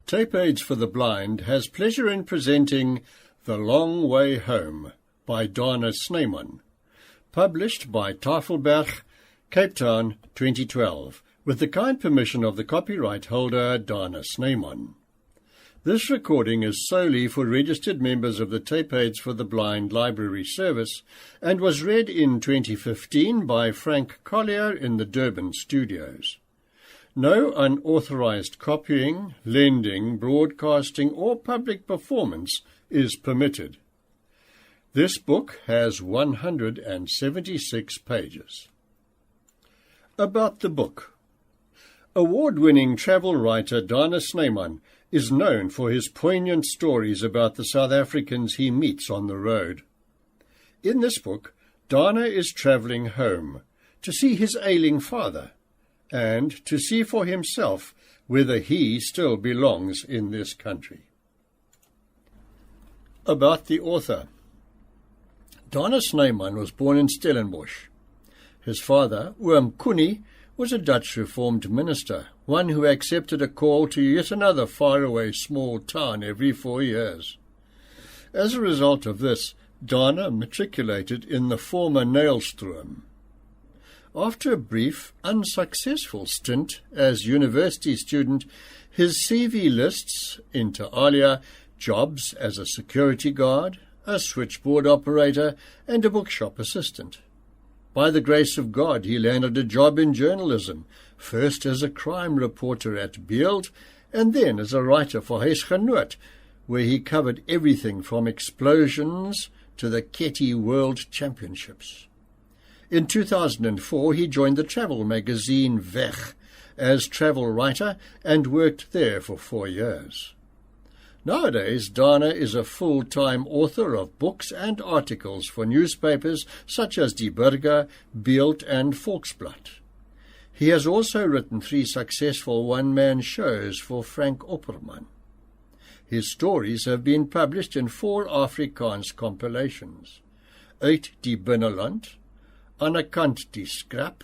Tape Aids for the Blind has pleasure in presenting The Long Way Home by Dana Snyman, published by Tafelberg, Cape Town, 2012, with the kind permission of the copyright holder Dana Snyman. This recording is solely for registered members of the Tape Aids for the Blind Library Service and was read in 2015 by Frank Collier in the Durban studios. No unauthorized copying, lending, broadcasting, or public performance is permitted. This book has 176 pages. About the book. Award-winning travel writer Dana Snyman is known for his poignant stories about the South Africans he meets on the road. In this book, Dana is travelling home to see his ailing father, and to see for himself whether he still belongs in this country. About the author. Dana Snyman was born in Stellenbosch. His father, Oom Koenie, was a Dutch Reformed minister, one who accepted a call to yet another faraway small town every 4 years. As a result of this, Dana matriculated in the former Nailstroom. After a brief, unsuccessful stint as university student, his CV lists, inter alia, jobs as a security guard, a switchboard operator, and a bookshop assistant. By the grace of God, he landed a job in journalism, first as a crime reporter at Beeld, and then as a writer for Huisgenoot, where he covered everything from explosions to the Ketty World Championships. In 2004, he joined the travel magazine Weg as travel writer and worked there for 4 years. Nowadays, Dana is a full-time author of books and articles for newspapers such as Die Burger, Beeld and Volksblad. He has also written 3 successful one-man shows for Frank Opperman. His stories have been published in 4 Afrikaans compilations: Uit die Binneland, Aan 'n Kant die Skrap,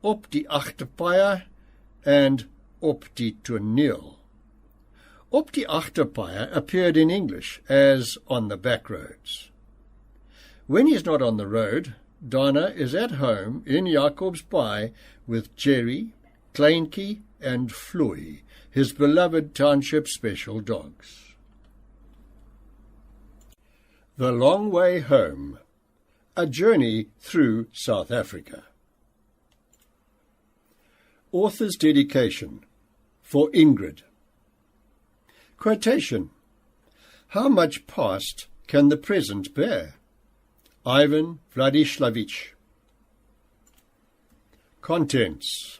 Op die Agterpaaie, and Op die Toneel. Op die Agterpaaie appeared in English as On the Back Roads. When he's not on the road, Dana is at home in Jacobsbaai with Jerry, Kleinkie, and Floy, his beloved township special dogs. The Long Way Home. A Journey Through South Africa. Author's dedication. For Ingrid. Quotation. How much past can the present bear? Ivan Vladislavich. Contents.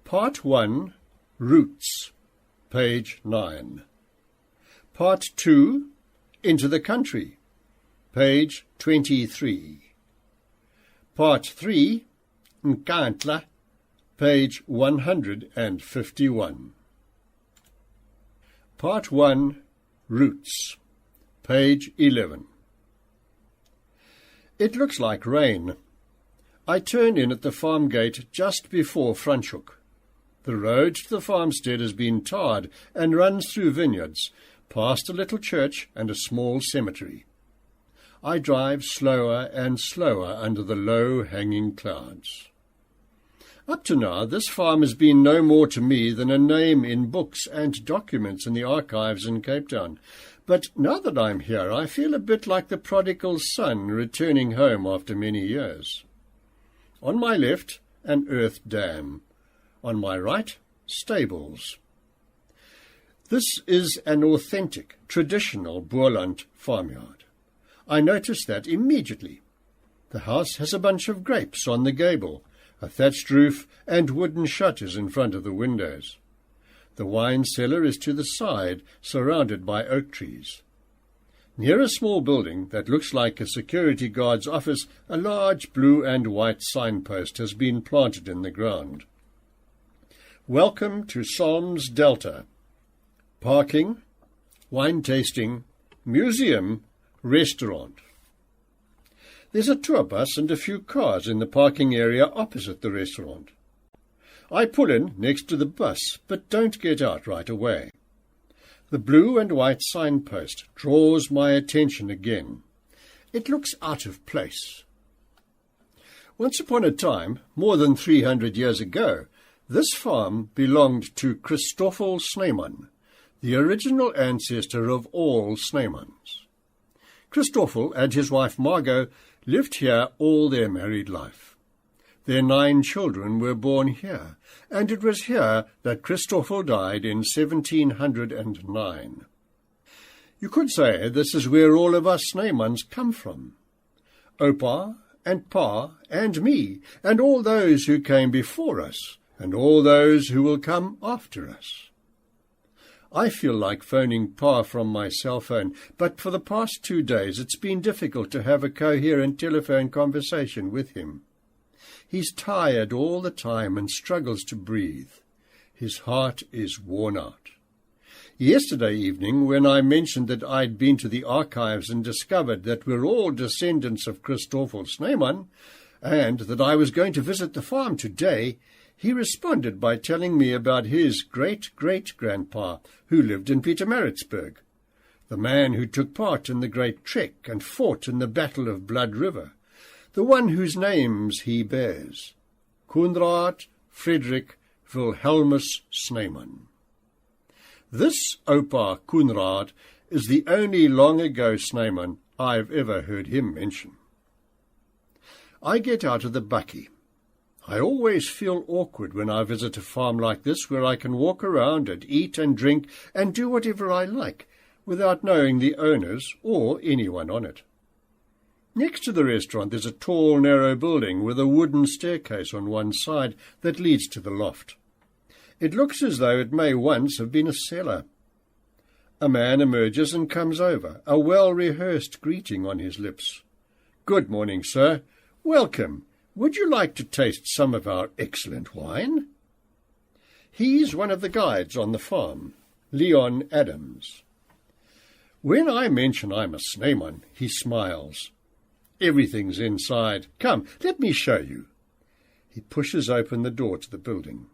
Part 1, Roots, page 9. Part 2, Into the Country, page 23. Part 3, Nkandla, page 151. Part 1, Roots, page 11. It looks like rain. I turn in at the farm gate just before Franschhoek. The road to the farmstead has been tarred and runs through vineyards, past a little church and a small cemetery. I drive slower and slower under the low-hanging clouds. Up to now, this farm has been no more to me than a name in books and documents in the archives in Cape Town. But now that I'm here, I feel a bit like the prodigal son returning home after many years. On my left, an earth dam. On my right, stables. This is an authentic, traditional Boerland farmyard. I noticed that immediately. The house has a bunch of grapes on the gable, a thatched roof, and wooden shutters in front of the windows. The wine cellar is to the side, surrounded by oak trees. Near a small building that looks like a security guard's office, a large blue and white signpost has been planted in the ground. Welcome to Psalms Delta. Parking, wine tasting, museum, restaurant. There's a tour bus and a few cars in the parking area opposite the restaurant. I pull in next to the bus, but don't get out right away. The blue and white signpost draws my attention again. It looks out of place. Once upon a time, more than 300 years ago, this farm belonged to Christoffel Snyman, the original ancestor of all Snymans. Christoffel and his wife Margot lived here all their married life. Their 9 children were born here, and it was here that Christoffel died in 1709. You could say this is where all of us Snymans come from. Opa and Pa and me, and all those who came before us, and all those who will come after us. I feel like phoning Pa from my cell phone, but for the past 2 days it's been difficult to have a coherent telephone conversation with him. He's tired all the time and struggles to breathe. His heart is worn out. Yesterday evening, when I mentioned that I'd been to the archives and discovered that we're all descendants of Christoffel Snyman, and that I was going to visit the farm today, he responded by telling me about his great-great-grandpa, who lived in Pietermaritzburg, the man who took part in the Great Trek and fought in the Battle of Blood River, the one whose names he bears, Konrad Friedrich Wilhelmus Snyman. This Opa Konrad is the only long-ago Snyman I've ever heard him mention. I get out of the bakkie. I always feel awkward when I visit a farm like this where I can walk around and eat and drink and do whatever I like without knowing the owners or anyone on it. Next to the restaurant there's a tall, narrow building with a wooden staircase on one side that leads to the loft. It looks as though it may once have been a cellar. A man emerges and comes over, a well-rehearsed greeting on his lips. "Good morning, sir. Welcome. Would you like to taste some of our excellent wine?" He's one of the guides on the farm, Leon Adams. When I mention I'm a Snyman, he smiles. "Everything's inside. Come, let me show you." He pushes open the door to the building.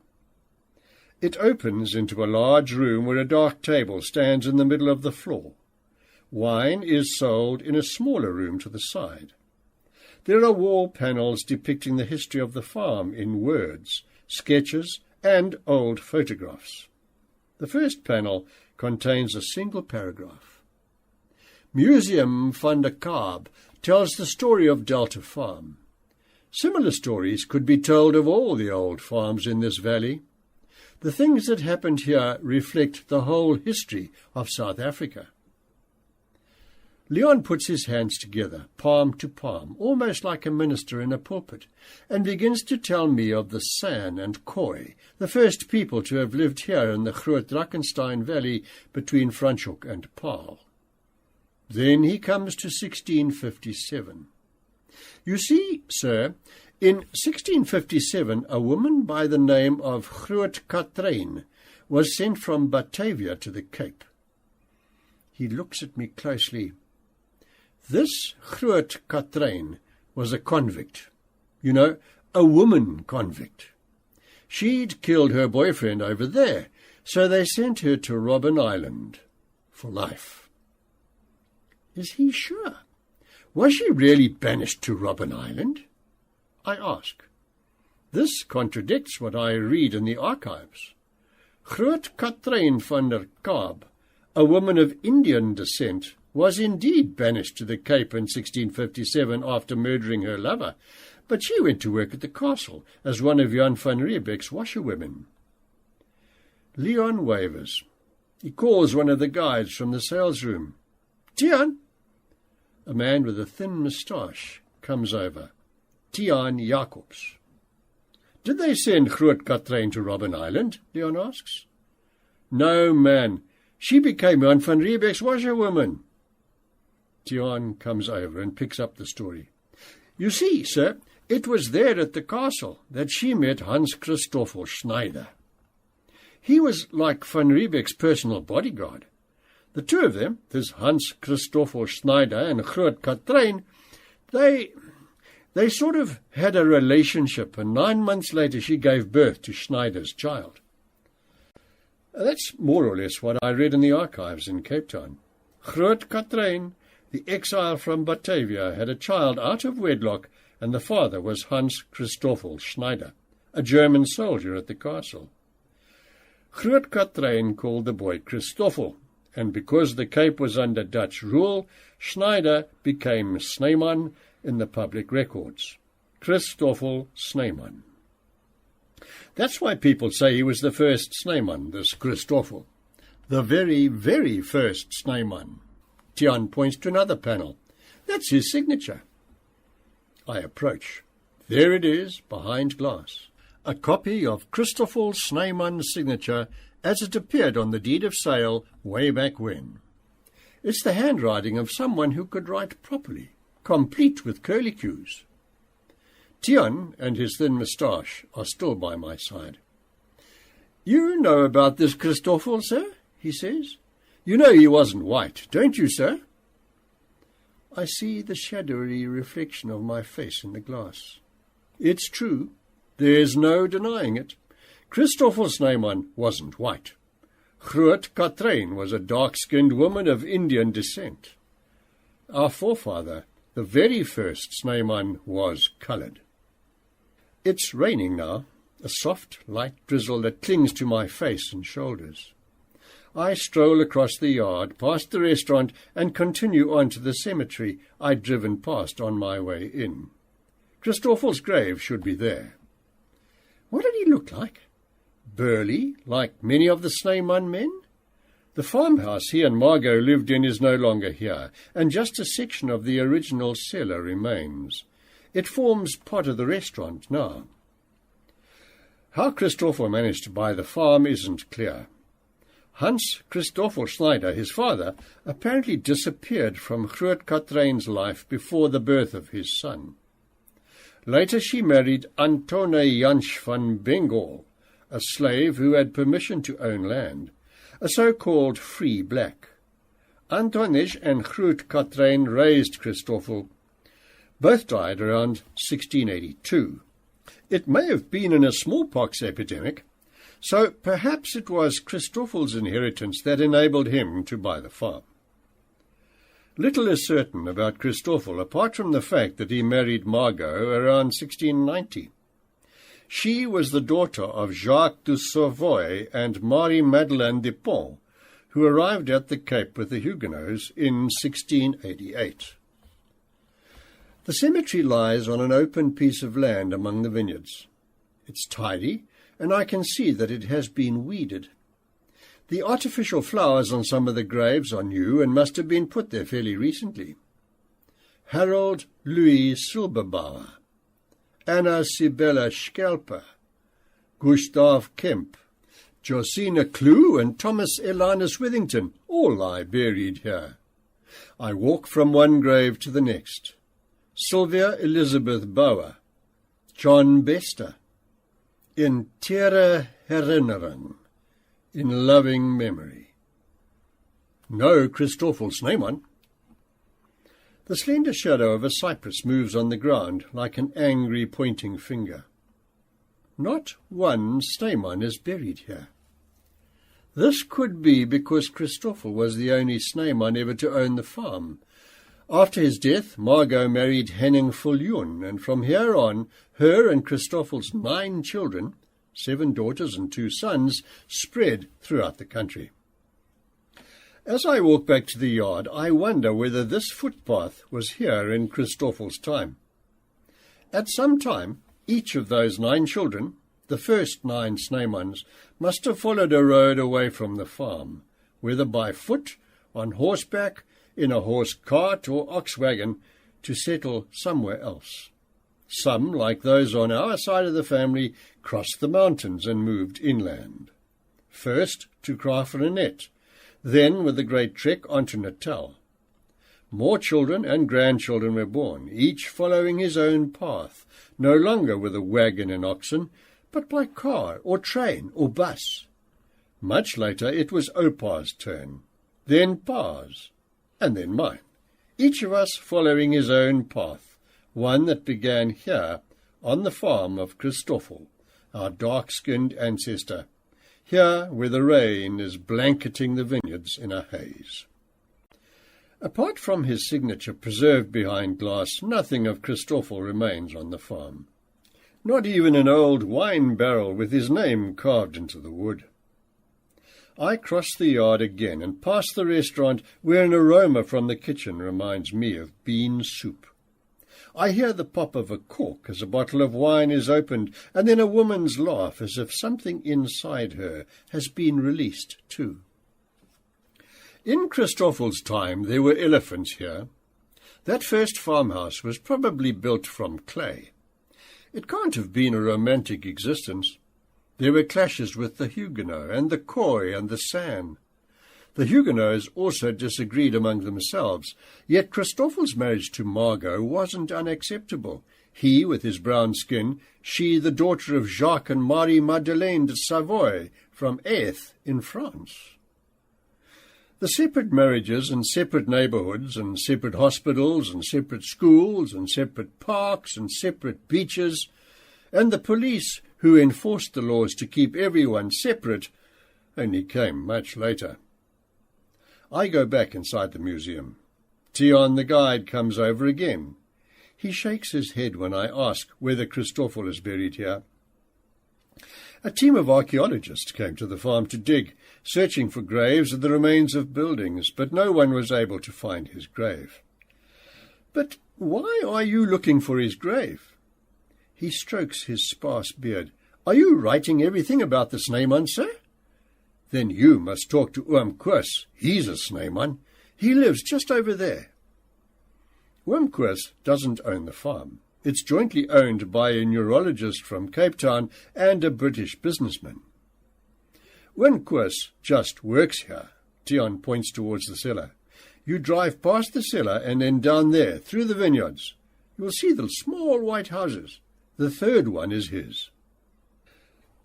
It opens into a large room where a dark table stands in the middle of the floor. Wine is sold in a smaller room to the side. There are wall panels depicting the history of the farm in words, sketches, and old photographs. The first panel contains a single paragraph. Museum van der Kaap tells the story of Delta Farm. Similar stories could be told of all the old farms in this valley. The things that happened here reflect the whole history of South Africa. Leon puts his hands together, palm to palm, almost like a minister in a pulpit, and begins to tell me of the San and Khoi, the first people to have lived here in the Groot Drakensberg Valley between Franschhoek and Paarl. Then he comes to 1657. You see, sir, in 1657 a woman by the name of Groot Katrijn was sent from Batavia to the Cape. He looks at me closely. This Groot Katrijn was a convict. You know, a woman convict. She'd killed her boyfriend over there, so they sent her to Robben Island for life. Is he sure? Was she really banished to Robben Island? I ask. This contradicts what I read in the archives. Groot Katrijn van der Kaap, a woman of Indian descent, was indeed banished to the Cape in 1657 after murdering her lover, but she went to work at the castle as one of Jan van Riebeck's washerwomen. Leon wavers. He calls one of the guides from the sales room. "Tian!" A man with a thin moustache comes over. Tian Jacobs. "Did they send Groot Katrijn to Robben Island?" Leon asks. "No, man. She became Jan van Riebeck's washerwoman." Tian comes over and picks up the story. "You see, sir, it was there at the castle that she met Hans Christoffel Schneider. He was like van Riebeck's personal bodyguard. The two of them, this Hans Christoffel Schneider and Groot Katrijn, they sort of had a relationship, and 9 months later she gave birth to Schneider's child." That's more or less what I read in the archives in Cape Town. Groot Katrijn, the exile from Batavia, had a child out of wedlock, and the father was Hans Christoffel Schneider, a German soldier at the castle. Groot Katrijn called the boy Christoffel, and because the Cape was under Dutch rule, Schneider became Snyman in the public records. Christoffel Snyman. That's why people say he was the first Snyman, this Christoffel. The very, very first Snyman. Tiaan points to another panel. That's his signature. I approach. There it is, behind glass. A copy of Christoffel Snyman's signature as it appeared on the deed of sale way back when. It's the handwriting of someone who could write properly, complete with curlicues. Tiaan and his thin moustache are still by my side. "You know about this Christoffel, sir?" he says. "You know he wasn't white, don't you, sir?" I see the shadowy reflection of my face in the glass. It's true. There's no denying it. Christoffel Snyman wasn't white. Groot Katrijn was a dark-skinned woman of Indian descent. Our forefather, the very first Snyman, was coloured. It's raining now, a soft, light drizzle that clings to my face and shoulders. I stroll across the yard, past the restaurant, and continue on to the cemetery I'd driven past on my way in. Christoffel's grave should be there. What did he look like? Burly, like many of the Snyman men? The farmhouse he and Margot lived in is no longer here, and just a section of the original cellar remains. It forms part of the restaurant now. How Christoffel managed to buy the farm isn't clear. Hans Christoffel Schneider, his father, apparently disappeared from Groot Katrijn's life before the birth of his son. Later she married Antone Jansch van Bengal, a slave who had permission to own land, a so-called free black. Antonis and Groot Katrijn raised Christoffel. Both died around 1682. It may have been in a smallpox epidemic, so perhaps it was Christoffel's inheritance that enabled him to buy the farm. Little is certain about Christoffel, apart from the fact that he married Margot around 1690. She was the daughter of Jacques de Savoy and Marie-Madeleine de Pont, who arrived at the Cape with the Huguenots in 1688. The cemetery lies on an open piece of land among the vineyards. It's tidy, and I can see that it has been weeded. The artificial flowers on some of the graves are new and must have been put there fairly recently. Harold Louis Silberbauer, Anna Sibella Schelper, Gustav Kemp, Josina Clue and Thomas Elinus Withington all lie buried here. I walk from one grave to the next. Sylvia Elizabeth Bauer, John Bester, in tere herinnering, in loving memory. No Christoffel Snyman. The slender shadow of a cypress moves on the ground like an angry pointing finger. Not one Snyman is buried here. This could be because Christoffel was the only Snyman ever to own the farm. After his death, Margot married Henning Viljoen, and from here on, her and Christoffel's 9 children, 7 daughters and 2 sons, spread throughout the country. As I walk back to the yard, I wonder whether this footpath was here in Christoffel's time. At some time, each of those 9 children, the first 9 Snymans, must have followed a road away from the farm, whether by foot, on horseback, in a horse cart or ox wagon, to settle somewhere else. Some, like those on our side of the family, crossed the mountains and moved inland. First to Graafrenet, then with the great trek on to Natal. More children and grandchildren were born, each following his own path, no longer with a wagon and oxen, but by car or train or bus. Much later it was Opa's turn, then Pa's, and then mine, each of us following his own path, one that began here on the farm of Christoffel, our dark-skinned ancestor, here where the rain is blanketing the vineyards in a haze. Apart from his signature preserved behind glass, nothing of Christoffel remains on the farm. Not even an old wine barrel with his name carved into the wood. I cross the yard again and pass the restaurant where an aroma from the kitchen reminds me of bean soup. I hear the pop of a cork as a bottle of wine is opened, and then a woman's laugh as if something inside her has been released too. In Christoffel's time there were elephants here. That first farmhouse was probably built from clay. It can't have been a romantic existence. There were clashes with the Huguenot and the Khoi and the San. The Huguenots also disagreed among themselves, yet Christoffel's marriage to Margot wasn't unacceptable. He with his brown skin, she the daughter of Jacques and Marie-Madeleine de Savoy from Aeth in France. The separate marriages and separate neighbourhoods and separate hospitals and separate schools and separate parks and separate beaches, and the police who enforced the laws to keep everyone separate only came much later. I go back inside the museum. Tion the guide comes over again. He shakes his head when I ask whether Christoffel is buried here. A team of archaeologists came to the farm to dig, searching for graves and the remains of buildings, but no one was able to find his grave. "But why are you looking for his grave?" He strokes his sparse beard. "Are you writing everything about the Snyman, sir?" "Then you must talk to Oom Koos. He's a Snyman. He lives just over there." Oom Koos doesn't own the farm. It's jointly owned by a neurologist from Cape Town and a British businessman. Oom Koos just works here. Tion points towards the cellar. You drive past the cellar and then down there, through the vineyards. You will see the small white houses. The third one is his.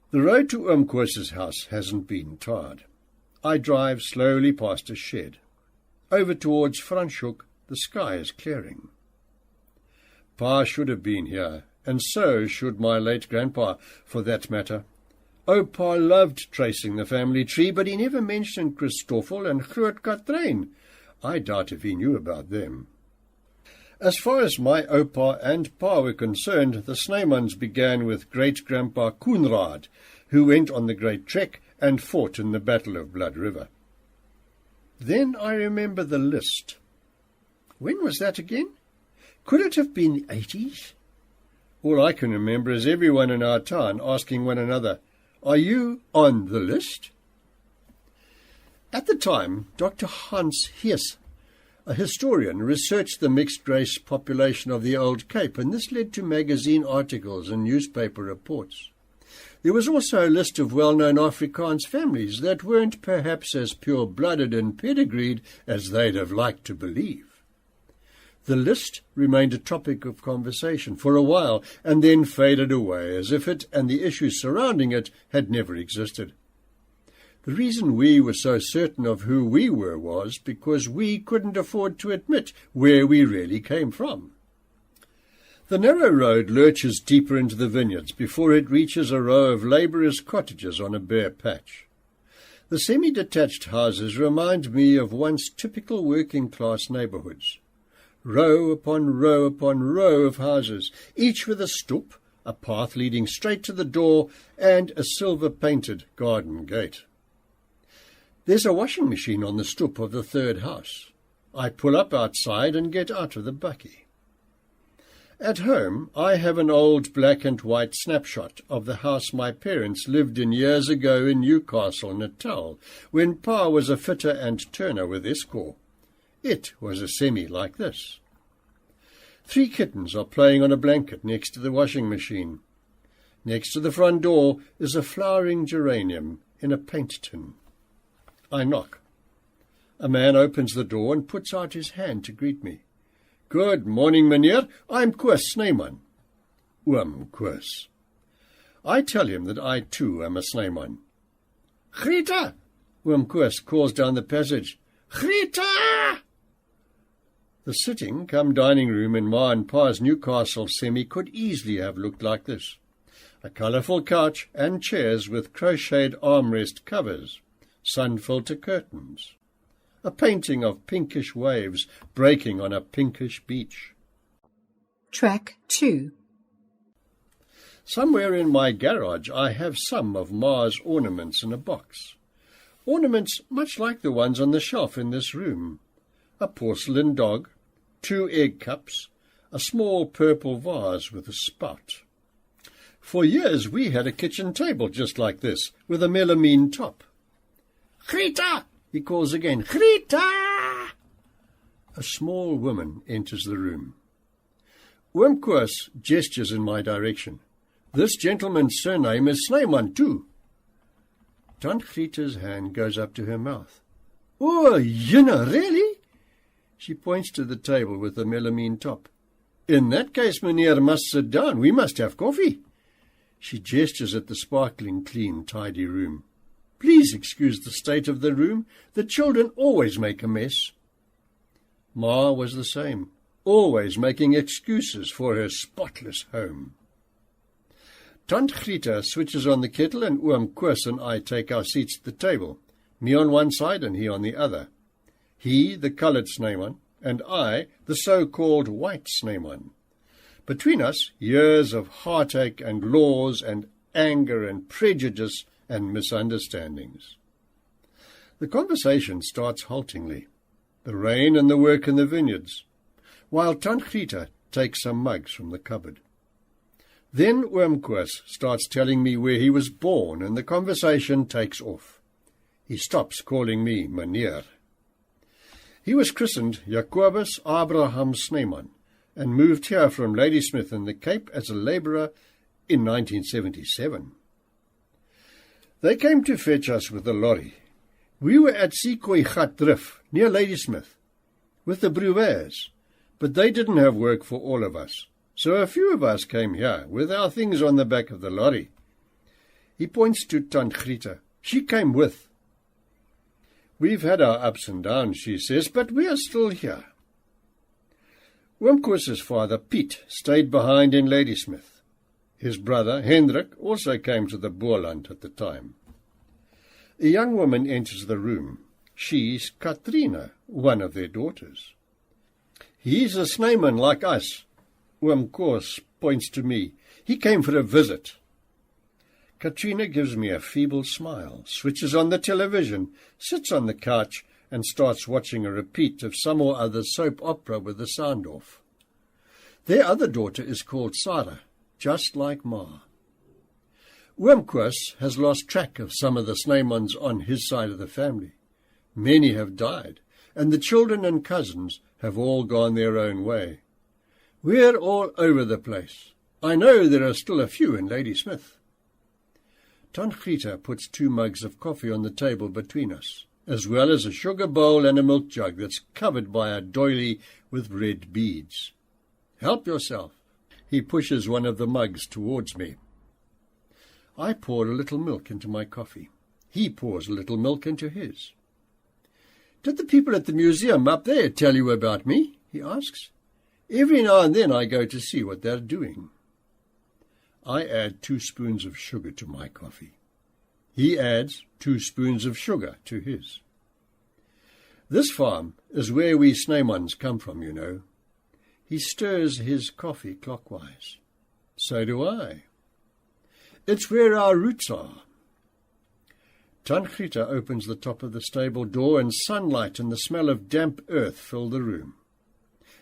The road to Oom Koos's house hasn't been tarred. I drive slowly past a shed. Over towards Franschhoek, the sky is clearing. Pa should have been here, and so should my late grandpa, for that matter. Pa loved tracing the family tree, but he never mentioned Christoffel and Groot Katrijn. I doubt if he knew about them. As far as my Opa and Pa were concerned, the Snymans began with great-grandpa Koenraad, who went on the Great Trek and fought in the Battle of Blood River. Then I remember the list. When was that again? Could it have been the 80s? All I can remember is everyone in our town asking one another, "Are you on the list?" At the time, Dr. Hans Hees, a historian, researched the mixed-race population of the Old Cape, and this led to magazine articles and newspaper reports. There was also a list of well-known Afrikaans families that weren't perhaps as pure-blooded and pedigreed as they'd have liked to believe. The list remained a topic of conversation for a while and then faded away as if it and the issues surrounding it had never existed. The reason we were so certain of who we were was because we couldn't afford to admit where we really came from. The narrow road lurches deeper into the vineyards before it reaches a row of labourers' cottages on a bare patch. The semi-detached houses remind me of once typical working-class neighbourhoods. Row upon row upon row of houses, each with a stoep, a path leading straight to the door, and a silver-painted garden gate. There's a washing machine on the stoep of the third house. I pull up outside and get out of the bakkie. At home, I have an old black and white snapshot of the house my parents lived in years ago in Newcastle, Natal, when Pa was a fitter and turner with Escor. It was a semi like this. 3 kittens are playing on a blanket next to the washing machine. Next to the front door is a flowering geranium in a paint tin. I knock. A man opens the door and puts out his hand to greet me. "Good morning, meneer. I'm Koos Snyman." Oom Koos. I tell him that I too am a Snyman. "Greta!" Oom Koos calls down the passage. "Greta!" The sitting-cum dining room in Ma and Pa's Newcastle semi could easily have looked like this. a colourful couch and chairs with crocheted armrest covers, sun-filter curtains, a painting of pinkish waves breaking on a pinkish beach. Track 2. Somewhere in my garage I have some of Ma's ornaments in a box. Ornaments much like the ones on the shelf in this room. A porcelain dog, 2 egg cups, a small purple vase with a spout. For years we had a kitchen table just like this, with a melamine top. "Greta!" he calls again. "Greta!" A small woman enters the room. Oom Koos gestures in my direction. "This gentleman's surname is Snyman too." Tant Greta's hand goes up to her mouth. "Oh, really?" She points to the table with the melamine top. "In that case, meneer must sit down. We must have coffee." She gestures at the sparkling, clean, tidy room. "Please excuse the state of the room. The children always make a mess." Ma was the same, always making excuses for her spotless home. Tant Greta switches on the kettle and Oom Koos and I take our seats at the table, me on one side and he on the other. He, the coloured Snyman, and I, the so-called white Snyman. Between us, years of heartache and laws and anger and prejudice and misunderstandings. The conversation starts haltingly, the rain and the work in the vineyards, while Tant Greta takes some mugs from the cupboard. Then Oom Koos starts telling me where he was born, and the conversation takes off. He stops calling me meneer. He was christened Jacobus Abraham Snyman and moved here from Ladysmith in the Cape as a labourer in 1977. They came to fetch us with a lorry. We were at Sekoe Gat Drift, near Ladysmith, with the Brewers, but they didn't have work for all of us. So a few of us came here, with our things on the back of the lorry. He points to Tant Greta. She came with. We've had our ups and downs, she says, but we are still here. Oom Koos's father, Piet, stayed behind in Ladysmith. His brother, Hendrik, also came to the Boerland at the time. A young woman enters the room. She's Katrina, one of their daughters. He's a Snyman like us. Oom Koos points to me. He came for a visit. Katrina gives me a feeble smile, switches on the television, sits on the couch, and starts watching a repeat of some or other soap opera with the sound off. Their other daughter is called Sarah, just like Ma. Oom Koos has lost track of some of the Snymans on his side of the family. Many have died, and the children and cousins have all gone their own way. We're all over the place. I know there are still a few in Ladysmith. Tant Greta puts 2 mugs of coffee on the table between us, as well as a sugar bowl and a milk jug that's covered by a doily with red beads. "Help yourself." He pushes one of the mugs towards me. I pour a little milk into my coffee. He pours a little milk into his. "Did the people at the museum up there tell you about me?" he asks. "Every now and then I go to see what they're doing." I add 2 spoons of sugar to my coffee. He adds 2 spoons of sugar to his. This farm is where we Snymans come from, you know. He stirs his coffee clockwise. So do I. It's where our roots are. Tant Greta opens the top of the stable door, and sunlight and the smell of damp earth fill the room.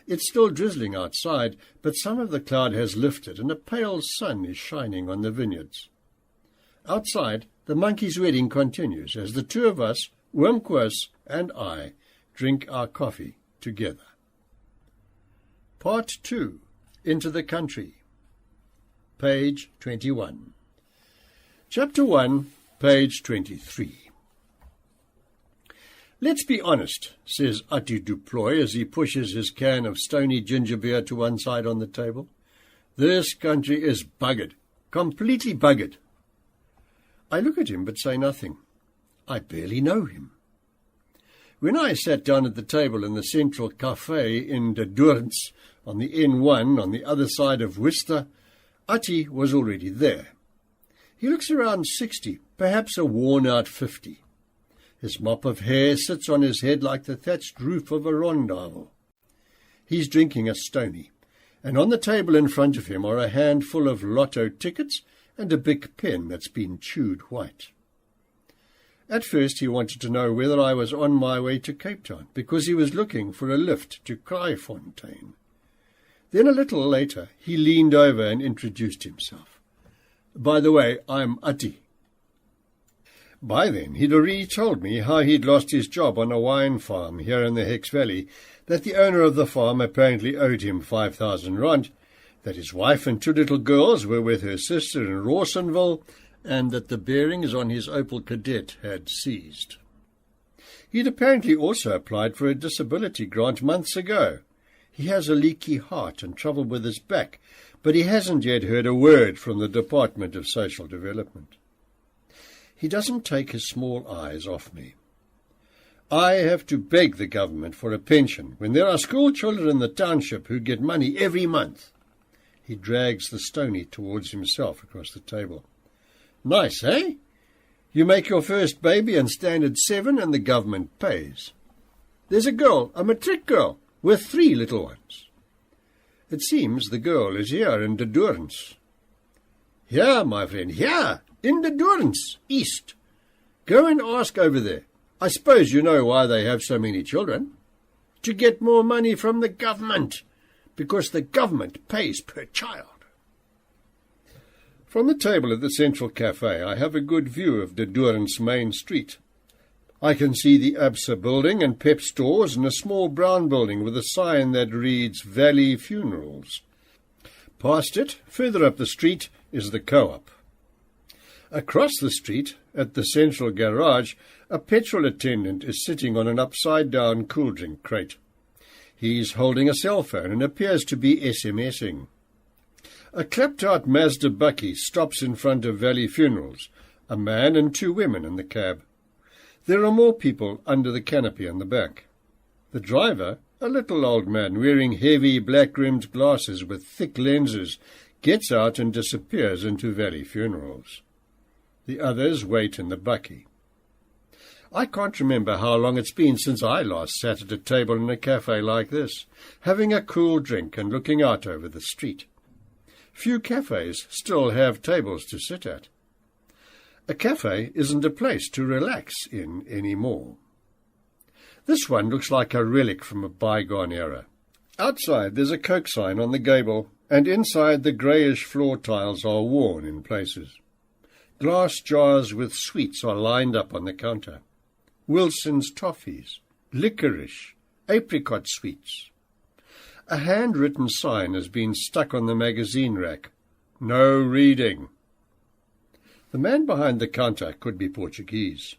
It's still drizzling outside, but some of the cloud has lifted and a pale sun is shining on the vineyards. Outside, the monkey's wedding continues as the 2 of us, Oom Koos and I, drink our coffee together. Part 2. Into the Country. Page 21. Chapter 1, page 23. "Let's be honest," says Attie Duploy as he pushes his can of stony ginger beer to one side on the table. "This country is buggered, completely buggered." I look at him but say nothing. I barely know him. When I sat down at the table in the Central Café in De Doorns on the N1 on the other side of Worcester, Attie was already there, He looks around 60, perhaps a worn-out 50. His mop of hair sits on his head like the thatched roof of a rondavel. He's drinking a stony, and on the table in front of him are a handful of lotto tickets and a big pen that's been chewed white. At first he wanted to know whether I was on my way to Cape Town, because he was looking for a lift to Kraaifontein. Then a little later he leaned over and introduced himself. "By the way, I'm Ati." By then he'd already told me how he'd lost his job on a wine farm here in the Hex Valley, that the owner of the farm apparently owed him 5,000 rand, that his wife and 2 little girls were with her sister in Rawsonville, and that the bearings on his Opel Kadett had seized. He'd apparently also applied for a disability grant months ago. He has a leaky heart and trouble with his back, but he hasn't yet heard a word from the Department of Social Development. He doesn't take his small eyes off me. I have to beg the government for a pension when there are school children in the township who get money every month. He drags the stony towards himself across the table. "Nice, eh? You make your first baby and stand at 7 and the government pays. There's a girl, a matric girl, with 3 little ones. It seems the girl is here in the Durns." "Here, my friend, here, in the Durns, east. Go and ask over there. I suppose you know why they have so many children. To get more money from the government, because the government pays per child." From the table at the Central Cafe, I have a good view of the Durns main street. I can see the ABSA building and Pep stores and a small brown building with a sign that reads Valley Funerals. Past it, further up the street, is the Co-op. Across the street, at the central garage, a petrol attendant is sitting on an upside-down cool drink crate. He's holding a cell phone and appears to be SMSing. A clapped-out Mazda Bucky stops in front of Valley Funerals, a man and 2 women in the cab. There are more people under the canopy in the back. The driver, a little old man wearing heavy black-rimmed glasses with thick lenses, gets out and disappears into Valley Funerals. The others wait in the Bucky. I can't remember how long it's been since I last sat at a table in a cafe like this, having a cool drink and looking out over the street. Few cafes still have tables to sit at. A cafe isn't a place to relax in anymore. This one looks like a relic from a bygone era. Outside there's a Coke sign on the gable, and inside the greyish floor tiles are worn in places. Glass jars with sweets are lined up on the counter. Wilson's toffees, licorice, apricot sweets. A handwritten sign has been stuck on the magazine rack. No reading. The man behind the counter could be Portuguese.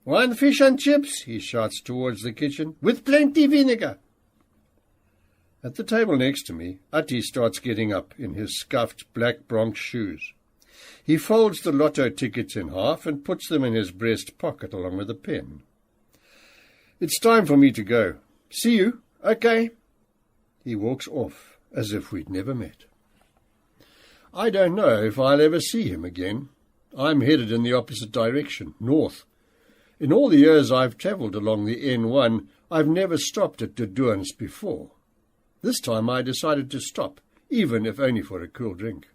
"One fish and chips," he shouts towards the kitchen, "with plenty vinegar." At the table next to me, Ati starts getting up in his scuffed black Bronx shoes. He folds the lotto tickets in half and puts them in his breast pocket along with a pen. "It's time for me to go. See you, okay?" He walks off as if we'd never met. I don't know if I'll ever see him again. I'm headed in the opposite direction, north. In all the years I've travelled along the N1, I've never stopped at De Doorn's before. This time I decided to stop, even if only for a cool drink.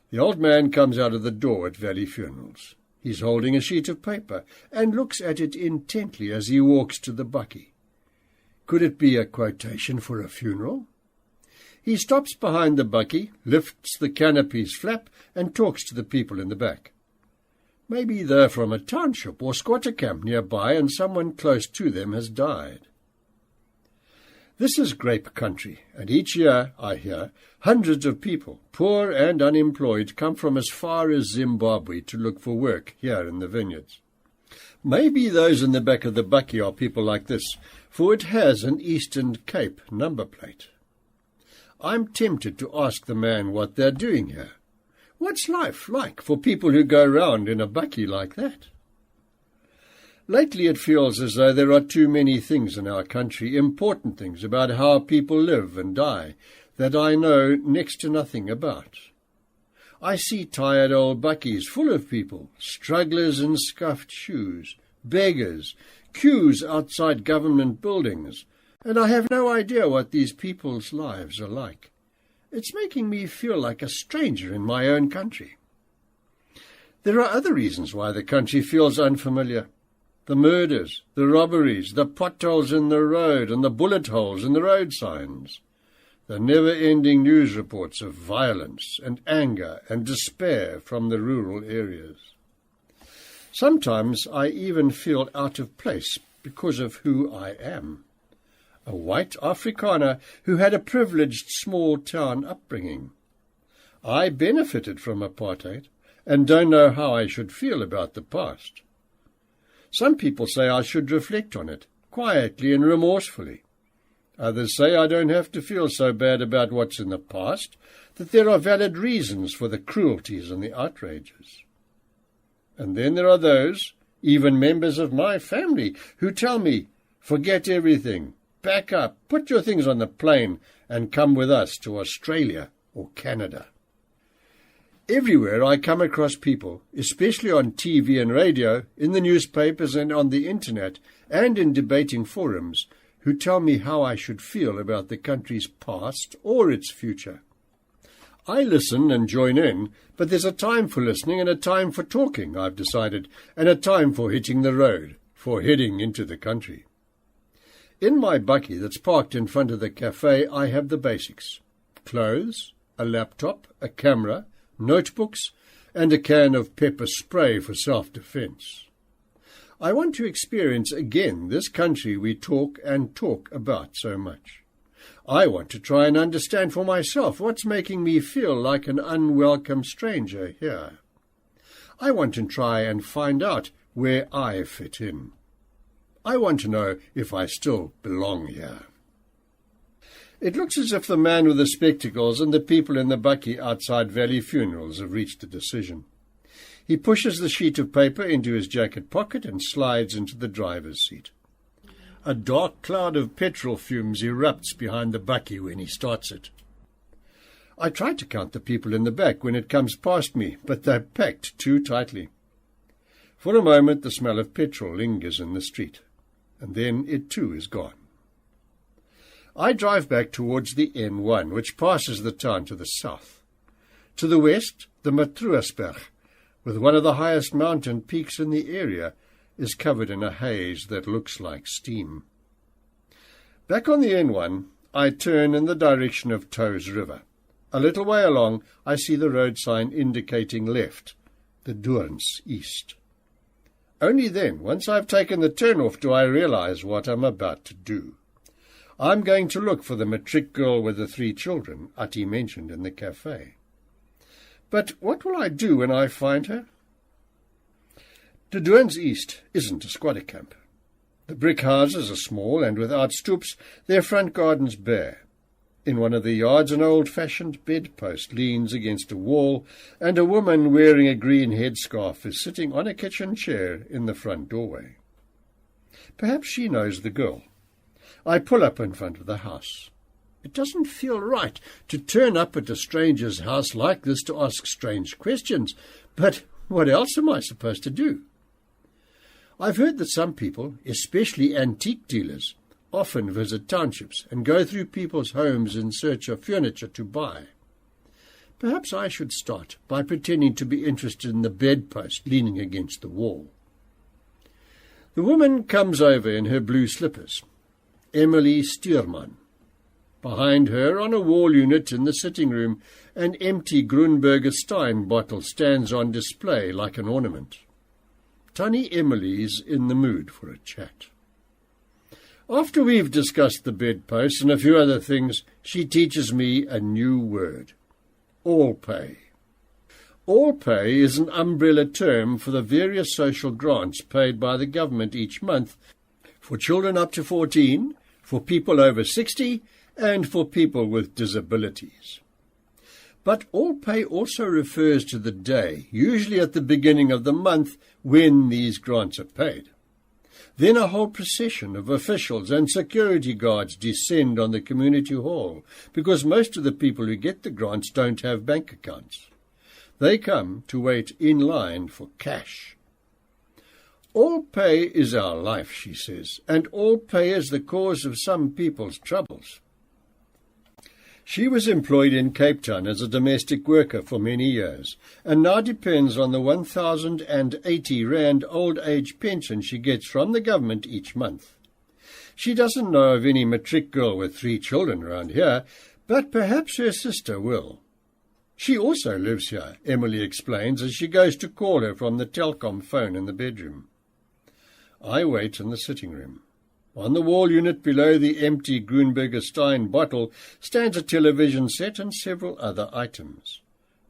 The old man comes out of the door at Valley Funerals. He's holding a sheet of paper and looks at it intently as he walks to the Bucky. Could it be a quotation for a funeral? He stops behind the Bucky, lifts the canopy's flap, and talks to the people in the back. Maybe they're from a township or squatter camp nearby and someone close to them has died. This is grape country, and each year, I hear, hundreds of people, poor and unemployed, come from as far as Zimbabwe to look for work here in the vineyards. Maybe those in the back of the Bucky are people like this, for it has an Eastern Cape number plate. I'm tempted to ask the man what they're doing here. What's life like for people who go round in a Bucky like that? Lately it feels as though there are too many things in our country, important things about how people live and die, that I know next to nothing about. I see tired old buckies full of people, strugglers in scuffed shoes, beggars, queues outside government buildings, and I have no idea what these people's lives are like. It's making me feel like a stranger in my own country. There are other reasons why the country feels unfamiliar. The murders, the robberies, the potholes in the road and the bullet holes in the road signs. The never-ending news reports of violence and anger and despair from the rural areas. Sometimes I even feel out of place because of who I am. A white Afrikaner who had a privileged small-town upbringing. I benefited from apartheid and don't know how I should feel about the past. Some people say I should reflect on it, quietly and remorsefully. Others say I don't have to feel so bad about what's in the past, that there are valid reasons for the cruelties and the outrages. And then there are those, even members of my family, who tell me, forget everything, pack up, put your things on the plane, and come with us to Australia or Canada. Everywhere I come across people, especially on TV and radio, in the newspapers and on the internet, and in debating forums, who tell me how I should feel about the country's past or its future. I listen and join in, but there's a time for listening and a time for talking, I've decided, and a time for hitting the road, for heading into the country. In my bucky that's parked in front of the cafe, I have the basics: clothes, a laptop, a camera, notebooks, and a can of pepper spray for self-defense. I want to experience again this country we talk and talk about so much. I want to try and understand for myself what's making me feel like an unwelcome stranger here. I want to try and find out where I fit in. I want to know if I still belong here. It looks as if the man with the spectacles and the people in the bucky outside Valley Funerals have reached a decision. He pushes the sheet of paper into his jacket pocket and slides into the driver's seat. A dark cloud of petrol fumes erupts behind the bucky when he starts it. I try to count the people in the back when it comes past me, but they're packed too tightly. For a moment the smell of petrol lingers in the street, and then it too is gone. I drive back towards the N1, which passes the town to the south. To the west, the Matruasberg, with one of the highest mountain peaks in the area, is covered in a haze that looks like steam. Back on the N1, I turn in the direction of Toes River. A little way along, I see the road sign indicating left, the Doorns east. Only then, once I've taken the turn-off, do I realize what I'm about to do. I'm going to look for the matric girl with the 3 children Ati mentioned in the cafe. But what will I do when I find her? De Doorns East isn't a squatter camp. The brick houses are small and without stoops, their front gardens bare. In one of the yards an old-fashioned bedpost leans against a wall, and a woman wearing a green headscarf is sitting on a kitchen chair in the front doorway. Perhaps she knows the girl. I pull up in front of the house. It doesn't feel right to turn up at a stranger's house like this to ask strange questions, but what else am I supposed to do? I've heard that some people, especially antique dealers, often visit townships and go through people's homes in search of furniture to buy. Perhaps I should start by pretending to be interested in the bedpost leaning against the wall. The woman comes over in her blue slippers. Emily Stuurman. Behind her, on a wall unit in the sitting room, an empty Grunberger Stein bottle stands on display like an ornament. Tannie Emily's in the mood for a chat. After we've discussed the bedpost and a few other things, she teaches me a new word: all pay. All pay is an umbrella term for the various social grants paid by the government each month for children up to 14, for people over 60, and for people with disabilities. But all pay also refers to the day, usually at the beginning of the month, when these grants are paid. Then a whole procession of officials and security guards descend on the community hall, because most of the people who get the grants don't have bank accounts. They come to wait in line for cash. All pay is our life, she says, and all pay is the cause of some people's troubles. She was employed in Cape Town as a domestic worker for many years, and now depends on the 1,080 rand old age pension she gets from the government each month. She doesn't know of any matric girl with 3 children around here, but perhaps her sister will. She also lives here, Emily explains as she goes to call her from the Telkom phone in the bedroom. I wait in the sitting room. On the wall unit below the empty Grünberger Stein bottle stands a television set and several other items.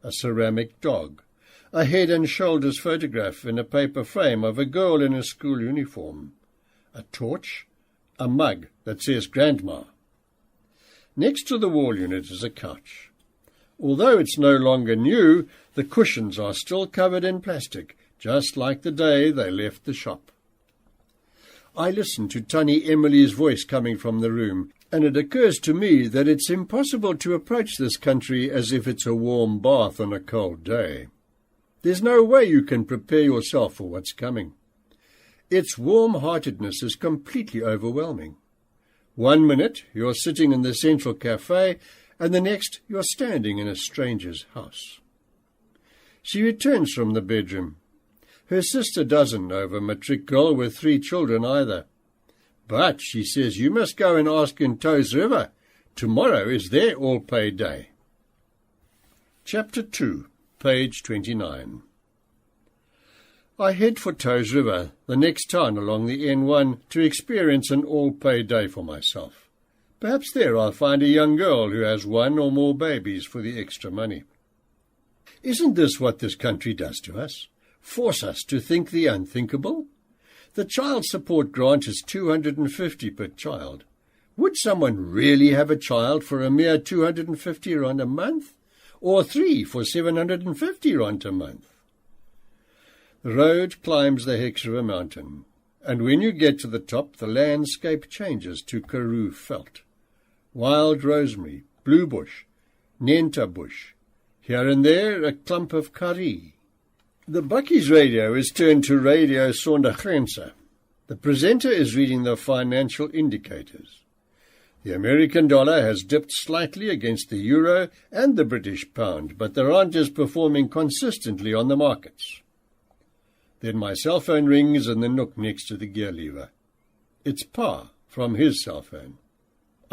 A ceramic dog, a head and shoulders photograph in a paper frame of a girl in a school uniform, a torch, a mug that says Grandma. Next to the wall unit is a couch. Although it's no longer new, the cushions are still covered in plastic, just like the day they left the shop. I listen to Tannie Emily's voice coming from the room, and it occurs to me that it's impossible to approach this country as if it's a warm bath on a cold day. There's no way you can prepare yourself for what's coming. Its warm-heartedness is completely overwhelming. 1 minute you're sitting in the central cafe, and the next you're standing in a stranger's house. She returns from the bedroom. Her sister doesn't know of a matric girl with 3 children either. But she says you must go and ask in Toes River. Tomorrow is their all-pay day. Chapter 2, page 29. I head for Toes River, the next town along the N1, to experience an all-pay day for myself. Perhaps there I'll find a young girl who has 1 or more babies for the extra money. Isn't this what this country does to us? Force us to think the unthinkable? The child support grant is 250 per child. Would someone really have a child for a mere 250 rand a month? Or 3 for 750 rand a month? The road climbs the Hex River mountain, and when you get to the top, the landscape changes to Karoo veld. Wild rosemary, blue bush, nenta bush, here and there a clump of karee. The Bakkies radio is turned to Radio Sonder Grense. The presenter is reading the financial indicators. The American dollar has dipped slightly against the euro and the British pound, but the rand is performing consistently on the markets. Then my cell phone rings in the nook next to the gear lever. It's Pa from his cell phone.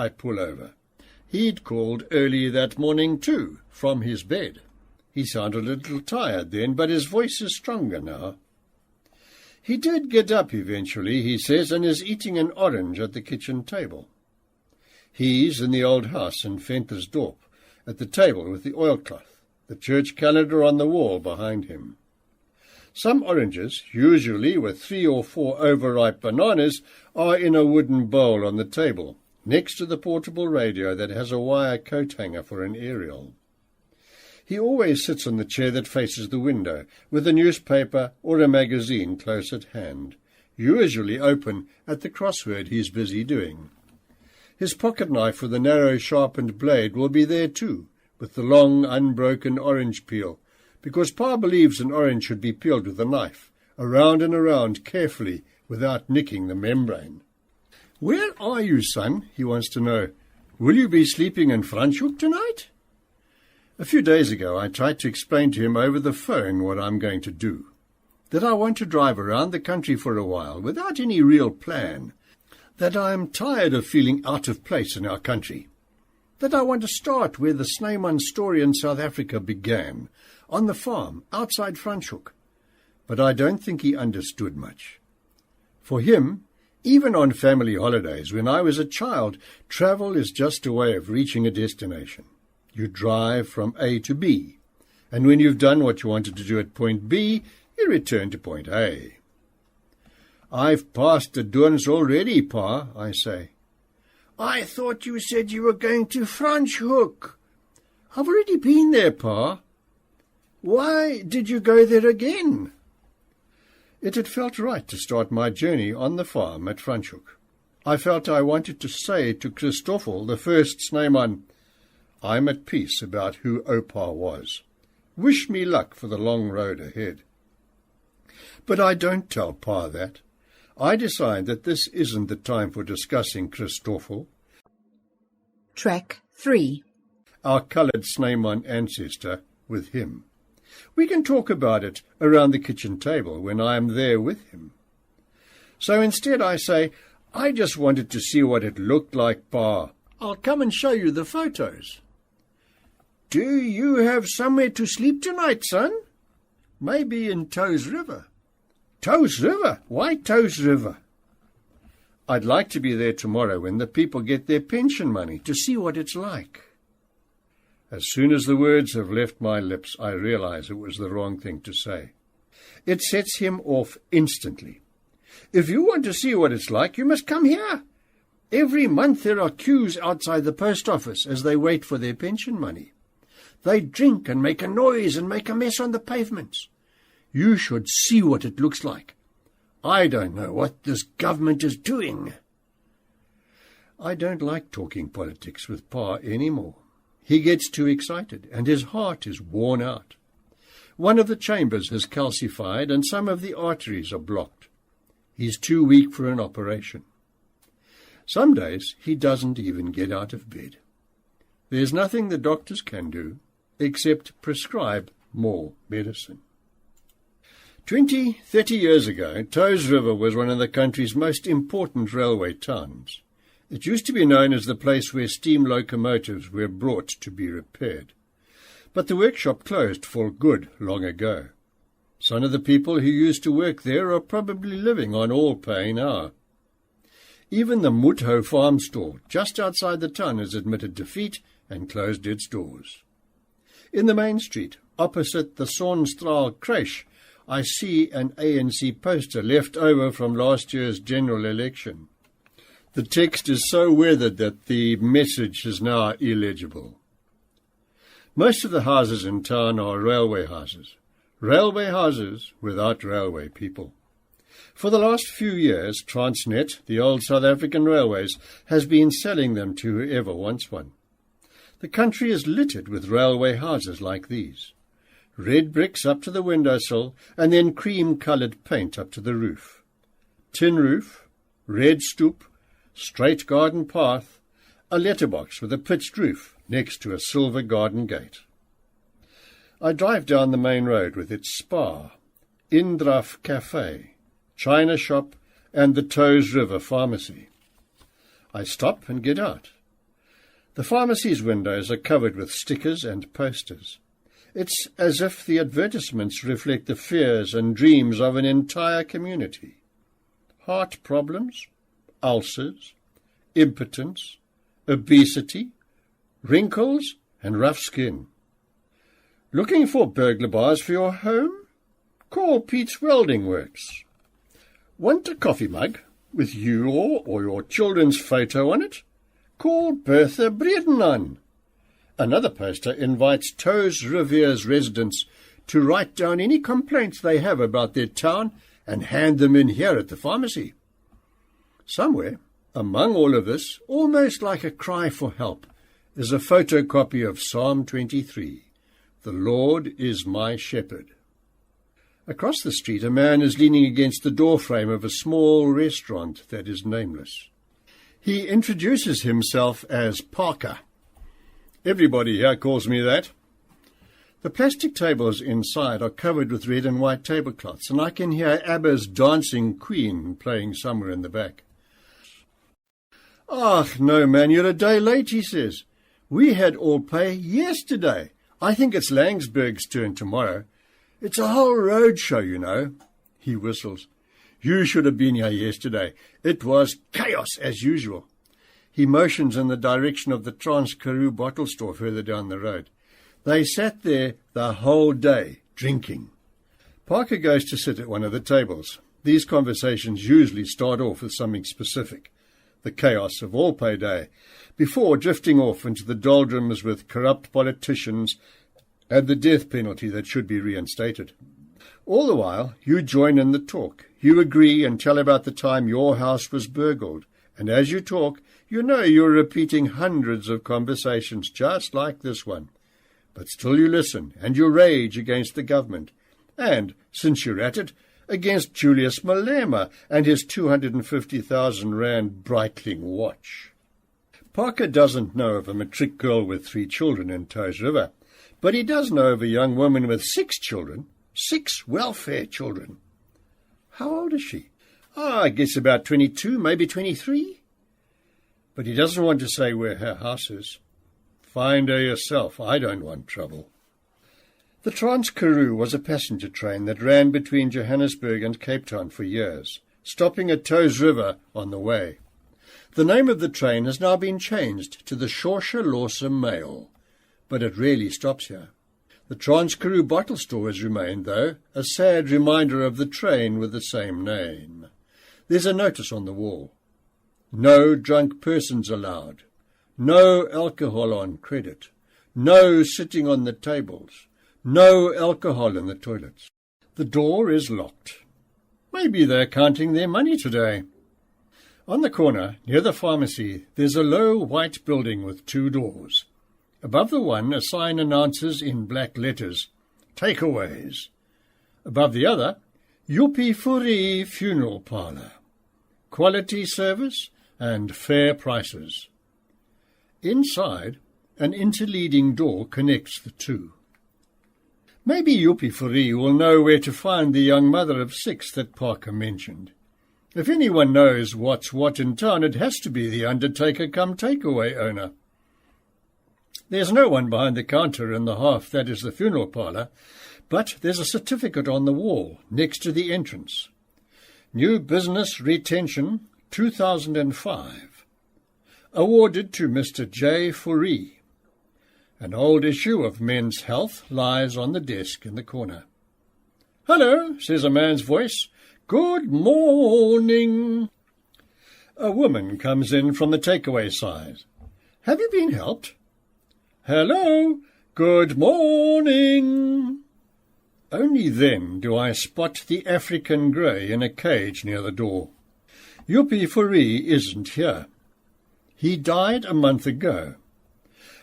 I pull over. He'd called early that morning too, from his bed. He sounded a little tired then, but his voice is stronger now. He did get up eventually, he says, and is eating an orange at the kitchen table. He's in the old house in Ventersdorp, at the table with the oilcloth, the church calendar on the wall behind him. Some oranges, usually with 3 or 4 overripe bananas, are in a wooden bowl on the table, next to the portable radio that has a wire coat hanger for an aerial. He always sits on the chair that faces the window, with a newspaper or a magazine close at hand, usually open at the crossword he's busy doing. His pocket knife with a narrow sharpened blade will be there too, with the long unbroken orange peel, because Pa believes an orange should be peeled with a knife, around and around carefully, without nicking the membrane. "Where are you, son?" he wants to know. "Will you be sleeping in Franschhoek tonight?" A few days ago I tried to explain to him over the phone what I'm going to do, that I want to drive around the country for a while without any real plan, that I am tired of feeling out of place in our country, that I want to start where the Snyman story in South Africa began, on the farm outside Franschhoek. But I don't think he understood much. For him, even on family holidays, when I was a child, travel is just a way of reaching a destination. You drive from A to B, and when you've done what you wanted to do at point B, you return to point A. "I've passed the Doorns already, Pa," I say. "I thought you said you were going to Franschhoek." "I've already been there, Pa." "Why did you go there again?" It had felt right to start my journey on the farm at Franschhoek. I felt I wanted to say to Christoffel, the first Snyman, "I'm at peace about who Opa was. Wish me luck for the long road ahead. But I don't tell Pa that. I decide that this isn't the time for discussing Christoffel, Track 3. our coloured Snyman ancestor, with him. We can talk about it around the kitchen table when I am there with him. So instead I say, I just wanted to see what it looked like, Pa. I'll come and show you the photos. Do you have somewhere to sleep tonight, son? Maybe in Toes River. Toes River? Why Toes River? I'd like to be there tomorrow when the people get their pension money to see what it's like. As soon as the words have left my lips, I realize it was the wrong thing to say. It sets him off instantly. If you want to see what it's like, you must come here. Every month there are queues outside the post office as they wait for their pension money. They drink and make a noise and make a mess on the pavements. You should see what it looks like. I don't know what this government is doing. I don't like talking politics with Pa anymore. He gets too excited, and his heart is worn out. One of the chambers has calcified, and some of the arteries are blocked. He's too weak for an operation. Some days he doesn't even get out of bed. There's nothing the doctors can do except prescribe more medicine. 30 years ago, Toes River was one of the country's most important railway towns. It used to be known as the place where steam locomotives were brought to be repaired. But the workshop closed for good long ago. Some of the people who used to work there are probably living on all pay now. Even the Mutho farm store, just outside the town, has admitted defeat and closed its doors. In the main street, opposite the Sonstraal creche, I see an ANC poster left over from last year's general election. The text is so weathered that the message is now illegible. Most of the houses in town are railway houses without railway people. For the last few years, Transnet, the old South African Railways, has been selling them to whoever wants one. The country is littered with railway houses like these. Red bricks up to the windowsill, and then cream-coloured paint up to the roof. Tin roof, red stoop, straight garden path, a letterbox with a pitched roof next to a silver garden gate. I drive down the main road with its spa, Indraf Cafe, China shop, and the Toes River Pharmacy. I stop and get out. The pharmacy's windows are covered with stickers and posters. It's as if the advertisements reflect the fears and dreams of an entire community. Heart problems, ulcers, impotence, obesity, wrinkles, and rough skin. Looking for burglar bars for your home? Call Pete's Welding Works. Want a coffee mug with you or your children's photo on it? Call Bertha Breedenan. Another poster invites Toes Rivier's residents to write down any complaints they have about their town and hand them in here at the pharmacy. Somewhere, among all of this, almost like a cry for help, is a photocopy of Psalm 23, "The Lord is my shepherd." Across the street, a man is leaning against the doorframe of a small restaurant that is nameless. He introduces himself as Parker. Everybody here calls me that. The plastic tables inside are covered with red and white tablecloths, and I can hear ABBA's Dancing Queen playing somewhere in the back. "Ach, no, man, you're a day late," he says. "We had all pay yesterday. I think it's Langsberg's turn tomorrow. It's a whole road show, you know." He whistles. "You should have been here yesterday. It was chaos as usual." He motions in the direction of the Trans-Karoo bottle store further down the road. They sat there the whole day, drinking. Parker goes to sit at one of the tables. These conversations usually start off with something specific, the chaos of All Pay Day, before drifting off into the doldrums with corrupt politicians and the death penalty that should be reinstated. All the while, you join in the talk. You agree and tell about the time your house was burgled, and as you talk, you know you're repeating hundreds of conversations just like this one. But still you listen, and you rage against the government, and, since you're at it, against Julius Malema and his 250,000 rand Breitling watch. Parker doesn't know of a matric girl with 3 children in Touws River, but he does know of a young woman with 6 children, 6 welfare children. How old is she? I guess about 22, maybe 23. But he doesn't want to say where her house is. Find her yourself. I don't want trouble. The Trans-Karoo was a passenger train that ran between Johannesburg and Cape Town for years, stopping at Touws River on the way. The name of the train has now been changed to the Shawshire Lawson Mail, but it rarely stops here. The Trans-Karoo bottle store has remained, though, a sad reminder of the train with the same name. There's a notice on the wall. No drunk persons allowed. No alcohol on credit. No sitting on the tables. No alcohol in the toilets. The door is locked. Maybe they're counting their money today. On the corner, near the pharmacy, there's a low white building with 2 doors. Above the one, a sign announces in black letters, "Takeaways." Above the other, "Yuppie Fourie Funeral Parlour. Quality service and fair prices." Inside, an interleading door connects the 2. Maybe Yuppie Fourie will know where to find the young mother of 6 that Parker mentioned. If anyone knows what's what in town, it has to be the undertaker-cum-takeaway owner. There's no one behind the counter in the half that is the funeral parlour, but there's a certificate on the wall next to the entrance. New Business Retention 2005. Awarded to Mr. J. Fourie. An old issue of Men's Health lies on the desk in the corner. "Hello," says a man's voice. "Good morning." A woman comes in from the takeaway side. "Have you been helped?" "Hello, good morning." Only then do I spot the African grey in a cage near the door. Yuppie Fourie isn't here. He died a month ago.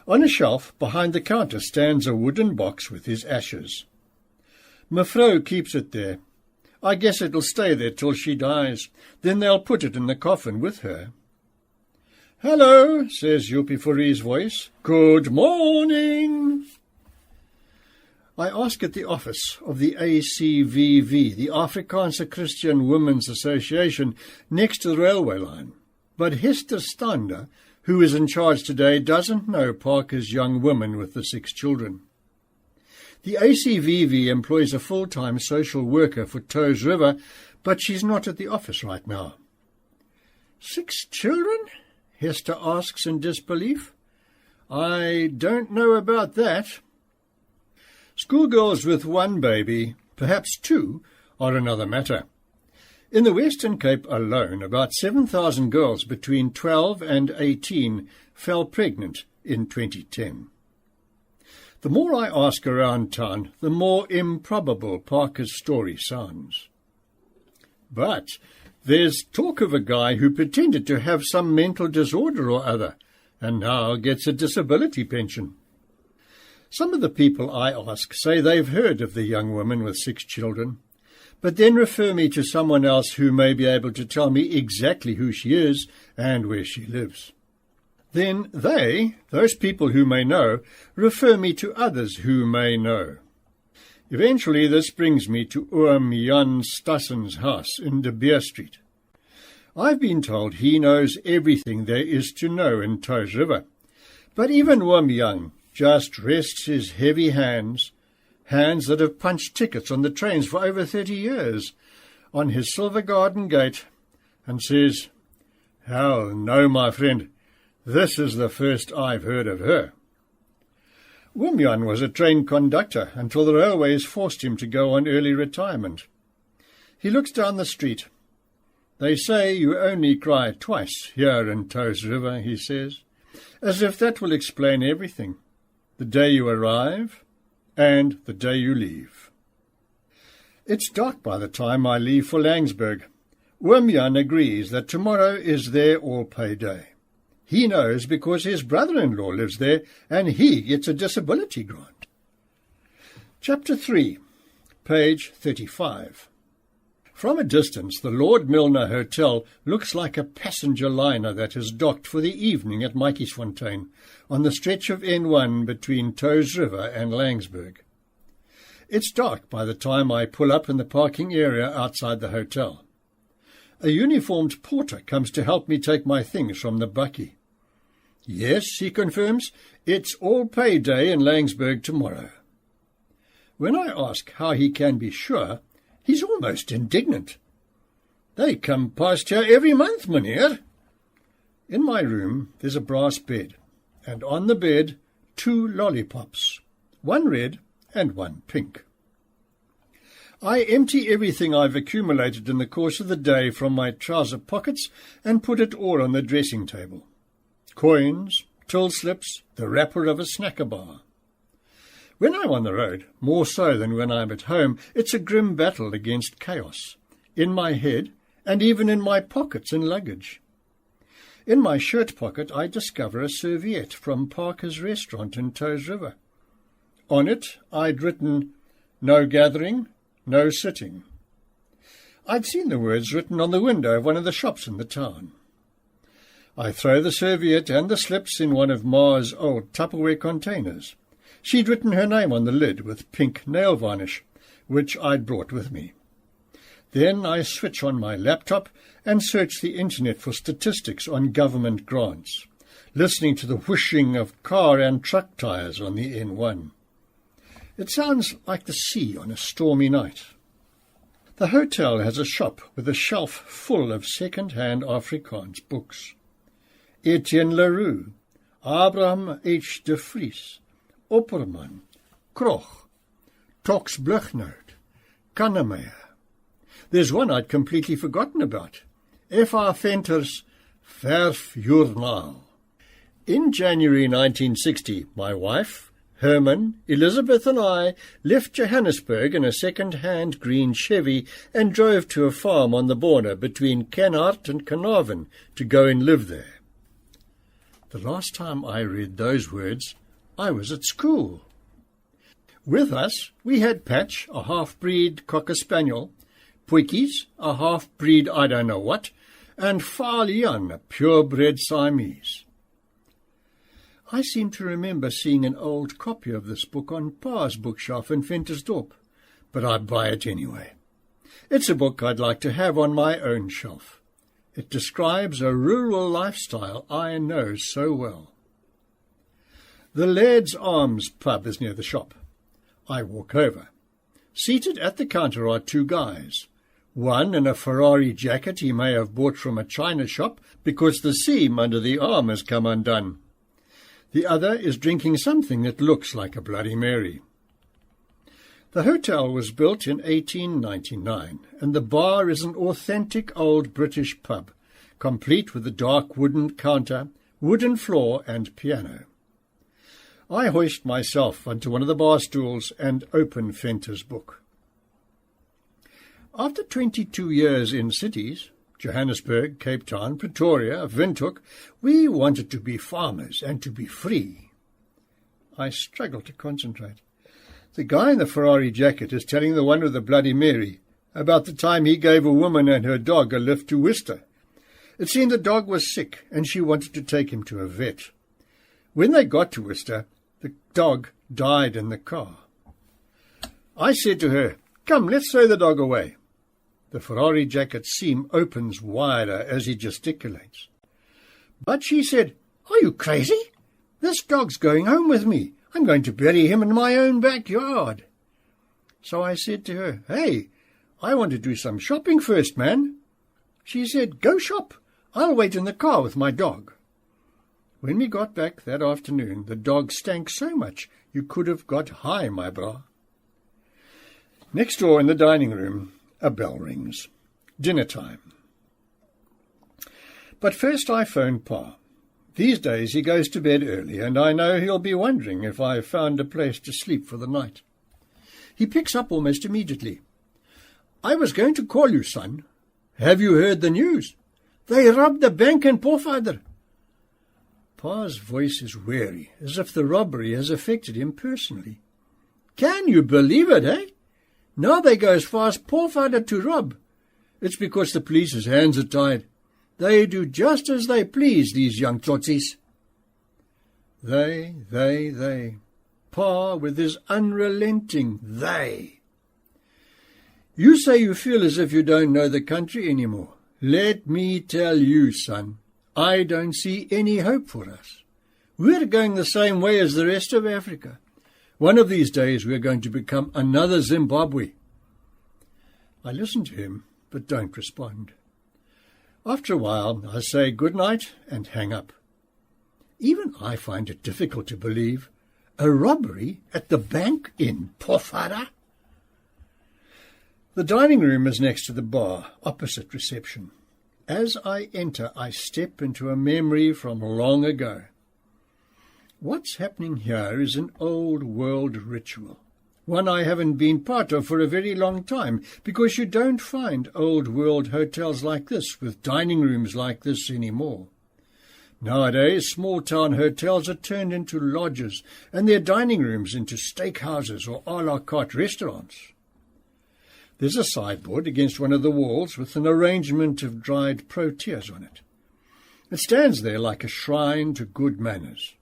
On a shelf behind the counter stands a wooden box with his ashes. Mevrou keeps it there. I guess it'll stay there till she dies. Then they'll put it in the coffin with her. "Hello," says Yuppie Fourie's voice. "Good morning." I ask at the office of the ACVV, the Afrikaanse Christian Women's Association, next to the railway line. But Hester Stander, who is in charge today, doesn't know Parker's young woman with the 6 children. The ACVV employs a full-time social worker for Touws River, but she's not at the office right now. 6 children? Hester asks in disbelief. I don't know about that. Schoolgirls with 1 baby, perhaps 2, are another matter. In the Western Cape alone, about 7,000 girls between 12 and 18 fell pregnant in 2010. The more I ask around town, the more improbable Parker's story sounds. But there's talk of a guy who pretended to have some mental disorder or other, and now gets a disability pension. Some of the people I ask say they've heard of the young woman with 6 children, but then refer me to someone else who may be able to tell me exactly who she is and where she lives. Then they, those people who may know, refer me to others who may know. Eventually this brings me to Oom Jan Stassen's house in De Beer Street. I've been told he knows everything there is to know in Touws River, but even Oom Jan just rests his heavy hands that have punched tickets on the trains for over 30 years, on his silver garden gate, and says, "Hell no, my friend, this is the first I've heard of her." Oom Jan was a train conductor until the railways forced him to go on early retirement. He looks down the street. "They say you only cry twice here in Touws River," he says, as if that will explain everything. The day you arrive and the day you leave. It's dark by the time I leave for Langsburg. Oom Jan agrees that tomorrow is their all-pay day. He knows because his brother-in-law lives there and he gets a disability grant. Chapter 3, page 35. From a distance, the Lord Milner Hotel looks like a passenger liner that has docked for the evening at Mikey'sfontein, on the stretch of N1 between Toes River and Langsberg. It's dark by the time I pull up in the parking area outside the hotel. A uniformed porter comes to help me take my things from the bakkie. Yes, he confirms, it's all pay day in Langsberg tomorrow. When I ask how he can be sure, he's almost indignant. They come past here every month, meneer. In my room there's a brass bed, and on the bed 2 lollipops, one red and one pink. I empty everything I've accumulated in the course of the day from my trouser pockets and put it all on the dressing table. Coins, till slips, the wrapper of a snacker bar. When I'm on the road, more so than when I'm at home, it's a grim battle against chaos, in my head and even in my pockets and luggage. In my shirt pocket I discover a serviette from Parker's restaurant in Toes River. On it I'd written, "No gathering, no sitting." I'd seen the words written on the window of one of the shops in the town. I throw the serviette and the slips in one of Ma's old Tupperware containers. She'd written her name on the lid with pink nail varnish, which I'd brought with me. Then I switch on my laptop and search the internet for statistics on government grants, listening to the whooshing of car and truck tires on the N1. It sounds like the sea on a stormy night. The hotel has a shop with a shelf full of second-hand Afrikaans books. Etienne Leroux, Abraham H. de Vries, Opperman, Krog, Tox Blugnout, Kannemeyer. There's one I'd completely forgotten about, F.R. Venter's Verfjournaal. In January 1960, my wife, Herman, Elizabeth and I left Johannesburg in a second-hand green Chevy and drove to a farm on the border between Kenhardt and Carnarvon to go and live there. The last time I read those words, I was at school. With us, we had Patch, a half-breed Cocker Spaniel, Puikies, a half-breed I don't know what, and Falian, a purebred Siamese. I seem to remember seeing an old copy of this book on Pa's bookshelf in Ventersdorp, but I buy it anyway. It's a book I'd like to have on my own shelf. It describes a rural lifestyle I know so well. The Laird's Arms pub is near the shop. I walk over. Seated at the counter are 2 guys. One in a Ferrari jacket he may have bought from a china shop because the seam under the arm has come undone. The other is drinking something that looks like a Bloody Mary. The hotel was built in 1899, and the bar is an authentic old British pub, complete with a dark wooden counter, wooden floor and piano. I hoist myself onto one of the bar stools and open Venter's book. After 22 years in cities, Johannesburg, Cape Town, Pretoria, Windhoek, we wanted to be farmers and to be free. I struggle to concentrate. The guy in the Ferrari jacket is telling the one with the Bloody Mary about the time he gave a woman and her dog a lift to Worcester. It seemed the dog was sick and she wanted to take him to a vet. When they got to Worcester, the dog died in the car. I said to her, "Come, let's throw the dog away." The Ferrari jacket seam opens wider as he gesticulates. But she said, "Are you crazy? This dog's going home with me. I'm going to bury him in my own backyard." So I said to her, "Hey, I want to do some shopping first, man." She said, "Go shop. I'll wait in the car with my dog." When we got back that afternoon, the dog stank so much you could have got high, my bra. Next door in the dining room, a bell rings. Dinner time. But first I phoned Pa. These days he goes to bed early, and I know he'll be wondering if I've found a place to sleep for the night. He picks up almost immediately. "I was going to call you, son. Have you heard the news? They robbed the bank in Pofadder." Pa's voice is weary, as if the robbery has affected him personally. "Can you believe it, eh? Now they go as far as Pa's to rob. It's because the police's hands are tied. They do just as they please, these young tsotsis." They. Pa with his unrelenting they. "You say you feel as if you don't know the country anymore. Let me tell you, son, I don't see any hope for us. We're going the same way as the rest of Africa. One of these days we're going to become another Zimbabwe." I listen to him, but don't respond. After a while, I say good night and hang up. Even I find it difficult to believe. A robbery at the bank in Pofara? The dining room is next to the bar, opposite reception. As I enter, I step into a memory from long ago. What's happening here is an old-world ritual, one I haven't been part of for a very long time, because you don't find old-world hotels like this with dining rooms like this anymore. Nowadays, small-town hotels are turned into lodges and their dining rooms into steakhouses or à la carte restaurants. There's a sideboard against one of the walls with an arrangement of dried proteas on it. It stands there like a shrine to good manners.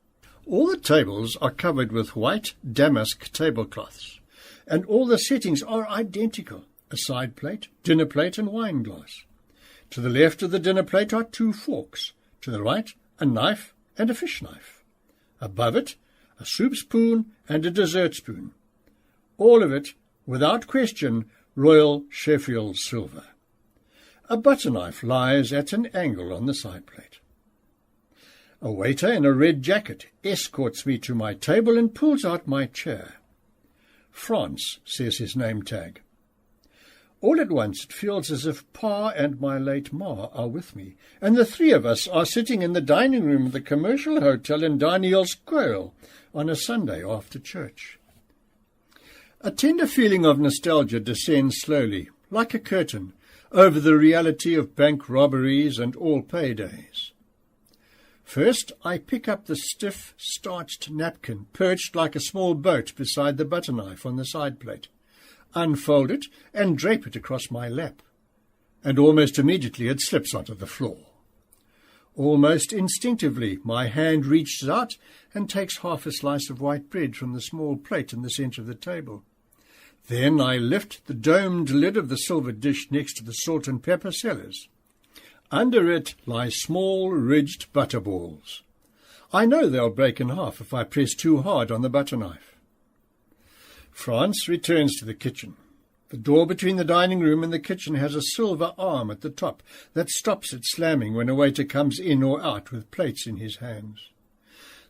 All the tables are covered with white damask tablecloths, and all the settings are identical: a side plate, dinner plate, and wine glass. To the left of the dinner plate are 2 forks, to the right a knife and a fish knife. Above it, a soup spoon and a dessert spoon. All of it, without question, Royal Sheffield silver. A butter knife lies at an angle on the side plate. A waiter in a red jacket escorts me to my table and pulls out my chair. France, says his name tag. All at once it feels as if Pa and my late Ma are with me, and the 3 of us are sitting in the dining room of the commercial hotel in Danielskuil on a Sunday after church. A tender feeling of nostalgia descends slowly, like a curtain, over the reality of bank robberies and all paydays. First, I pick up the stiff, starched napkin perched like a small boat beside the butter knife on the side plate, unfold it, and drape it across my lap. And almost immediately it slips onto the floor. Almost instinctively, my hand reaches out and takes half a slice of white bread from the small plate in the centre of the table. Then I lift the domed lid of the silver dish next to the salt and pepper cellars. Under it lie small, ridged butter balls. I know they'll break in half if I press too hard on the butter knife. France returns to the kitchen. The door between the dining room and the kitchen has a silver arm at the top that stops it slamming when a waiter comes in or out with plates in his hands.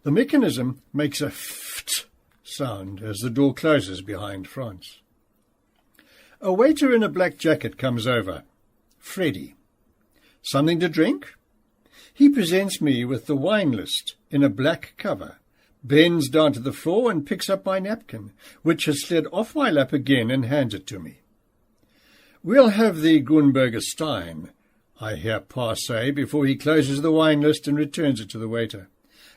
The mechanism makes a ft sound as the door closes behind France. A waiter in a black jacket comes over. Freddy. Something to drink? He presents me with the wine list in a black cover, bends down to the floor and picks up my napkin, which has slid off my lap again, and hands it to me. "We'll have the Grunberger Stein," I hear Pa say before he closes the wine list and returns it to the waiter.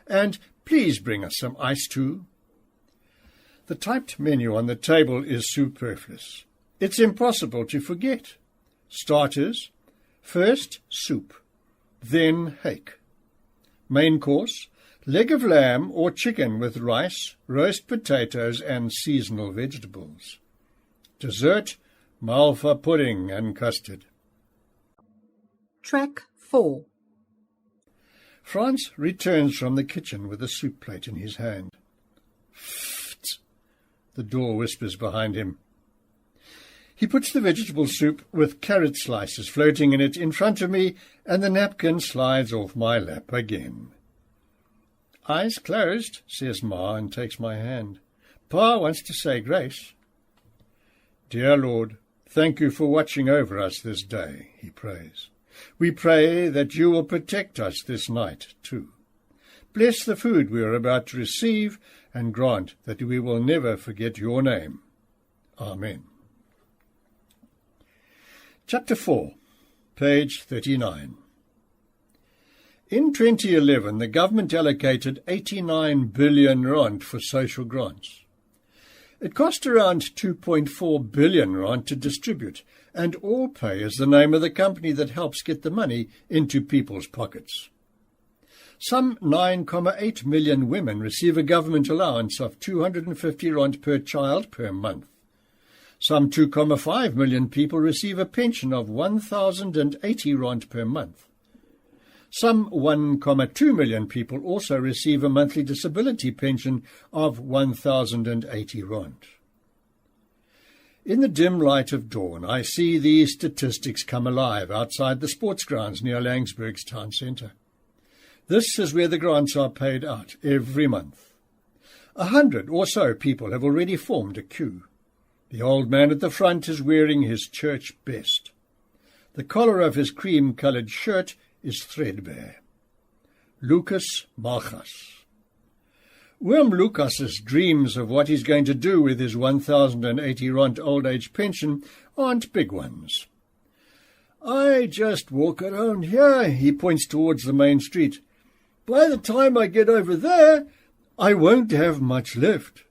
"And please bring us some ice too." The typed menu on the table is superfluous. It's impossible to forget. Starters, first soup, then hake. Main course, leg of lamb or chicken with rice, roast potatoes and seasonal vegetables. Dessert, malva pudding and custard. Track 4. France returns from the kitchen with a soup plate in his hand. Pfft, the door whispers behind him. He puts the vegetable soup with carrot slices floating in it in front of me, and the napkin slides off my lap again. "Eyes closed," says Ma, and takes my hand. "Pa wants to say grace." "Dear Lord, thank you for watching over us this day," he prays. "We pray that you will protect us this night, too. Bless the food we are about to receive, and grant that we will never forget your name. Amen." Chapter 4, page 39. In 2011, the government allocated 89 billion rand for social grants. It cost around 2.4 billion rand to distribute, and AllPay is the name of the company that helps get the money into people's pockets. Some 9.8 million women receive a government allowance of 250 rand per child per month. Some 2.5 million people receive a pension of 1,080 rand per month. Some 1.2 million people also receive a monthly disability pension of 1,080 rand. In the dim light of dawn, I see these statistics come alive outside the sports grounds near Langsburg's town centre. This is where the grants are paid out every month. 100 or so people have already formed a queue. The old man at the front is wearing his church best. The collar of his cream-coloured shirt is threadbare. Lucas Malchus. Lucas's dreams of what he's going to do with his 1,080 rand old age pension aren't big ones. I just walk around here, he points towards the main street. By the time I get over there, I won't have much left.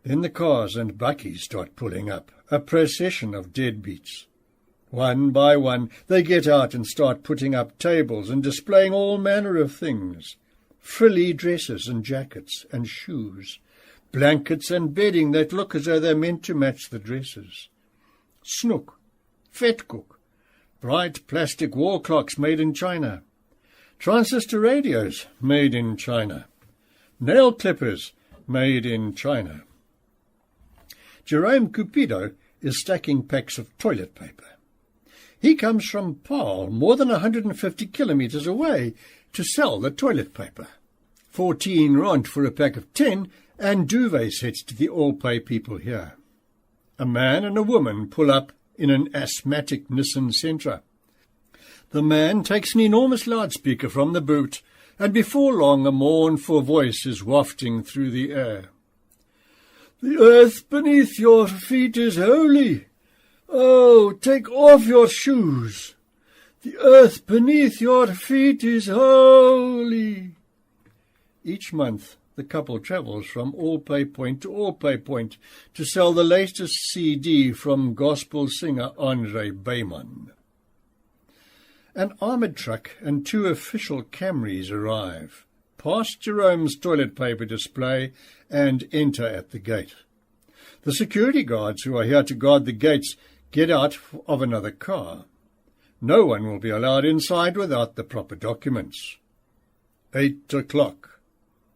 Then the cars and bakkies start pulling up, a procession of deadbeats. One by one, they get out and start putting up tables and displaying all manner of things. Frilly dresses and jackets and shoes, blankets and bedding that look as though they're meant to match the dresses. Snoek, vetkoek, bright plastic wall clocks made in China, transistor radios made in China, nail clippers made in China. Jerome Cupido is stacking packs of toilet paper. He comes from Paarl, more than 150 kilometres away, to sell the toilet paper. 14 rand for a pack of 10, and duvet sets to the AllPay people here. A man and a woman pull up in an asthmatic Nissan Sentra. The man takes an enormous loudspeaker from the boot, and before long a mournful voice is wafting through the air. The earth beneath your feet is holy. Oh, take off your shoes. The earth beneath your feet is holy. Each month, the couple travels from AllPay Point to AllPay Point to sell the latest CD from gospel singer Andre Bayman. An armoured truck and 2 official Camrys arrive, past Jerome's toilet paper display, and enter at the gate. The security guards who are here to guard the gates get out of another car. No one will be allowed inside without the proper documents. 8 o'clock.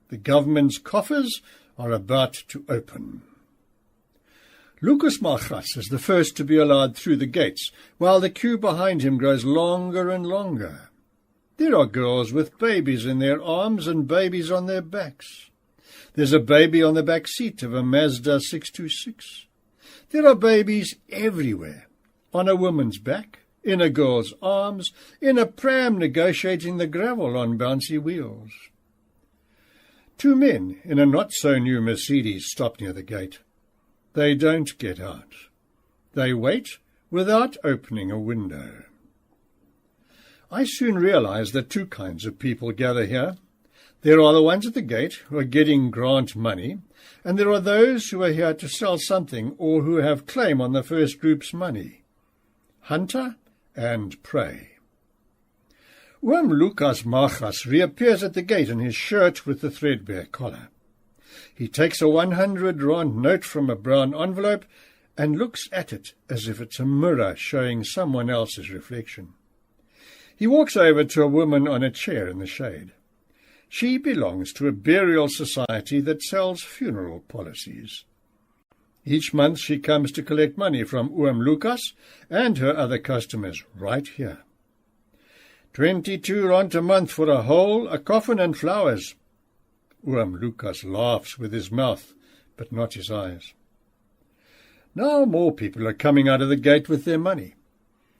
The government's coffers are about to open. Lucas Malchus is the first to be allowed through the gates, while the queue behind him grows longer and longer. There are girls with babies in their arms and babies on their backs. There's a baby on the back seat of a Mazda 626. There are babies everywhere, on a woman's back, in a girl's arms, in a pram negotiating the gravel on bouncy wheels. 2 men in a not-so-new Mercedes stop near the gate. They don't get out. They wait without opening a window. I soon realize that 2 kinds of people gather here. There are the ones at the gate who are getting grant money, and there are those who are here to sell something or who have claim on the first group's money. Hunter and prey. Lucas Malchus reappears at the gate in his shirt with the threadbare collar. He takes a 100 rand note from a brown envelope and looks at it as if it's a mirror showing someone else's reflection. He walks over to a woman on a chair in the shade. She belongs to a burial society that sells funeral policies. Each month she comes to collect money from Lucas and her other customers right here. 22 rand a month for a hole, a coffin and flowers. Lucas laughs with his mouth, but not his eyes. Now more people are coming out of the gate with their money.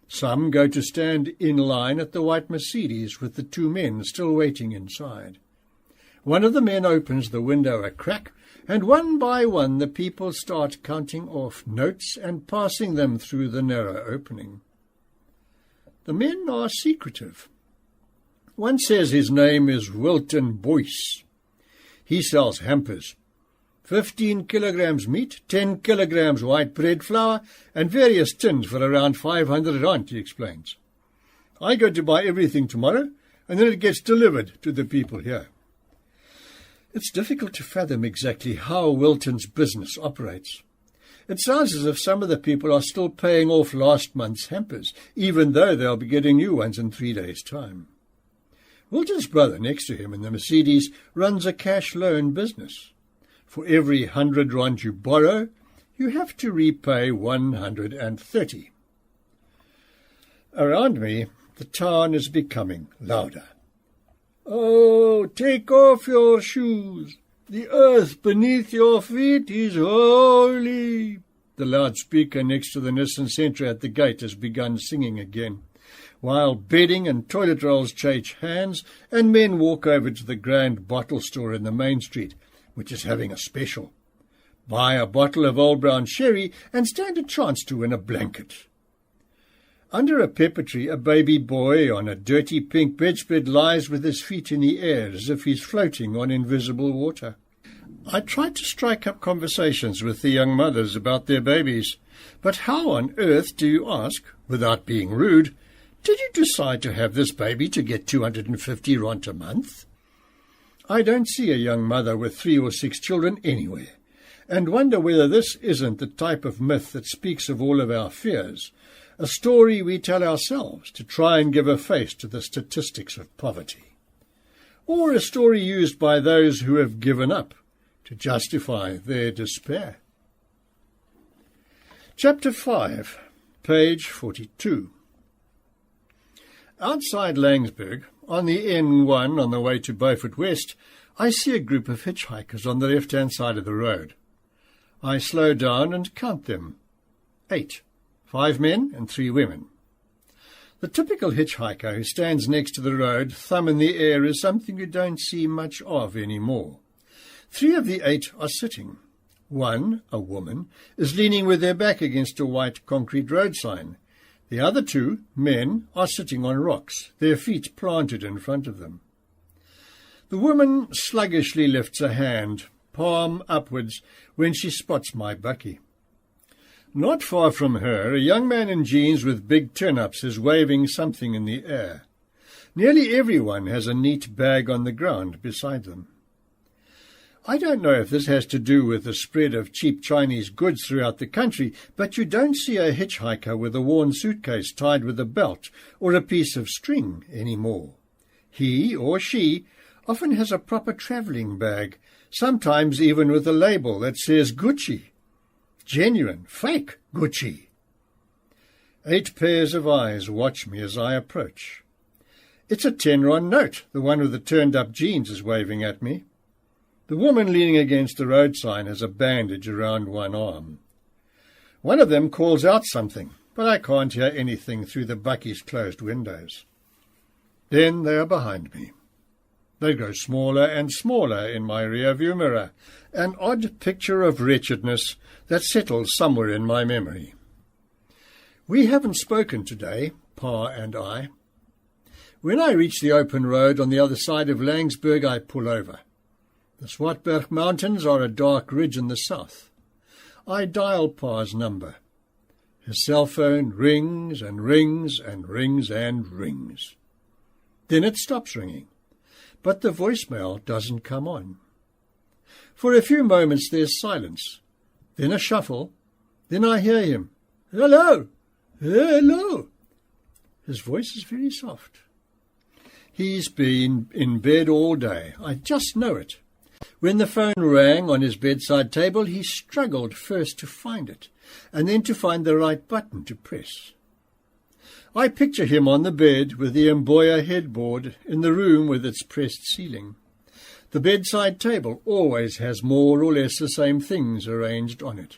Some go to stand in line at the white Mercedes with the 2 men still waiting inside. One of the men opens the window a crack, and one by one the people start counting off notes and passing them through the narrow opening. The men are secretive. One says his name is Wilton Boyce. He sells hampers. 15 kilograms meat, 10 kilograms white bread flour, and various tins for around 500 rand, he explains. I go to buy everything tomorrow, and then it gets delivered to the people here. It's difficult to fathom exactly how Wilton's business operates. It sounds as if some of the people are still paying off last month's hampers, even though they'll be getting new ones in 3 days' time. Wilton's brother next to him in the Mercedes runs a cash loan business. For every 100 rand you borrow, you have to repay 130. Around me, the town is becoming louder. Oh, take off your shoes. The earth beneath your feet is holy. The loudspeaker next to the Nissan Sentra at the gate has begun singing again, while bedding and toilet rolls change hands and men walk over to the grand bottle store in the main street, which is having a special. Buy a bottle of Old Brown Sherry and stand a chance to win a blanket. Under a pepper tree, a baby boy on a dirty pink bedspread lies with his feet in the air as if he's floating on invisible water. I tried to strike up conversations with the young mothers about their babies, but how on earth do you ask, without being rude, did you decide to have this baby to get 250 rand a month? I don't see a young mother with 3 or 6 children anywhere, and wonder whether this isn't the type of myth that speaks of all of our fears, a story we tell ourselves to try and give a face to the statistics of poverty, or a story used by those who have given up to justify their despair. Chapter 5, page 42. Outside Langsburg, on the N1 on the way to Beaufort West, I see a group of hitchhikers on the left-hand side of the road. I slow down and count them. 8. 5 men and 3 women. The typical hitchhiker who stands next to the road, thumb in the air, is something you don't see much of anymore. 3 of the 8 are sitting. 1, a woman, is leaning with their back against a white concrete road sign. The other 2, men, are sitting on rocks, their feet planted in front of them. The woman sluggishly lifts a hand, palm upwards, when she spots my bakkie. Not far from her, a young man in jeans with big turn-ups is waving something in the air. Nearly everyone has a neat bag on the ground beside them. I don't know if this has to do with the spread of cheap Chinese goods throughout the country, but you don't see a hitchhiker with a worn suitcase tied with a belt or a piece of string anymore. He or she often has a proper travelling bag, sometimes even with a label that says Gucci. Genuine, fake Gucci. 8 pairs of eyes watch me as I approach. It's a 10-rand note, the one with the turned-up jeans is waving at me. The woman leaning against the road sign has a bandage around one arm. One of them calls out something, but I can't hear anything through the buckie's closed windows. Then they are behind me. They grow smaller and smaller in my rear-view mirror, an odd picture of wretchedness that settles somewhere in my memory. We haven't spoken today, Pa and I. When I reach the open road on the other side of Langsburg, I pull over. The Swartberg Mountains are a dark ridge in the south. I dial Pa's number. His cell phone rings and rings and rings and rings. Then it stops ringing, but the voicemail doesn't come on. For a few moments there's silence, then a shuffle, then I hear him. "Hello! Hello!" His voice is very soft. He's been in bed all day. I just know it. When the phone rang on his bedside table, he struggled first to find it, and then to find the right button to press. I picture him on the bed with the Mboya headboard in the room with its pressed ceiling. The bedside table always has more or less the same things arranged on it.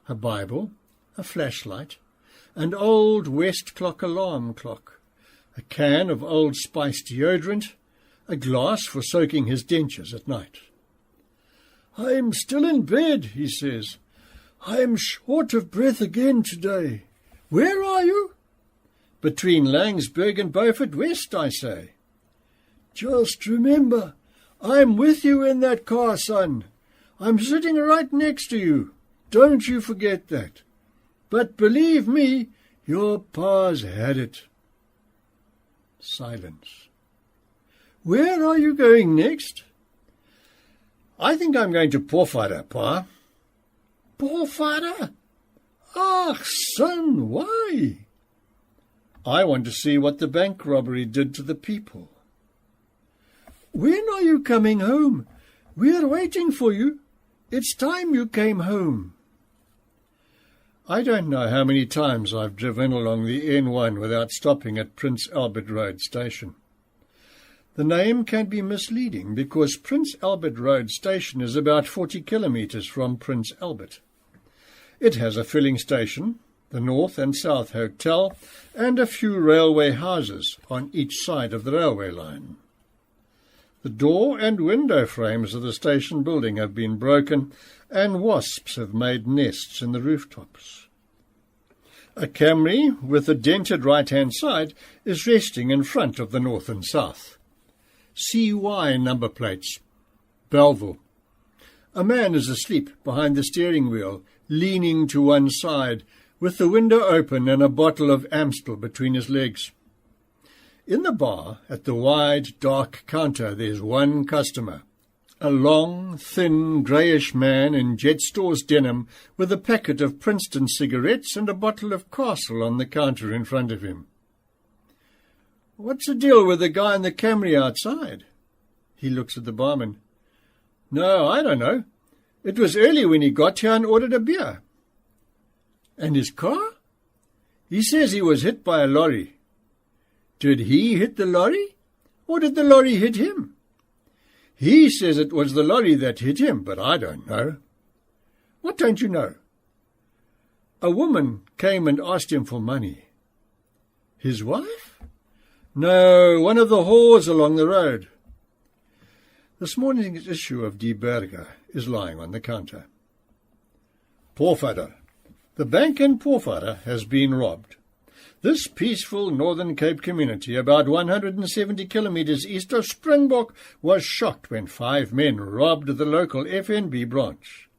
A Bible, a flashlight, an old West clock alarm clock, a can of Old Spice deodorant, a glass for soaking his dentures at night. "I'm still in bed," he says. "I'm short of breath again today. Where are you?" "Between Langsburg and Beaufort West," I say. Just remember, I'm with you in that car, son. I'm sitting right next to you. Don't you forget that. But believe me, your pa's had it. Silence. Where are you going next? I think I'm going to Porfada, Pa. Porfada? Ah, son, why? I want to see what the bank robbery did to the people. When are you coming home? We're waiting for you. It's time you came home. I don't know how many times I've driven along the N1 without stopping at Prince Albert Road station. The name can be misleading because Prince Albert Road station is about 40 kilometres from Prince Albert. It has a filling station, the North and South Hotel, and a few railway houses on each side of the railway line. The door and window frames of the station building have been broken, and wasps have made nests in the rooftops. A Camry with a dented right-hand side is resting in front of the North and South. CY number plates. Belleville. A man is asleep behind the steering wheel, leaning to one side, with the window open and a bottle of Amstel between his legs. In the bar, at the wide, dark counter, there's one customer, a long, thin, greyish man in Jetstor's denim with a packet of Princeton cigarettes and a bottle of Castle on the counter in front of him. What's the deal with the guy in the Camry outside? He looks at the barman. No, I don't know. It was early when he got here and ordered a beer. And his car? He says he was hit by a lorry. Did he hit the lorry, or did the lorry hit him? He says it was the lorry that hit him, but I don't know. What don't you know? A woman came and asked him for money. His wife? No, one of the whores along the road. This morning's issue of Die Burger is lying on the counter. Porfada. The bank in Porfada has been robbed. This peaceful Northern Cape community, about 170 kilometres east of Springbok, was shocked when 5 men robbed the local FNB branch.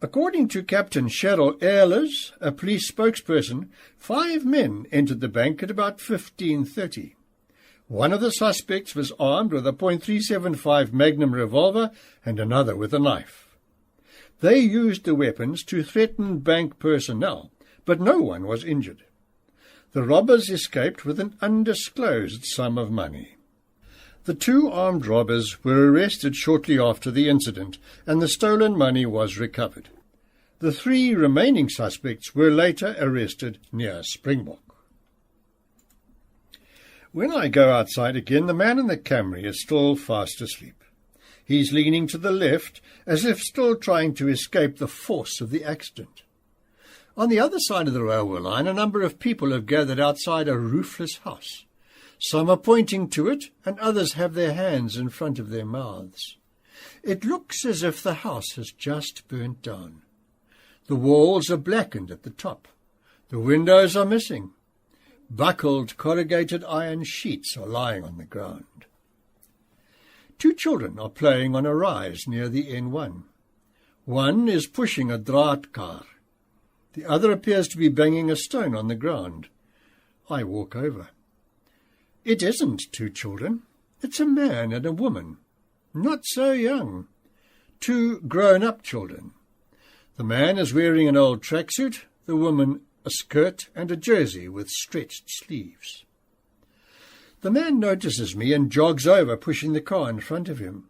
According to Captain Cheryl Ehlers, a police spokesperson, 5 men entered the bank at about 15:30. One of the suspects was armed with a .375 Magnum revolver and another with a knife. They used the weapons to threaten bank personnel, but no one was injured. The robbers escaped with an undisclosed sum of money. The 2 armed robbers were arrested shortly after the incident, and the stolen money was recovered. The 3 remaining suspects were later arrested near Springbok. When I go outside again, the man in the Camry is still fast asleep. He's leaning to the left, as if still trying to escape the force of the accident. On the other side of the railway line, a number of people have gathered outside a roofless house. Some are pointing to it, and others have their hands in front of their mouths. It looks as if the house has just burnt down. The walls are blackened at the top. The windows are missing. Buckled corrugated iron sheets are lying on the ground. 2 children are playing on a rise near the N1. One is pushing a draadkar. The other appears to be banging a stone on the ground. I walk over. It isn't 2 children. It's a man and a woman. Not so young. 2 grown-up children. The man is wearing an old tracksuit, the woman a skirt and a jersey with stretched sleeves. The man notices me and jogs over, pushing the car in front of him.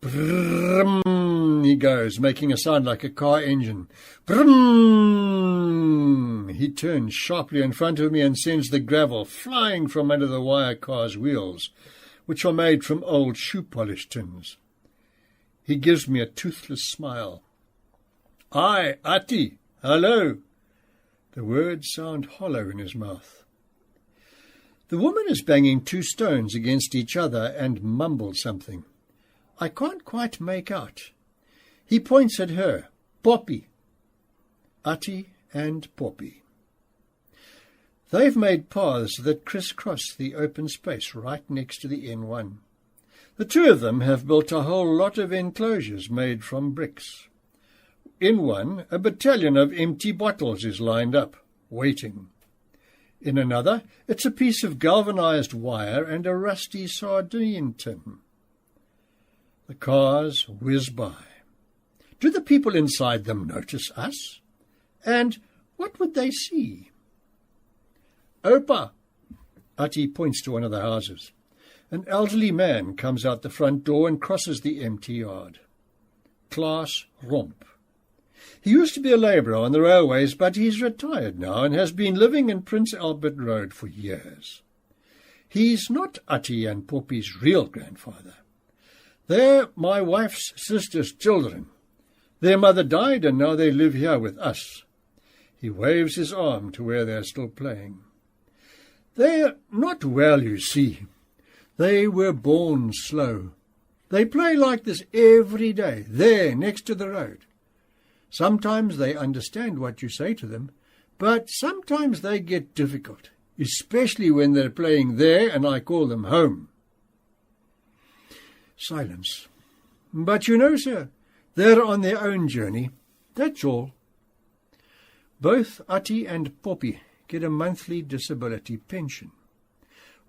Brum, he goes, making a sound like a car engine. Brum! He turns sharply in front of me and sends the gravel flying from under the wire car's wheels, which are made from old shoe polish tins. He gives me a toothless smile. Hi, Ati, hello. The words sound hollow in his mouth. The woman is banging 2 stones against each other and mumbles something. I can't quite make out. He points at her. Poppy. Ati and Poppy. They've made paths that crisscross the open space right next to the N1. The two of them have built a whole lot of enclosures made from bricks. In one, a battalion of empty bottles is lined up, waiting. In another, it's a piece of galvanized wire and a rusty sardine tin. The cars whiz by. Do the people inside them notice us? And what would they see? Opa! Ati points to one of the houses. An elderly man comes out the front door and crosses the empty yard. Klaas Romp. He used to be a labourer on the railways, but he's retired now and has been living in Prince Albert Road for years. He's not Ati and Poppy's real grandfather. They're my wife's sister's children. Their mother died and now they live here with us. He waves his arm to where they're still playing. They're not well, you see. They were born slow. They play like this every day, there, next to the road. Sometimes they understand what you say to them, but sometimes they get difficult, especially when they're playing there and I call them home. Silence. But you know, sir, they're on their own journey. That's all. Both Ati and Poppy get a monthly disability pension.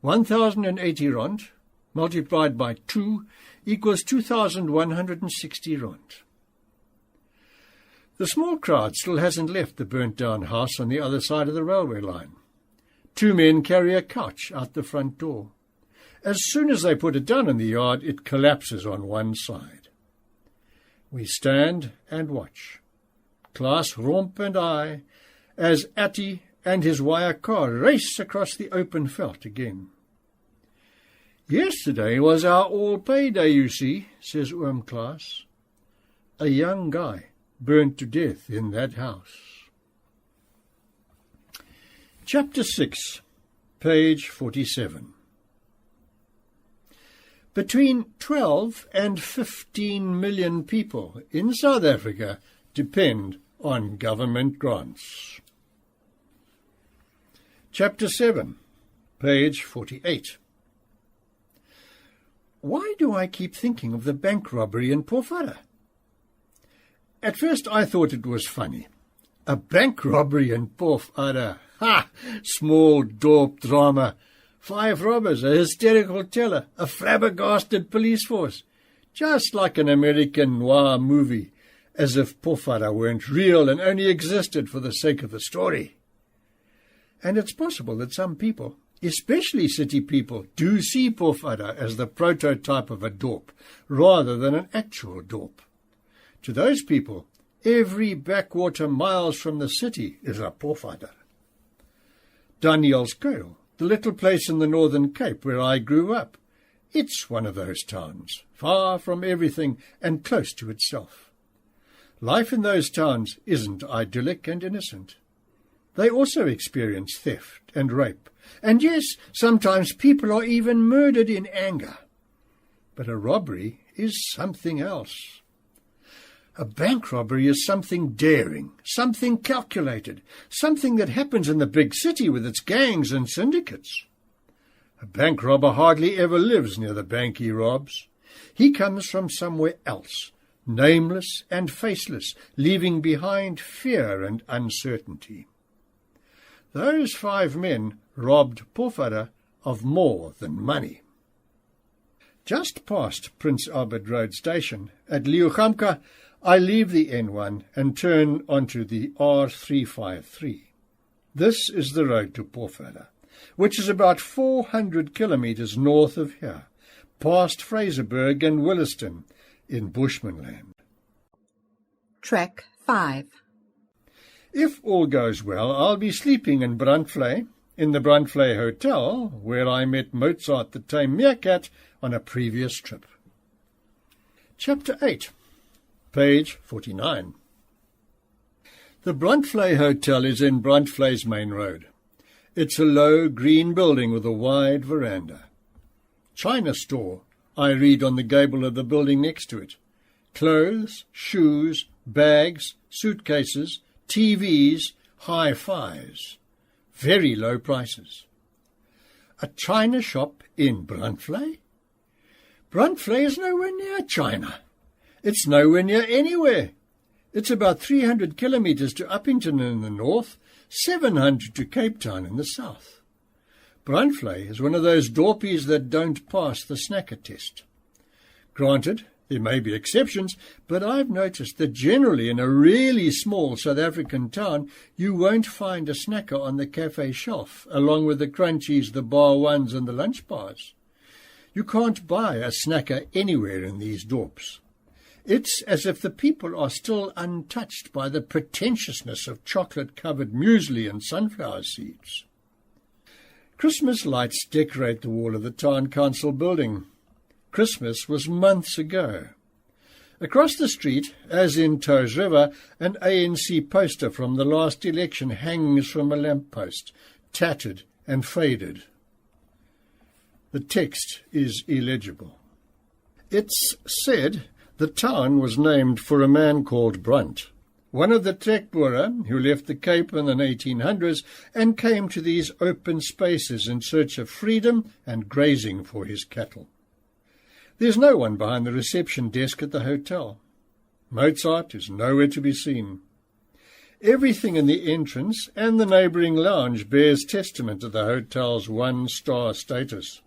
1,080 rand multiplied by 2 equals 2,160 rand. The small crowd still hasn't left the burnt-down house on the other side of the railway line. Two men carry a couch out the front door. As soon as they put it down in the yard, it collapses on one side. We stand and watch, Klaas Romp and I, as Ati and his wire car race across the open veld again. Yesterday was our all-pay day, you see, says Oom Klaas. A young guy burnt to death in that house. Chapter 6, page 47. Between 12 and 15 million people in South Africa depend on government grants. Chapter 7, page 48. Why do I keep thinking of the bank robbery in Pofara? At first I thought it was funny. A bank robbery in Pofara. Ha! Small dorp drama. 5 robbers, a hysterical teller, a flabbergasted police force. Just like an American noir movie, as if Pofara weren't real and only existed for the sake of the story. And it's possible that some people, especially city people, do see Pofara as the prototype of a dorp, rather than an actual dorp. To those people, every backwater miles from the city is a Pofara. Danielskuil, the little place in the Northern Cape where I grew up. It's one of those towns, far from everything and close to itself. Life in those towns isn't idyllic and innocent. They also experience theft and rape, and yes, sometimes people are even murdered in anger. But a robbery is something else. A bank robbery is something daring, something calculated, something that happens in the big city with its gangs and syndicates. A bank robber hardly ever lives near the bank he robs. He comes from somewhere else, nameless and faceless, leaving behind fear and uncertainty. Those 5 men robbed Pofara of more than money. Just past Prince Albert Road Station at Leeugamka, I leave the N1 and turn onto the R353. This is the road to Pofara, which is about 400 kilometres north of here, past Fraserburg and Williston in Bushmanland. Track 5. If all goes well, I'll be sleeping in Brandvlei, in the Brandvlei Hotel, where I met Mozart the tame meerkat on a previous trip. Chapter 8, page 49. The Brandvlei Hotel is in Brandvlei's main road. It's a low green building with a wide veranda. China store, I read on the gable of the building next to it. Clothes, shoes, bags, suitcases, TVs, hi-fis. very low prices. A China shop in Brandvlei? Brandvlei is nowhere near China. It's nowhere near anywhere. It's about 300 kilometres to Uppington in the north, 700 to Cape Town in the south. Brandvlei is one of those dorpies that don't pass the snacker test. Granted, there may be exceptions, but I've noticed that generally in a really small South African town, you won't find a snacker on the cafe shelf, along with the crunchies, the bar ones and the lunch bars. You can't buy a snacker anywhere in these dorps. It's as if the people are still untouched by the pretentiousness of chocolate-covered muesli and sunflower seeds. Christmas lights decorate the wall of the town council building. Christmas was months ago. Across the street, as in Toes River, an ANC poster from the last election hangs from a lamppost, tattered and faded. The text is illegible. It's said the town was named for a man called Brunt, one of the trekboere who left the Cape in the 1800s and came to these open spaces in search of freedom and grazing for his cattle. There's no one behind the reception desk at the hotel. Mozart is nowhere to be seen. Everything in the entrance and the neighbouring lounge bears testament to the hotel's one-star status.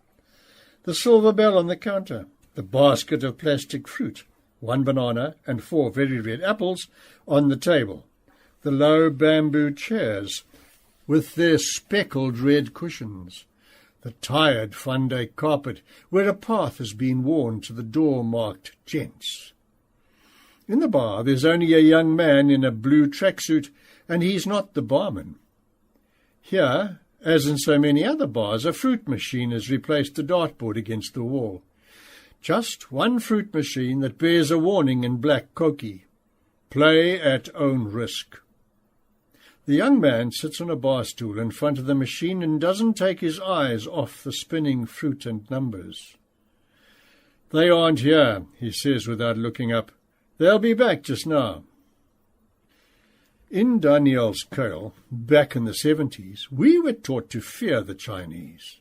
The silver bell on the counter, the basket of plastic fruit, 1 banana and 4 very red apples on the table, the low bamboo chairs with their speckled red cushions, the tired Funday carpet where a path has been worn to the door marked Gents. In the bar there's only a young man in a blue tracksuit, and he's not the barman. Here, as in so many other bars, a fruit machine has replaced the dartboard against the wall. Just one fruit machine that bears a warning in black khaki. Play at own risk. The young man sits on a bar stool in front of the machine and doesn't take his eyes off the spinning fruit and numbers. "They aren't here," he says without looking up. "They'll be back just now." In Daniel's Kuil, back in the 70s, we were taught to fear the Chinese.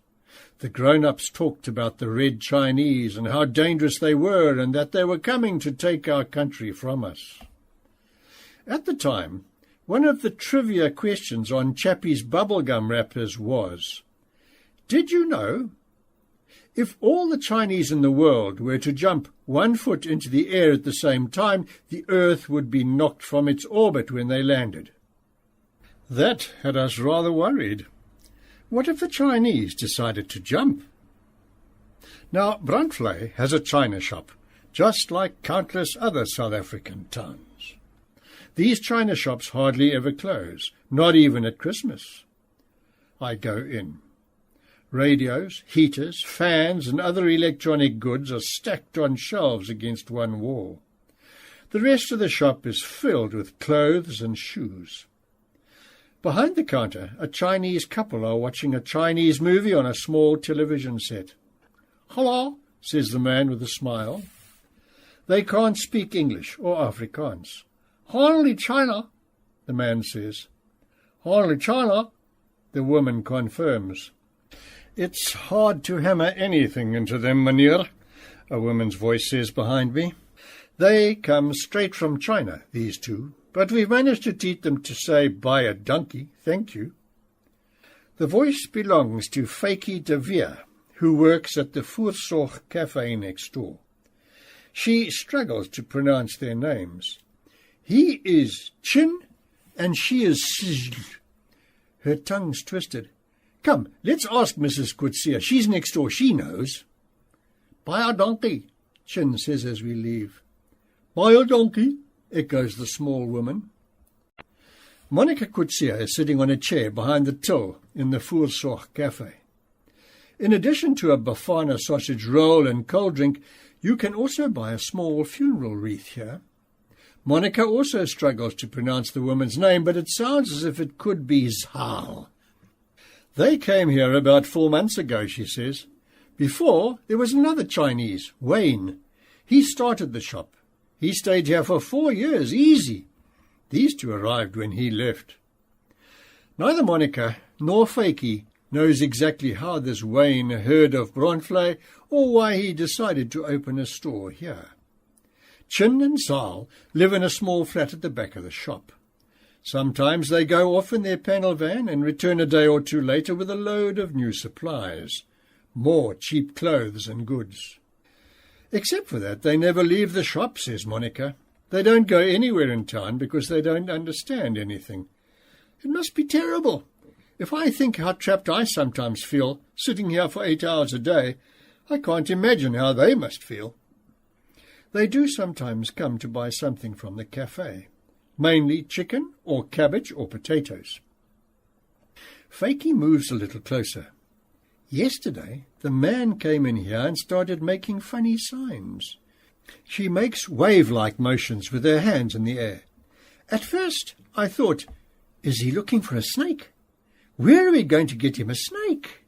The grown-ups talked about the Red Chinese and how dangerous they were and that they were coming to take our country from us. At the time, one of the trivia questions on Chappie's bubblegum wrappers was, "Did you know? If all the Chinese in the world were to jump 1 foot into the air at the same time, the Earth would be knocked from its orbit when they landed." That had us rather worried. What if the Chinese decided to jump? Now, Brandvlei has a China shop, just like countless other South African towns. These China shops hardly ever close, not even at Christmas. I go in. Radios, heaters, fans, and other electronic goods are stacked on shelves against one wall. The rest of the shop is filled with clothes and shoes. Behind the counter, a Chinese couple are watching a Chinese movie on a small television set. "Hello," says the man with a smile. They can't speak English or Afrikaans. "Only China," the man says. "Only China," the woman confirms. "It's hard to hammer anything into them, meneer," a woman's voice says behind me. They come straight from China, these two, but we've managed to teach them to say, "Buy a donkey, thank you." The voice belongs to Fakie de Veer, who works at the Voorsorg Cafe next door. She struggles to pronounce their names. He is Chin, and she is Sizl. Her tongue's twisted. "Come, let's ask Mrs. Coetzee. She's next door, she knows." "Buy a donkey," Chin says as we leave. "Buy a donkey," echoes the small woman. Monica Coetzee is sitting on a chair behind the till in the Voorsorg Cafe. In addition to a Bafana sausage roll and cold drink, you can also buy a small funeral wreath here. Monica also struggles to pronounce the woman's name, but it sounds as if it could be Zhal. "They came here about 4 months ago," she says. "Before, there was another Chinese, Wayne. He started the shop. He stayed here for 4 years, easy. These two arrived when he left." Neither Monica nor Fakie knows exactly how this Wayne heard of Bronfly or why he decided to open a store here. Chin and Zal live in a small flat at the back of the shop. Sometimes they go off in their panel van and return a day or two later with a load of new supplies, more cheap clothes and goods. Except for that, they never leave the shop, says Monica. They don't go anywhere in town because they don't understand anything. It must be terrible. If I think how trapped I sometimes feel, sitting here for 8 hours a day, I can't imagine how they must feel. They do sometimes come to buy something from the cafe, mainly chicken or cabbage or potatoes. Fakie moves a little closer. Yesterday, the man came in here and started making funny signs. She makes wave-like motions with her hands in the air. At first, I thought, is he looking for a snake? Where are we going to get him a snake?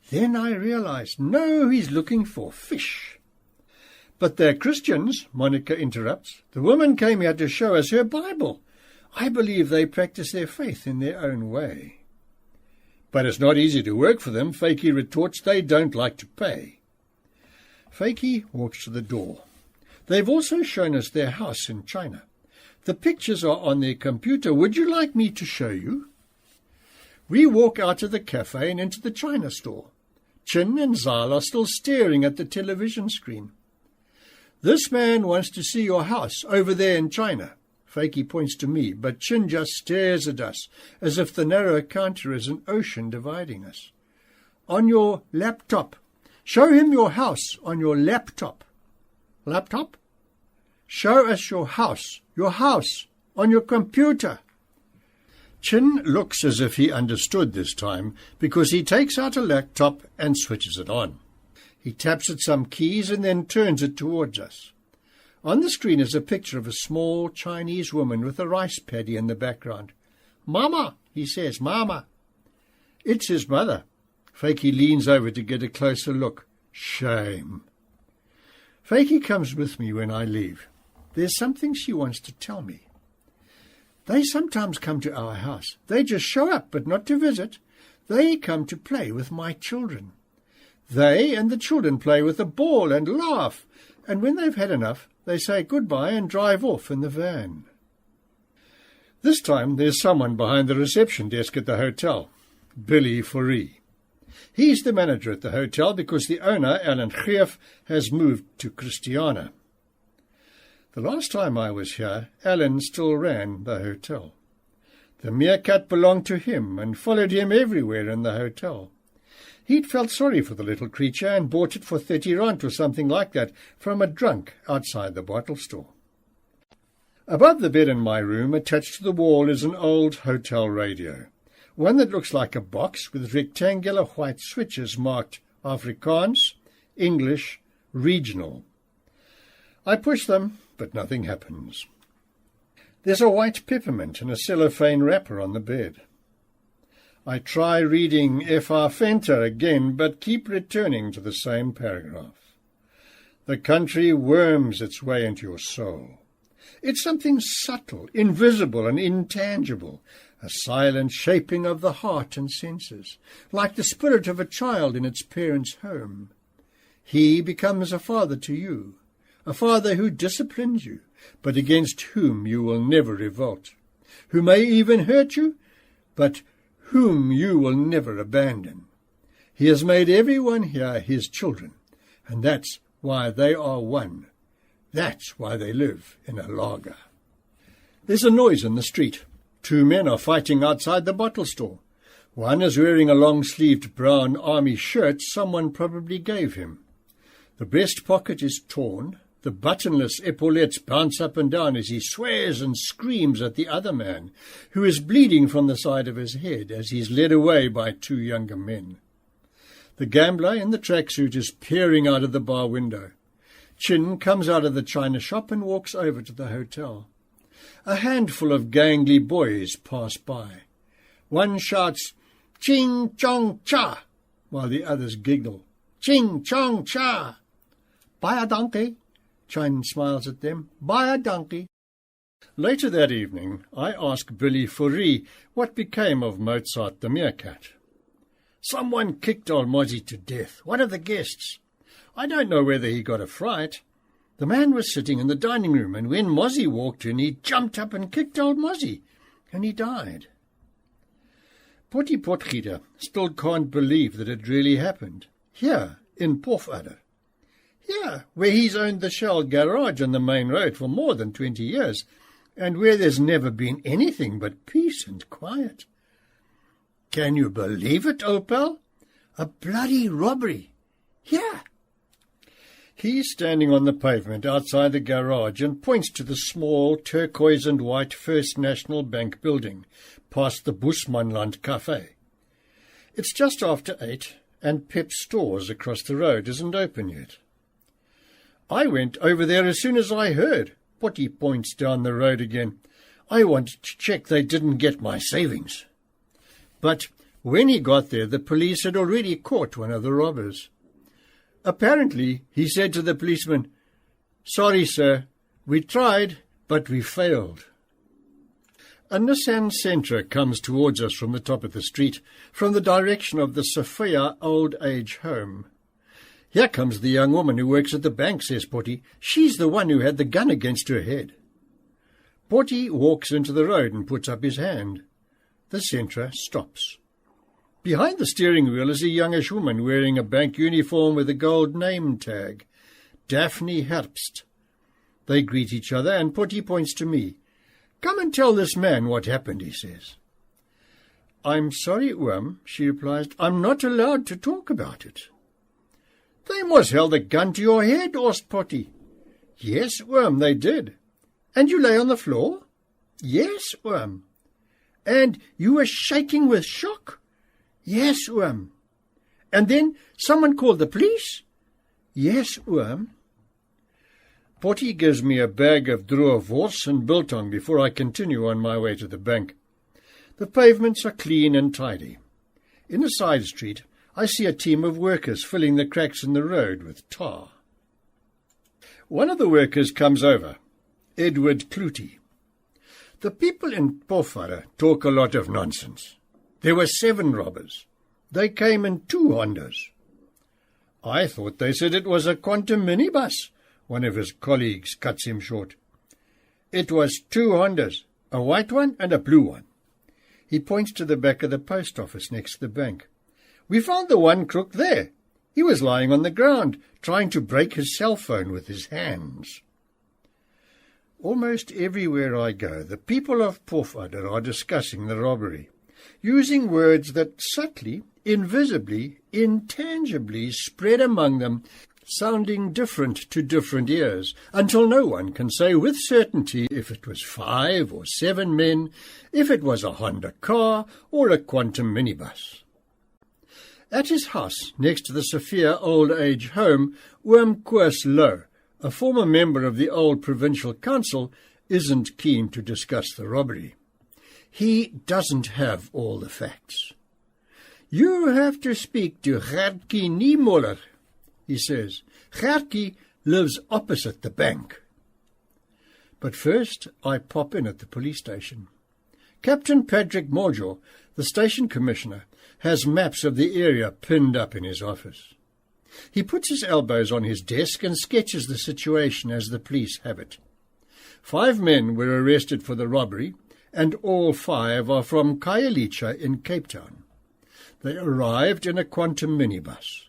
Then I realized, no, he's looking for fish. But they're Christians, Monica interrupts. The woman came here to show us her Bible. I believe they practice their faith in their own way. But it's not easy to work for them, Fakie retorts. They don't like to pay. Fakie walks to the door. They've also shown us their house in China. The pictures are on their computer. Would you like me to show you? We walk out of the cafe and into the China store. Chin and Zal are still staring at the television screen. This man wants to see your house over there in China. Fakie points to me, but Chin just stares at us, as if the narrow counter is an ocean dividing us. On your laptop. Show him your house on your laptop. Laptop? Show us your house on your computer. Chin looks as if he understood this time, because he takes out a laptop and switches it on. He taps at some keys and then turns it towards us. On the screen is a picture of a small Chinese woman with a rice paddy in the background. Mama, he says, Mama. It's his mother. Fakie leans over to get a closer look. Shame. Fakie comes with me when I leave. There's something she wants to tell me. They sometimes come to our house. They just show up, but not to visit. They come to play with my children. They and the children play with a ball and laugh, and when they've had enough, they say goodbye and drive off in the van. This time there's someone behind the reception desk at the hotel, Billy Fourie. He's the manager at the hotel because the owner, Alan Geef, has moved to Christiana. The last time I was here, Alan still ran the hotel. The meerkat belonged to him and followed him everywhere in the hotel. He'd felt sorry for the little creature and bought it for 30 rand or something like that from a drunk outside the bottle store. Above the bed in my room, attached to the wall, is an old hotel radio, one that looks like a box with rectangular white switches marked Afrikaans, English, Regional. I push them, but nothing happens. There's a white peppermint in a cellophane wrapper on the bed. I try reading F.R. Venter again, but keep returning to the same paragraph. The country worms its way into your soul. It's something subtle, invisible and intangible, a silent shaping of the heart and senses, like the spirit of a child in its parent's home. He becomes a father to you, a father who disciplines you, but against whom you will never revolt, who may even hurt you, but whom you will never abandon. He has made everyone here his children, and that's why they are one. That's why they live in a lager. There's a noise in the street. 2 men are fighting outside the bottle store. One is wearing a long-sleeved brown army shirt someone probably gave him. The breast pocket is torn. The buttonless epaulettes bounce up and down as he swears and screams at the other man, who is bleeding from the side of his head as he's led away by 2 younger men. The gambler in the tracksuit is peering out of the bar window. Chin comes out of the china shop and walks over to the hotel. A handful of gangly boys pass by. One shouts, "Ching chong cha," while the others giggle, "Ching chong cha." "Buy a donkey." Chin smiles at them. "Buy a donkey." Later that evening, I asked Billy Fourie what became of Mozart the meerkat. "Someone kicked old Mozzie to death, one of the guests. I don't know whether he got a fright. The man was sitting in the dining room, and when Mozzie walked in, he jumped up and kicked old Mozzie, and he died." Potty Potgieter still can't believe that it really happened, here in Pofadder. Here, where he's owned the Shell garage on the main road for more than 20 years, and where there's never been anything but peace and quiet. Can you believe it, old pal? A bloody robbery. Here. He's standing on the pavement outside the garage and points to the small turquoise and white First National Bank building, past the Busmanland Cafe. It's just after 8, and Pep's Stores across the road isn't open yet. I went over there as soon as I heard. Potty points down the road again. I wanted to check they didn't get my savings. But when he got there, the police had already caught one of the robbers. Apparently, he said to the policeman, "Sorry, sir, we tried, but we failed." A Nissan Sentra comes towards us from the top of the street, from the direction of the Sophia Old Age Home. "Here comes the young woman who works at the bank," says Potty. "She's the one who had the gun against her head." Potty walks into the road and puts up his hand. The Sentra stops. Behind the steering wheel is a youngish woman wearing a bank uniform with a gold name tag, Daphne Herbst. They greet each other, and Potty points to me. "Come and tell this man what happened," he says. "I'm sorry, Oom," she replies. "I'm not allowed to talk about it." "They must held a gun to your head," asked Potty. "Yes, Oom, they did." "And you lay on the floor?" "Yes, Oom." "And you were shaking with shock?" "Yes, Oom." "And then someone called the police?" "Yes, Oom." Potty gives me a bag of droë wors and biltong before I continue on my way to the bank. The pavements are clean and tidy. In a side street, I see a team of workers filling the cracks in the road with tar. One of the workers comes over, Edward Clutie. "The people in Pofadder talk a lot of nonsense. There were 7 robbers. They came in 2 Hondas. "I thought they said it was a quantum minibus," one of his colleagues cuts him short. "It was 2 Hondas, a white one and a blue one." He points to the back of the post office next to the bank. "We found the one crook there. He was lying on the ground, trying to break his cell phone with his hands." Almost everywhere I go, the people of Pofadder are discussing the robbery, using words that subtly, invisibly, intangibly spread among them, sounding different to different ears, until no one can say with certainty if it was 5 or 7 men, if it was a Honda car or a quantum minibus. At his house, next to the Sophia Old Age Home, Oom Koos Low, a former member of the old provincial council, isn't keen to discuss the robbery. He doesn't have all the facts. "You have to speak to Gertjie Niemoller," he says. "Gertjie lives opposite the bank." But first I pop in at the police station. Captain Patrick Morjaw, the station commissioner, has maps of the area pinned up in his office. He puts his elbows on his desk and sketches the situation as the police have it. 5 men were arrested for the robbery, and all 5 are from Khayelitsha in Cape Town. They arrived in a quantum minibus.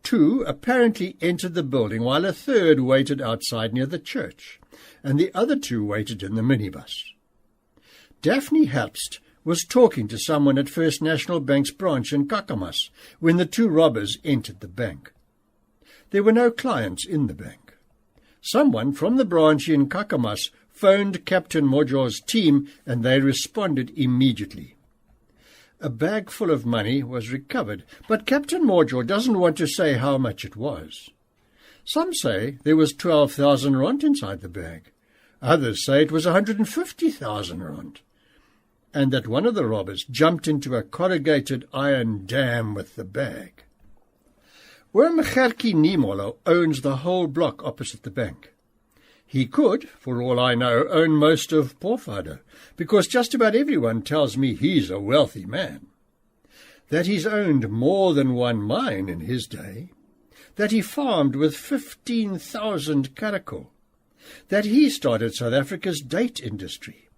2 apparently entered the building while a 3rd waited outside near the church, and the other 2 waited in the minibus. Daphne Herbst was talking to someone at First National Bank's branch in Kakamas when the 2 robbers entered the bank. There were no clients in the bank. Someone from the branch in Kakamas phoned Captain Morjaw's team, and they responded immediately. A bag full of money was recovered, but Captain Morjaw doesn't want to say how much it was. Some say there was 12,000 rand inside the bag. Others say it was 150,000 rand. And that one of the robbers jumped into a corrugated iron dam with the bag. Oom Gertjie Niemoller owns the whole block opposite the bank. He could, for all I know, own most of Porfado, because just about everyone tells me he's a wealthy man. That he's owned more than one mine in his day, that he farmed with 15,000 karakul, that he started South Africa's date industry,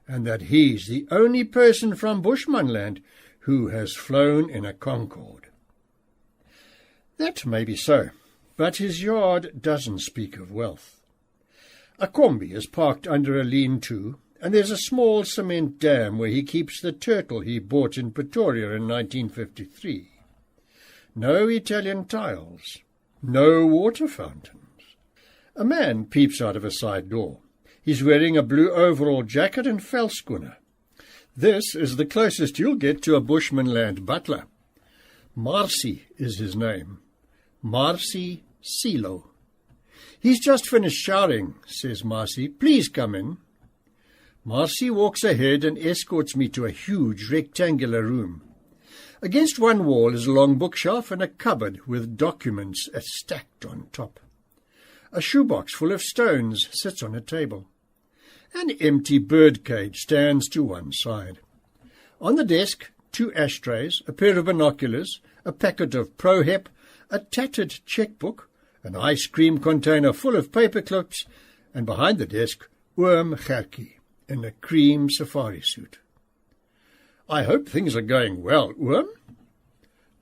and that he's the only person from Bushmanland who has flown in a Concorde. That may be so, but his yard doesn't speak of wealth. A combi is parked under a lean-to, and there's a small cement dam where he keeps the turtle he bought in Pretoria in 1953. No Italian tiles, no water fountains. A man peeps out of a side door. He's wearing a blue overall jacket and veldskoene. This is the closest you'll get to a Bushmanland butler. Marcy is his name. Marcy Silo. "He's just finished showering," says Marcy. "Please come in." Marcy walks ahead and escorts me to a huge rectangular room. Against one wall is a long bookshelf and a cupboard with documents stacked on top. A shoebox full of stones sits on a table. An empty birdcage stands to one side. On the desk, 2 ashtrays, a pair of binoculars, a packet of Pro-Hep, a tattered checkbook, an ice cream container full of paper clips, and behind the desk, Oom Gertjie in a cream safari suit. "I hope things are going well, Oom?"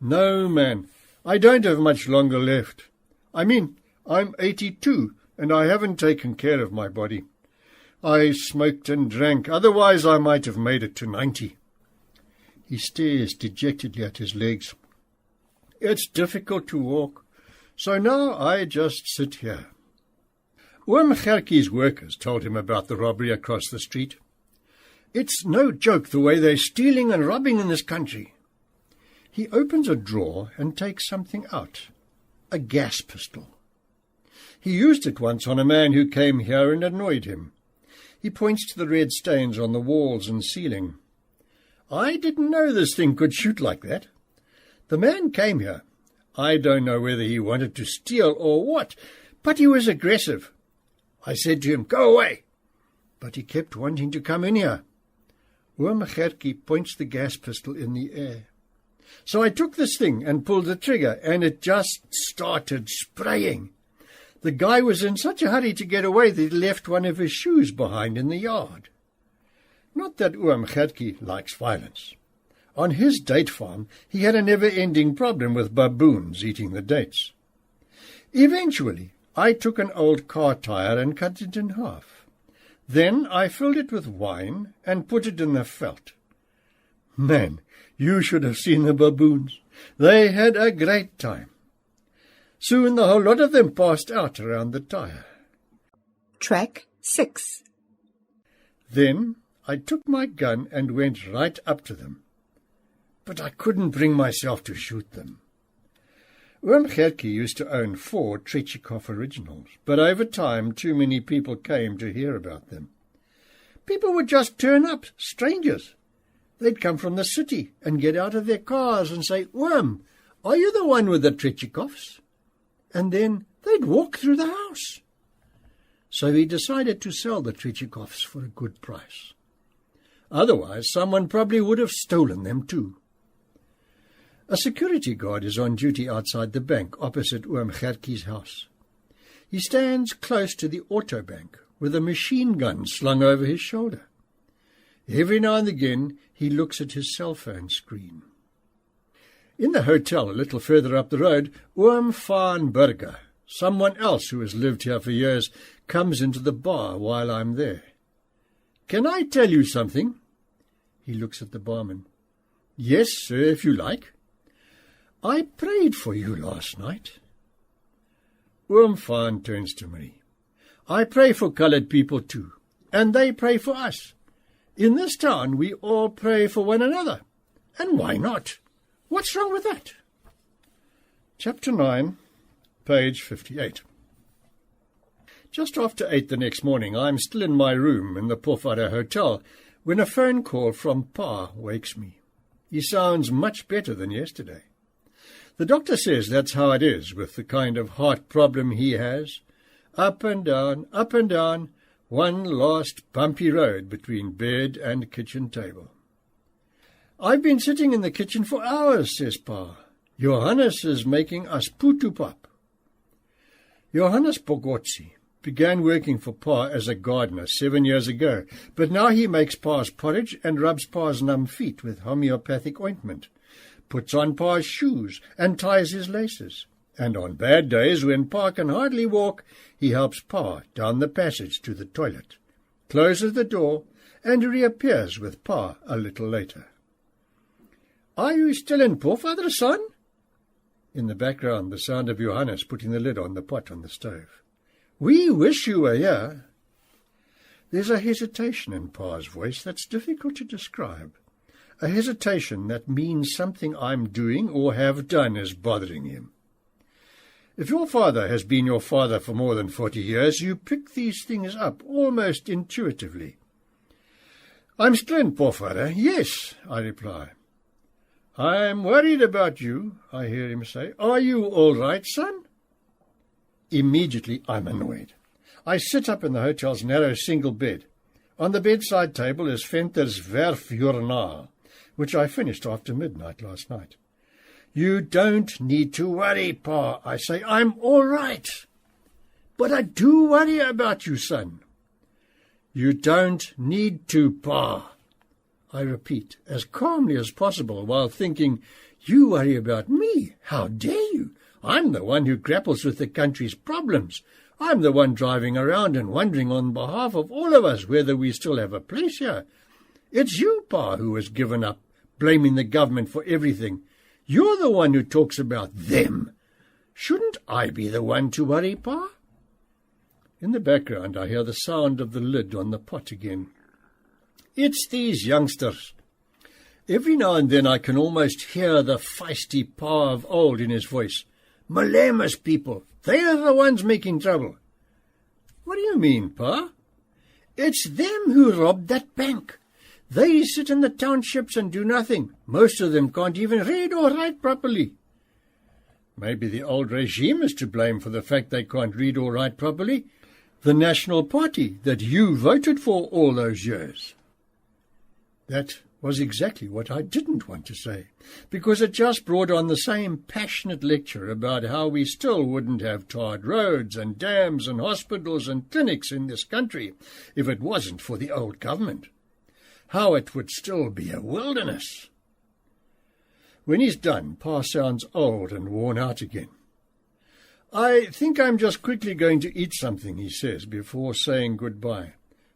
"No, man, I don't have much longer left. I mean, I'm 82, and I haven't taken care of my body. I smoked and drank, otherwise I might have made it to 90. He stares dejectedly at his legs. "It's difficult to walk, so now I just sit here." Oom Gertjie's workers told him about the robbery across the street. "It's no joke the way they're stealing and robbing in this country." He opens a drawer and takes something out, a gas pistol. He used it once on a man who came here and annoyed him. He points to the red stains on the walls and ceiling. "I didn't know this thing could shoot like that. The man came here. I don't know whether he wanted to steal or what, but he was aggressive. I said to him, 'Go away,' but he kept wanting to come in here." Oom Gertjie points the gas pistol in the air. "So I took this thing and pulled the trigger, and it just started spraying. The guy was in such a hurry to get away that he left one of his shoes behind in the yard." Not that Oom Gertjie likes violence. On his date farm, he had a never-ending problem with baboons eating the dates. "Eventually, I took an old car tire and cut it in half. Then I filled it with wine and put it in the veld. Man, you should have seen the baboons. They had a great time. Soon the whole lot of them passed out around the tire. Track 6. Then I took my gun and went right up to them. But I couldn't bring myself to shoot them. Oom Gertjie used to own 4 Tretyakov originals, but over time too many people came to hear about them. People would just turn up, strangers. They'd come from the city and get out of their cars and say, "Oom, are you the one with the Tretyakovs?" And then they'd walk through the house. So he decided to sell the Tretyakovs for a good price. Otherwise, someone probably would have stolen them too. A security guard is on duty outside the bank opposite Oom Gertjie's house. He stands close to the auto bank with a machine gun slung over his shoulder. Every now and again he looks at his cell phone screen. In the hotel a little further up the road, Oom van Burger, someone else who has lived here for years, comes into the bar while I'm there. "Can I tell you something?" He looks at the barman. "Yes, sir, if you like." "I prayed for you last night." Oom van turns to me. "I pray for coloured people too, and they pray for us. In this town we all pray for one another, and why not? What's wrong with that?" Chapter 9, page 58. Just after 8 the next morning, I'm still in my room in the Porfado Hotel when a phone call from Pa wakes me. He sounds much better than yesterday. The doctor says that's how it is with the kind of heart problem he has. up and down, one last bumpy road between bed and kitchen table. "I've been sitting in the kitchen for hours," says Pa. "Johannes is making us putupap." Johannes Bogotsi began working for Pa as a gardener 7 years ago, but now he makes Pa's porridge and rubs Pa's numb feet with homeopathic ointment, puts on Pa's shoes and ties his laces, and on bad days when Pa can hardly walk, he helps Pa down the passage to the toilet, closes the door, and reappears with Pa a little later. "Are you still in Poorfather, son?" In the background, the sound of Johannes putting the lid on the pot on the stove. "We wish you were here." There's a hesitation in Pa's voice that's difficult to describe. A hesitation that means something I'm doing or have done is bothering him. If your father has been your father for more than 40 years, you pick these things up almost intuitively. "I'm still in Poorfather, yes," I reply. "I'm worried about you," I hear him say. "Are you all right, son?" Immediately I'm annoyed. I sit up in the hotel's narrow single bed. On the bedside table is Venter's Werfjournaal, which I finished after midnight last night. "You don't need to worry, Pa," I say. "I'm all right." "But I do worry about you, son." "You don't need to, Pa," I repeat, as calmly as possible, while thinking, "You worry about me? How dare you? I'm the one who grapples with the country's problems. I'm the one driving around and wondering on behalf of all of us whether we still have a place here. It's you, Pa, who has given up, blaming the government for everything. You're the one who talks about them. Shouldn't I be the one to worry, Pa?" In the background, I hear the sound of the lid on the pot again. It's these youngsters. Every now and then I can almost hear the feisty Pa of old in his voice. "Malema's people, they are the ones making trouble." "What do you mean, Pa?" "It's them who robbed that bank. They sit in the townships and do nothing. Most of them can't even read or write properly." Maybe the old regime is to blame for the fact they can't read or write properly. The National Party that you voted for all those years. That was exactly what I didn't want to say, because it just brought on the same passionate lecture about how we still wouldn't have tarred roads and dams and hospitals and clinics in this country if it wasn't for the old government. How it would still be a wilderness. When he's done, Pa sounds old and worn out again. "I think I'm just quickly going to eat something," he says, before saying goodbye.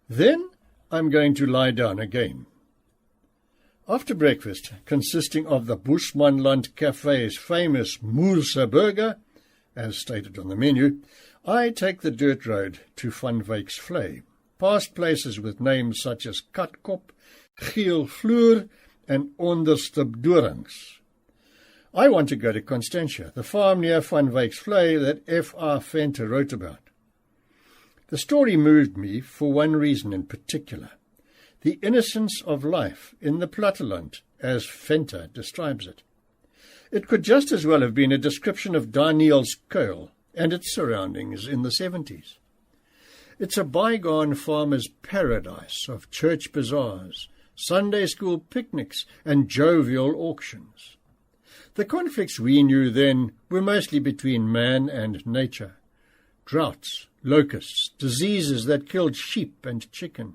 "Then I'm going to lie down again." After breakfast, consisting of the Bushmanland Cafe's famous Moerse burger, as stated on the menu, I take the dirt road to Van Wyck's Vlei, past places with names such as Katkop, Geelvloer, and Onderstebdorings. I want to go to Constantia, the farm near Van Wyck's Vlei that F.R. Venter wrote about. The story moved me for one reason in particular. The innocence of life in the platteland, as Venter describes it. It could just as well have been a description of Daniel's Kuil and its surroundings in the 70s. It's a bygone farmer's paradise of church bazaars, Sunday school picnics, and jovial auctions. The conflicts we knew then were mostly between man and nature. Droughts, locusts, diseases that killed sheep and chickens.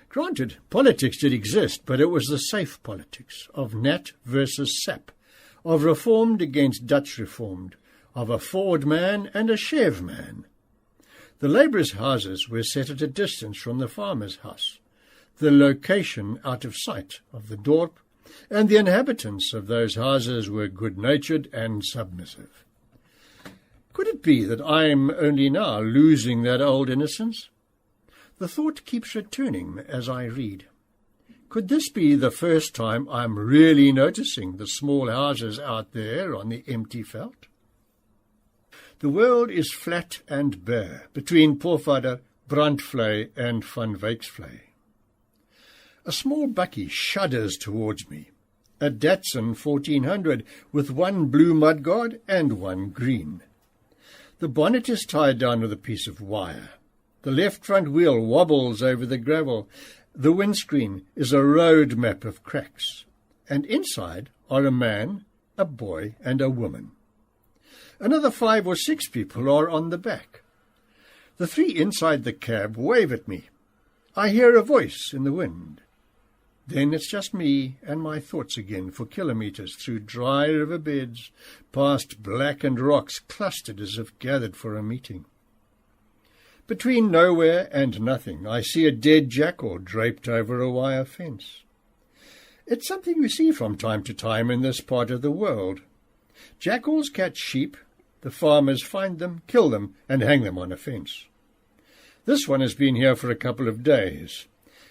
Granted, politics did exist, but it was the safe politics of Nat versus Sap, of Reformed against Dutch Reformed, of a Ford man and a Chev man. The labourers' houses were set at a distance from the farmer's house, the location out of sight of the dorp, and the inhabitants of those houses were good-natured and submissive. Could it be that I am only now losing that old innocence? The thought keeps returning as I read. Could this be the first time I'm really noticing the small houses out there on the empty veld? The world is flat and bare between Poorfather, Brandvlei, and Van Wyck's Vlei. A small bakkie shudders towards me, a Datsun 1400 with one blue mudguard and one green. The bonnet is tied down with a piece of wire. The left front wheel wobbles over the gravel. The windscreen is a road map of cracks. And inside are a man, a boy, and a woman. Another 5 or 6 people are on the back. The 3 inside the cab wave at me. I hear a voice in the wind. Then it's just me and my thoughts again for kilometres through dry river beds, past blackened rocks clustered as if gathered for a meeting. Between nowhere and nothing, I see a dead jackal draped over a wire fence. It's something you see from time to time in this part of the world. Jackals catch sheep, the farmers find them, kill them, and hang them on a fence. This one has been here for a couple of days.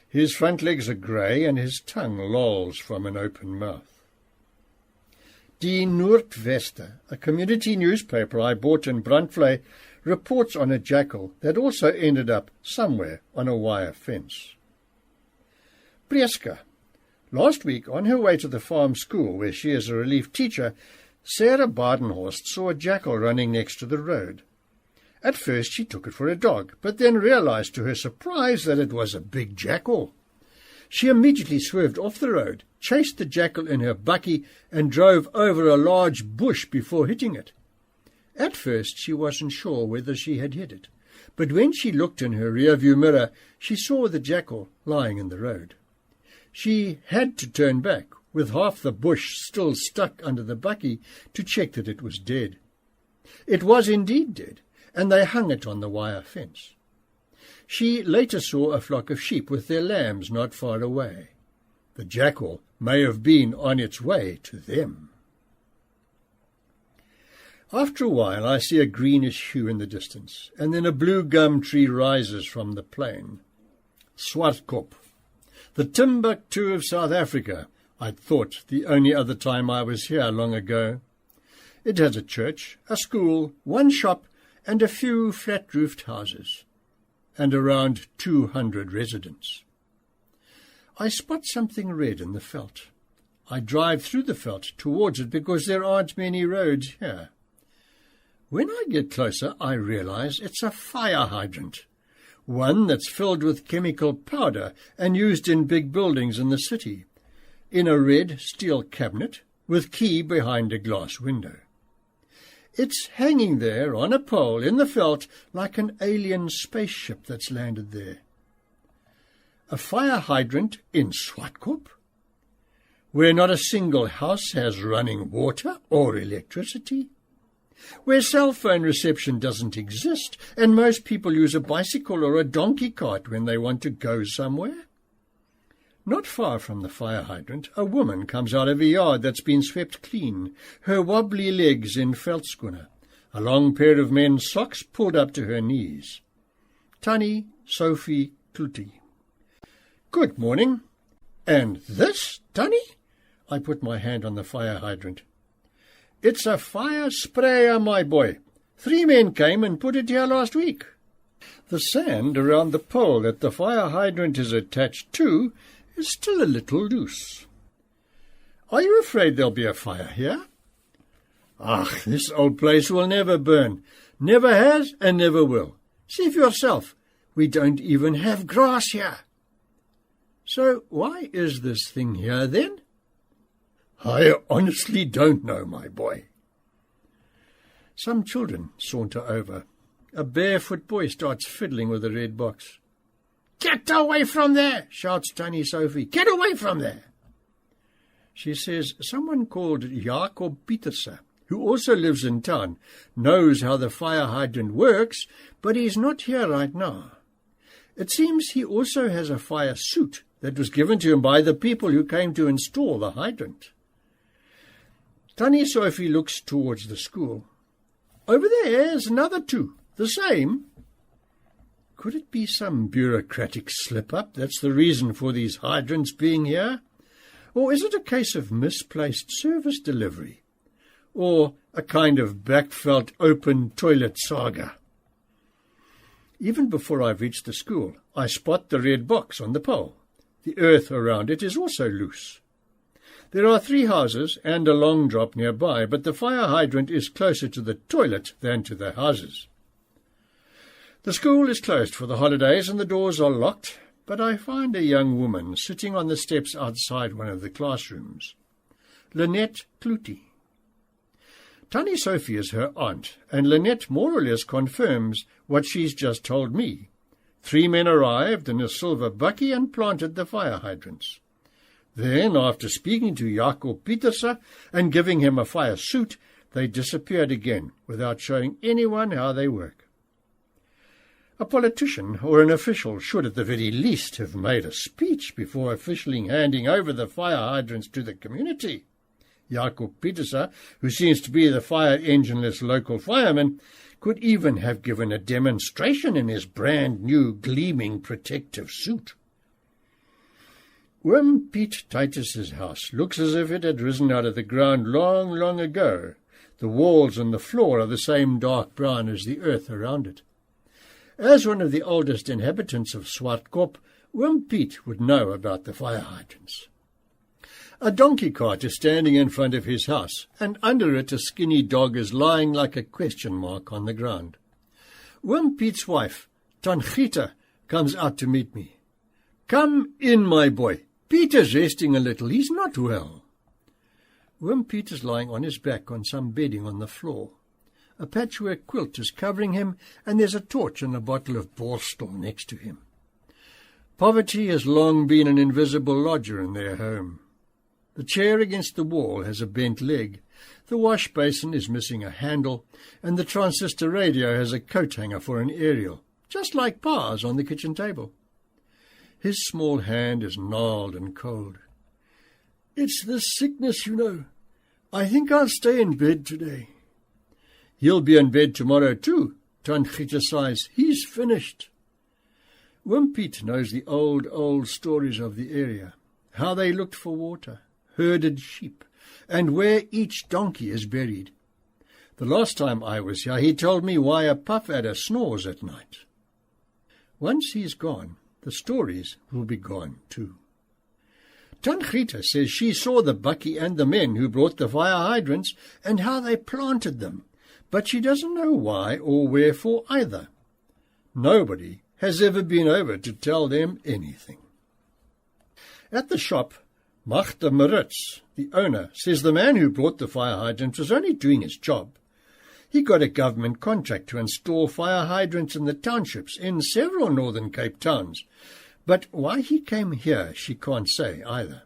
His front legs are grey and his tongue lolls from an open mouth. Die Noordwester, a community newspaper I bought in Brandvlei, reports on a jackal that also ended up somewhere on a wire fence. Prieska. Last week, on her way to the farm school, where she is a relief teacher, Sarah Badenhorst saw a jackal running next to the road. At first she took it for a dog, but then realized to her surprise that it was a big jackal. She immediately swerved off the road, chased the jackal in her bakkie, and drove over a large bush before hitting it. At first she wasn't sure whether she had hit it, but when she looked in her rear-view mirror, she saw the jackal lying in the road. She had to turn back, with half the bush still stuck under the bakkie, to check that it was dead. It was indeed dead, and they hung it on the wire fence. She later saw a flock of sheep with their lambs not far away. The jackal may have been on its way to them. After a while I see a greenish hue in the distance, and then a blue gum tree rises from the plain. Swartkop, the Timbuktu of South Africa, I'd thought the only other time I was here long ago. It has a church, a school, one shop, and a few flat-roofed houses, and around 200 residents. I spot something red in the veld. I drive through the veld towards it because there aren't many roads here. When I get closer, I realize it's a fire hydrant, one that's filled with chemical powder and used in big buildings in the city, in a red steel cabinet with key behind a glass window. It's hanging there on a pole in the veld like an alien spaceship that's landed there. A fire hydrant in Swartkop, where not a single house has running water or electricity, where cell phone reception doesn't exist and most people use a bicycle or a donkey cart when they want to go somewhere. Not far from the fire hydrant, a woman comes out of a yard that's been swept clean, her wobbly legs in veldskoene, a long pair of men's socks pulled up to her knees. Tannie Sophie Kluti. Good morning. And this, Tannie? I put my hand on the fire hydrant. It's a fire sprayer, my boy. 3 men came and put it here last week. The sand around the pole that the fire hydrant is attached to is still a little loose. Are you afraid there'll be a fire here? Ach, this old place will never burn. Never has and never will. See for yourself. We don't even have grass here. So why is this thing here then? I honestly don't know, my boy. Some children saunter over. A barefoot boy starts fiddling with a red box. Get away from there, shouts Tannie Sophie. Get away from there. She says someone called Jacob Pieterse, who also lives in town, knows how the fire hydrant works, but he's not here right now. It seems he also has a fire suit that was given to him by the people who came to install the hydrant. Tannie Sophie looks towards the school. Over there's another 2, the same. Could it be some bureaucratic slip-up that's the reason for these hydrants being here? Or is it a case of misplaced service delivery? Or a kind of backveld open toilet saga? Even before I've reached the school, I spot the red box on the pole. The earth around it is also loose. There are 3 houses and a long drop nearby, but the fire hydrant is closer to the toilet than to the houses. The school is closed for the holidays and the doors are locked, but I find a young woman sitting on the steps outside one of the classrooms. Lynette Cloutey. Tannie Sophie is her aunt, and Lynette more or less confirms what she's just told me. 3 men arrived in a silver bakkie and planted the fire hydrants. Then, after speaking to Jacob Pieterse and giving him a fire suit, they disappeared again without showing anyone how they work. A politician or an official should at the very least have made a speech before officially handing over the fire hydrants to the community. Jacob Pieterse, who seems to be the fire engineless local fireman, could even have given a demonstration in his brand-new gleaming protective suit. Oom Piet Titus's house looks as if it had risen out of the ground long, long ago. The walls and the floor are the same dark brown as the earth around it. As one of the oldest inhabitants of Swartkop, Oom Piet would know about the fire hydrants. A donkey cart is standing in front of his house, and under it a skinny dog is lying like a question mark on the ground. Oom Piet's wife, Tangita, comes out to meet me. "Come in, my boy. Peter's resting a little. He's not well." Oom Piet is lying on his back on some bedding on the floor. A patchwork quilt is covering him, and there's a torch and a bottle of borstel next to him. Poverty has long been an invisible lodger in their home. The chair against the wall has a bent leg, the wash basin is missing a handle, and the transistor radio has a coat hanger for an aerial, just like Pa's on the kitchen table. His small hand is gnarled and cold. "It's this sickness, you know. I think I'll stay in bed today." "He'll be in bed tomorrow too," Tangita sighs. "He's finished." Oom Piet knows the old stories of the area, how they looked for water, herded sheep, and where each donkey is buried. The last time I was here, he told me why a puff adder snores at night. Once he's gone, the stories will be gone too. Tangita says she saw the bakkie and the men who brought the fire hydrants and how they planted them, but she doesn't know why or wherefore either. Nobody has ever been over to tell them anything. At the shop, Magda Maritz, the owner, says the man who brought the fire hydrant was only doing his job. He got a government contract to install fire hydrants in the townships in several Northern Cape towns, but why he came here she can't say either.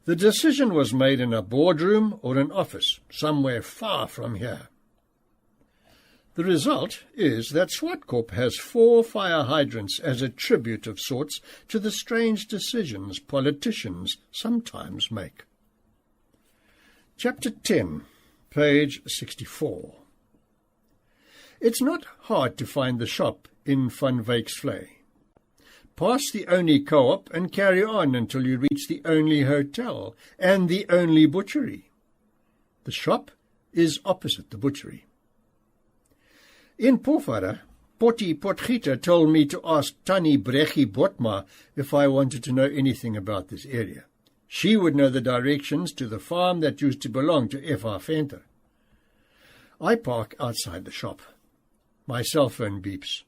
The decision was made in a boardroom or an office, somewhere far from here. The result is that Swartkop has 4 fire hydrants as a tribute of sorts to the strange decisions politicians sometimes make. Chapter 10, page 64. It's not hard to find the shop in Van Wyksvlei. Pass the only co-op and carry on until you reach the only hotel and the only butchery. The shop is opposite the butchery. In Pofara, Potty Potgieter told me to ask Tannie Brechi Botma if I wanted to know anything about this area. She would know the directions to the farm that used to belong to F.R. Venter. I park outside the shop. My cell phone beeps.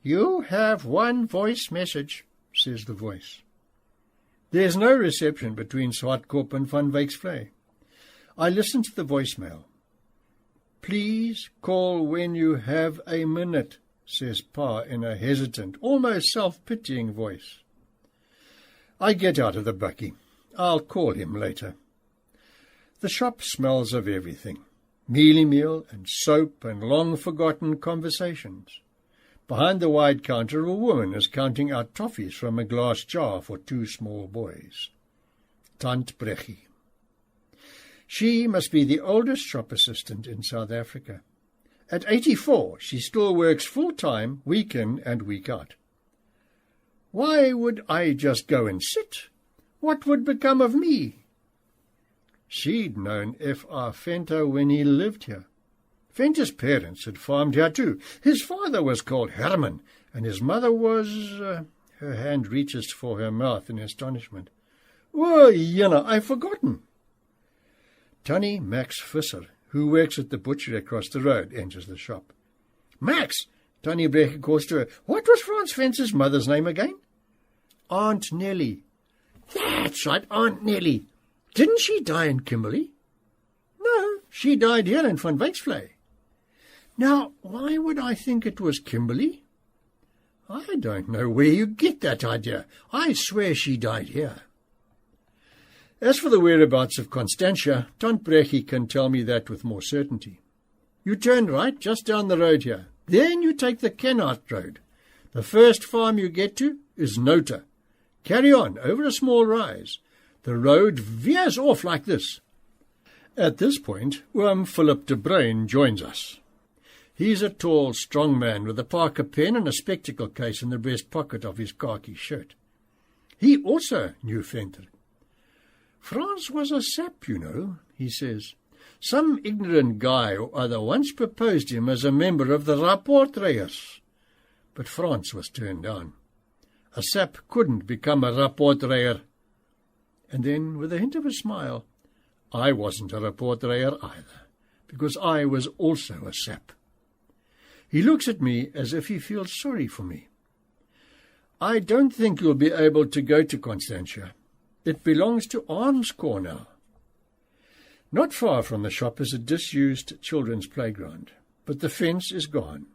"You have one voice message," says the voice. There's no reception between Swartkop and Van Wyksvlei. I listen to the voicemail. "Please call when you have a minute," says Pa in a hesitant, almost self-pitying voice. I get out of the bakkie. I'll call him later. The shop smells of everything. Mealie meal and soap and long-forgotten conversations. Behind the wide counter, a woman is counting out toffees from a glass jar for 2 small boys. Tant Brechi. She must be the oldest shop assistant in South Africa. At 84, she still works full-time, week in and week out. Why would I just go and sit? What would become of me? She'd known F.R. Venter when he lived here. Venter's parents had farmed here too. His father was called Herman, and his mother was... Her hand reaches for her mouth in astonishment. Oh, I've forgotten. Tannie Max Visser, who works at the butchery across the road, enters the shop. Max, Tannie Brecher calls to her, what was Frans Vence's mother's name again? Aunt Nellie. That's right, Aunt Nellie. Didn't she die in Kimberley? No, she died here in Van Wyksvlei. Now, why would I think it was Kimberley? I don't know where you get that idea. I swear she died here. As for the whereabouts of Constantia, Tant Brechi can tell me that with more certainty. You turn right just down the road here. Then you take the Kennard Road. The first farm you get to is Nota. Carry on over a small rise. The road veers off like this. At this point, Oom Philip de Bruyn joins us. He's a tall, strong man with a Parker pen and a spectacle case in the breast pocket of his khaki shirt. He also knew Venter. Frans was a sap, you know, he says. Some ignorant guy or other once proposed him as a member of the rapportreiers. But Frans was turned down. A sap couldn't become a rapportreier. And then, with a hint of a smile, I wasn't a rapportreier either, because I was also a sap. He looks at me as if he feels sorry for me. I don't think you'll be able to go to Constantia. It belongs to Armscor now. Not far from the shop is a disused children's playground, but the fence is gone.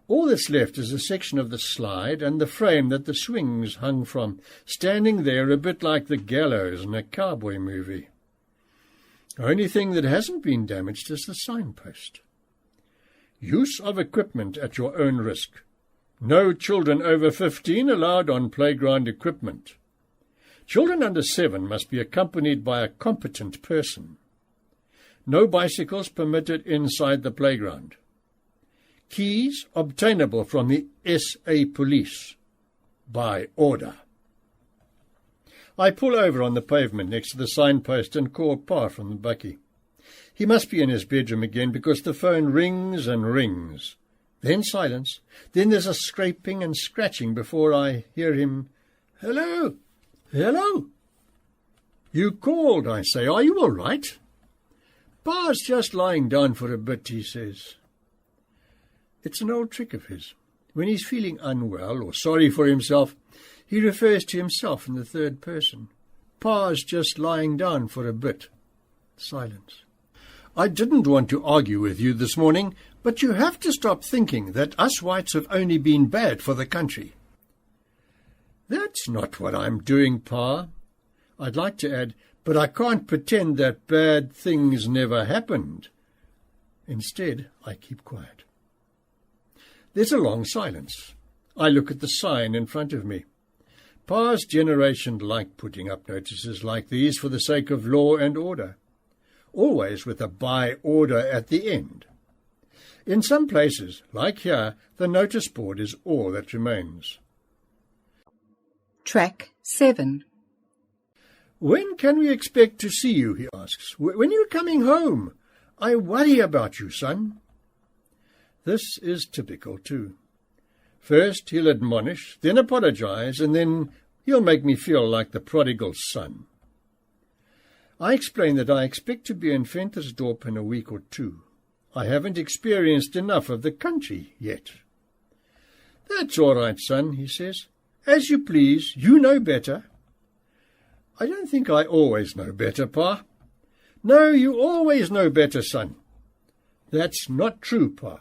All that's left is a section of the slide and the frame that the swings hung from, standing there a bit like the gallows in a cowboy movie. The only thing that hasn't been damaged is the signpost. Use of equipment at your own risk. No children over 15 allowed on playground equipment. Children under 7 must be accompanied by a competent person. No bicycles permitted inside the playground. Keys obtainable from the SA Police. By order. I pull over on the pavement next to the signpost and call Pa from the bakkie. He must be in his bedroom again because the phone rings and rings. Then silence. Then there's a scraping and scratching before I hear him. Hello? Hello? You called, I say. Are you all right? Pa's just lying down for a bit, he says. It's an old trick of his. When he's feeling unwell or sorry for himself, he refers to himself in the third person. Pa's just lying down for a bit. Silence. I didn't want to argue with you this morning, but you have to stop thinking that us whites have only been bad for the country. That's not what I'm doing, Pa. I'd like to add, but I can't pretend that bad things never happened. Instead, I keep quiet. There's a long silence. I look at the sign in front of me. Pa's generation liked putting up notices like these for the sake of law and order, always with a by order at the end. In some places, like here, the notice board is all that remains. Track 7. When can we expect to see you, he asks. When are you coming home? I worry about you, son. This is typical, too. First he'll admonish, then apologize, and then he'll make me feel like the prodigal son. I explain that I expect to be in Ventersdorp in a week or 2. I haven't experienced enough of the country yet. That's all right, son, he says. As you please, you know better. I don't think I always know better, Pa. No, you always know better, son. That's not true, Pa.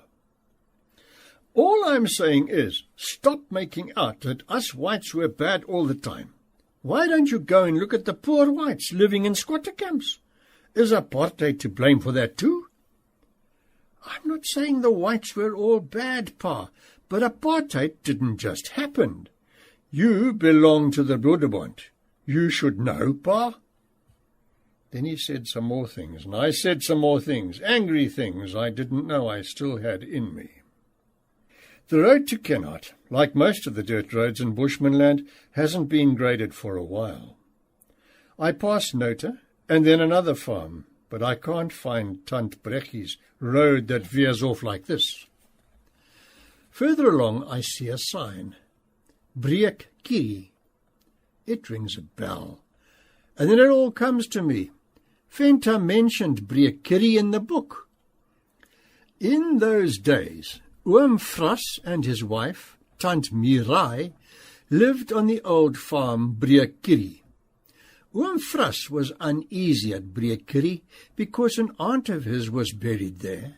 All I'm saying is, stop making out that us whites were bad all the time. Why don't you go and look at the poor whites living in squatter camps? Is apartheid to blame for that too? I'm not saying the whites were all bad, Pa, but apartheid didn't just happen. You belong to the Broederbond. You should know, Pa. Then he said some more things, and I said some more things, angry things I didn't know I still had in me. The road to Kennard, like most of the dirt roads in Bushmanland, hasn't been graded for a while. I pass Nota, and then another farm, but I can't find Tant Brechi's road that veers off like this. Further along I see a sign, Breek Kiri. It rings a bell. And then it all comes to me. Venter mentioned Breekiri in the book. In those days, Oom Fras and his wife, Tant Mirai, lived on the old farm Breekiri. Oom Fras was uneasy at Breekiri because an aunt of his was buried there,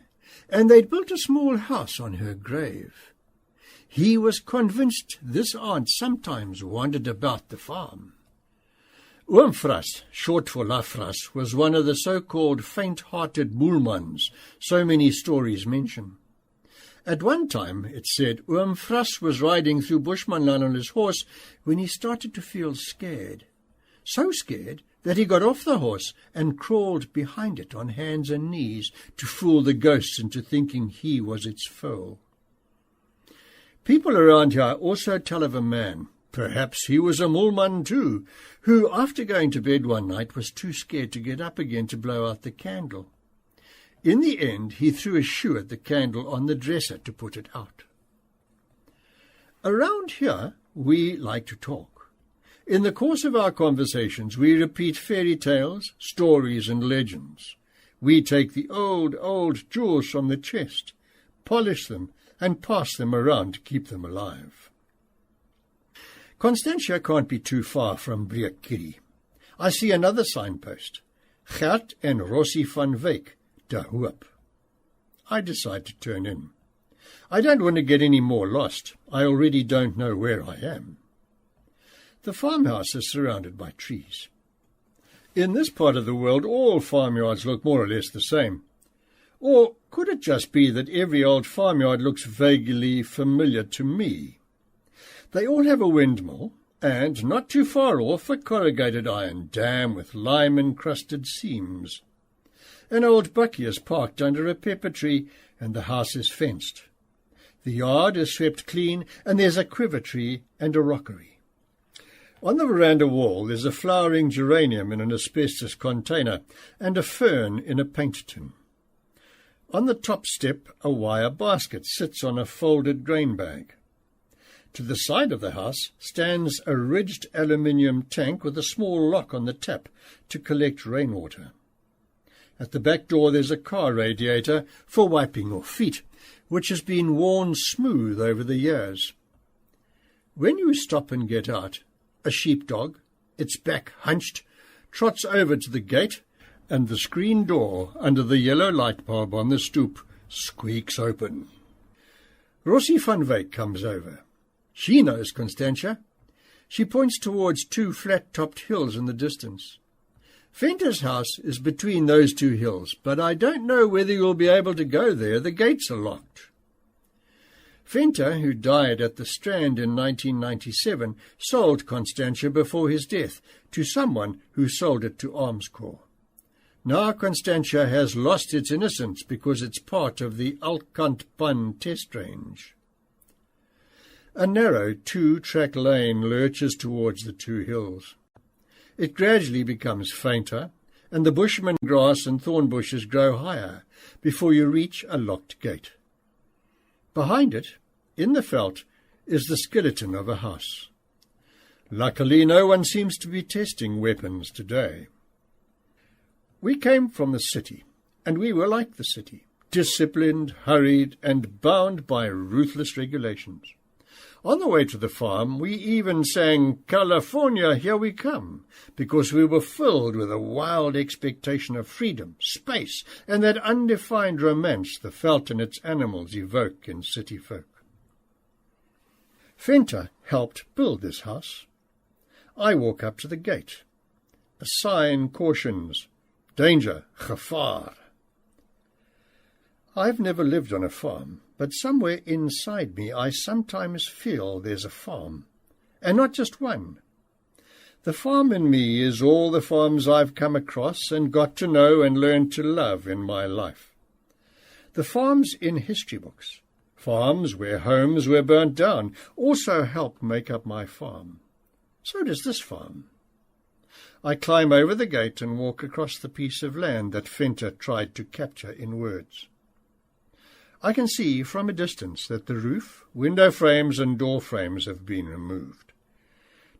and they'd built a small house on her grave. He was convinced this aunt sometimes wandered about the farm. Oom Fras, short for La Fras, was one of the so-called faint-hearted moelmans so many stories mention. At one time, it said, Oom Fras was riding through Bushmanland on his horse when he started to feel scared. So scared that he got off the horse and crawled behind it on hands and knees to fool the ghosts into thinking he was its foal. People around here also tell of a man, perhaps he was a moelman too, who, after going to bed one night, was too scared to get up again to blow out the candle. In the end, he threw a shoe at the candle on the dresser to put it out. Around here, we like to talk. In the course of our conversations, we repeat fairy tales, stories, and legends. We take the old jewels from the chest, polish them, and pass them around to keep them alive. Constantia can't be too far from Breekiri. I see another signpost, Gert en Rossie van Wyk, De Hoop. I decide to turn in. I don't want to get any more lost. I already don't know where I am. The farmhouse is surrounded by trees. In this part of the world, all farmyards look more or less the same. Or could it just be that every old farmyard looks vaguely familiar to me? They all have a windmill, and, not too far off, a corrugated iron dam with lime-encrusted seams. An old bakkie is parked under a pepper tree, and the house is fenced. The yard is swept clean, and there's a quiver tree and a rockery. On the veranda wall there's a flowering geranium in an asbestos container, and a fern in a paint tin. On the top step, a wire basket sits on a folded grain bag. To the side of the house stands a ridged aluminium tank with a small lock on the tap to collect rainwater. At the back door there's a car radiator for wiping off feet, which has been worn smooth over the years. When you stop and get out, a sheepdog, its back hunched, trots over to the gate, and the screen door under the yellow light bulb on the stoep squeaks open. Rossie van Wyk comes over. She knows Constantia. She points towards two flat-topped hills in the distance. Venter's house is between those two hills, but I don't know whether you'll be able to go there. The gates are locked. Venter, who died at the Strand in 1997, sold Constantia before his death to someone who sold it to Arms Corps. Now Constantia has lost its innocence because it's part of the Alkantpan test range. A narrow two-track lane lurches towards the two hills. It gradually becomes fainter, and the bushman grass and thorn bushes grow higher before you reach a locked gate. Behind it, in the veld, is the skeleton of a house. Luckily, no one seems to be testing weapons today. We came from the city, and we were like the city, disciplined, hurried, and bound by ruthless regulations. On the way to the farm, we even sang "California, Here We Come," because we were filled with a wild expectation of freedom, space, and that undefined romance the veld and its animals evoke in city folk. Venter helped build this house. I walk up to the gate. A sign cautions, "Danger, gevaar." I've never lived on a farm, but somewhere inside me I sometimes feel there's a farm, and not just one. The farm in me is all the farms I've come across and got to know and learned to love in my life. The farms in history books, farms where homes were burnt down, also help make up my farm. So does this farm. I climb over the gate and walk across the piece of land that Venter tried to capture in words. I can see from a distance that the roof, window frames and door frames have been removed.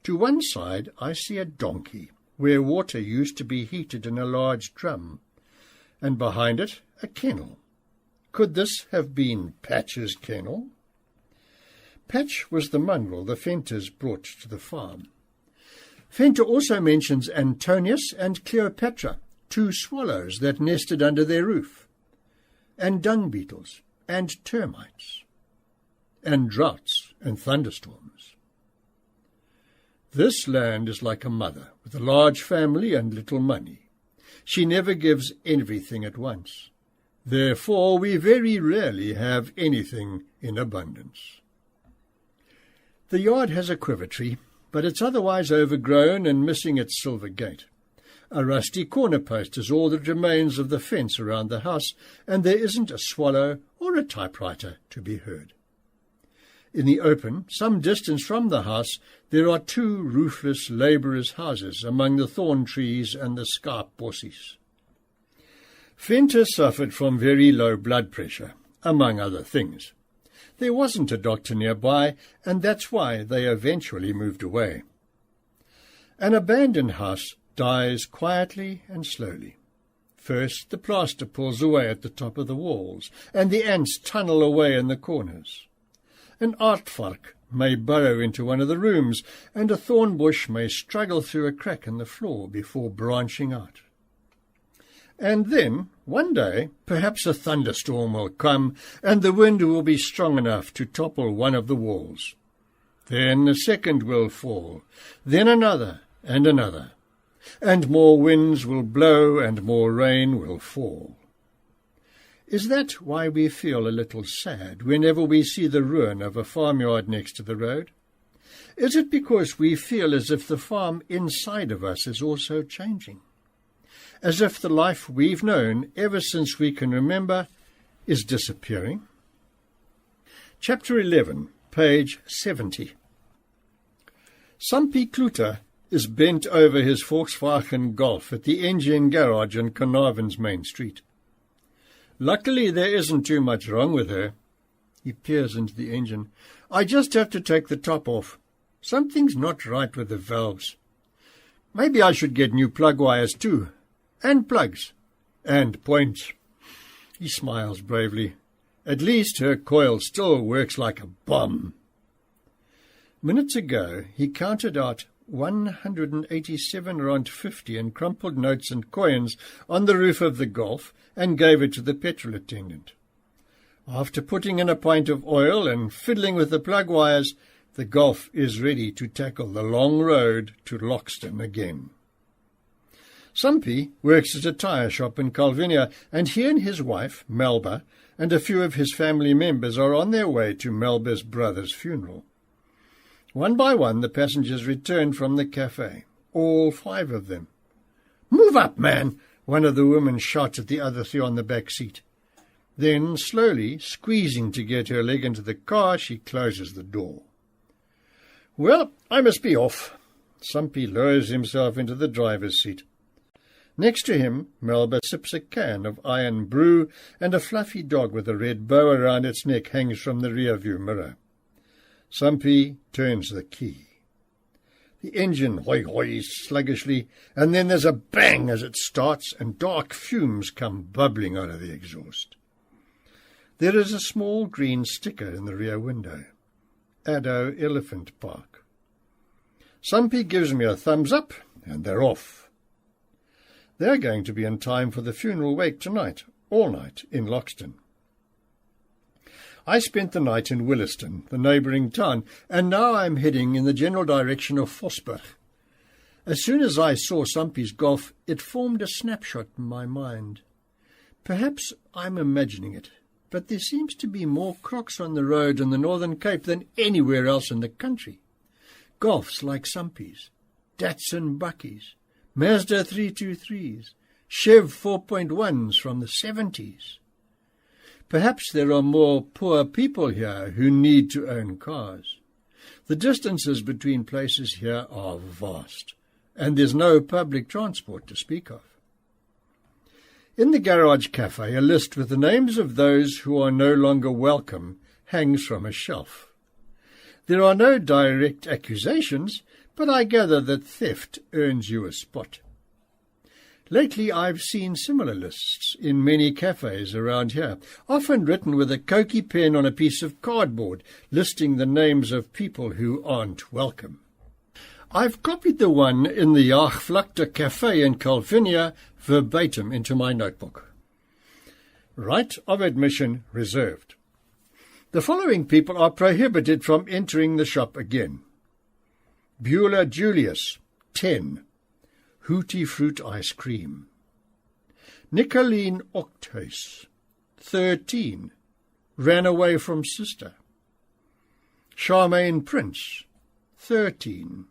To one side I see a donkey, where water used to be heated in a large drum, and behind it a kennel. Could this have been Patch's kennel? Patch was the mongrel the Fenters brought to the farm. Fenter also mentions Antonius and Cleopatra, 2 swallows that nested under their roof, and dung beetles, and termites, and droughts and thunderstorms. This land is like a mother, with a large family and little money. She never gives everything at once. Therefore, we very rarely have anything in abundance. The yard has a quiver tree, but it's otherwise overgrown and missing its silver gate. A rusty corner post is all that remains of the fence around the house, and there isn't a swallow or a typewriter to be heard. In the open, some distance from the house, there are 2 roofless labourers' houses among the thorn trees and the scarp bosses. Fenter suffered from very low blood pressure, among other things. There wasn't a doctor nearby, and that's why they eventually moved away. An abandoned house dies quietly and slowly. First, the plaster pulls away at the top of the walls, and the ants tunnel away in the corners. An aardvark may burrow into one of the rooms, and a thorn bush may struggle through a crack in the floor before branching out. And then, one day, perhaps a thunderstorm will come, and the wind will be strong enough to topple one of the walls. Then a second will fall, then another and another, and more winds will blow and more rain will fall. Is that why we feel a little sad whenever we see the ruin of a farmyard next to the road? Is it because we feel as if the farm inside of us is also changing? As if the life we've known ever since we can remember is disappearing? Chapter 11, page 70. Sampie Kluter is bent over his Volkswagen Golf at the engine garage on Carnarvon's main street. Luckily, there isn't too much wrong with her. He peers into the engine. I just have to take the top off. Something's not right with the valves. Maybe I should get new plug wires too. And plugs. And points. He smiles bravely. At least her coil still works like a bomb. Minutes ago, he counted out 187 rand 50 in crumpled notes and coins on the roof of the Golf and gave it to the petrol attendant. After putting in a pint of oil and fiddling with the plug wires, the Golf is ready to tackle the long road to Loxton again. Sampie works at a tyre shop in Calvinia, and he and his wife, Melba, and a few of his family members are on their way to Melba's brother's funeral. One by one, the passengers return from the cafe, all 5 of them. "Move up, man!" one of the women shouts at the other 3 on the back seat. Then, slowly, squeezing to get her leg into the car, she closes the door. "Well, I must be off." Sampie lowers himself into the driver's seat. Next to him, Melba sips a can of iron brew, and a fluffy dog with a red bow around its neck hangs from the rear-view mirror. Sampie turns the key. The engine hoy-hoys sluggishly, and then there's a bang as it starts, and dark fumes come bubbling out of the exhaust. There is a small green sticker in the rear window. Addo Elephant Park. Sampie gives me a thumbs up, and they're off. They're going to be in time for the funeral wake tonight, all night, in Loxton. I spent the night in Williston, the neighbouring town, and now I'm heading in the general direction of Vosburg. As soon as I saw Sampie's Golf, it formed a snapshot in my mind. Perhaps I'm imagining it, but there seems to be more crocs on the road in the Northern Cape than anywhere else in the country. Golfs like Sampie's, Datsun Buckies, Mazda 323s, Chev 4.1s from the 70s. Perhaps there are more poor people here who need to own cars. The distances between places here are vast, and there's no public transport to speak of. In the garage cafe, a list with the names of those who are no longer welcome hangs from a shelf. There are no direct accusations, but I gather that theft earns you a spot. Lately I've seen similar lists in many cafes around here, often written with a cokey pen on a piece of cardboard, listing the names of people who aren't welcome. I've copied the one in the Jaagvlakte Cafe in Calvinia verbatim into my notebook. Right of admission reserved. The following people are prohibited from entering the shop again. Bueller Julius, 10. Hooty Fruit Ice Cream. Nicolene Octhuis, 13. Ran away from sister. Charmaine Prince, 13.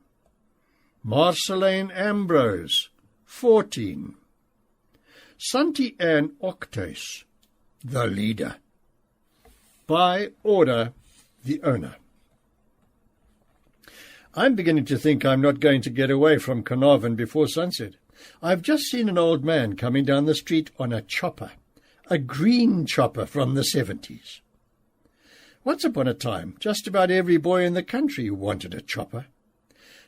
Marceline Ambrose, 14. Santi Ann Octhuis, the leader. By order, the owner. I'm beginning to think I'm not going to get away from Carnarvon before sunset. I've just seen an old man coming down the street on a chopper, a green chopper from the 70s. Once upon a time, just about every boy in the country wanted a chopper.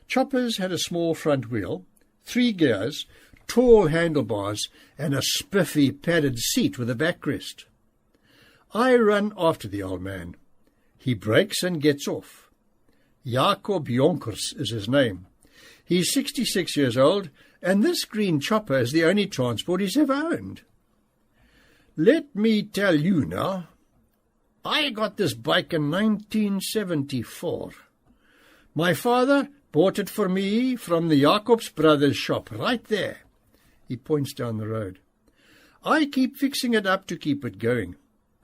Choppers had a small front wheel, 3 gears, tall handlebars, and a spiffy padded seat with a backrest. I run after the old man. He brakes and gets off. Jacob Jonkers is his name. He's 66 years old, and this green chopper is the only transport he's ever owned. Let me tell you now, I got this bike in 1974. My father bought it for me from the Jacobs Brothers shop right there. He points down the road. I keep fixing it up to keep it going.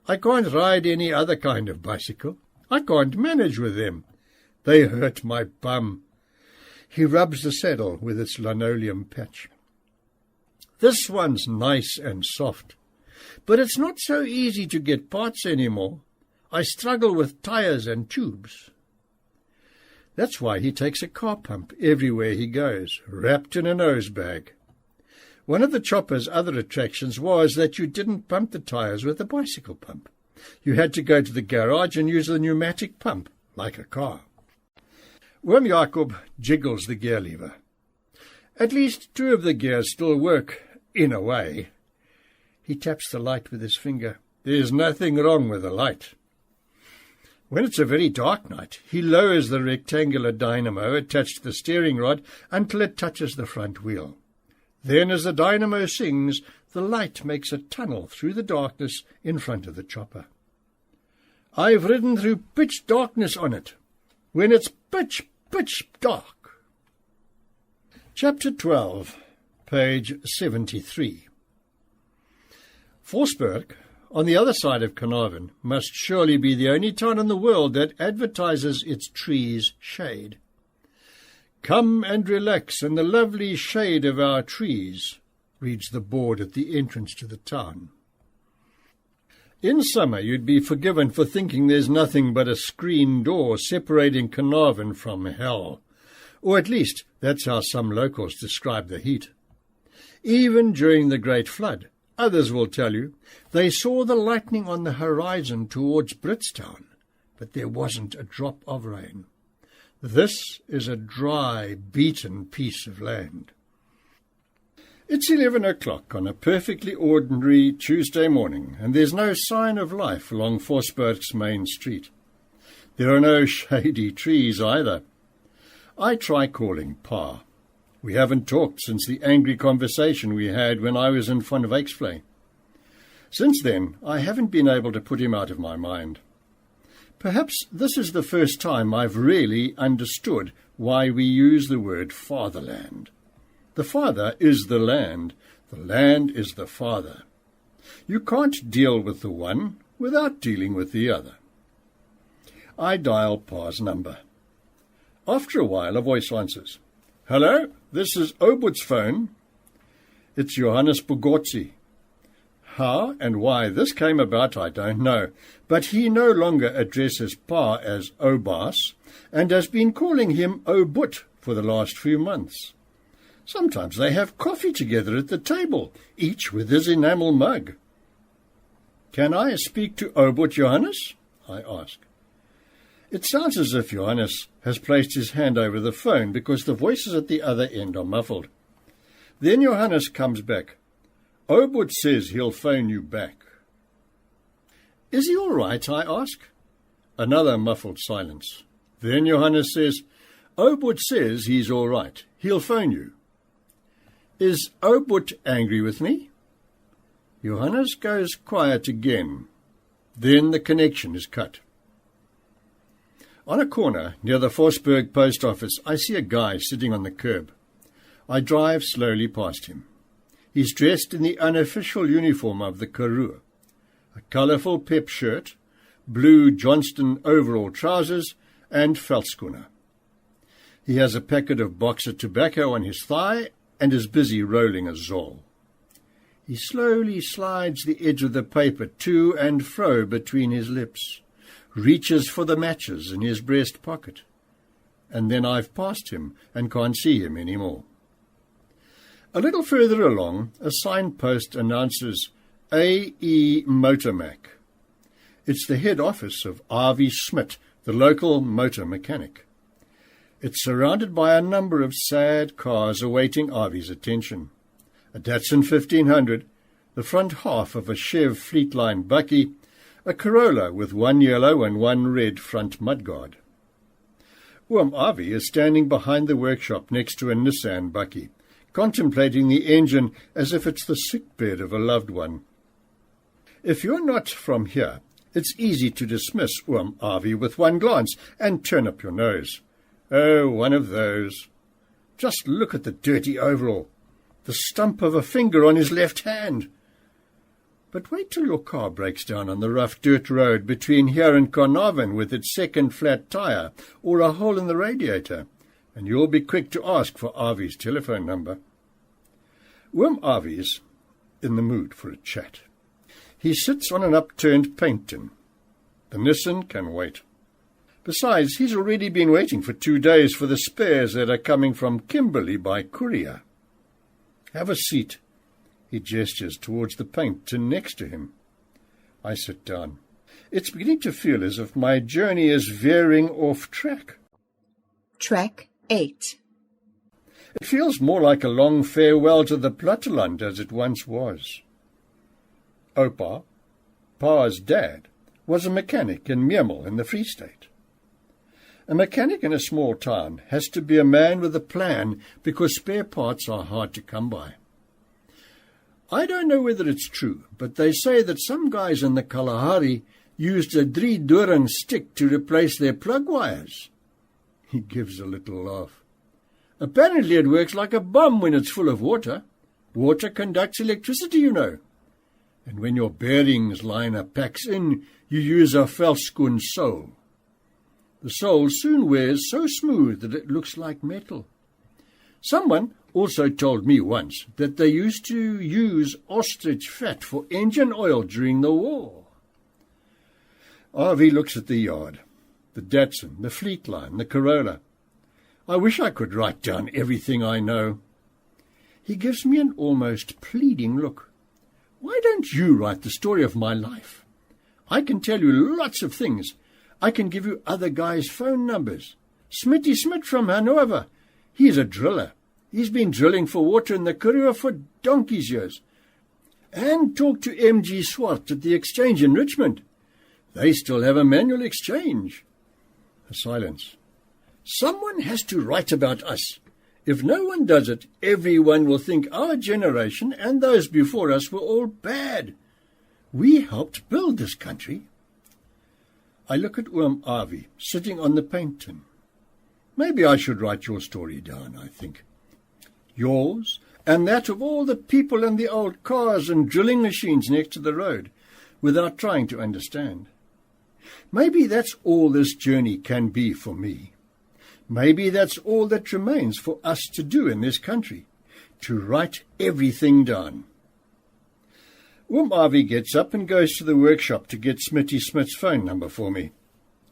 I can't ride any other kind of bicycle. I can't manage with them. They hurt my bum. He rubs the saddle with its linoleum patch. This one's nice and soft, but it's not so easy to get parts anymore. I struggle with tires and tubes. That's why he takes a car pump everywhere he goes, wrapped in a nose bag. One of the chopper's other attractions was that you didn't pump the tires with a bicycle pump. You had to go to the garage and use the pneumatic pump, like a car. Oom Jacob jiggles the gear lever. At least 2 of the gears still work, in a way. He taps the light with his finger. There's nothing wrong with the light. When it's a very dark night, he lowers the rectangular dynamo attached to the steering rod until it touches the front wheel. Then, as the dynamo sings, the light makes a tunnel through the darkness in front of the chopper. I've ridden through pitch darkness on it, when it's pitch dark. Chapter 12, page 73. Forsberg, on the other side of Carnarvon, must surely be the only town in the world that advertises its trees' shade. Come and relax in the lovely shade of our trees, reads the board at the entrance to the town. In summer you'd be forgiven for thinking there's nothing but a screen door separating Carnarvon from hell, or at least that's how some locals describe the heat. Even during the Great Flood, others will tell you, they saw the lightning on the horizon towards Britstown, but there wasn't a drop of rain. This is a dry, beaten piece of land. It's 11 o'clock on a perfectly ordinary Tuesday morning, and there's no sign of life along Forsberg's main street. There are no shady trees either. I try calling Pa. We haven't talked since the angry conversation we had when I was in Van Wyksvlei. Since then, I haven't been able to put him out of my mind. Perhaps this is the first time I've really understood why we use the word fatherland. The father is the land is the father. You can't deal with the one without dealing with the other. I dial Pa's number. After a while, a voice answers. Hello, this is Obut's phone. It's Johannes Bugotzi. How and why this came about, I don't know, but he no longer addresses Pa as Obas and has been calling him Obut for the last few months. Sometimes they have coffee together at the table, each with his enamel mug. Can I speak to Obut, Johannes? I ask. It sounds as if Johannes has placed his hand over the phone because the voices at the other end are muffled. Then Johannes comes back. Obud says he'll phone you back. Is he all right, I ask? Another muffled silence. Then Johannes says, Obud says he's all right. He'll phone you. Is Obud angry with me? Johannes goes quiet again. Then the connection is cut. On a corner near the Forsberg post office, I see a guy sitting on the curb. I drive slowly past him. He's dressed in the unofficial uniform of the Karoo, a colourful pep shirt, blue Johnston overall trousers, and veldskoene. He has a packet of boxer tobacco on his thigh and is busy rolling a zol. He slowly slides the edge of the paper to and fro between his lips, reaches for the matches in his breast pocket, and then I've passed him and can't see him any more. A little further along, a signpost announces A.E. Motormac. It's the head office of R.V. Smith, the local motor mechanic. It's surrounded by a number of sad cars awaiting R.V.'s attention. A Datsun 1500, the front half of a Chev Fleetline Bucky, a Corolla with one yellow and one red front mudguard. Oom Avi is standing behind the workshop next to a Nissan Bucky, contemplating the engine as if it's the sickbed of a loved one. If you're not from here, it's easy to dismiss Oom Avi with one glance and turn up your nose. Oh, one of those. Just look at the dirty overall, the stump of a finger on his left hand. But wait till your car breaks down on the rough dirt road between here and Carnarvon with its second flat tyre or a hole in the radiator, and you'll be quick to ask for Avi's telephone number. Oom Avi's in the mood for a chat. He sits on an upturned paint tin. The Nissan can wait. Besides, he's already been waiting for 2 days for the spares that are coming from Kimberley by courier. Have a seat. He gestures towards the paint tin next to him. I sit down. It's beginning to feel as if my journey is veering off track. Track 8. It feels more like a long farewell to the Platteland as it once was. Oupa, Pa's dad, was a mechanic in Meermal in the Free State. A mechanic in a small town has to be a man with a plan because spare parts are hard to come by. I don't know whether it's true, but they say that some guys in the Kalahari used a 3-doring stick to replace their plug wires. He gives a little laugh. Apparently it works like a bomb when it's full of water. Water conducts electricity, you know. And when your bearings liner packs in, you use a veldskoen sole. The sole soon wears so smooth that it looks like metal. Someone also told me once that they used to use ostrich fat for engine oil during the war. R.V. looks at the yard, the Datsun, the Fleetline, the Corolla. I wish I could write down everything I know. He gives me an almost pleading look. Why don't you write the story of my life? I can tell you lots of things. I can give you other guys' phone numbers. Smitty Smith from Hanover. He's a driller. He's been drilling for water in the Karoo for donkey's years. And talk to M.G. Swart at the exchange in Richmond. They still have a manual exchange. A silence. Someone has to write about us. If no one does it, everyone will think our generation and those before us were all bad. We helped build this country. I look at Oom Avi, sitting on the paint tin. Maybe I should write your story down, I think. Yours, and that of all the people in the old cars and drilling machines next to the road, without trying to understand. Maybe that's all this journey can be for me. Maybe that's all that remains for us to do in this country, to write everything down. Oom Avi gets up and goes to the workshop to get Smitty Smith's phone number for me.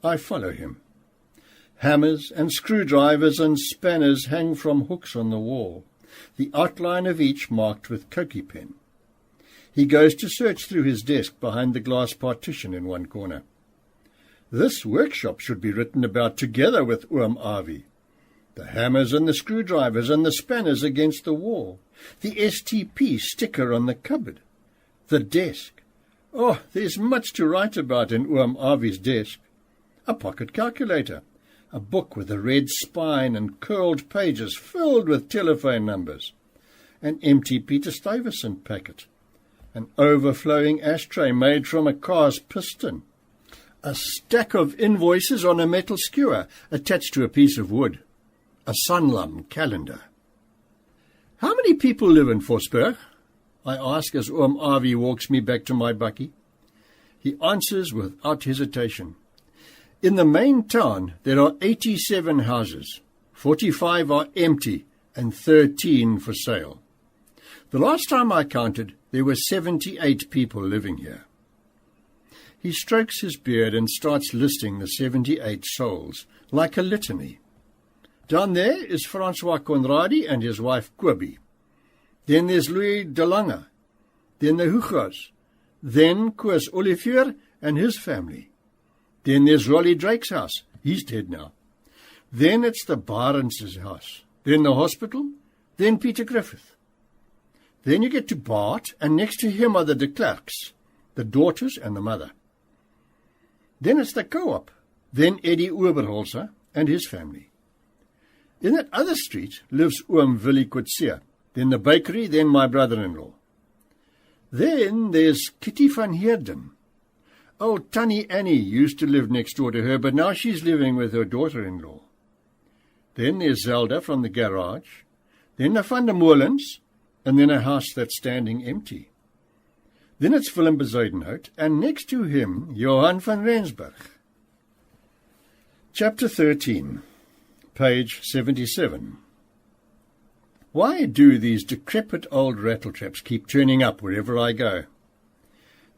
I follow him. Hammers and screwdrivers and spanners hang from hooks on the wall, the outline of each marked with Koki pen. He goes to search through his desk behind the glass partition in one corner. This workshop should be written about together with Oom Avi. The hammers and the screwdrivers and the spanners against the wall. The STP sticker on the cupboard. The desk. Oh, there's much to write about in Oom Avi's desk. A pocket calculator. A book with a red spine and curled pages filled with telephone numbers. An empty Peter Stuyvesant packet. An overflowing ashtray made from a car's piston. A stack of invoices on a metal skewer attached to a piece of wood. A Sanlam calendar. "How many people live in Vosburg?" I ask as Oom Avi walks me back to my bakkie. He answers without hesitation. "In the main town there are 87 houses. 45 are empty and 13 for sale. The last time I counted, there were 78 people living here." He strokes his beard and starts listing the 78 souls, like a litany. Down there is Francois Conradi and his wife Kobi. Then there's Louis de Lange. Then the Hugos. Then Koos Olivier and his family. Then there's Rolly Drake's house. He's dead now. Then it's the Barnes' house. Then the hospital. Then Peter Griffith. Then you get to Bart, and next to him are the de Klerks, the daughters and the mother. Then it's the co-op. Then Eddie Oberholzer and his family. In that other street lives Oom Willie Coetzee, then the bakery, then my brother-in-law. Then there's Kitty van Heerden. Old Tannie Annie used to live next door to her, but now she's living with her daughter-in-law. Then there's Zelda from the garage, then the Van der Molens, and then a house that's standing empty. Then it's Willem Bezuidenhout, and next to him, Johan van Rensburg. Chapter 13, page 77. Why do these decrepit old rattletraps keep turning up wherever I go?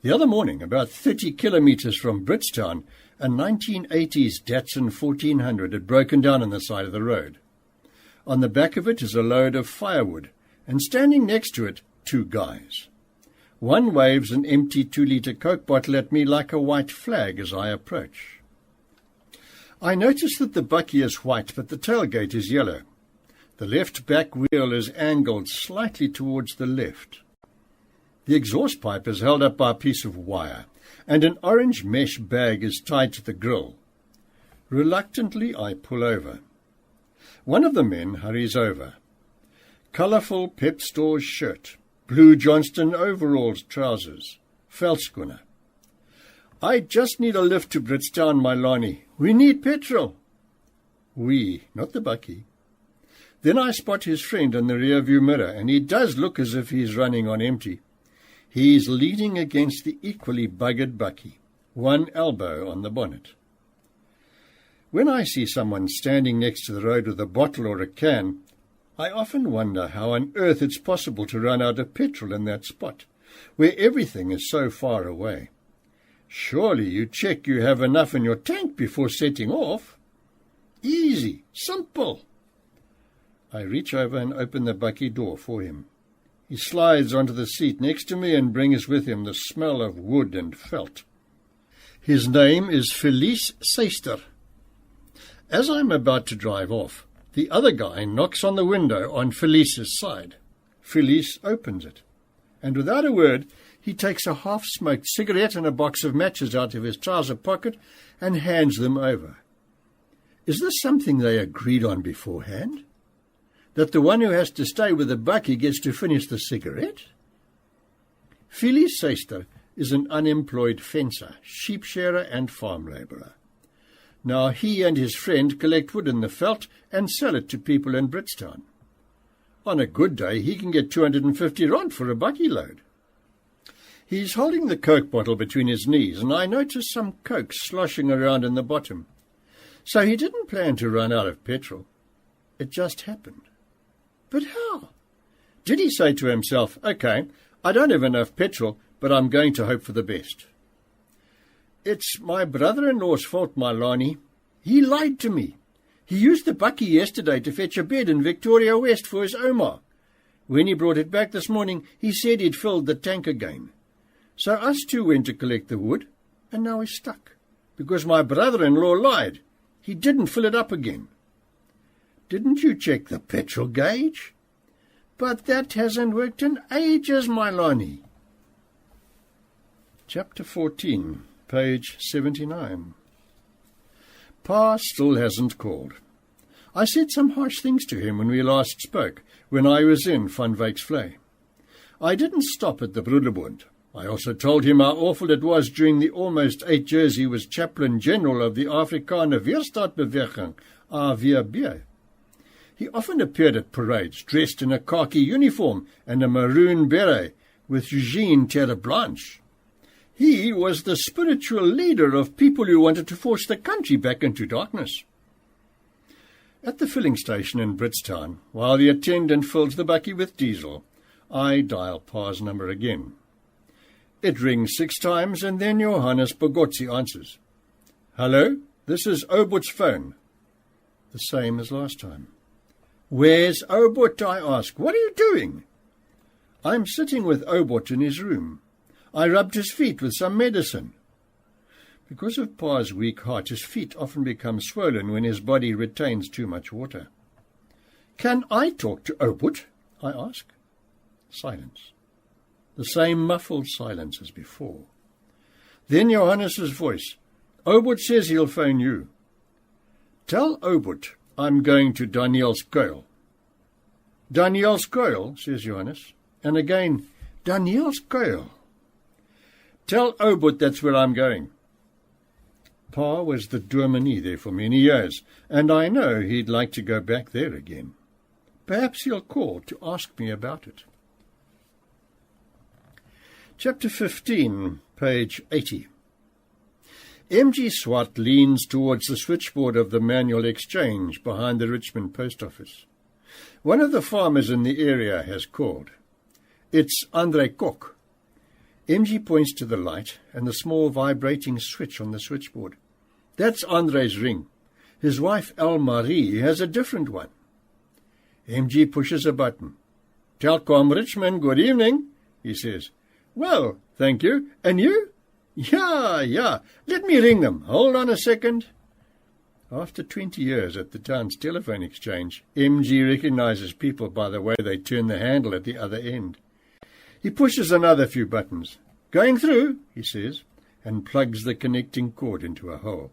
The other morning, about 30 kilometres from Bridgetown, a 1980s Datsun 1400 had broken down on the side of the road. On the back of it is a load of firewood, and standing next to it, 2 guys. One waves an empty 2-litre Coke bottle at me like a white flag as I approach. I notice that the bakkie is white, but the tailgate is yellow. The left back wheel is angled slightly towards the left. The exhaust pipe is held up by a piece of wire, and an orange mesh bag is tied to the grill. Reluctantly, I pull over. One of the men hurries over. Colourful Pep Stores shirt, blue Johnston overalls trousers, veldskoene. "I just need a lift to Bridgetown, my Lonnie. We need petrol." We, not the bakkie. Then I spot his friend in the rear-view mirror, and he does look as if he's running on empty. He's leaning against the equally buggered bakkie, one elbow on the bonnet. When I see someone standing next to the road with a bottle or a can, I often wonder how on earth it's possible to run out of petrol in that spot, where everything is so far away. Surely you check you have enough in your tank before setting off. Easy, simple. I reach over and open the bakkie door for him. He slides onto the seat next to me and brings with him the smell of wood and felt. His name is Felice Seister. As I'm about to drive off, the other guy knocks on the window on Felice's side. Felice opens it, and without a word, he takes a half-smoked cigarette and a box of matches out of his trouser pocket and hands them over. Is this something they agreed on beforehand? That the one who has to stay with the bakkie gets to finish the cigarette? Felice Seister is an unemployed fencer, sheep shearer and farm labourer. Now he and his friend collect wood in the veld and sell it to people in Bridgetown. On a good day, he can get 250 rand for a bakkie load. He's holding the Coke bottle between his knees, and I notice some Coke sloshing around in the bottom. So he didn't plan to run out of petrol. It just happened. But how? Did he say to himself, "Okay, I don't have enough petrol, but I'm going to hope for the best"? It's my brother-in-law's fault, my Lani. He lied to me. He used the bakkie yesterday to fetch a bed in Victoria West for his Oma. When he brought it back this morning, he said he'd filled the tank again. So us two went to collect the wood, and now he's stuck, because my brother-in-law lied. He didn't fill it up again. Didn't you check the petrol gauge? But that hasn't worked in ages, my Lonnie. Chapter 14, page 79. Pa still hasn't called. I said some harsh things to him when we last spoke, when I was in Van Wyck's Vlei. I didn't stop at the Broederbond. I also told him how awful it was during the almost 8 years he was Chaplain General of the Afrikaner Weerstandbeweging, AWB. He often appeared at parades, dressed in a khaki uniform and a maroon beret, with Eugene Terre Blanche. He was the spiritual leader of people who wanted to force the country back into darkness. At the filling station in Britstown, while the attendant fills the bakkie with diesel, I dial Pa's number again. It rings 6 times, and then Johannes Bogotsi answers. "Hello, this is Obot's phone." The same as last time. "Where's Obot?" I ask. "What are you doing?" "I'm sitting with Obot in his room. I rubbed his feet with some medicine." Because of Pa's weak heart, his feet often become swollen when his body retains too much water. "Can I talk to Obot?" I ask. Silence. The same muffled silence as before. Then Johannes's voice. "Obot says he'll phone you." "Tell Obot I'm going to Daniel's Kuil." "Daniel's Kuil," says Johannes. And again, "Daniel's Kuil." "Tell Obot that's where I'm going." Pa was the dominee there for many years, and I know he'd like to go back there again. Perhaps he'll call to ask me about it. Chapter 15, page 80. M.G. Swart leans towards the switchboard of the manual exchange behind the Richmond post office. One of the farmers in the area has called. It's André Kok. M.G. points to the light and the small vibrating switch on the switchboard. That's André's ring. His wife, Marie, has a different one. M.G. pushes a button. "Telkom Richmond, good evening," he says. "Well, thank you. And you?" Yeah. Let me ring them. Hold on a second." After 20 years at the town's telephone exchange, M.G. recognizes people by the way they turn the handle at the other end. He pushes another few buttons. "Going through," he says, and plugs the connecting cord into a hole.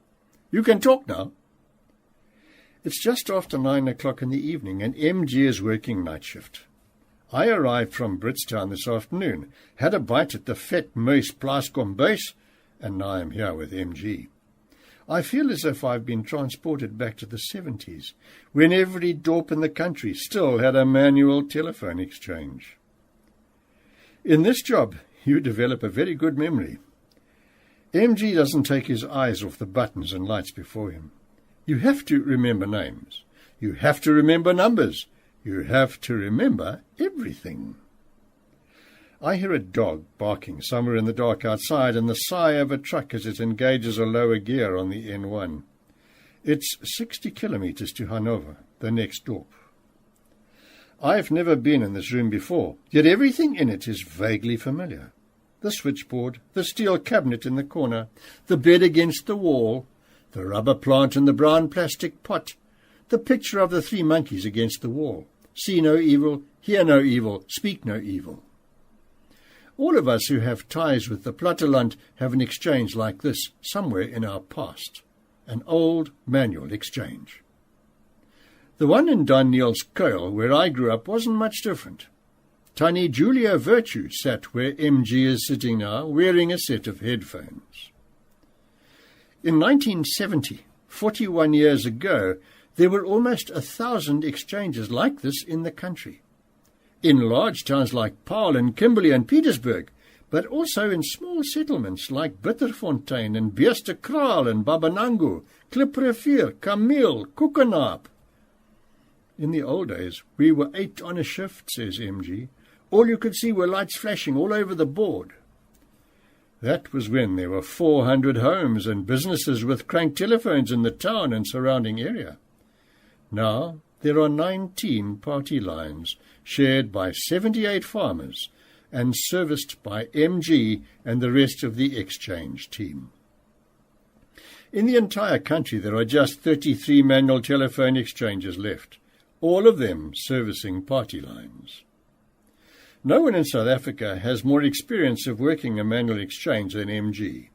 "You can talk now." It's just after 9 o'clock in the evening, and M.G. is working night shift. I arrived from Britstown this afternoon, had a bite at the Vet Muis Plaas Kombuis, and now I'm here with M.G. I feel as if I've been transported back to the 70s, when every dorp in the country still had a manual telephone exchange. In this job, you develop a very good memory. M.G. doesn't take his eyes off the buttons and lights before him. You have to remember names. You have to remember numbers. You have to remember everything. I hear a dog barking somewhere in the dark outside and the sigh of a truck as it engages a lower gear on the N1. It's 60 kilometers to Hanover, the next dorp. I've never been in this room before, yet everything in it is vaguely familiar. The switchboard, the steel cabinet in the corner, the bed against the wall, the rubber plant in the brown plastic pot, the picture of the 3 monkeys against the wall. See no evil, hear no evil, speak no evil. All of us who have ties with the Platteland have an exchange like this somewhere in our past, an old manual exchange. The one in Daniel's Kuil, where I grew up, wasn't much different. Tiny Julia Virtue sat where M.G. is sitting now, wearing a set of headphones. In 1970, 41 years ago, there were almost 1,000 exchanges like this in the country. In large towns like Paarl and Kimberley and Petersburg, but also in small settlements like Bitterfontein and Beesterkraal and Babanangu, Kliprivier, Camille, Koekenaap. In the old days, we were 8 on a shift, says M.G. All you could see were lights flashing all over the board. That was when there were 400 homes and businesses with crank telephones in the town and surrounding area. Now there are 19 party lines, shared by 78 farmers, and serviced by M.G. and the rest of the exchange team. In the entire country there are just 33 manual telephone exchanges left, all of them servicing party lines. No one in South Africa has more experience of working a manual exchange than MG.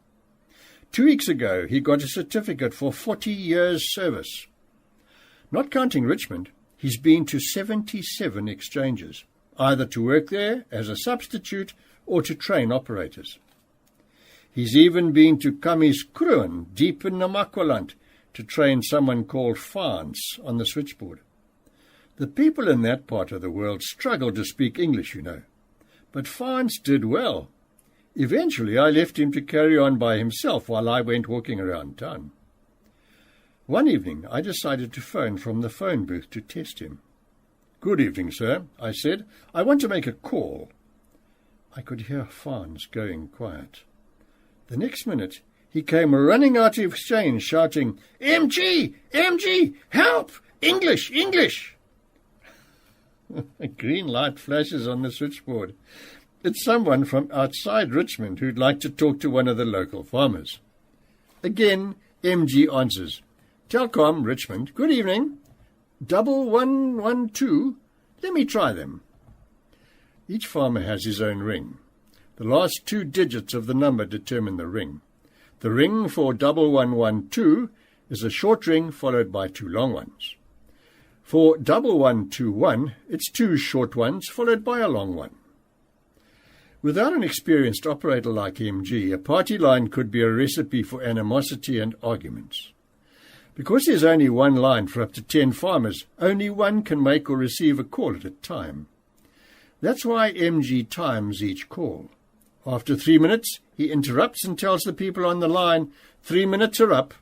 2 weeks ago he got a certificate for 40 years' service. Not counting Richmond, he's been to 77 exchanges, either to work there as a substitute or to train operators. He's even been to Kamiskruin, deep in Namaqualand, to train someone called Fans on the switchboard. The people in that part of the world struggle to speak English, you know. But Fans did well. Eventually I left him to carry on by himself while I went walking around town. One evening I decided to phone from the phone booth to test him. "Good evening, sir," I said. "I want to make a call." I could hear Fans going quiet. The next minute he came running out of exchange shouting, "MG! MG! Help! English! English!" A green light flashes on the switchboard. It's someone from outside Richmond who'd like to talk to one of the local farmers. Again, MG answers. "Telcom, Richmond. Good evening. 1112. Let me try them." Each farmer has his own ring. The last 2 digits of the number determine the ring. The ring for 1112 is a short ring followed by 2 long ones. For 1121, it's 2 short ones followed by a long one. Without an experienced operator like MG, a party line could be a recipe for animosity and arguments. Because there's only one line for up to 10 farmers, only one can make or receive a call at a time. That's why MG times each call. After 3 minutes, he interrupts and tells the people on the line, 3 minutes are up.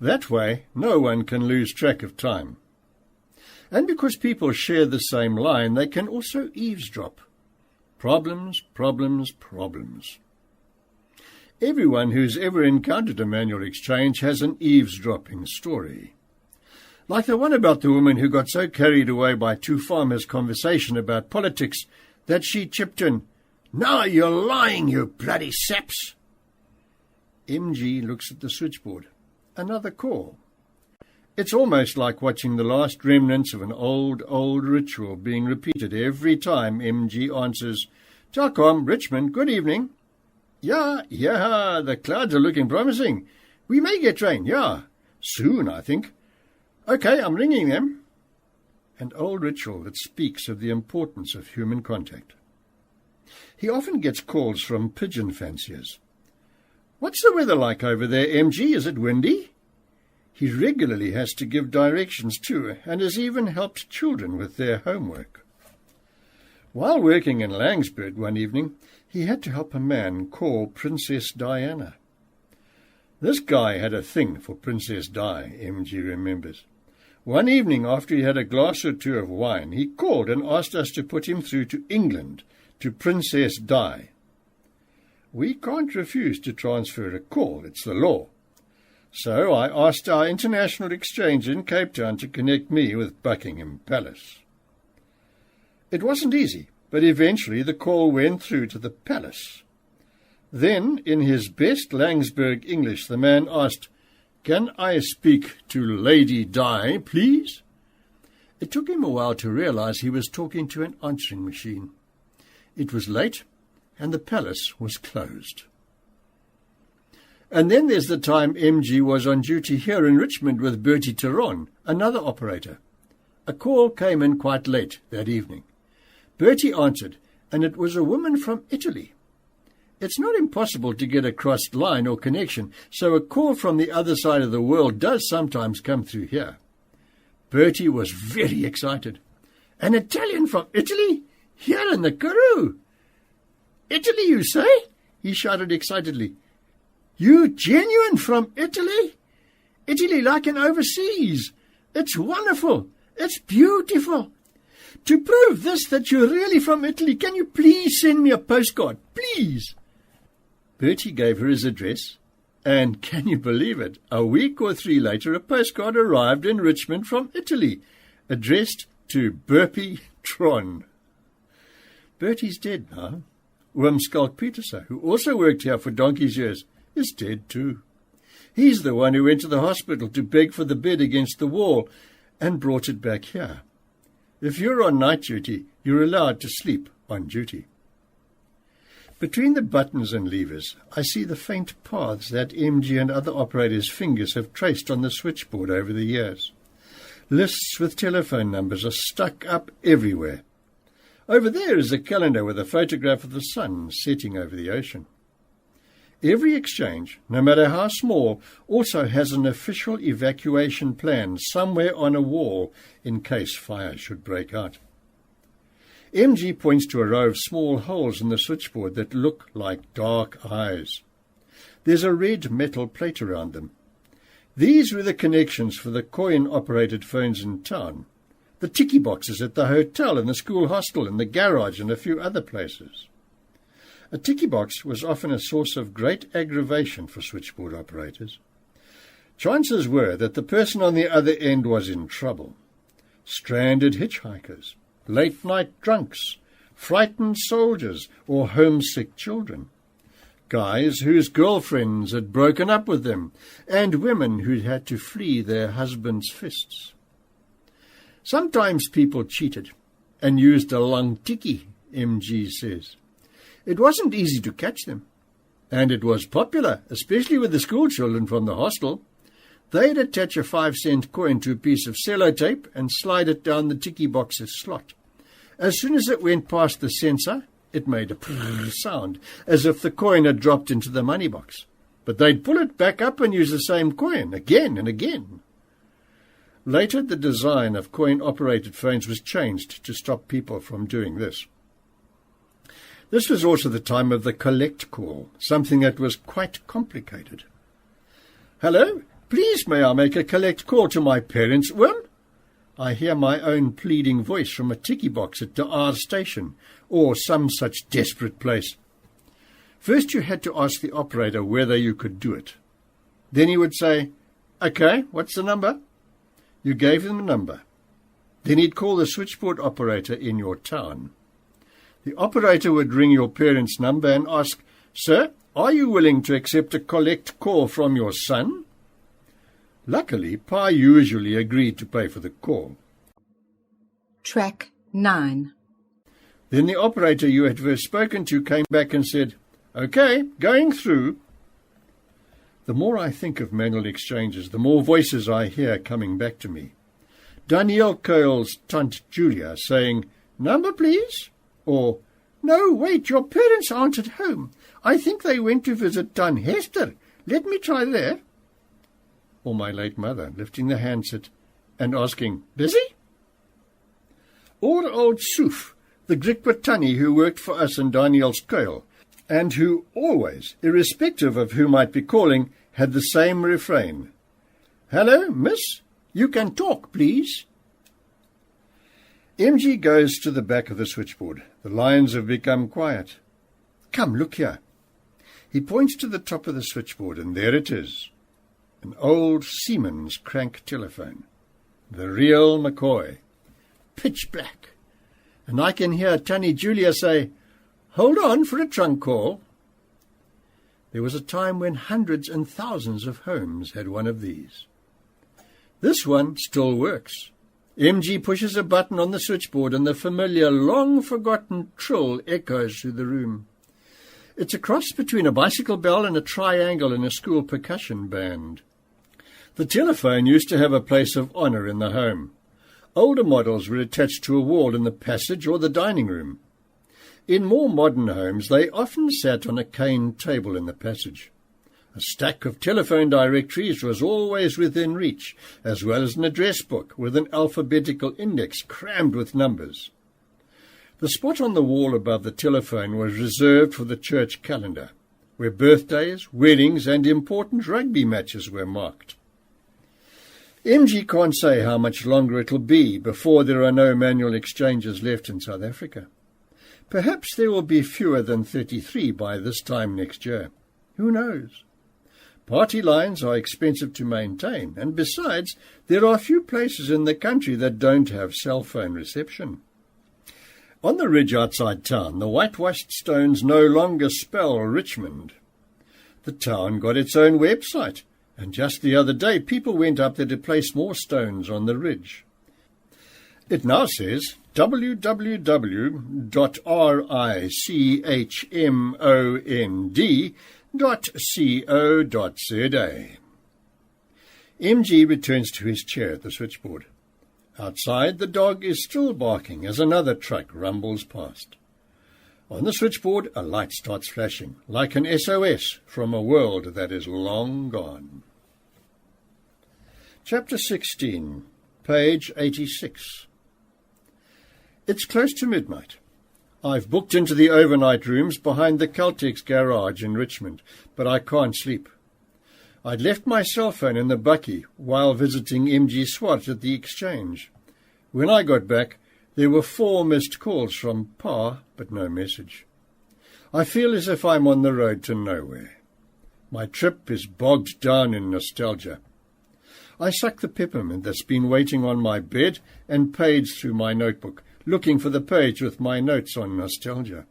That way, no one can lose track of time. And because people share the same line, they can also eavesdrop. Problems, problems, problems. Everyone who's ever encountered a manual exchange has an eavesdropping story. Like the one about the woman who got so carried away by 2 farmers' conversation about politics that she chipped in, "Now you're lying, you bloody saps." MG looks at the switchboard. Another call. It's almost like watching the last remnants of an old ritual being repeated every time MG answers, "Telcom, Richmond, good evening." Yeah, the clouds are looking promising. We may get rain, yeah. Soon, I think. Okay, I'm ringing them." An old ritual that speaks of the importance of human contact. He often gets calls from pigeon fanciers. "What's the weather like over there, MG? Is it windy?" He regularly has to give directions too, and has even helped children with their homework. While working in Langsburg one evening, he had to help a man call Princess Diana. This guy had a thing for Princess Di, MG remembers. One evening, after he had a glass or 2 of wine, he called and asked us to put him through to England, to Princess Di. We can't refuse to transfer a call, it's the law. So I asked our international exchange in Cape Town to connect me with Buckingham Palace. It wasn't easy, but eventually the call went through to the palace. Then, in his best Langsburg English, the man asked, "Can I speak to Lady Di, please?" It took him a while to realize he was talking to an answering machine. It was late, and the palace was closed. And then there's the time MG was on duty here in Richmond with Bertie Teron, another operator. A call came in quite late that evening. Bertie answered, and it was a woman from Italy. It's not impossible to get a crossed line or connection, so a call from the other side of the world does sometimes come through here. Bertie was very excited. "An Italian from Italy? Here in the Karoo? Italy, you say?" he shouted excitedly. "You genuine from Italy? Italy like in overseas. It's wonderful. It's beautiful. To prove this, that you're really from Italy, can you please send me a postcard? Please." Bertie gave her his address, and can you believe it? A week or 3 later, a postcard arrived in Richmond from Italy, addressed to Burpie Tron. Bertie's dead now. Oom Skalk Peterse, who also worked here for donkey's years, is dead too. He's the one who went to the hospital to beg for the bed against the wall and brought it back here. If you're on night duty, you're allowed to sleep on duty. Between the buttons and levers, I see the faint paths that MG and other operators' fingers have traced on the switchboard over the years. Lists with telephone numbers are stuck up everywhere. Over there is a calendar with a photograph of the sun setting over the ocean. Every exchange, no matter how small, also has an official evacuation plan somewhere on a wall in case fire should break out. MG points to a row of small holes in the switchboard that look like dark eyes. There's a red metal plate around them. These were the connections for the coin-operated phones in town, the ticky boxes at the hotel and the school hostel and the garage and a few other places. A ticky box was often a source of great aggravation for switchboard operators. Chances were that the person on the other end was in trouble. Stranded hitchhikers, late-night drunks, frightened soldiers, or homesick children. Guys whose girlfriends had broken up with them, and women who'd had to flee their husbands' fists. Sometimes people cheated and used a long tikkie, MG says. It wasn't easy to catch them, and it was popular, especially with the school children from the hostel. They'd attach a 5-cent coin to a piece of sellotape and slide it down the ticky box's slot. As soon as it went past the sensor, it made a prrrr sound, as if the coin had dropped into the money box. But they'd pull it back up and use the same coin again and again. Later, the design of coin-operated phones was changed to stop people from doing this. This was also the time of the collect call, something that was quite complicated. Hello, please may I make a collect call to my parents' room? I hear my own pleading voice from a ticky box at the R station, or some such desperate place. First you had to ask the operator whether you could do it. Then he would say, "Okay, what's the number?" You gave him the number. Then he'd call the switchboard operator in your town. The operator would ring your parents' number and ask, "Sir, are you willing to accept a collect call from your son?" Luckily, Pa usually agreed to pay for the call. Track 9. Then the operator you had first spoken to came back and said, "Okay, going through." The more I think of manual exchanges, the more voices I hear coming back to me. Danielle Coyle's Tante Julia saying, "Number, please?" Or, "No, wait, your parents aren't at home. I think they went to visit Tan Hester. Let me try there." Or my late mother lifting the handset and asking, "Busy?" Or old Soof, the Griquatani who worked for us in Daniel's Coil, and who always, irrespective of who might be calling, had the same refrain. "Hello, miss, you can talk, please." MG goes to the back of the switchboard. The lines have become quiet. "Come, look here." He points to the top of the switchboard, and there it is. An old Siemens crank telephone. The real McCoy. Pitch black. And I can hear Tanny Julia say, "Hold on for a trunk call." There was a time when hundreds and thousands of homes had one of these. This one still works. MG pushes a button on the switchboard and the familiar, long-forgotten trill echoes through the room. It's a cross between a bicycle bell and a triangle in a school percussion band. The telephone used to have a place of honour in the home. Older models were attached to a wall in the passage or the dining room. In more modern homes, they often sat on a cane table in the passage. A stack of telephone directories was always within reach, as well as an address book with an alphabetical index crammed with numbers. The spot on the wall above the telephone was reserved for the church calendar, where birthdays, weddings, and important rugby matches were marked. MG can't say how much longer it'll be before there are no manual exchanges left in South Africa. Perhaps there will be fewer than 33 by this time next year. Who knows? Party lines are expensive to maintain, and besides, there are few places in the country that don't have cell phone reception. On the ridge outside town, the whitewashed stones no longer spell Richmond. The town got its own website, And just the other day, people went up there to place more stones on the ridge. It now says www.richmond.co.za. MG returns to his chair at the switchboard. Outside, the dog is still barking as another truck rumbles past. On the switchboard, a light starts flashing, like an SOS from a world that is long gone. Chapter 16, page 86. It's close to midnight. I've booked into the overnight rooms behind the Caltex garage in Richmond, but I can't sleep. I'd left my cell phone in the bakkie while visiting MG Swart at the exchange. When I got back, there were 4 missed calls from Pa, but no message. I feel as if I'm on the road to nowhere. My trip is bogged down in nostalgia. I suck the peppermint that's been waiting on my bed and page through my notebook, looking for the page with my notes on nostalgia.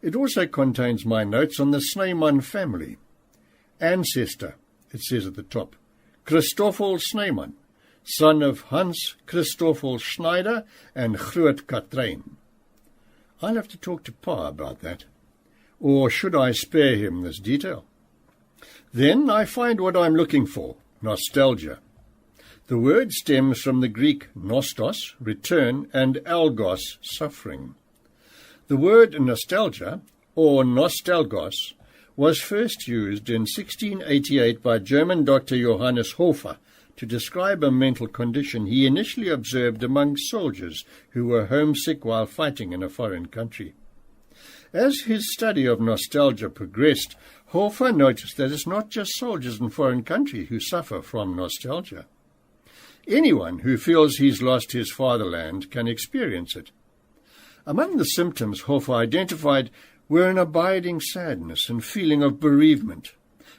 It also contains my notes on the Snyman family. Ancestor, it says at the top, Christoffel Snyman, son of Hans Christoffel Schneider and Groot Katrijn. I'll have to talk to Pa about that. Or should I spare him this detail? Then I find what I'm looking for, nostalgia. The word stems from the Greek nostos, return, and algos, suffering. The word nostalgia, or nostalgos, was first used in 1688 by German Dr. Johannes Hofer to describe a mental condition he initially observed among soldiers who were homesick while fighting in a foreign country. As his study of nostalgia progressed, Hofer noticed that it's not just soldiers in foreign countries who suffer from nostalgia. Anyone who feels he's lost his fatherland can experience it. Among the symptoms Hofer identified were an abiding sadness and feeling of bereavement,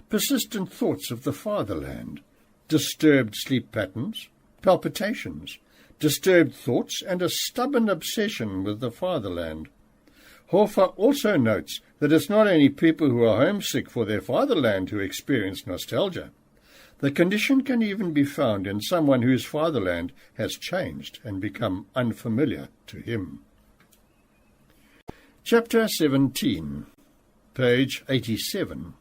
persistent thoughts of the fatherland, disturbed sleep patterns, palpitations, disturbed thoughts, and a stubborn obsession with the fatherland. Hofer also notes that it's not only people who are homesick for their fatherland who experience nostalgia. The condition can even be found in someone whose fatherland has changed and become unfamiliar to him. Chapter 17, page 87.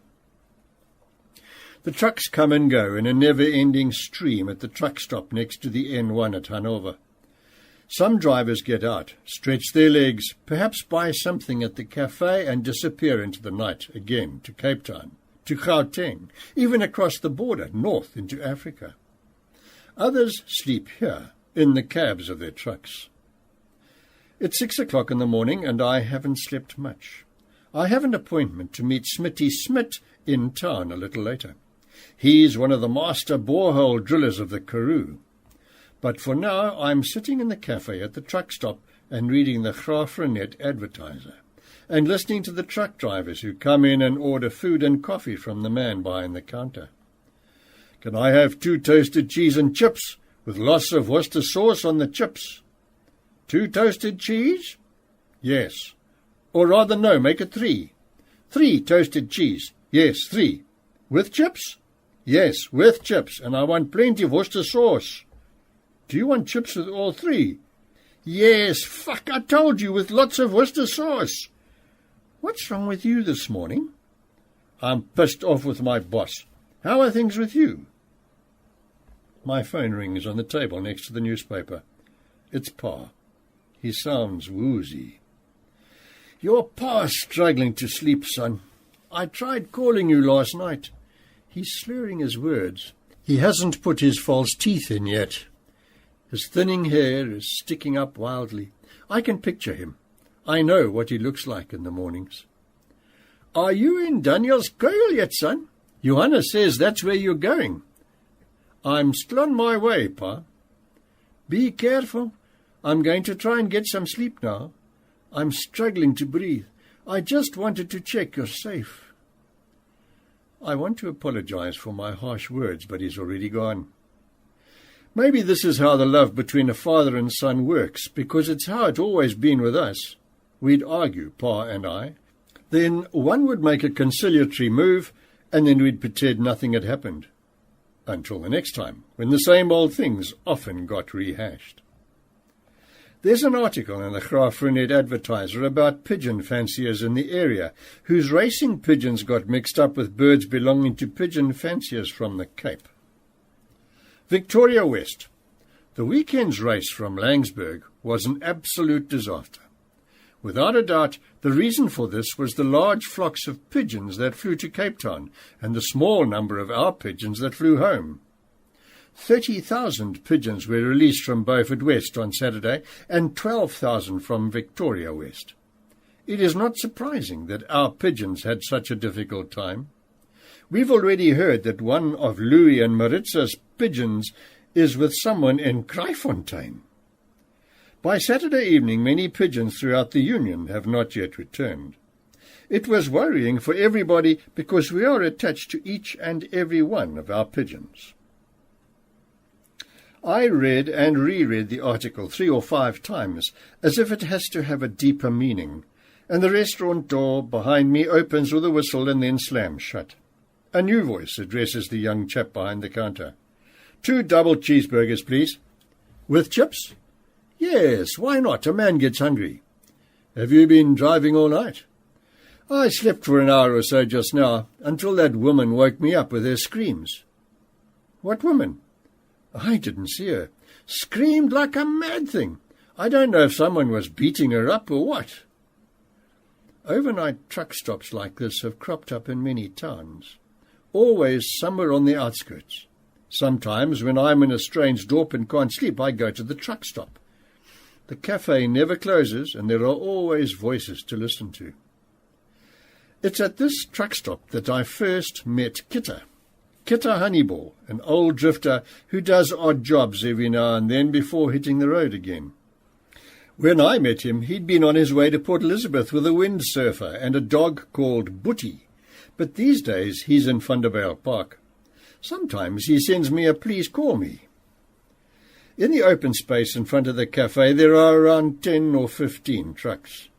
The trucks come and go in a never-ending stream at the truck stop next to the N1 at Hanover. Some drivers get out, stretch their legs, perhaps buy something at the cafe and disappear into the night again to Cape Town, to Gauteng, even across the border north into Africa. Others sleep here in the cabs of their trucks. It's 6 o'clock in the morning and I haven't slept much. I have an appointment to meet Smitty Smit in town a little later. He's one of the master borehole drillers of the Karoo. But for now I'm sitting in the cafe at the truck stop and reading the Graafrenet advertiser, and listening to the truck drivers who come in and order food and coffee from the man behind the counter. Can I have 2 toasted cheese and chips with lots of Worcester sauce on the chips? 2 toasted cheese? Yes. Or rather no, make it 3. 3 toasted cheese. Yes, 3. With chips? Yes, with chips, and I want plenty of Worcester sauce. Do you want chips with all 3? Yes, fuck, I told you, with lots of Worcester sauce. What's wrong with you this morning? I'm pissed off with my boss. How are things with you? My phone rings on the table next to the newspaper. It's Pa. He sounds woozy. Your Pa's struggling to sleep, son. I tried calling you last night. He's slurring his words. He hasn't put his false teeth in yet. His thinning hair is sticking up wildly. I can picture him. I know what he looks like in the mornings. Are you in Daniel's Kuil yet, son? Johanna says that's where you're going. I'm still on my way, Pa. Be careful. I'm going to try and get some sleep now. I'm struggling to breathe. I just wanted to check you're safe. I want to apologize for my harsh words, but he's already gone. Maybe this is how the love between a father and son works, because it's how it's always been with us. We'd argue, Pa and I. Then one would make a conciliatory move, and then we'd pretend nothing had happened. Until the next time, when the same old things often got rehashed. There's an article in the Graafrenet Advertiser about pigeon fanciers in the area whose racing pigeons got mixed up with birds belonging to pigeon fanciers from the Cape. Victoria West. The weekend's race from Langsburg was an absolute disaster. Without a doubt, the reason for this was the large flocks of pigeons that flew to Cape Town and the small number of our pigeons that flew home. 30,000 pigeons were released from Beaufort West on Saturday and 12,000 from Victoria West. It is not surprising that our pigeons had such a difficult time. We've already heard that one of Louis and Maritza's pigeons is with someone in Kraaifontein. By Saturday evening, many pigeons throughout the Union have not yet returned. It was worrying for everybody because we are attached to each and every one of our pigeons. I read and reread the article 3 or 5 times, as if it has to have a deeper meaning, and the restaurant door behind me opens with a whistle and then slams shut. A new voice addresses the young chap behind the counter. 2 double cheeseburgers, please. With chips? Yes, why not? A man gets hungry. Have you been driving all night? I slept for an hour or so just now, until that woman woke me up with her screams. What woman? I didn't see her. Screamed like a mad thing. I don't know if someone was beating her up or what. Overnight truck stops like this have cropped up in many towns, always somewhere on the outskirts. Sometimes, when I'm in a strange dorp and can't sleep, I go to the truck stop. The cafe never closes, and there are always voices to listen to. It's at this truck stop that I first met Kitta Honeyball, an old drifter who does odd jobs every now and then before hitting the road again. When I met him, he'd been on his way to Port Elizabeth with a windsurfer and a dog called Boetie, but these days he's in Vanderbilt Park. Sometimes he sends me a please call me. In the open space in front of the cafe there are around 10 or 15 trucks.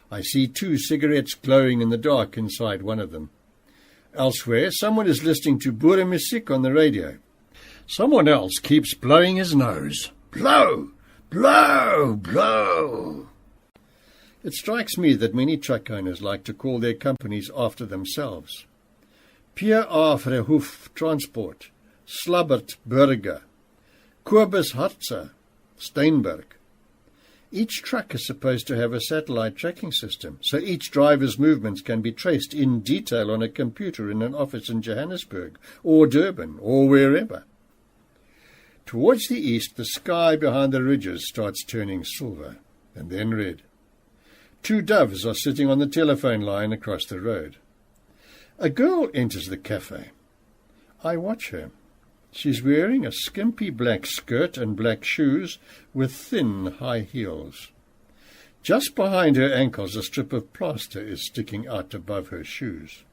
I see 2 cigarettes glowing in the dark inside one of them. Elsewhere, someone is listening to Boere musiek on the radio. Someone else keeps blowing his nose. Blow! Blow! Blow! It strikes me that many truck owners like to call their companies after themselves. Pierre A. Verhoef Transport, Slabbert Burger, Kobus Hartzer, Steinberg. Each truck is supposed to have a satellite tracking system, so each driver's movements can be traced in detail on a computer in an office in Johannesburg, or Durban, or wherever. Towards the east, the sky behind the ridges starts turning silver, and then red. 2 doves are sitting on the telephone line across the road. A girl enters the cafe. I watch her. She's wearing a skimpy black skirt and black shoes with thin high heels. Just behind her ankles a strip of plaster is sticking out above her shoes,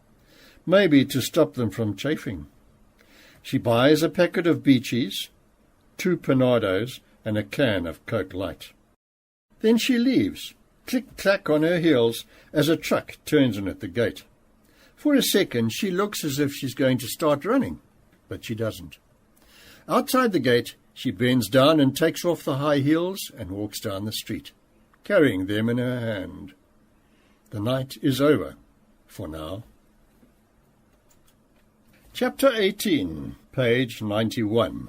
maybe to stop them from chafing. She buys a packet of Beachies, 2 Panados, and a can of Coke Light. Then she leaves, click-clack on her heels, as a truck turns in at the gate. For a second she looks as if she's going to start running, but she doesn't. Outside the gate, she bends down and takes off the high heels and walks down the street, carrying them in her hand. The night is over, for now. Chapter 18, page 91.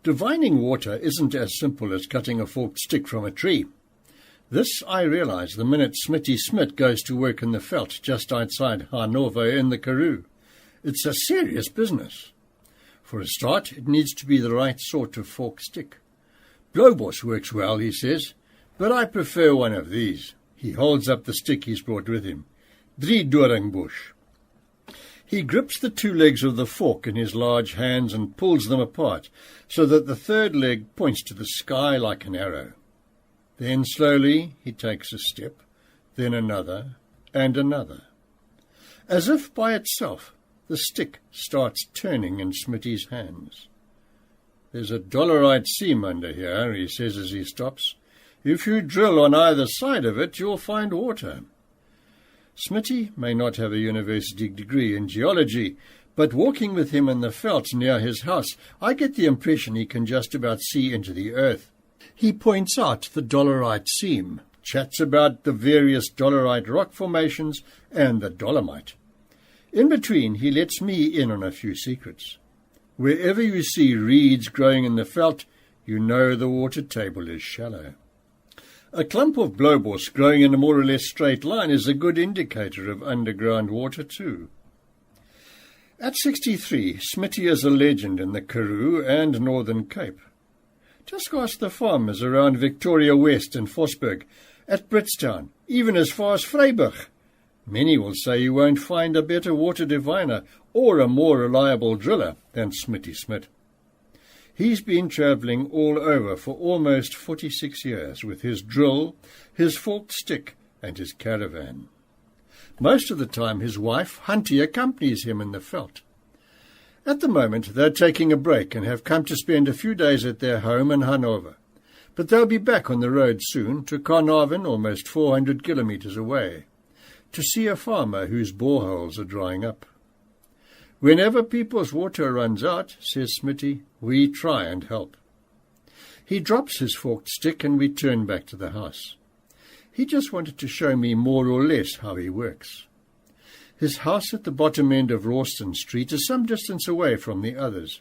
Divining water isn't as simple as cutting a forked stick from a tree. This I realize the minute Smitty Smit goes to work in the veld just outside Hanover in the Karoo. It's a serious business. For a start, it needs to be the right sort of forked stick. Blowboss works well, he says, but I prefer one of these. He holds up the stick he's brought with him. Driedoringbush. He grips the 2 legs of the fork in his large hands and pulls them apart, so that the 3rd leg points to the sky like an arrow. Then slowly he takes a step, then another, and another. As if by itself, the stick starts turning in Smitty's hands. There's a dolerite seam under here, he says as he stops. If you drill on either side of it, you'll find water. Smitty may not have a university degree in geology, But walking with him in the veld near his house, I get the impression he can just about see into the earth. He points out the dolerite seam, chats about the various dolerite rock formations and the dolomite. In between, he lets me in on a few secrets. Wherever you see reeds growing in the veld, you know the water table is shallow. A clump of blowbos growing in a more or less straight line is a good indicator of underground water too. At 63, Smitty is a legend in the Karoo and Northern Cape. Just ask the farmers around Victoria West and Vosburg, at Britstown, even as far as Vryburg. Many will say you won't find a better water diviner or a more reliable driller than Smitty Smit. He's been travelling all over for almost 46 years with his drill, his forked stick and his caravan. Most of the time his wife, Hunty, accompanies him in the veld. At the moment they're taking a break and have come to spend a few days at their home in Hanover. But they'll be back on the road soon to Carnarvon, almost 400 kilometres away, to see a farmer whose boreholes are drying up. Whenever people's water runs out, says Smitty, we try and help. He drops his forked stick and we turn back to the house. He just wanted to show me more or less how he works. His house at the bottom end of Rawston Street is some distance away from the others.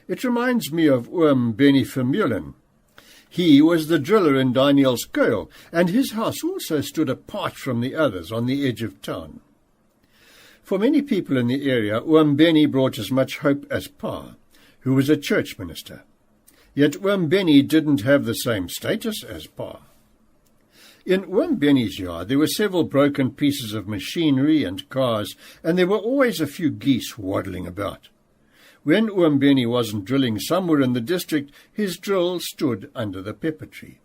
It reminds me of Oom Benny Vermeulen. He was the driller in Daniel's Kuil, and his house also stood apart from the others on the edge of town. For many people in the area, Oom Benny brought as much hope as Pa, who was a church minister. Yet Oom Benny didn't have the same status as Pa. In Oom Benny's yard there were several broken pieces of machinery and cars, and there were always a few geese waddling about. When Oom Benny wasn't drilling somewhere in the district, his drill stood under the pepper tree.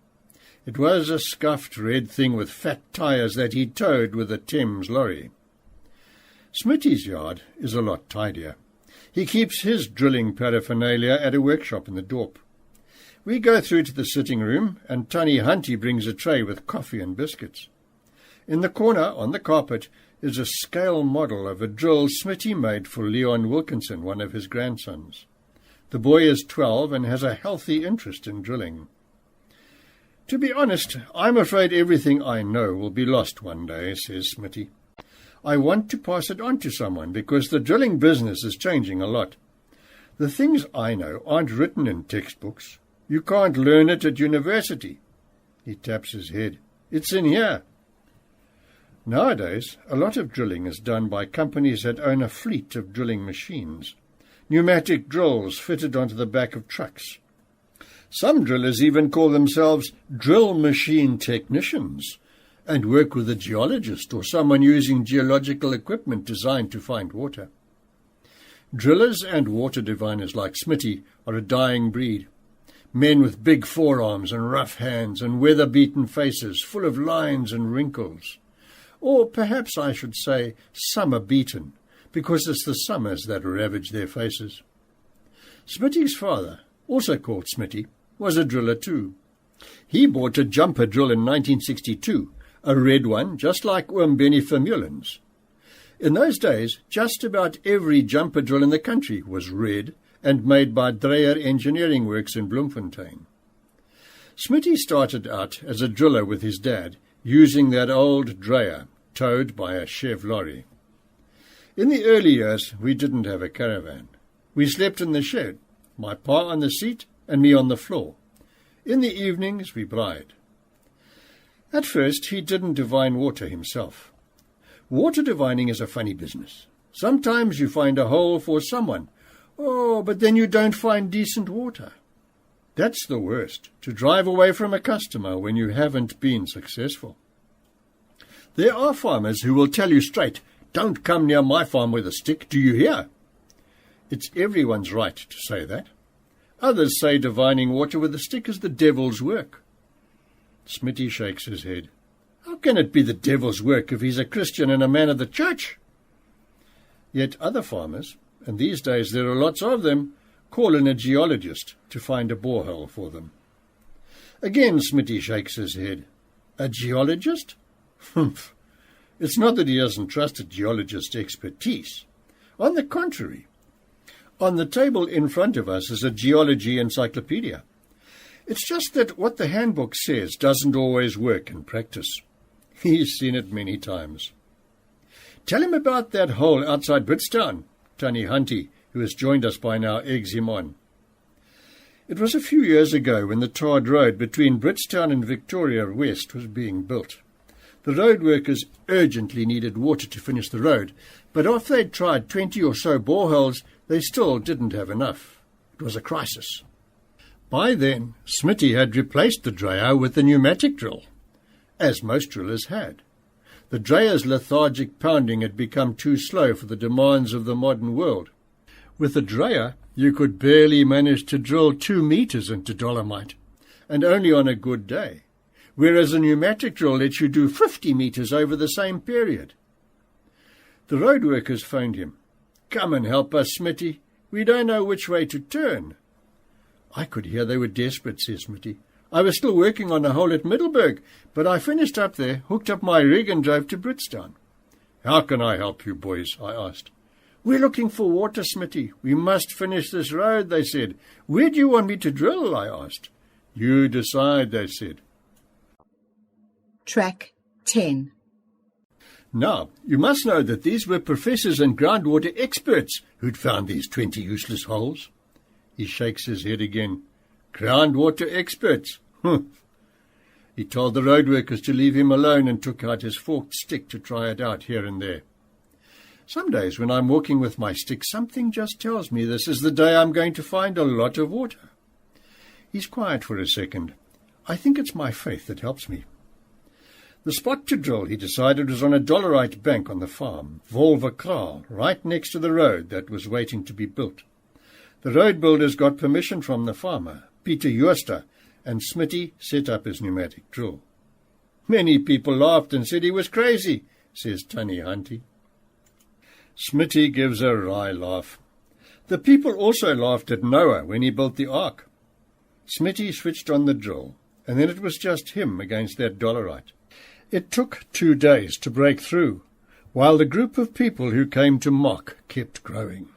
It was a scuffed red thing with fat tyres that he towed with a Thames lorry. Smitty's yard is a lot tidier. He keeps his drilling paraphernalia at a workshop in the dorp. We go through to the sitting room, and Tannie Hunty brings a tray with coffee and biscuits. In the corner, on the carpet, is a scale model of a drill Smitty made for Leon Wilkinson, one of his grandsons. The boy is 12 and has a healthy interest in drilling. To be honest, I'm afraid everything I know will be lost one day, says Smitty. I want to pass it on to someone because the drilling business is changing a lot. The things I know aren't written in textbooks. You can't learn it at university. He taps his head. It's in here. Nowadays, a lot of drilling is done by companies that own a fleet of drilling machines, pneumatic drills fitted onto the back of trucks. Some drillers even call themselves drill machine technicians and work with a geologist or someone using geological equipment designed to find water. Drillers and water diviners like Smitty are a dying breed. Men with big forearms and rough hands and weather-beaten faces full of lines and wrinkles. Or perhaps I should say summer-beaten, because it's the summers that ravage their faces. Smitty's father, also called Smitty, was a driller too. He bought a jumper drill in 1962, a red one just like Oom Benny Vermeulen's. In those days, just about every jumper drill in the country was red and made by Dreyer Engineering Works in Bloemfontein. Smitty started out as a driller with his dad, using that old Dreyer, towed by a Chev lorry. In the early years, we didn't have a caravan. We slept in the shed, my pa on the seat and me on the floor. In the evenings, we braaid. At first, he didn't divine water himself. Water divining is a funny business. Sometimes you find a hole for someone. Oh, but then you don't find decent water. That's the worst, to drive away from a customer when you haven't been successful. There are farmers who will tell you straight, don't come near my farm with a stick, do you hear? It's everyone's right to say that. Others say divining water with a stick is the devil's work. Smitty shakes his head. How can it be the devil's work if he's a Christian and a man of the church? Yet other farmers, and these days there are lots of them, call in a geologist to find a borehole for them. Again Smitty shakes his head. A geologist? Humph. It's not that he doesn't trust a geologist's expertise. On the contrary, on the table in front of us is a geology encyclopedia. It's just that what the handbook says doesn't always work in practice. He's seen it many times. Tell him about that hole outside Bridgetown, Tanny Hunty, who has joined us by now, eggs him on. It was a few years ago when the tarred road between Bridgetown and Victoria West was being built. The road workers urgently needed water to finish the road, but after they'd tried 20 or so boreholes, they still didn't have enough. It was a crisis. By then, Smitty had replaced the drayer with a pneumatic drill, as most drillers had. The drayer's lethargic pounding had become too slow for the demands of the modern world. With the drayer, you could barely manage to drill 2 meters into dolomite, and only on a good day, whereas a pneumatic drill lets you do 50 meters over the same period. The road workers phoned him. "Come and help us, Smitty. We don't know which way to turn." I could hear they were desperate, says Smitty. "I was still working on a hole at Middelburg, but I finished up there, hooked up my rig and drove to Bridgetown." "How can I help you, boys?" I asked. "We're looking for water, Smitty. We must finish this road," they said. "Where do you want me to drill?" I asked. "You decide," they said. Track 10. Now, you must know that these were professors and groundwater experts who'd found these 20 useless holes. He shakes his head again. "Groundwater experts. He told the road workers to leave him alone and took out his forked stick to try it out here and there. Some days when I'm walking with my stick, something just tells me this is the day I'm going to find a lot of water. He's quiet for a second. I think it's my faith that helps me. The spot to drill, he decided, was on a dolerite bank on the farm, Volverkraal, right next to the road that was waiting to be built. The road builders got permission from the farmer, Peter Jooster, and Smitty set up his pneumatic drill. Many people laughed and said he was crazy, says Tanny Hunty. Smitty gives a wry laugh. The people also laughed at Noah when he built the ark. Smitty switched on the drill, and then it was just him against that dolerite. It took 2 days to break through, while the group of people who came to mock kept growing.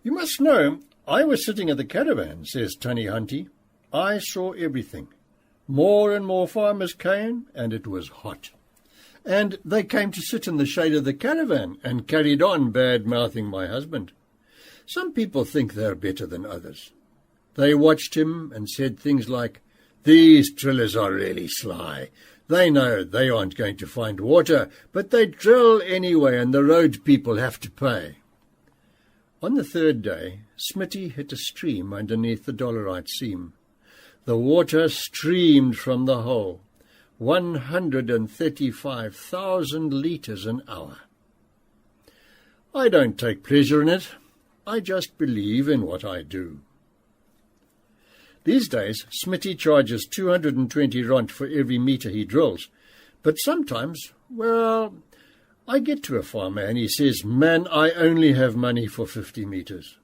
You must know, I was sitting at the caravan, says Tanny Hunty. I saw everything. More and more farmers came, and it was hot. And they came to sit in the shade of the caravan and carried on bad-mouthing my husband. Some people think they're better than others. They watched him and said things like, "These drillers are really sly. They know they aren't going to find water, but they drill anyway, and the road people have to pay." On the 3rd day, Smitty hit a stream underneath the dolerite seam. The water streamed from the hole, 135,000 litres an hour. I don't take pleasure in it. I just believe in what I do. These days, Smitty charges 220 rand for every metre he drills. But sometimes, well, I get to a farmer and he says, "Man, I only have money for 50 metres.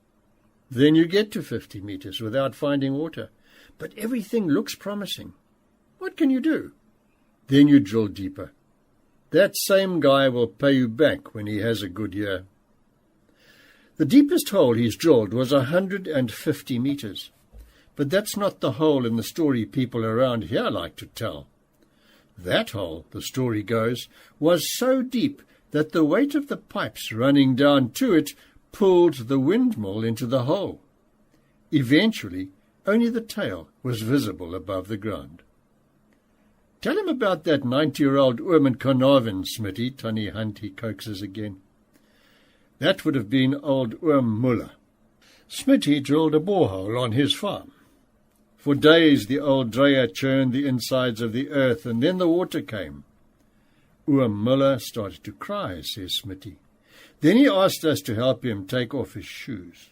Then you get to 50 metres without finding water. But everything looks promising. What can you do? Then you drill deeper. That same guy will pay you back when he has a good year. The deepest hole he's drilled was 150 metres. But that's not the hole in the story people around here like to tell. That hole, the story goes, was so deep that the weight of the pipes running down to it pulled the windmill into the hole. Eventually, only the tail was visible above the ground. Tell him about that 90-year-old oom in Carnarvon, Smitty, Tanny Hunty coaxes again. That would have been old Oom Muller. Smitty drilled a borehole on his farm. For days the old drayer churned the insides of the earth, and then the water came. Oom Muller started to cry, says Smitty. Then he asked us to help him take off his shoes.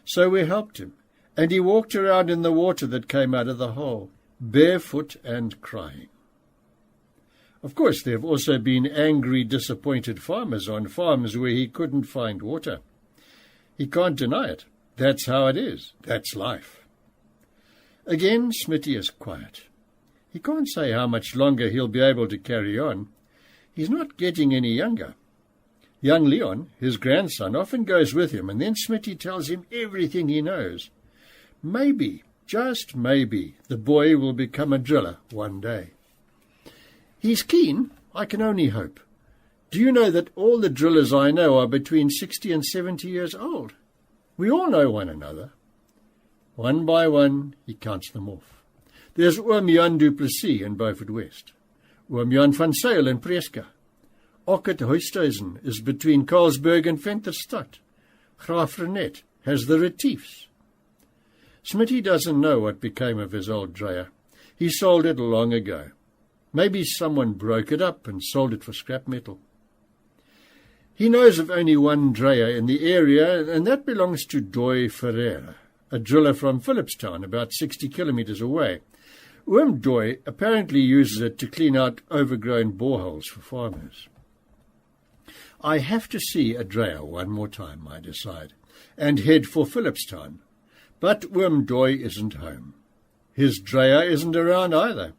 So we helped him, and he walked around in the water that came out of the hole, barefoot and crying. Of course, there have also been angry, disappointed farmers on farms where he couldn't find water. He can't deny it. That's how it is. That's life. Again, Smitty is quiet. He can't say how much longer he'll be able to carry on. He's not getting any younger. Young Leon, his grandson, often goes with him, and then Smitty tells him everything he knows. Maybe, just maybe, the boy will become a driller one day. He's keen, I can only hope. Do you know that all the drillers I know are between 60 and 70 years old? We all know one another. One by one, he counts them off. There's Oom Jan du Plessis in Beaufort West. Oom Jan van Zyl in Preska. Ockert Huishuizen is between Carlsberg and Venterstad. Graaf Renet has the Retiefs. Smitty doesn't know what became of his old drayer. He sold it long ago. Maybe someone broke it up and sold it for scrap metal. He knows of only one drayer in the area, and that belongs to Doy Ferreira, a driller from Philipstown, about 60 kilometres away. Oom Doy apparently uses it to clean out overgrown boreholes for farmers. I have to see a drayer one more time, I decide, and head for Philipstown. But Oom Doy isn't home. His drayer isn't around either.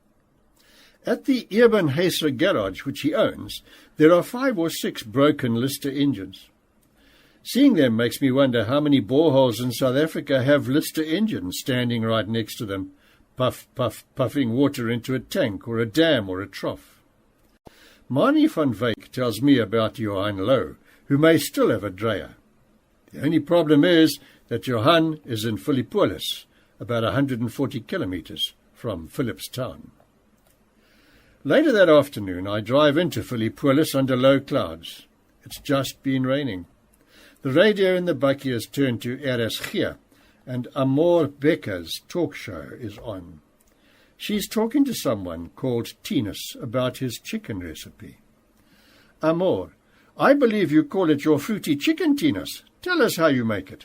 At the Ebenhaeser garage, which he owns, there are 5 or 6 broken Lister engines. Seeing them makes me wonder how many boreholes in South Africa have Lister engines standing right next to them, puff, puff, puffing water into a tank or a dam or a trough. Mani van Wyk tells me about Johan Louw, who may still have a drayer. The only problem is that Johan is in Philippolis, about 140 kilometres from Philipstown. Later that afternoon, I drive into Philippolis under low clouds. It's just been raining. The radio in the bakkie is turned to RSG, and Amor Becker's talk show is on. She's talking to someone called Tinus about his chicken recipe. Amor, I believe you call it your fruity chicken, Tinus. Tell us how you make it.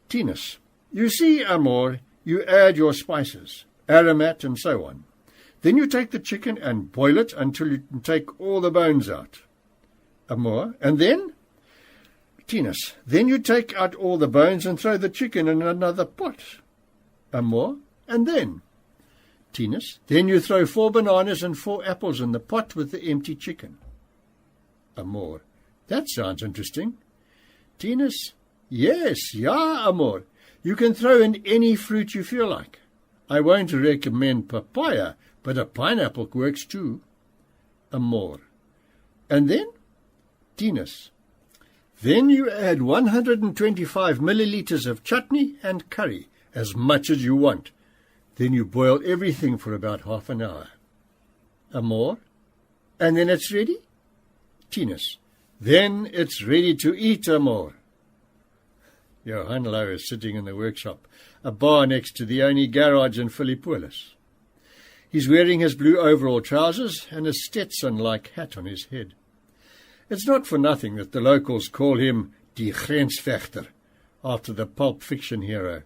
Tinus, you see, Amor, you add your spices, aromat and so on. Then you take the chicken and boil it until you can take all the bones out. Amor, and then? Tinus, then you take out all the bones and throw the chicken in another pot. Amor, and then? Tinus, then you throw 4 bananas and 4 apples in the pot with the empty chicken. Amor, that sounds interesting. Tinus, yes, ja, Amor. You can throw in any fruit you feel like. I won't recommend papaya, but a pineapple works too. Amor, and then? Tinus, then you add 125 millilitres of chutney and curry, as much as you want. Then you boil everything for about half an hour. Amor, and then it's ready? Tinus, then it's ready to eat, Amor. Johan Louw is sitting in the workshop, a bar next to the only garage in Philippolis. He's wearing his blue overall trousers and a Stetson-like hat on his head. It's not for nothing that the locals call him Die Grensvechter, after the pulp fiction hero.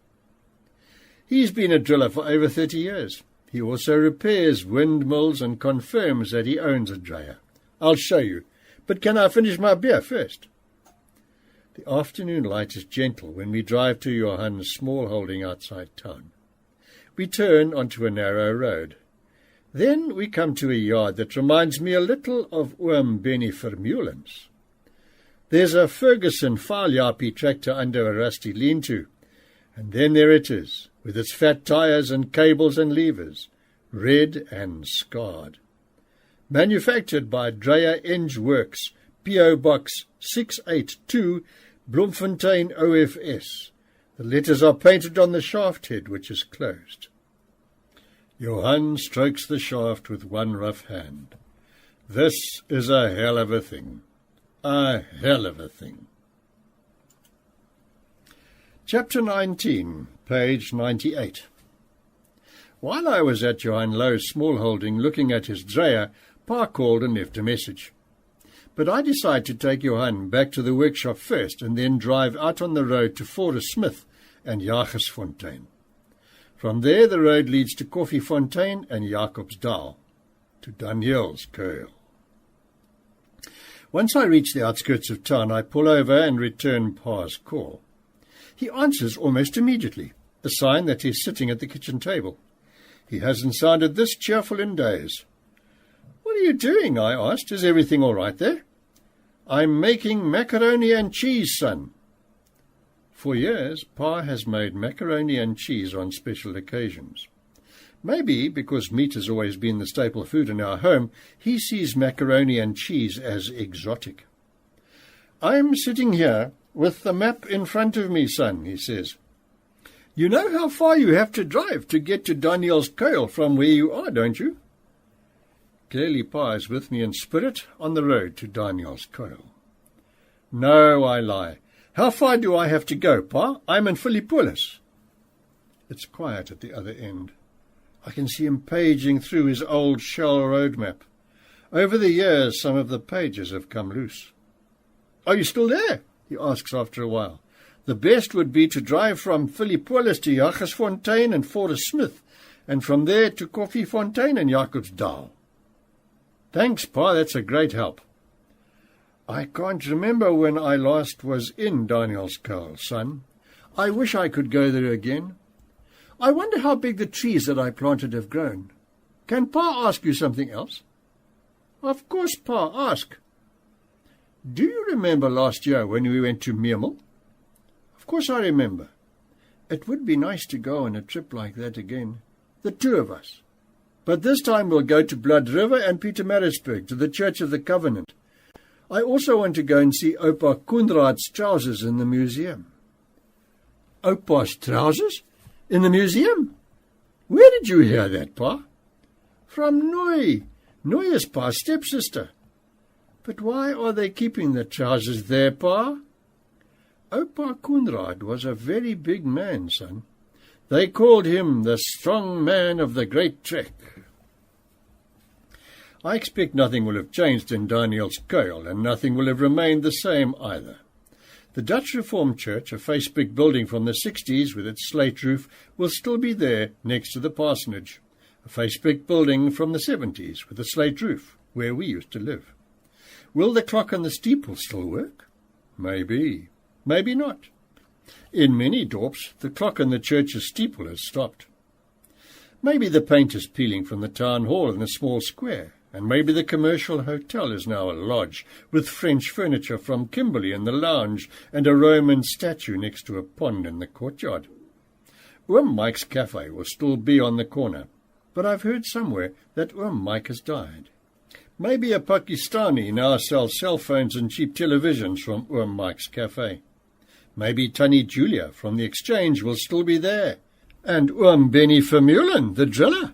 He's been a driller for over 30 years. He also repairs windmills and confirms that he owns a drayer. I'll show you, but can I finish my beer first? The afternoon light is gentle when we drive to Johan's small holding outside town. We turn onto a narrow road. Then we come to a yard that reminds me a little of Oom Benny Vermeulen's. There's a Ferguson Faaljaapie tractor under a rusty lean-to, and then there it is, with its fat tyres and cables and levers, red and scarred. Manufactured by Dreyer Eng Works, P.O. Box 682, Bloemfontein OFS. The letters are painted on the shaft head, which is closed. Johan strokes the shaft with one rough hand. This is a hell of a thing. A hell of a thing. Chapter 19, page 98. While I was at Johan Louw's small holding looking at his drayer, Pa called and left a message. But I decided to take Johan back to the workshop first and then drive out on the road to Forest Smith and Jagersfontein. From there the road leads to Koffiefontein and Jacobsdal, to Daniel's Curl. Once I reach the outskirts of town, I pull over and return Pa's call. He answers almost immediately, a sign that he's sitting at the kitchen table. He hasn't sounded this cheerful in days. "What are you doing?" I asked. "Is everything all right there?" I'm making macaroni and cheese, son." For years, Pa has made macaroni and cheese on special occasions. Maybe because meat has always been the staple food in our home, he sees macaroni and cheese as exotic. "I'm sitting here with the map in front of me, son," he says. "You know how far you have to drive to get to Daniel's Kuil from where you are, don't you?" Clearly Pa is with me in spirit on the road to Daniel's Kuil. "No," I lie. "How far do I have to go, Pa? I'm in Philippolis." It's quiet at the other end. I can see him paging through his old shell road map. Over the years, some of the pages have come loose. "Are you still there?" he asks after a while. "The best would be to drive from Philippolis to Jagersfontein and Forest Smith, and from there to Koffiefontein and Jacobsdal." "Thanks, Pa, that's a great help." "I can't remember when I last was in Daniel's Kuil, son. I wish I could go there again. I wonder how big the trees that I planted have grown. Can Pa ask you something else?" "Of course, Pa, ask." "Do you remember last year when we went to Meermal?" "Of course I remember. It would be nice to go on a trip like that again, the two of us. But this time we'll go to Blood River and Pietermaritzburg, to the Church of the Covenant. I also want to go and see Opa Koenraad's trousers in the museum." "Opa's trousers? In the museum? Where did you hear that, Pa?" "From Noy. Noy is Pa's stepsister." "But why are they keeping the trousers there, Pa?" "Opa Koenraad was a very big man, son. They called him the strong man of the Great Trek." I expect nothing will have changed in Daniel's Kuil, and nothing will have remained the same either. The Dutch Reformed Church, a face brick building from the 60s with its slate roof, will still be there next to the parsonage. A face brick building from the 70s with a slate roof, where we used to live. Will the clock on the steeple still work? Maybe. Maybe not. In many dorps, the clock on the church's steeple has stopped. Maybe the paint is peeling from the town hall in the small square, and maybe the commercial hotel is now a lodge, with French furniture from Kimberley in the lounge and a Roman statue next to a pond in the courtyard. Oom Mike's cafe will still be on the corner, but I've heard somewhere that Oom Mike has died. Maybe a Pakistani now sells cell phones and cheap televisions from Oom Mike's cafe. Maybe Tannie Julia from the exchange will still be there, and Oom Benny Vermeulen, the driller.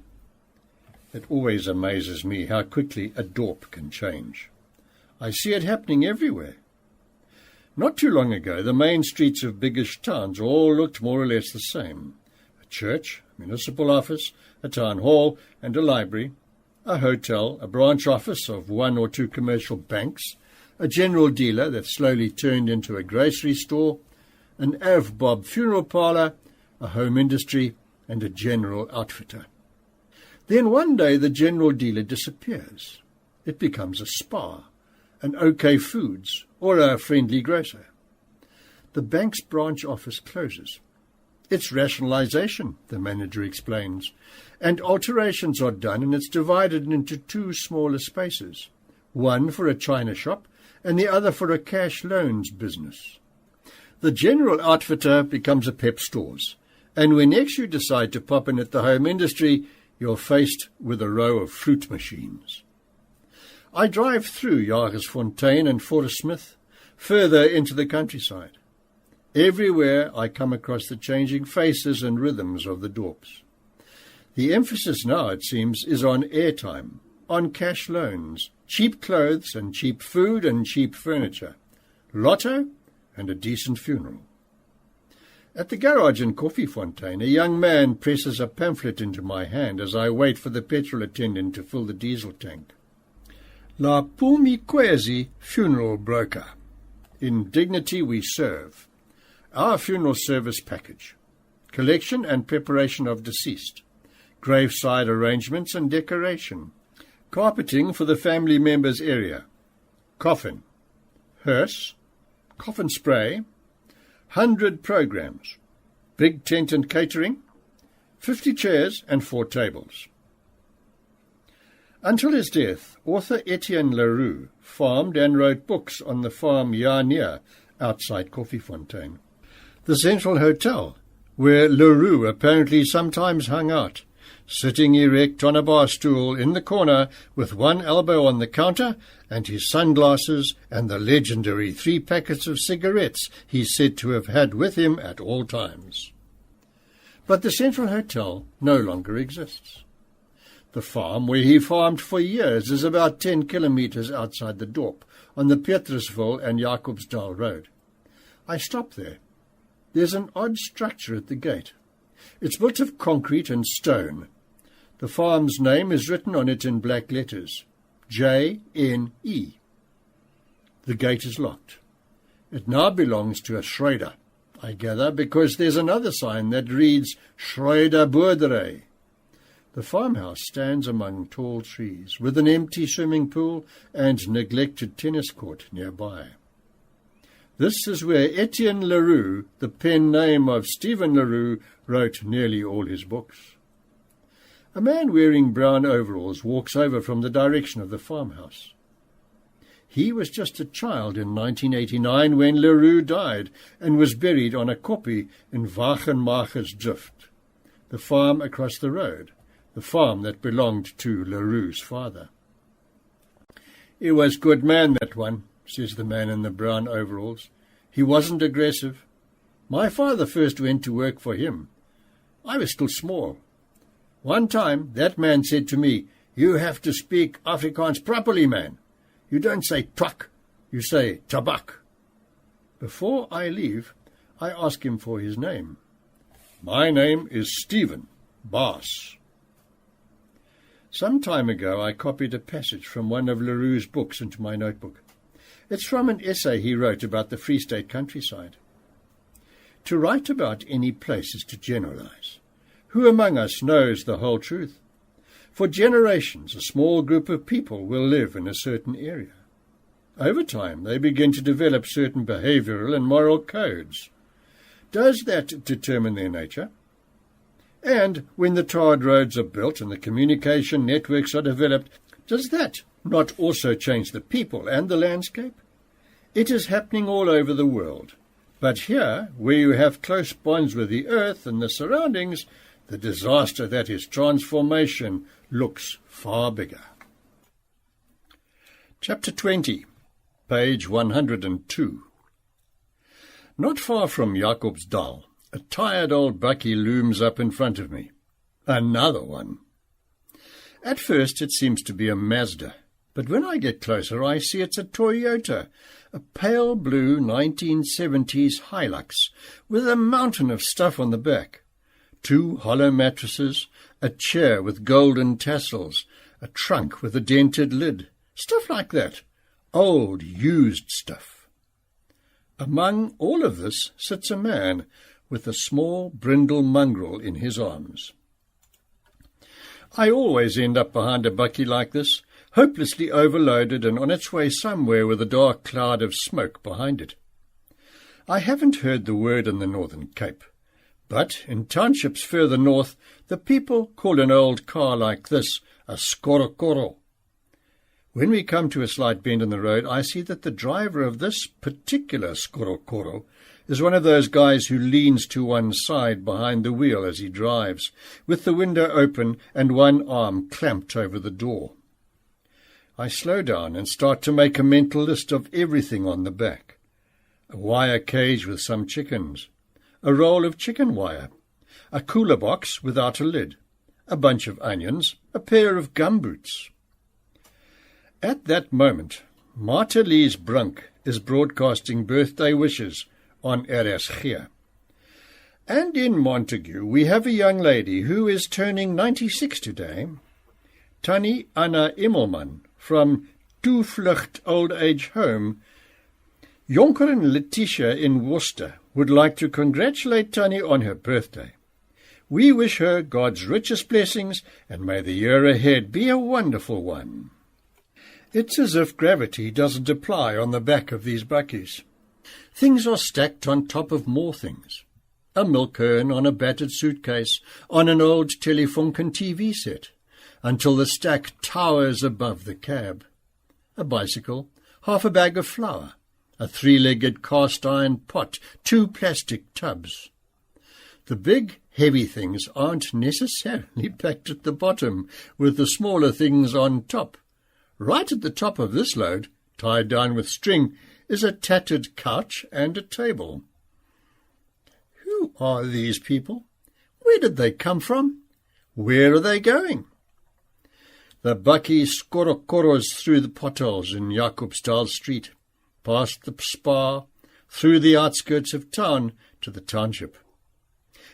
It always amazes me how quickly a dorp can change. I see it happening everywhere. Not too long ago, the main streets of biggish towns all looked more or less the same. A church, a municipal office, a town hall, and a library, a hotel, a branch office of one or two commercial banks, a general dealer that slowly turned into a grocery store, an Avbob funeral parlour, a home industry, and a general outfitter. Then one day the general dealer disappears. It becomes a spa, an OK Foods, or a friendly grocer. The bank's branch office closes. It's rationalization, the manager explains, and alterations are done, and it's divided into two smaller spaces, one for a china shop and the other for a cash loans business. The general outfitter becomes a Pep Stores, and when next you decide to pop in at the home industry, you're faced with a row of fruit machines. I drive through Jagersfontein and Forest Smith, further into the countryside. Everywhere I come across the changing faces and rhythms of the dorps. The emphasis now, it seems, is on airtime, on cash loans, cheap clothes and cheap food and cheap furniture, lotto and a decent funeral. At the garage in Koffiefontein, a young man presses a pamphlet into my hand as I wait for the petrol attendant to fill the diesel tank. La Pumikwezi Funeral Broker. In dignity we serve. Our funeral service package. Collection and preparation of deceased. Graveside arrangements and decoration. Carpeting for the family members' area. Coffin. Hearse. Coffin spray. 100 programs, big tent and catering, 50 chairs and 4 tables. Until his death, author Etienne Leroux farmed and wrote books on the farm Yarnier outside Koffiefontein. The Central Hotel, where Leroux apparently sometimes hung out, sitting erect on a bar stool in the corner with one elbow on the counter and his sunglasses and the legendary 3 packets of cigarettes he's said to have had with him at all times. But the Central Hotel no longer exists. The farm where he farmed for years is about 10 kilometres outside the Dorp, on the Pietersville and Jacobsdal Road. I stopped there. There's an odd structure at the gate. It's built of concrete and stone. The farm's name is written on it in black letters, J-N-E. The gate is locked. It now belongs to a Schroeder, I gather, because there's another sign that reads Schroeder Boerdery. The farmhouse stands among tall trees, with an empty swimming pool and neglected tennis court nearby. This is where Etienne Leroux, the pen name of Stephen Leroux, wrote nearly all his books. A man wearing brown overalls walks over from the direction of the farmhouse. He was just a child in 1989 when Leroux died and was buried on a koppie in Wagenmagers Drift, the farm across the road, the farm that belonged to Leroux's father. "He was good man, that one," says the man in the brown overalls. "He wasn't aggressive. My father first went to work for him. I was still small. One time that man said to me, 'You have to speak Afrikaans properly, man. You don't say twak, you say tabak.' Before I leave, I ask him for his name. 'My name is Stephen, Baas.'" Some time ago I copied a passage from one of Leroux's books into my notebook. It's from an essay he wrote about the Free State countryside. To write about any place is to generalize. Who among us knows the whole truth? For generations, a small group of people will live in a certain area. Over time, they begin to develop certain behavioral and moral codes. Does that determine their nature? And when the tarred roads are built and the communication networks are developed, does that not also change the people and the landscape? It is happening all over the world. But here, where you have close bonds with the earth and the surroundings, the disaster that is transformation looks far bigger. Chapter 20, page 102. Not far from Jacobsdal, a tired old bakkie looms up in front of me. Another one. At first it seems to be a Mazda, but when I get closer I see it's a Toyota, a pale blue 1970s Hilux with a mountain of stuff on the back. 2 hollow mattresses, a chair with golden tassels, a trunk with a dented lid, stuff like that. Old, used stuff. Among all of this sits a man with a small brindle mongrel in his arms. I always end up behind a bakkie like this, hopelessly overloaded and on its way somewhere with a dark cloud of smoke behind it. I haven't heard the word in the Northern Cape, but in townships further north, the people call an old car like this a skorokoro. When we come to a slight bend in the road, I see that the driver of this particular skorokoro is one of those guys who leans to one side behind the wheel as he drives, with the window open and one arm clamped over the door. I slow down and start to make a mental list of everything on the back. A wire cage with some chickens, a roll of chicken wire, a cooler box without a lid, a bunch of onions, a pair of gumboots. At that moment, Martha Lees Brunk is broadcasting birthday wishes on RSG. And in Montague we have a young lady who is turning 96 today, Tannie Anna Immelman from Toevlucht Old Age Home. Jonker and Letitia in Worcester would like to congratulate Tannie on her birthday. We wish her God's richest blessings, and may the year ahead be a wonderful one. It's as if gravity doesn't apply on the back of these bakkies. Things are stacked on top of more things. A milk urn on a battered suitcase, on an old Telefunken TV set. until the stack towers above the cab. A bicycle, half a bag of flour, a 3-legged cast-iron pot, 2 plastic tubs. The big, heavy things aren't necessarily packed at the bottom, with the smaller things on top. Right at the top of this load, tied down with string, is a tattered couch and a table. Who are these people? Where did they come from? Where are they going? The bakkie skorokoros through the potholes in Jakobsdal Street, past the spa, through the outskirts of town to the township.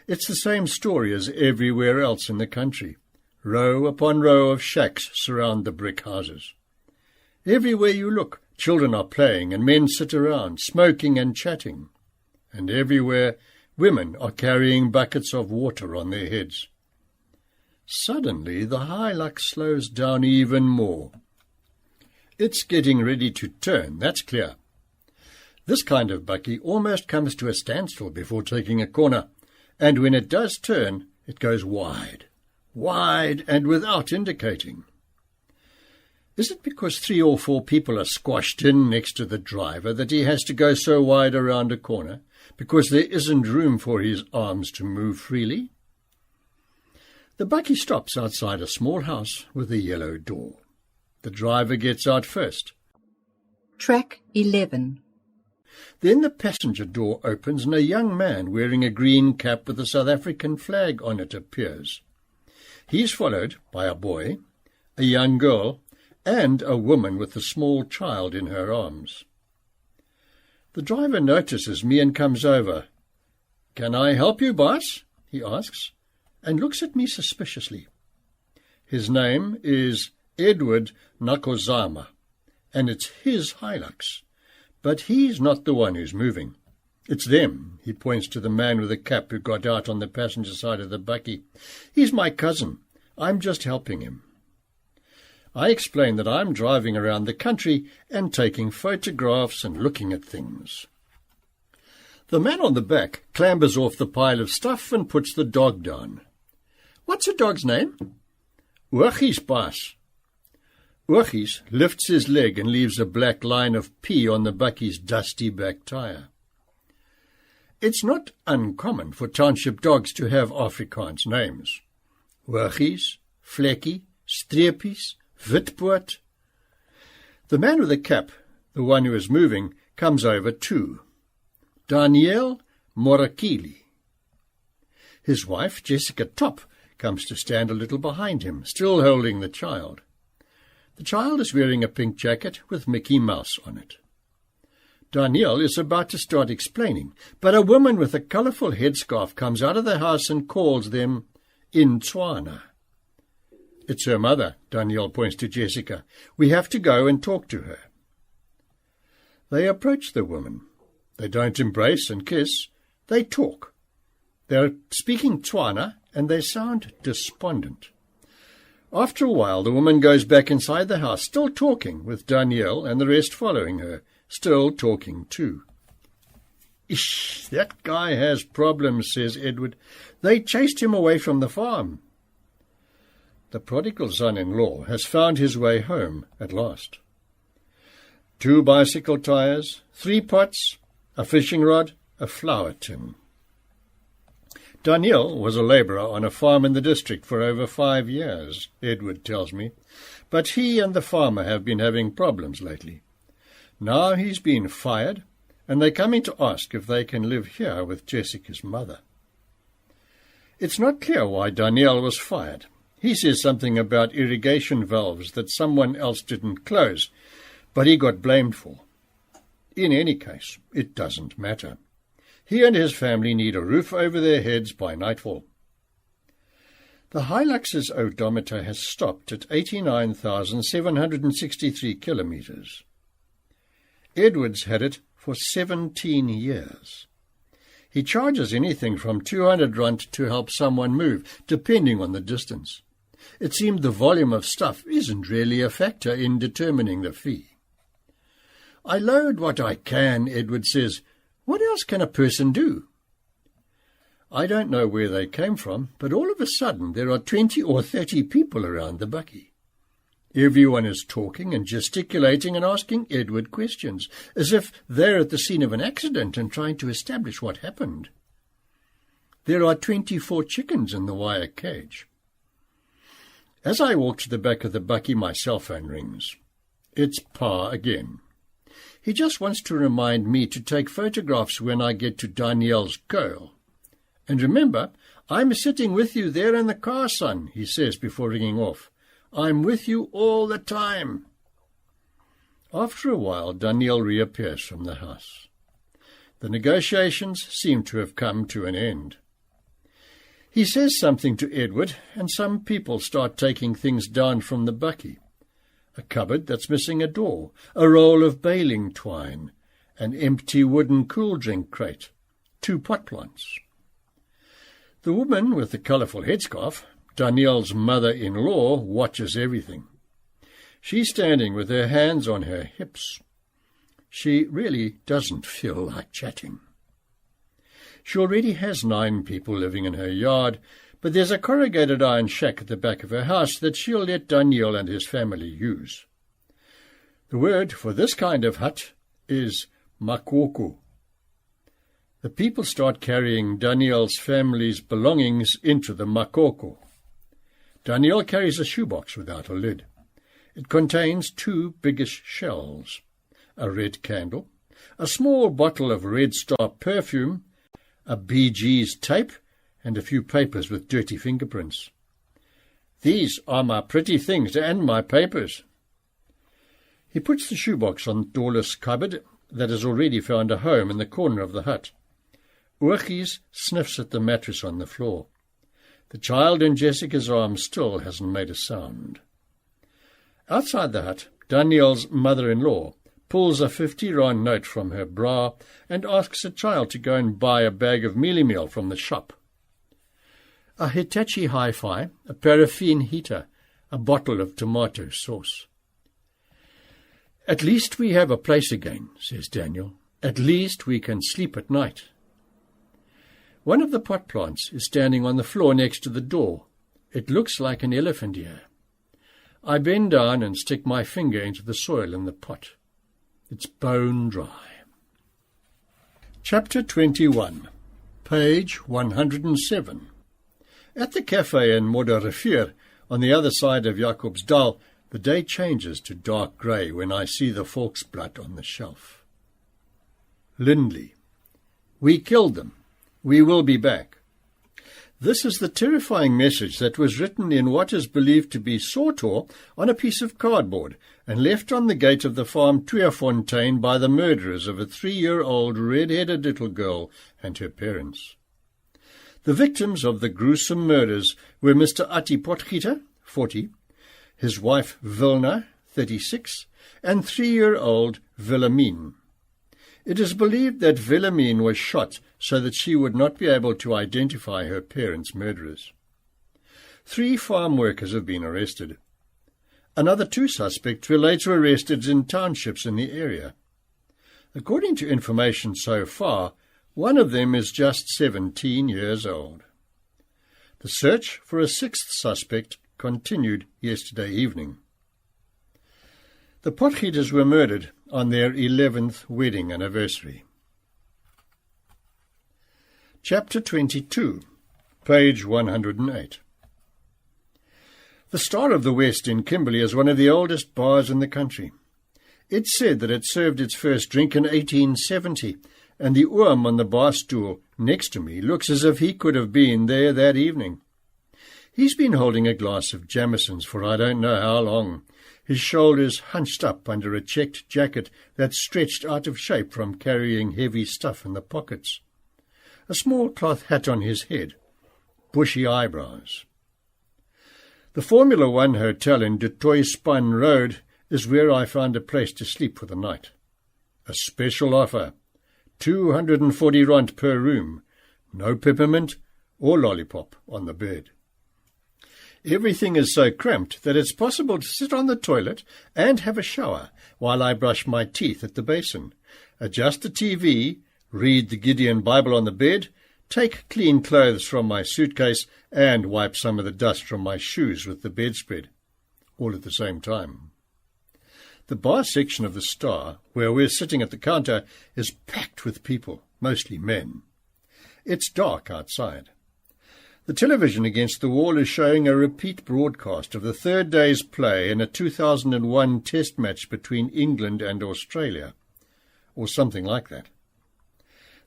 It's the same story as everywhere else in the country. Row upon row of shacks surround the brick houses. Everywhere you look, children are playing and men sit around, smoking and chatting. And everywhere, women are carrying buckets of water on their heads. Suddenly, the Hilux slows down even more. It's getting ready to turn, that's clear. This kind of bakkie almost comes to a standstill before taking a corner, and when it does turn, it goes wide and without indicating. Is it because 3 or 4 people are squashed in next to the driver that he has to go so wide around a corner, because there isn't room for his arms to move freely? The bakkie stops outside a small house with a yellow door. The driver gets out first. Track 11. Then the passenger door opens and a young man wearing a green cap with a South African flag on it appears. He's followed by a boy, a young girl, and a woman with a small child in her arms. The driver notices me and comes over. "Can I help you, boss?" he asks, and looks at me suspiciously. His name is Edward Nakozama, and it's his Hilux. But he's not the one who's moving. It's them. He points to the man with the cap who got out on the passenger side of the bakkie. He's my cousin. I'm just helping him. I explain that I'm driving around the country and taking photographs and looking at things. The man on the back clambers off the pile of stuff and puts the dog down. "What's the dog's name?" "Ooghies, boss." Ooghies lifts his leg and leaves a black line of pee on the bakkie's dusty back tire. It's not uncommon for township dogs to have Afrikaans names. Ooghies, Vlekkie, Streepies, Witpoort. The man with the cap, the one who is moving, comes over too. Daniel Morakili. His wife, Jessica Top, comes to stand a little behind him, still holding the child. The child is wearing a pink jacket with Mickey Mouse on it. Daniel is about to start explaining, but a woman with a colourful headscarf comes out of the house and calls them in Tswana. "It's her mother," Daniel points to Jessica. "We have to go and talk to her." They approach the woman. They don't embrace and kiss. They talk. They're speaking Tswana, and they sound despondent. After a while, the woman goes back inside the house, still talking, with Danielle and the rest following her, still talking too. "Ish, that guy has problems," says Edward. "They chased him away from the farm." The prodigal son-in-law has found his way home at last. 2 bicycle tires, 3 pots, a fishing rod, a flour tin. Daniel was a labourer on a farm in the district for over 5 years, Edward tells me, but he and the farmer have been having problems lately. Now he's been fired, and they're coming to ask if they can live here with Jessica's mother. It's not clear why Daniel was fired. He says something about irrigation valves that someone else didn't close, but he got blamed for. In any case, it doesn't matter. He and his family need a roof over their heads by nightfall. The Hilux's odometer has stopped at 89,763 kilometres. Edwards had it for 17 years. He charges anything from 200 rand to help someone move, depending on the distance. It seemed the volume of stuff isn't really a factor in determining the fee. "I load what I can," Edward says. "What else can a person do?" I don't know where they came from, but all of a sudden there are 20 or 30 people around the bakkie. Everyone is talking and gesticulating and asking Edward questions, as if they're at the scene of an accident and trying to establish what happened. There are 24 chickens in the wire cage. As I walk to the back of the bakkie, my cell phone rings. It's Pa again. He just wants to remind me to take photographs when I get to Danielle's girl. And remember, I'm sitting with you there in the car, son, he says before ringing off. I'm with you all the time. After a while, Danielle reappears from the house. The negotiations seem to have come to an end. He says something to Edward, and some people start taking things down from the bakkie. A cupboard that's missing a door, a roll of baling twine, an empty wooden cool drink crate, 2 pot plants. The woman with the colourful headscarf, Danielle's mother-in-law, watches everything. She's standing with her hands on her hips. She really doesn't feel like chatting. She already has 9 people living in her yard, but there's a corrugated iron shack at the back of her house that she'll let Daniel and his family use. The word for this kind of hut is makoko. The people start carrying Daniel's family's belongings into the makoko. Daniel carries a shoebox without a lid. It contains 2 biggish shells, a red candle, a small bottle of Red Star perfume, a BG's tape, and a few papers with dirty fingerprints. These are my pretty things and my papers. He puts the shoebox on the doorless cupboard that has already found a home in the corner of the hut. Oortjies sniffs at the mattress on the floor. The child in Jessica's arms still hasn't made a sound. Outside the hut, Danielle's mother-in-law pulls a 50 rand note from her bra and asks a child to go and buy a bag of mealie meal from the shop. A Hitachi hi-fi, a paraffin heater, a bottle of tomato sauce. At least we have a place again, says Daniel. At least we can sleep at night. One of the pot plants is standing on the floor next to the door. It looks like an elephant ear. I bend down and stick my finger into the soil in the pot. It's bone dry. Chapter 21, page 107. At the cafe in Modderrivier, on the other side of Jacobsdal, the day changes to dark grey when I see the volksblad on the shelf. Lindley. We killed them. We will be back. This is the terrifying message that was written in what is believed to be Sawtor on a piece of cardboard and left on the gate of the farm Tweefontein by the murderers of a 3-year-old red-headed little girl and her parents. The victims of the gruesome murders were Mr. Atti Potgieter, 40, his wife Vilna, 36, and 3-year-old Wilhelmine. It is believed that Wilhelmine was shot so that she would not be able to identify her parents' murderers. 3 farm workers have been arrested. Another 2 suspects were later arrested in townships in the area. According to information so far, one of them is just 17 years old. The search for a 6th suspect continued yesterday evening. The Potgieters were murdered on their 11th wedding anniversary. Chapter 22, page 108. The Star of the West in Kimberley is one of the oldest bars in the country. It's said that it served its first drink in 1870, and the oom on the bar stool next to me looks as if he could have been there that evening. He's been holding a glass of Jameson's for I don't know how long, his shoulders hunched up under a checked jacket that's stretched out of shape from carrying heavy stuff in the pockets. A small cloth hat on his head, bushy eyebrows. The Formula One Hotel in De Toyspan Road is where I found a place to sleep for the night. A special offer, 240 rand per room, no peppermint or lollipop on the bed. Everything is so cramped that it's possible to sit on the toilet and have a shower while I brush my teeth at the basin, adjust the TV, read the Gideon Bible on the bed, take clean clothes from my suitcase, and wipe some of the dust from my shoes with the bedspread, all at the same time. The bar section of the Star, where we're sitting at the counter, is packed with people, mostly men. It's dark outside. The television against the wall is showing a repeat broadcast of the third day's play in a 2001 test match between England and Australia, or something like that.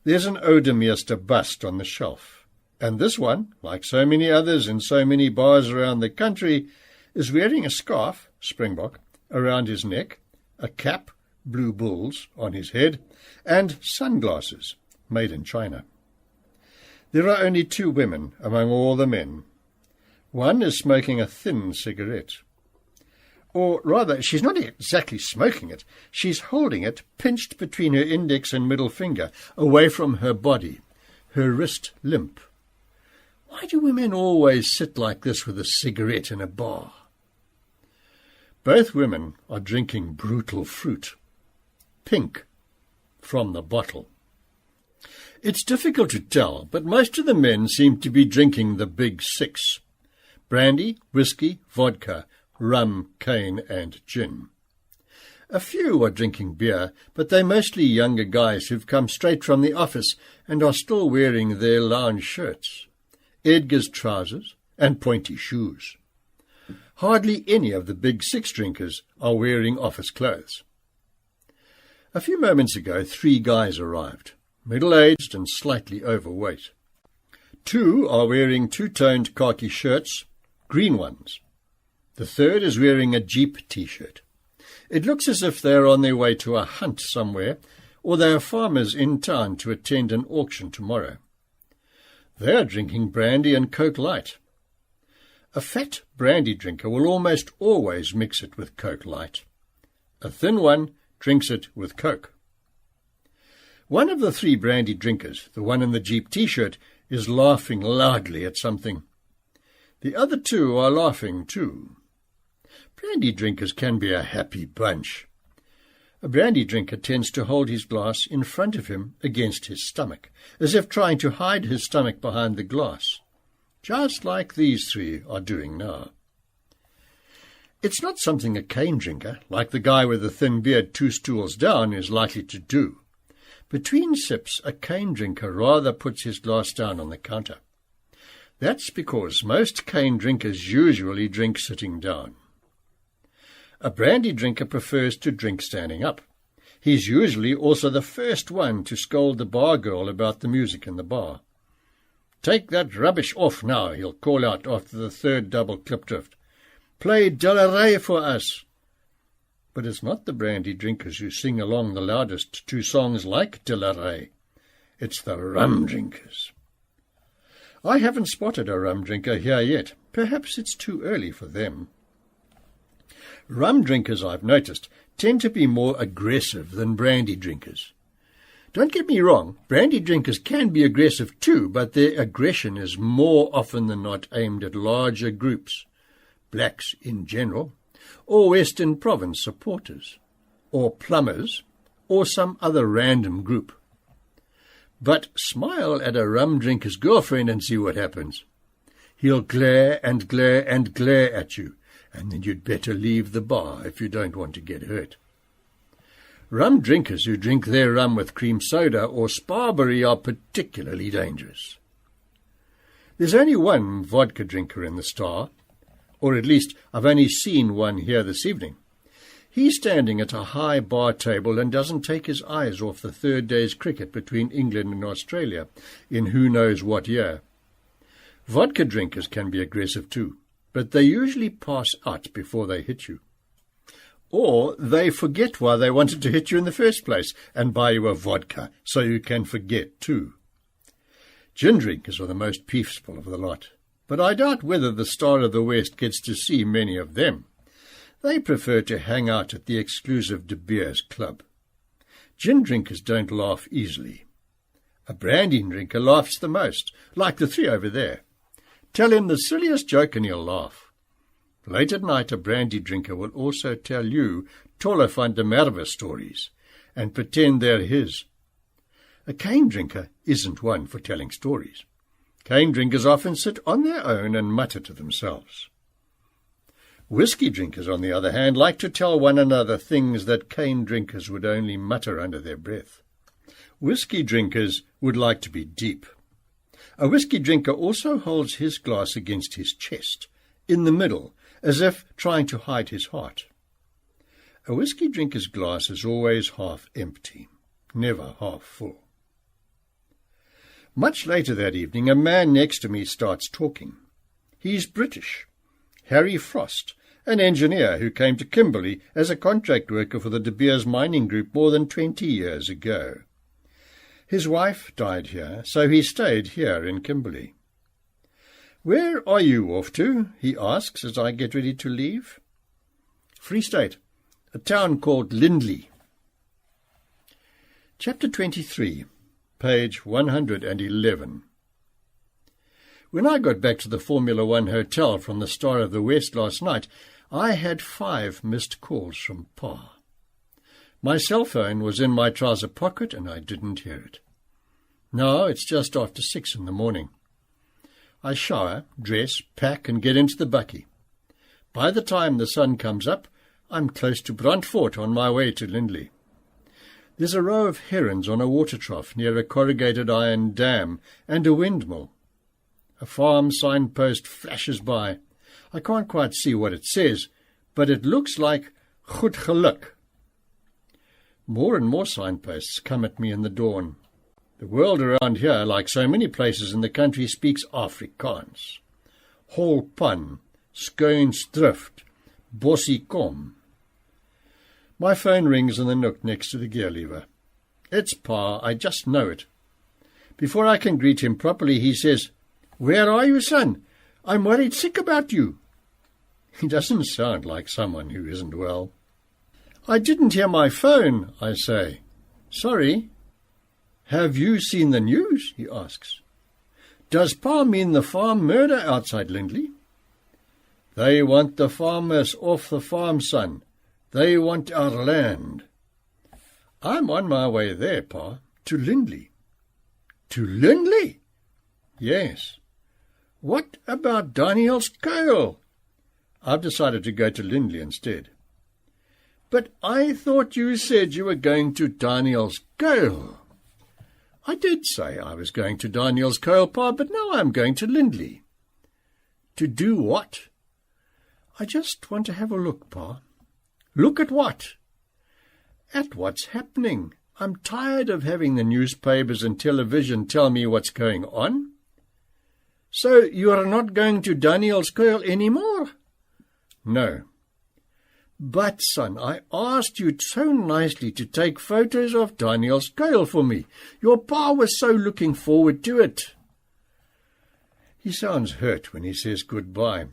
There's an Odermeester bust on the shelf, and this one, like so many others in so many bars around the country, is wearing a scarf, Springbok, around his neck, a cap, blue bulls, on his head, and sunglasses, made in China. There are only 2 women among all the men. One is smoking a thin cigarette. Or rather, she's not exactly smoking it. She's holding it pinched between her index and middle finger, away from her body, her wrist limp. Why do women always sit like this with a cigarette in a bar? Both women are drinking brutal fruit, pink, from the bottle. It's difficult to tell, but most of the men seem to be drinking the big 6. Brandy, whiskey, vodka, rum, cane, and gin. A few are drinking beer, but they're mostly younger guys who've come straight from the office and are still wearing their lounge shirts, Edgar's trousers, and pointy shoes. Hardly any of the big 6 drinkers are wearing office clothes. A few moments ago, 3 guys arrived, middle-aged and slightly overweight. 2 are wearing 2-toned khaki shirts, green ones. The third is wearing a Jeep T-shirt. It looks as if they're on their way to a hunt somewhere, or they are farmers in town to attend an auction tomorrow. They're drinking brandy and Coke Light. A fat brandy drinker will almost always mix it with Coke Light. A thin one drinks it with Coke. One of the 3 brandy drinkers, the one in the Jeep T-shirt, is laughing loudly at something. The other 2 are laughing too. Brandy drinkers can be a happy bunch. A brandy drinker tends to hold his glass in front of him against his stomach, as if trying to hide his stomach behind the glass, just like these 3 are doing now. It's not something a cane drinker, like the guy with the thin beard 2 stools down, is likely to do. Between sips, a cane drinker rather puts his glass down on the counter. That's because most cane drinkers usually drink sitting down. A brandy drinker prefers to drink standing up. He's usually also the first one to scold the bar girl about the music in the bar. "Take that rubbish off now," he'll call out after the 3rd double clip drift. "Play Delaray for us." But it's not the brandy drinkers who sing along the loudest to songs like Delaray. It's the rum drinkers. I haven't spotted a rum drinker here yet. Perhaps it's too early for them. Rum drinkers, I've noticed, tend to be more aggressive than brandy drinkers. Don't get me wrong, brandy drinkers can be aggressive too, but their aggression is more often than not aimed at larger groups, blacks in general, or Western Province supporters, or plumbers, or some other random group. But smile at a rum drinker's girlfriend and see what happens. He'll glare and glare and glare at you, and then you'd better leave the bar if you don't want to get hurt. Rum drinkers who drink their rum with cream soda or sparberry are particularly dangerous. There's only one vodka drinker in the Star, or at least I've only seen one here this evening. He's standing at a high bar table and doesn't take his eyes off the third day's cricket between England and Australia in who knows what year. Vodka drinkers can be aggressive too, but they usually pass out before they hit you. Or they forget why they wanted to hit you in the first place and buy you a vodka so you can forget too. Gin drinkers are the most peaceful of the lot, but I doubt whether the Star of the West gets to see many of them. They prefer to hang out at the exclusive De Beers Club. Gin drinkers don't laugh easily. A brandy drinker laughs the most, like the 3 over there. Tell him the silliest joke and he'll laugh. Late at night, a brandy drinker will also tell you Tolle van der Merwe stories and pretend they're his. A cane drinker isn't one for telling stories. Cane drinkers often sit on their own and mutter to themselves. Whiskey drinkers, on the other hand, like to tell one another things that cane drinkers would only mutter under their breath. Whiskey drinkers would like to be deep. A whiskey drinker also holds his glass against his chest, in the middle, as if trying to hide his heart. A whiskey drinker's glass is always half empty, never half full. Much later that evening, a man next to me starts talking. He's British. Harry Frost, an engineer who came to Kimberley as a contract worker for the De Beers mining group more than 20 years ago. His wife died here, so he stayed here in Kimberley. "Where are you off to?" he asks as I get ready to leave. "Free State, a town called Lindley." Chapter 23, page 111. When I got back to the Formula One hotel from the Star of the West last night, I had 5 missed calls from Pa. My cell phone was in my trouser pocket and I didn't hear it. Now it's just after 6 in the morning. I shower, dress, pack and get into the bakkie. By the time the sun comes up, I'm close to Brandfort on my way to Lindley. There's a row of herons on a water trough near a corrugated iron dam and a windmill. A farm signpost flashes by. I can't quite see what it says, but it looks like Goed Geluk. More and more signposts come at me in the dawn. The world around here, like so many places in the country, speaks Afrikaans. Holpan, Skeunsdrift, Bossie Kom. My phone rings in the nook next to the gear lever. It's Pa, I just know it. Before I can greet him properly, he says, "Where are you, son? I'm worried sick about you." He doesn't sound like someone who isn't well. "I didn't hear my phone," I say. "Sorry." "Have you seen the news?" he asks. "Does Pa mean the farm murder outside Lindley?" "They want the farmers off the farm, son. They want our land." "I'm on my way there, Pa, to Lindley." "To Lindley?" "Yes." "What about Daniel's Kuil?" "I've decided to go to Lindley instead." "But I thought you said you were going to Daniel's Kuil." "I did say I was going to Daniel's Kuil, Pa, but now I'm going to Lindley." "To do what?" "I just want to have a look, Pa." "Look at what?" "At what's happening. I'm tired of having the newspapers and television tell me what's going on." "So you are not going to Daniel's Kuil anymore?" "No." "But, son, I asked you so nicely to take photos of Daniel's Kuil for me. Your Pa was so looking forward to it." He sounds hurt when he says goodbye.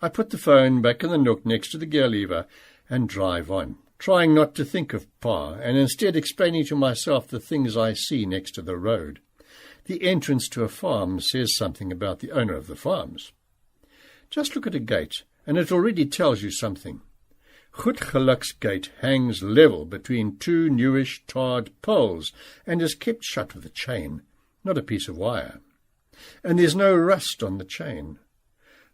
I put the phone back in the nook next to the gear lever and drive on, trying not to think of Pa, and instead explaining to myself the things I see next to the road. The entrance to a farm says something about the owner of the farms. Just look at a gate, and it already tells you something. Goed Geluk's gate hangs level between 2 newish tarred poles and is kept shut with a chain, not a piece of wire. And there's no rust on the chain.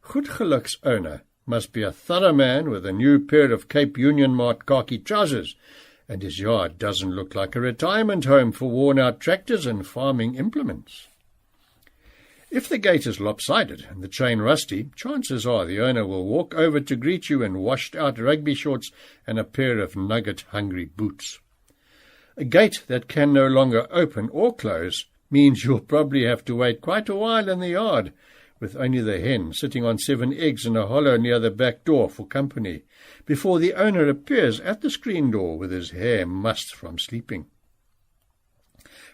Goed Geluk's owner must be a thorough man with a new pair of Cape Union marked khaki trousers, and his yard doesn't look like a retirement home for worn-out tractors and farming implements. If the gate is lopsided and the chain rusty, chances are the owner will walk over to greet you in washed-out rugby shorts and a pair of nugget-hungry boots. A gate that can no longer open or close means you'll probably have to wait quite a while in the yard, with only the hen sitting on 7 eggs in a hollow near the back door for company, before the owner appears at the screen door with his hair mussed from sleeping.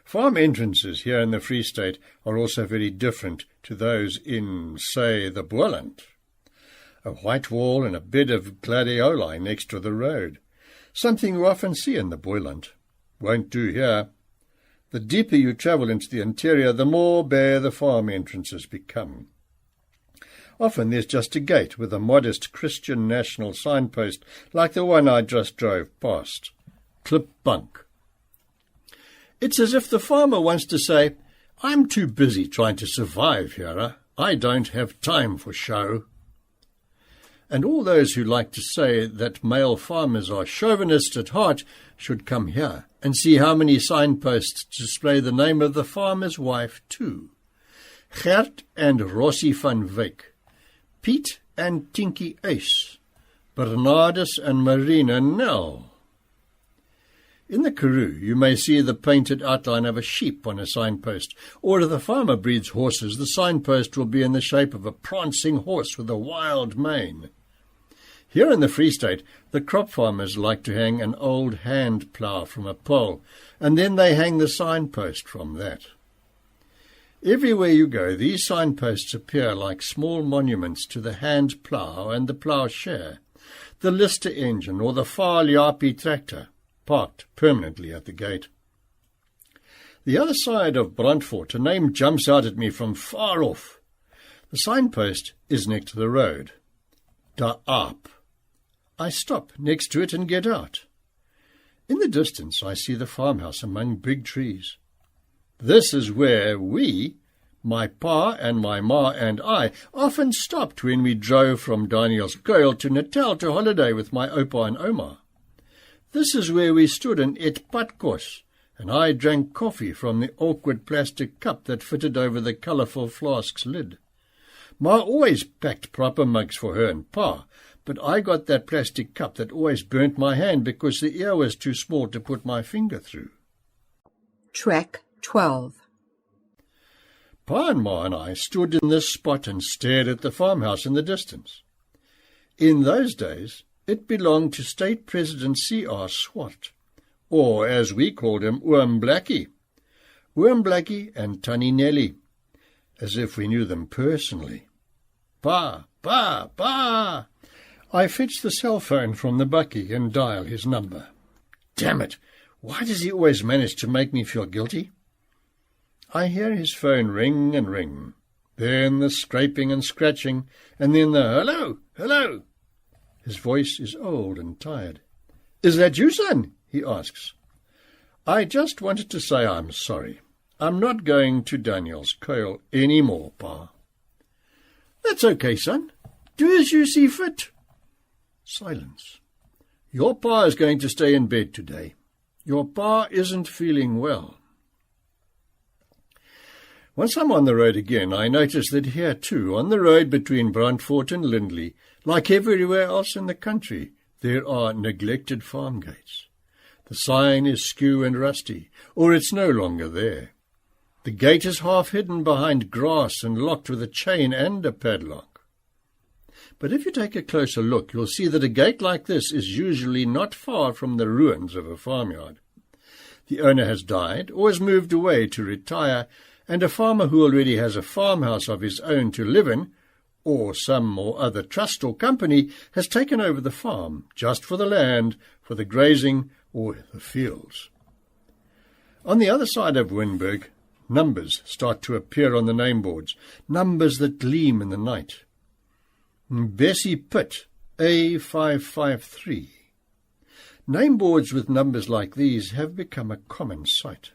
Farm entrances here in the Free State are also very different to those in, say, the Boerland. A white wall and a bed of gladioli next to the road, something you often see in the Boerland. Won't do here. The deeper you travel into the interior, the more bare the farm entrances become. Often there's just a gate with a modest Christian national signpost like the one I just drove past. Klipbank. It's as if the farmer wants to say, I'm too busy trying to survive here. I don't have time for show. And all those who like to say that male farmers are chauvinists at heart should come here and see how many signposts display the name of the farmer's wife too. Gert and Rossie van Wyk, Piet and Tinky Ace, Bernardus and Marina Nell. In the Karoo, you may see the painted outline of a sheep on a signpost, or if the farmer breeds horses, the signpost will be in the shape of a prancing horse with a wild mane. Here in the Free State, the crop farmers like to hang an old hand plough from a pole, and then they hang the signpost from that. Everywhere you go, these signposts appear like small monuments to the hand plough and the ploughshare, the Lister engine or the Vaal Japie tractor, parked permanently at the gate. The other side of Brandfort, a name jumps out at me from far off. The signpost is next to the road. Da Aap. I stop next to it and get out. In the distance I see the farmhouse among big trees. This is where we, my pa and my ma and I, often stopped when we drove from Danielskuil to Natal to holiday with my opa and oma. This is where we stood and ate patkos, and I drank coffee from the awkward plastic cup that fitted over the colourful flask's lid. Ma always packed proper mugs for her and pa, but I got that plastic cup that always burnt my hand because the ear was too small to put my finger through. Track 12. Pa and Ma and I stood in this spot and stared at the farmhouse in the distance. In those days, it belonged to State President C.R. Swart, or as we called him, Oom Blackie. Oom Blackie and Tannie Nellie, as if we knew them personally. Pa, pa, pa! I fetch the cell phone from the bakkie and dial his number. Damn it! Why does he always manage to make me feel guilty? I hear his phone ring and ring, then the scraping and scratching, and then the hello, hello. His voice is old and tired. Is that you, son? He asks. I just wanted to say I'm sorry. I'm not going to Danielskuil any more, Pa. That's okay, son. Do as you see fit. Silence. Your Pa is going to stay in bed today. Your Pa isn't feeling well. Once I'm on the road again, I notice that here too, on the road between Brandfort and Lindley, like everywhere else in the country, there are neglected farm gates. The sign is skew and rusty, or it's no longer there. The gate is half hidden behind grass and locked with a chain and a padlock. But if you take a closer look, you'll see that a gate like this is usually not far from the ruins of a farmyard. The owner has died or has moved away to retire, and a farmer who already has a farmhouse of his own to live in, or some or other trust or company, has taken over the farm, just for the land, for the grazing, or the fields. On the other side of Winburg, numbers start to appear on the name boards, numbers that gleam in the night. Bessie Pitt, A553. Name boards with numbers like these have become a common sight.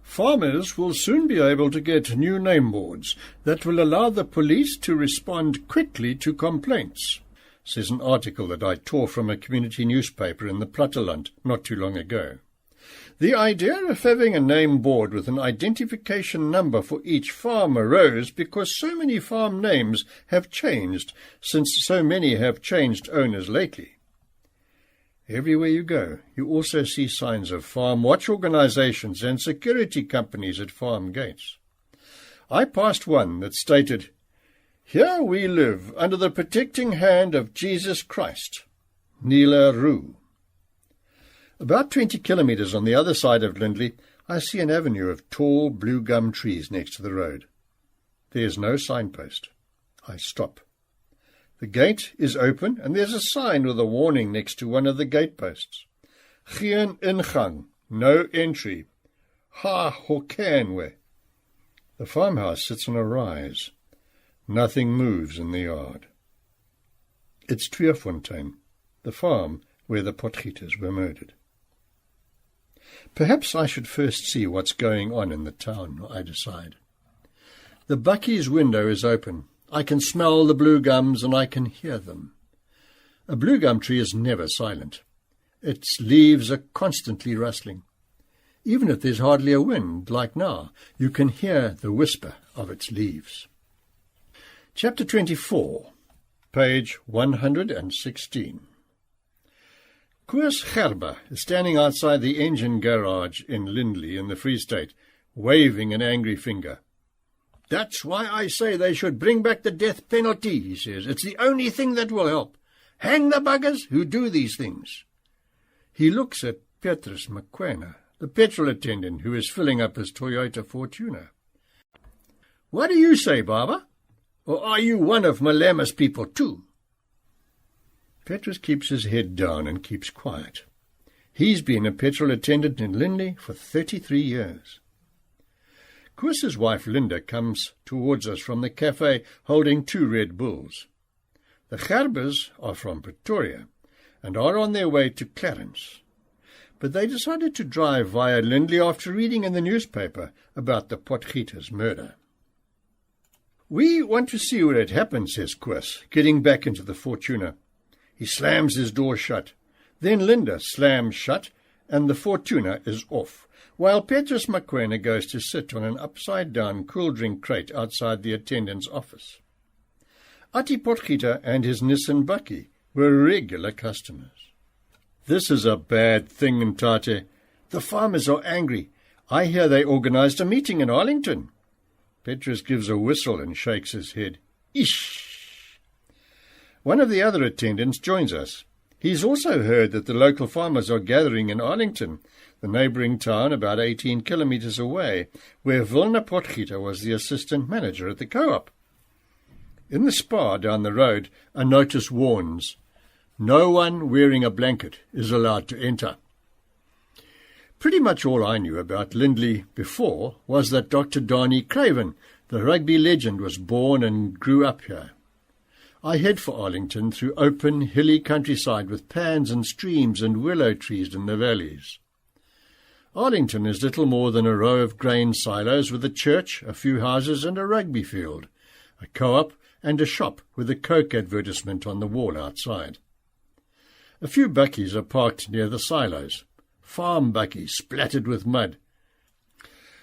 Farmers will soon be able to get new name boards that will allow the police to respond quickly to complaints, says an article that I tore from a community newspaper in the Platteland not too long ago. The idea of having a name board with an identification number for each farm arose because so many farm names have changed, since so many have changed owners lately. Everywhere you go, you also see signs of farm watch organizations and security companies at farm gates. I passed one that stated, "Here we live under the protecting hand of Jesus Christ, Nila Roo." About 20 kilometres on the other side of Lindley, I see an avenue of tall blue gum trees next to the road. There is no signpost. I stop. The gate is open, and there's a sign with a warning next to one of the gateposts. Geen ingang, no entry. Ha hokanwe. The farmhouse sits on a rise. Nothing moves in the yard. It's Tweefontein, the farm where the Potgieters were murdered. Perhaps I should first see what's going on in the town, I decide. The Bucky's window is open. I can smell the blue gums and I can hear them. A blue gum tree is never silent. Its leaves are constantly rustling. Even if there's hardly a wind, like now, you can hear the whisper of its leaves. Chapter 24, page 116. Koos Gerber is standing outside the engine garage in Lindley in the Free State, waving an angry finger. "That's why I say they should bring back the death penalty," he says. "It's the only thing that will help. Hang the buggers who do these things." He looks at Petrus McQuena, the petrol attendant who is filling up his Toyota Fortuner. "What do you say, Barber? Or are you one of Malema's people too?" Petrus keeps his head down and keeps quiet. He's been a petrol attendant in Lindley for 33 years. Koos's wife Linda comes towards us from the cafe holding 2 Red Bulls. The Gerbers are from Pretoria and are on their way to Clarence, but they decided to drive via Lindley after reading in the newspaper about the Potgieter's murder. "We want to see where it happened," says Koos, getting back into the Fortuner. He slams his door shut. Then Linda slams shut, and the Fortuner is off, while Petrus McQuena goes to sit on an upside-down cool-drink crate outside the attendant's office. Attie Potgieter and his Nissan Bucky were regular customers. "This is a bad thing, Ntate. The farmers are angry. I hear they organized a meeting in Arlington." Petrus gives a whistle and shakes his head. "Ish!" One of the other attendants joins us. He's also heard that the local farmers are gathering in Arlington, the neighbouring town about 18 kilometres away, where Wilna Potgieter was the assistant manager at the co-op. In the spa down the road, a notice warns, "No one wearing a blanket is allowed to enter." Pretty much all I knew about Lindley before was that Dr. Darnie Craven, the rugby legend, was born and grew up here. I head for Arlington through open, hilly countryside with pans and streams and willow trees in the valleys. Arlington is little more than a row of grain silos with a church, a few houses and a rugby field, a co-op and a shop with a Coke advertisement on the wall outside. A few buckies are parked near the silos, farm buckies splattered with mud.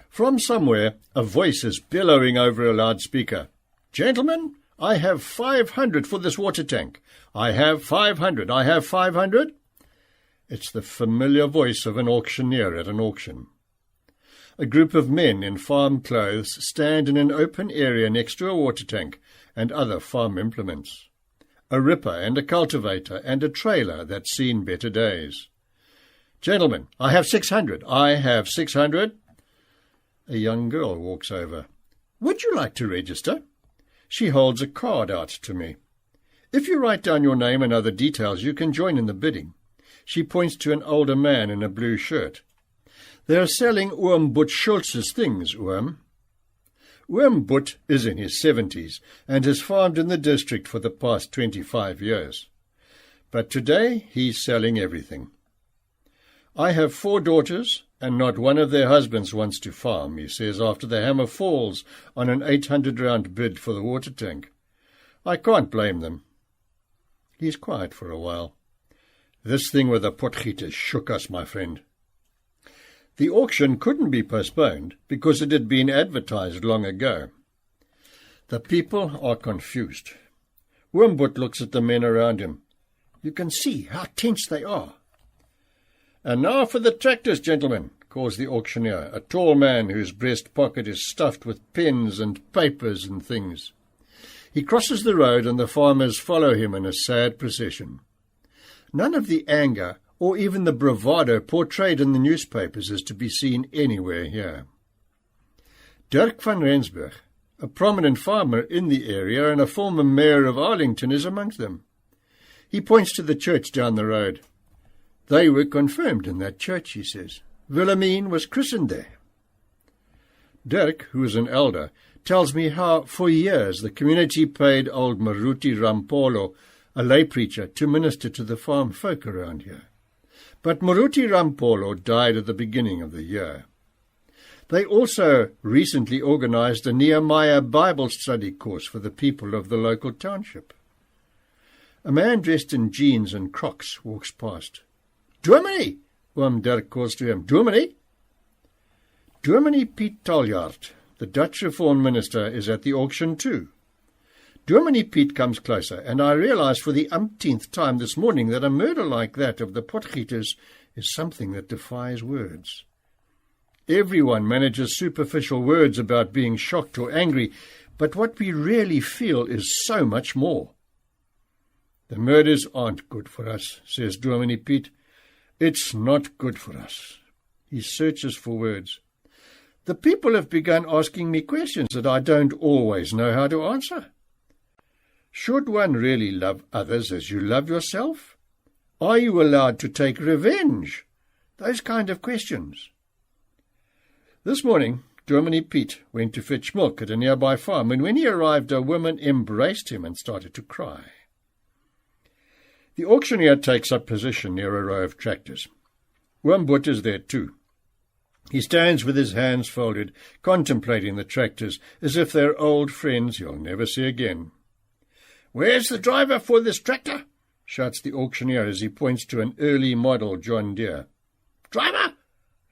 From somewhere, a voice is bellowing over a loudspeaker. "Gentlemen, I have 500 for this water tank. I have 500. I have 500. It's the familiar voice of an auctioneer at an auction. A group of men in farm clothes stand in an open area next to a water tank and other farm implements. A ripper and a cultivator and a trailer that's seen better days. "Gentlemen, I have 600. I have 600. A young girl walks over. "Would you like to register?" She holds a card out to me. "If you write down your name and other details, you can join in the bidding." She points to an older man in a blue shirt. "They are selling Oom Boet Schultz's things, Oom." Oom Boet is in his 70s and has farmed in the district for the past 25 years. But today he's selling everything. "I have 4 daughters, and not one of their husbands wants to farm," he says after the hammer falls on an 800-round bid for the water tank. "I can't blame them." He's quiet for a while. "This thing with the Potgieters shook us, my friend." The auction couldn't be postponed because it had been advertised long ago. The people are confused. Wormbut looks at the men around him. You can see how tense they are. "And now for the tractors, gentlemen," calls the auctioneer, a tall man whose breast pocket is stuffed with pens and papers and things. He crosses the road and the farmers follow him in a sad procession. None of the anger or even the bravado portrayed in the newspapers is to be seen anywhere here. Dirk van Rensburg, a prominent farmer in the area and a former mayor of Arlington, is amongst them. He points to the church down the road. "They were confirmed in that church," he says. "Wilhelmine was christened there." Dirk, who is an elder, tells me how, for years, the community paid old Maruti Rampolo, a lay preacher, to minister to the farm folk around here. but Moruti Rampolo died at the beginning of the year. They also recently organized a Nehemiah Bible study course for the people of the local township. A man dressed in jeans and Crocs walks past. "Dominee!" Oom Dirk calls to him. "Dominee!" Dominee Piet Taljaard, the Dutch Reformed minister, is at the auction too. Dominee Piet comes closer, and I realize for the umpteenth time this morning that a murder like that of the Potgieters is something that defies words. Everyone manages superficial words about being shocked or angry, but what we really feel is so much more. "The murders aren't good for us," says Dominee Piet. "It's not good for us." He searches for words. "The people have begun asking me questions that I don't always know how to answer. Should one really love others as you love yourself? Are you allowed to take revenge? Those kind of questions." This morning, Dominee Piet went to fetch milk at a nearby farm, and when he arrived, a woman embraced him and started to cry. The auctioneer takes up position near a row of tractors. Oom Boet is there too. He stands with his hands folded, contemplating the tractors as if they're old friends he'll never see again. "Where's the driver for this tractor?" shouts the auctioneer as he points to an early model John Deere. "Driver!"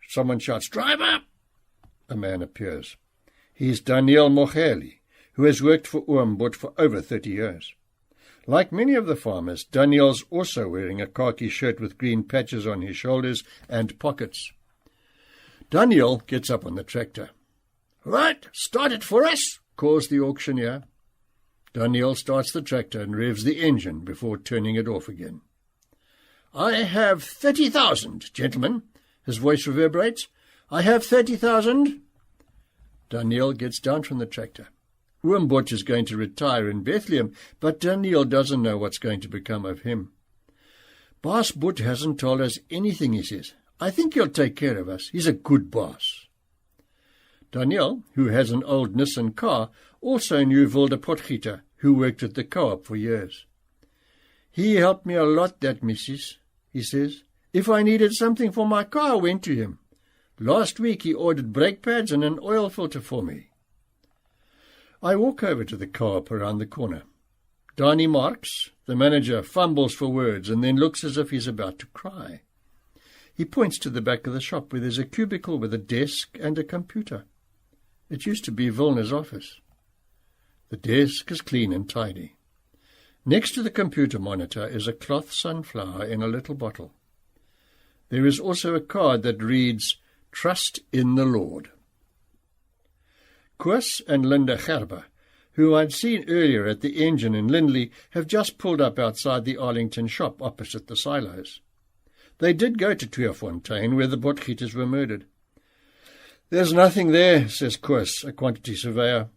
Someone shouts, "Driver!" A man appears. He's Daniel Mocheli, who has worked for Oom Boet for over 30 years. Like many of the farmers, Daniel's also wearing a khaki shirt with green patches on his shoulders and pockets. Daniel gets up on the tractor. "Right, start it for us," calls the auctioneer. Daniel starts the tractor and revs the engine before turning it off again. "I have 30,000, gentlemen," his voice reverberates. "I have 30,000. Daniel gets down from the tractor. Oom Boet is going to retire in Bethlehem, but Daniel doesn't know what's going to become of him. "Boss Boet hasn't told us anything," he says. "I think he'll take care of us. He's a good boss." Daniel, who has an old Nissan car, also knew Wilde Potgieter, who worked at the co-op for years. "He helped me a lot, that missus," he says. "If I needed something for my car, I went to him. Last week he ordered brake pads and an oil filter for me." I walk over to the co-op around the corner. Dani Marks, the manager, fumbles for words and then looks as if he's about to cry. He points to the back of the shop where there's a cubicle with a desk and a computer. It used to be Vilna's office. The desk is clean and tidy. Next to the computer monitor is a cloth sunflower in a little bottle. There is also a card that reads, "Trust in the Lord." Koos and Linda Gerber, who I'd seen earlier at the engine in Lindley, have just pulled up outside the Arlington shop opposite the silos. They did go to Tweefontein, where the Potgieters were murdered. "There's nothing there," says Koos, a quantity surveyor.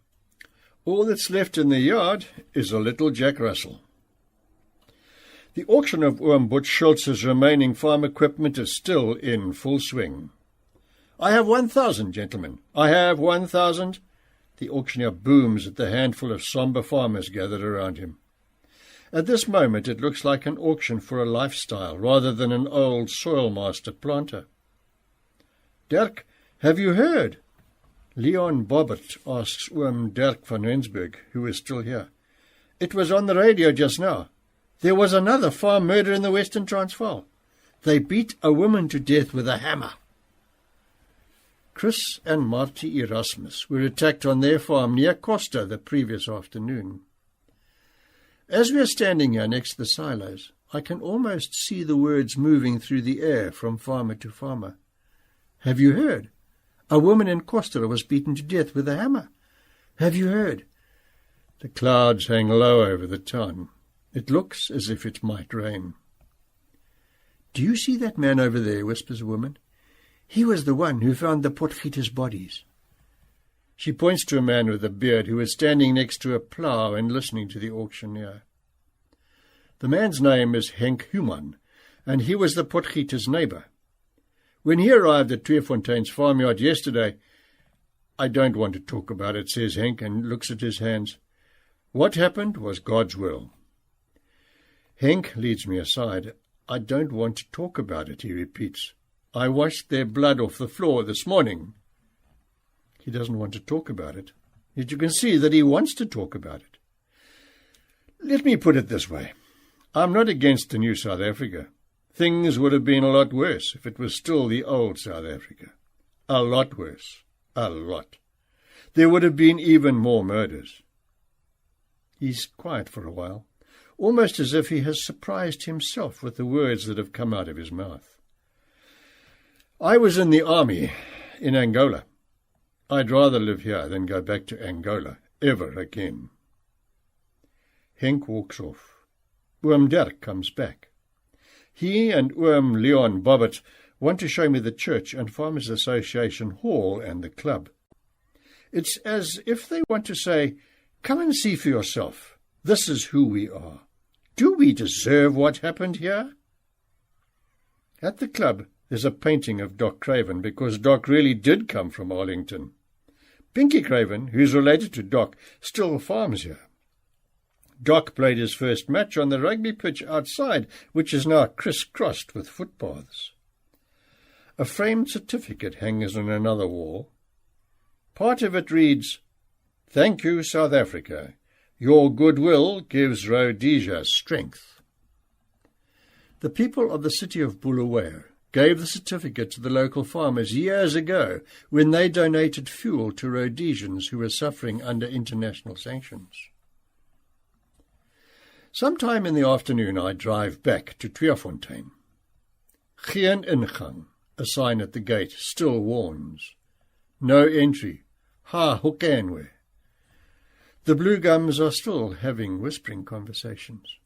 "All that's left in the yard is a little Jack Russell." The auction of Oom Boet Schultz's remaining farm equipment is still in full swing. "I have 1,000, gentlemen. I have 1,000. The auctioneer booms at the handful of sombre farmers gathered around him. At this moment it looks like an auction for a lifestyle rather than an old soil-master planter. "Dirk, have you heard?" Leon Bobbert asks Oom Dirk van Rensburg, who is still here. "It was on the radio just now. There was another farm murder in the Western Transvaal. They beat a woman to death with a hammer." Chris and Marty Erasmus were attacked on their farm near Costa the previous afternoon. As we are standing here next to the silos, I can almost see the words moving through the air from farmer to farmer. "Have you heard? A woman in Costa was beaten to death with a hammer. Have you heard?" The clouds hang low over the town. It looks as if it might rain. "Do you see that man over there?" whispers a woman. "He was the one who found the Potgieters' bodies." She points to a man with a beard who is standing next to a plough and listening to the auctioneer. The man's name is Henk Human, and he was the Potgieters' neighbour. When he arrived at Tweefontein's farmyard yesterday, "I don't want to talk about it," says Henk, and looks at his hands. "What happened was God's will." Henk leads me aside. I don't want to talk about it, he repeats. I washed their blood off the floor this morning. He doesn't want to talk about it, yet you can see that he wants to talk about it. Let me put it this way. I'm not against the new South Africa. Things would have been a lot worse if it was still the old South Africa. A lot worse. A lot. There would have been even more murders. He's quiet for a while, almost as if he has surprised himself with the words that have come out of his mouth. I was in the army in Angola. I'd rather live here than go back to Angola ever again. Henk walks off. Oom Dirk comes back. He and Oom Leon Bobbitt want to show me the church and Farmers Association Hall and the club. It's as if they want to say, come and see for yourself. This is who we are. Do we deserve what happened here? At the club, there's a painting of Doc Craven because Doc really did come from Arlington. Pinky Craven, who's related to Doc, still farms here. Doc played his first match on the rugby pitch outside, which is now crisscrossed with footpaths. A framed certificate hangs on another wall. Part of it reads, Thank you, South Africa. Your goodwill gives Rhodesia strength. The people of the city of Bulawayo gave the certificate to the local farmers years ago when they donated fuel to Rhodesians who were suffering under international sanctions. Sometime in the afternoon I drive back to Tweefontein. Geen ingang, a sign at the gate, still warns. No entry. Ha Hokenwe. The blue gums are still having whispering conversations.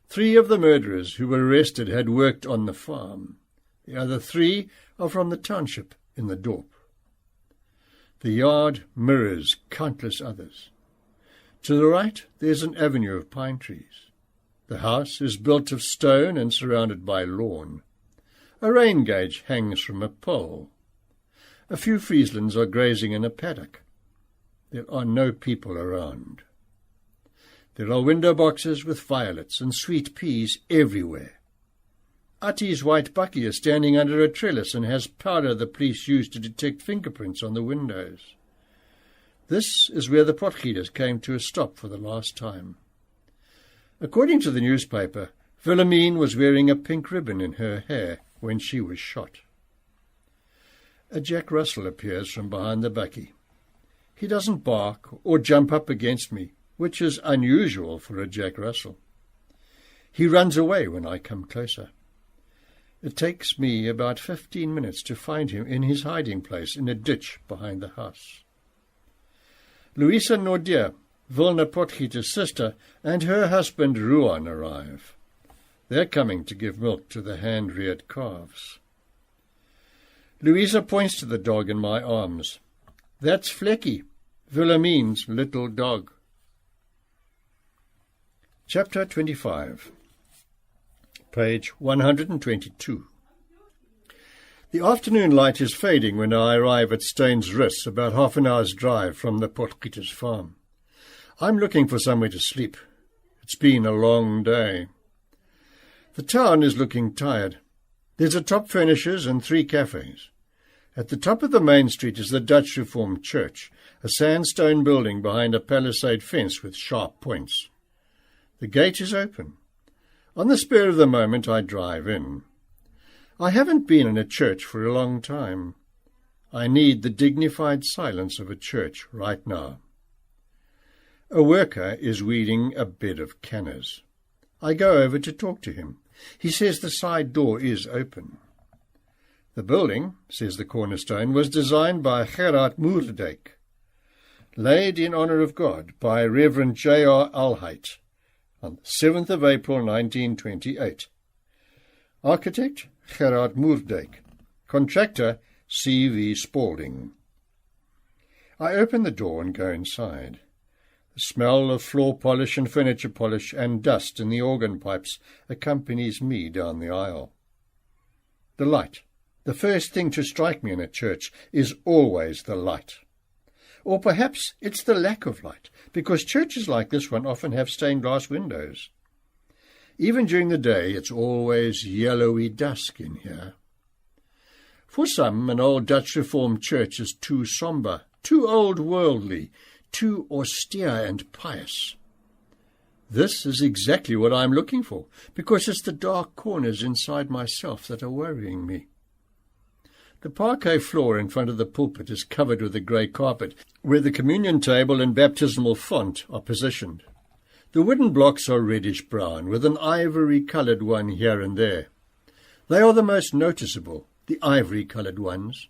3 of the murderers who were arrested had worked on the farm. The other 3 are from the township in the Dorp. The yard mirrors countless others. To the right, there's an avenue of pine trees. The house is built of stone and surrounded by lawn. A rain gauge hangs from a pole. A few Frieslands are grazing in a paddock. There are no people around. There are window boxes with violets and sweet peas everywhere. Atti's white bakkie is standing under a trellis and has powder the police use to detect fingerprints on the windows. This is where the Potgieters came to a stop for the last time. According to the newspaper, Wilhelmine was wearing a pink ribbon in her hair when she was shot. A Jack Russell appears from behind the bakkie. He doesn't bark or jump up against me, which is unusual for a Jack Russell. He runs away when I come closer. It takes me about 15 minutes to find him in his hiding place in a ditch behind the house. Louisa Nordier, Wilna Potgieter's sister, and her husband Ruan arrive. They're coming to give milk to the hand-reared calves. Louisa points to the dog in my arms. That's Flecky, Wilhelmine's little dog. Chapter 25, page 122. The afternoon light is fading when I arrive at Staines Rus, about half an hour's drive from the Potgieters' farm. I'm looking for somewhere to sleep. It's been a long day. The town is looking tired. There's a Top Furnishers and 3 cafes. At the top of the main street is the Dutch Reformed Church, a sandstone building behind a palisade fence with sharp points. The gate is open. On the spur of the moment, I drive in. I haven't been in a church for a long time. I need the dignified silence of a church right now. A worker is weeding a bed of canners. I go over to talk to him. He says the side door is open. The building, says the cornerstone, was designed by Gerard Moerdijk, laid in honour of God by Reverend J.R. Alheit on 7th of April 1928. Architect, Gerard Moerdijk. Contractor, C.V. Spaulding. I open the door and go inside. The smell of floor polish and furniture polish and dust in the organ pipes accompanies me down the aisle. The light. The first thing to strike me in a church is always the light. Or perhaps it's the lack of light, because churches like this one often have stained glass windows. Even during the day, it's always yellowy dusk in here. For some, an old Dutch Reformed church is too sombre, too old-worldly, too austere and pious. This is exactly what I'm looking for, because it's the dark corners inside myself that are worrying me. The parquet floor in front of the pulpit is covered with a grey carpet, where the communion table and baptismal font are positioned. The wooden blocks are reddish-brown, with an ivory-coloured one here and there. They are the most noticeable, the ivory-coloured ones.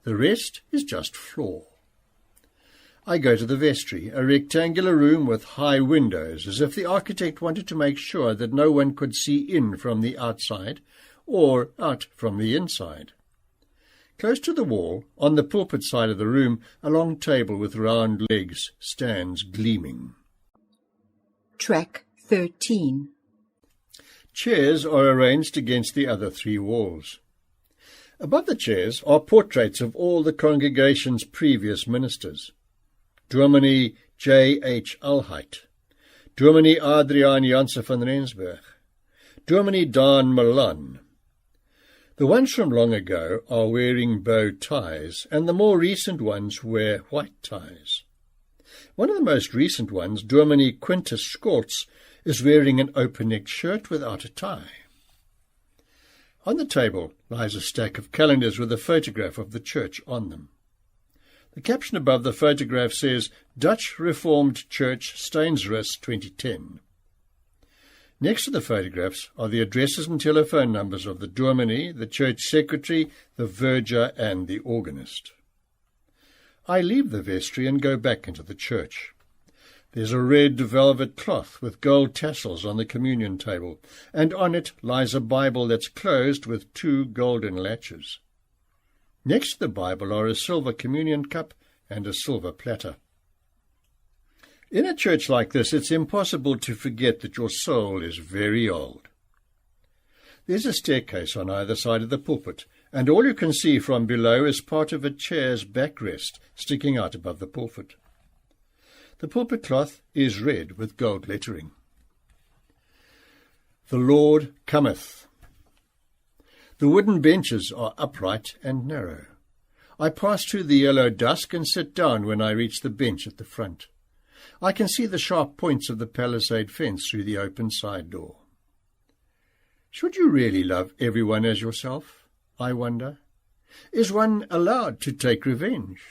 The rest is just floor. I go to the vestry, a rectangular room with high windows, as if the architect wanted to make sure that no one could see in from the outside or out from the inside. Close to the wall, on the pulpit side of the room, a long table with round legs stands gleaming. Track 13. Chairs are arranged against the other three walls. Above the chairs are portraits of all the congregation's previous ministers. Dominee J. H. Alheit, Dominee Adriaan Janse van Rensburg, Dominee Daan Milan. The ones from long ago are wearing bow ties, and the more recent ones wear white ties. One of the most recent ones, Dominee Quintus Scholz, is wearing an open-necked shirt without a tie. On the table lies a stack of calendars with a photograph of the church on them. The caption above the photograph says, Dutch Reformed Church, Stainsrus, 2010. Next to the photographs are the addresses and telephone numbers of the dominee, the church secretary, the verger, and the organist. I leave the vestry and go back into the church. There's a red velvet cloth with gold tassels on the communion table, and on it lies a Bible that's closed with 2 golden latches. Next to the Bible are a silver communion cup and a silver platter. In a church like this, it's impossible to forget that your soul is very old. There's a staircase on either side of the pulpit, and all you can see from below is part of a chair's backrest sticking out above the pulpit. The pulpit cloth is red with gold lettering. The Lord cometh. The wooden benches are upright and narrow. I pass through the yellow dusk and sit down when I reach the bench at the front. I can see the sharp points of the palisade fence through the open side door. Should you really love everyone as yourself, I wonder? Is one allowed to take revenge?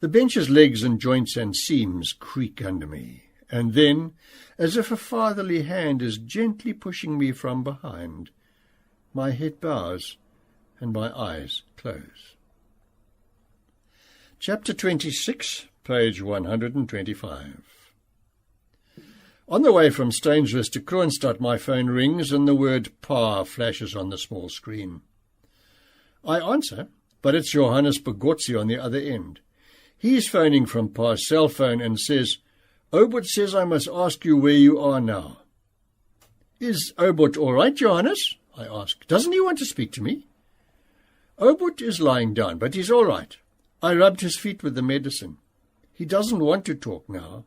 The bench's legs and joints and seams creak under me, and then, as if a fatherly hand is gently pushing me from behind, my head bows and my eyes close. Chapter 26, page 125. On the way from Stainsrus to Kroonstad, my phone rings and the word Pa flashes on the small screen. I answer, but it's Johannes Pagotzi on the other end. He's phoning from Pa's cell phone and says, Obot says I must ask you where you are now. Is Obot all right, Johannes? I ask. Doesn't he want to speak to me? Obot is lying down, but he's all right. I rubbed his feet with the medicine. He doesn't want to talk now.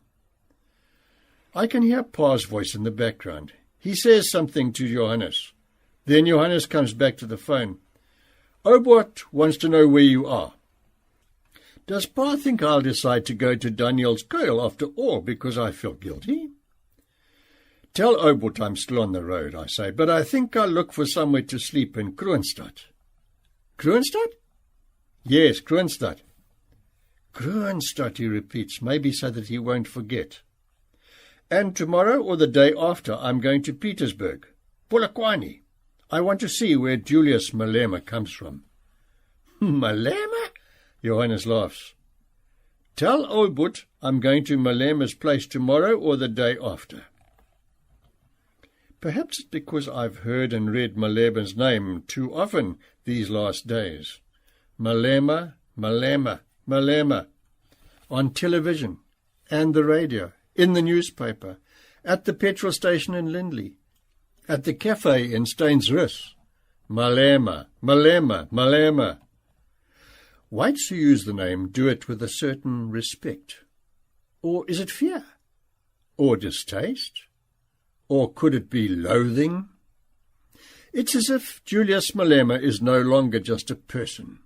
I can hear Pa's voice in the background. He says something to Johannes. Then Johannes comes back to the phone. Obot wants to know where you are. Does Pa think I'll decide to go to Daniel's kuil after all because I feel guilty? Tell Obot I'm still on the road, I say, but I think I'll look for somewhere to sleep in Kroonstad. Kroonstad? Yes, Kroonstad. Kroonstad, he repeats, maybe so that he won't forget. And tomorrow or the day after I'm going to Petersburg, Polokwane. I want to see where Julius Malema comes from. Malema? Johannes laughs. Tell Obot I'm going to Malema's place tomorrow or the day after. Perhaps it's because I've heard and read Malema's name too often these last days. Malema, Malema, Malema. On television and the radio, in the newspaper, at the petrol station in Lindley, at the cafe in Stainsrus. Malema, Malema, Malema. Whites who use the name do it with a certain respect. Or is it fear? Or distaste? Or could it be loathing? It's as if Julius Malema is no longer just a person.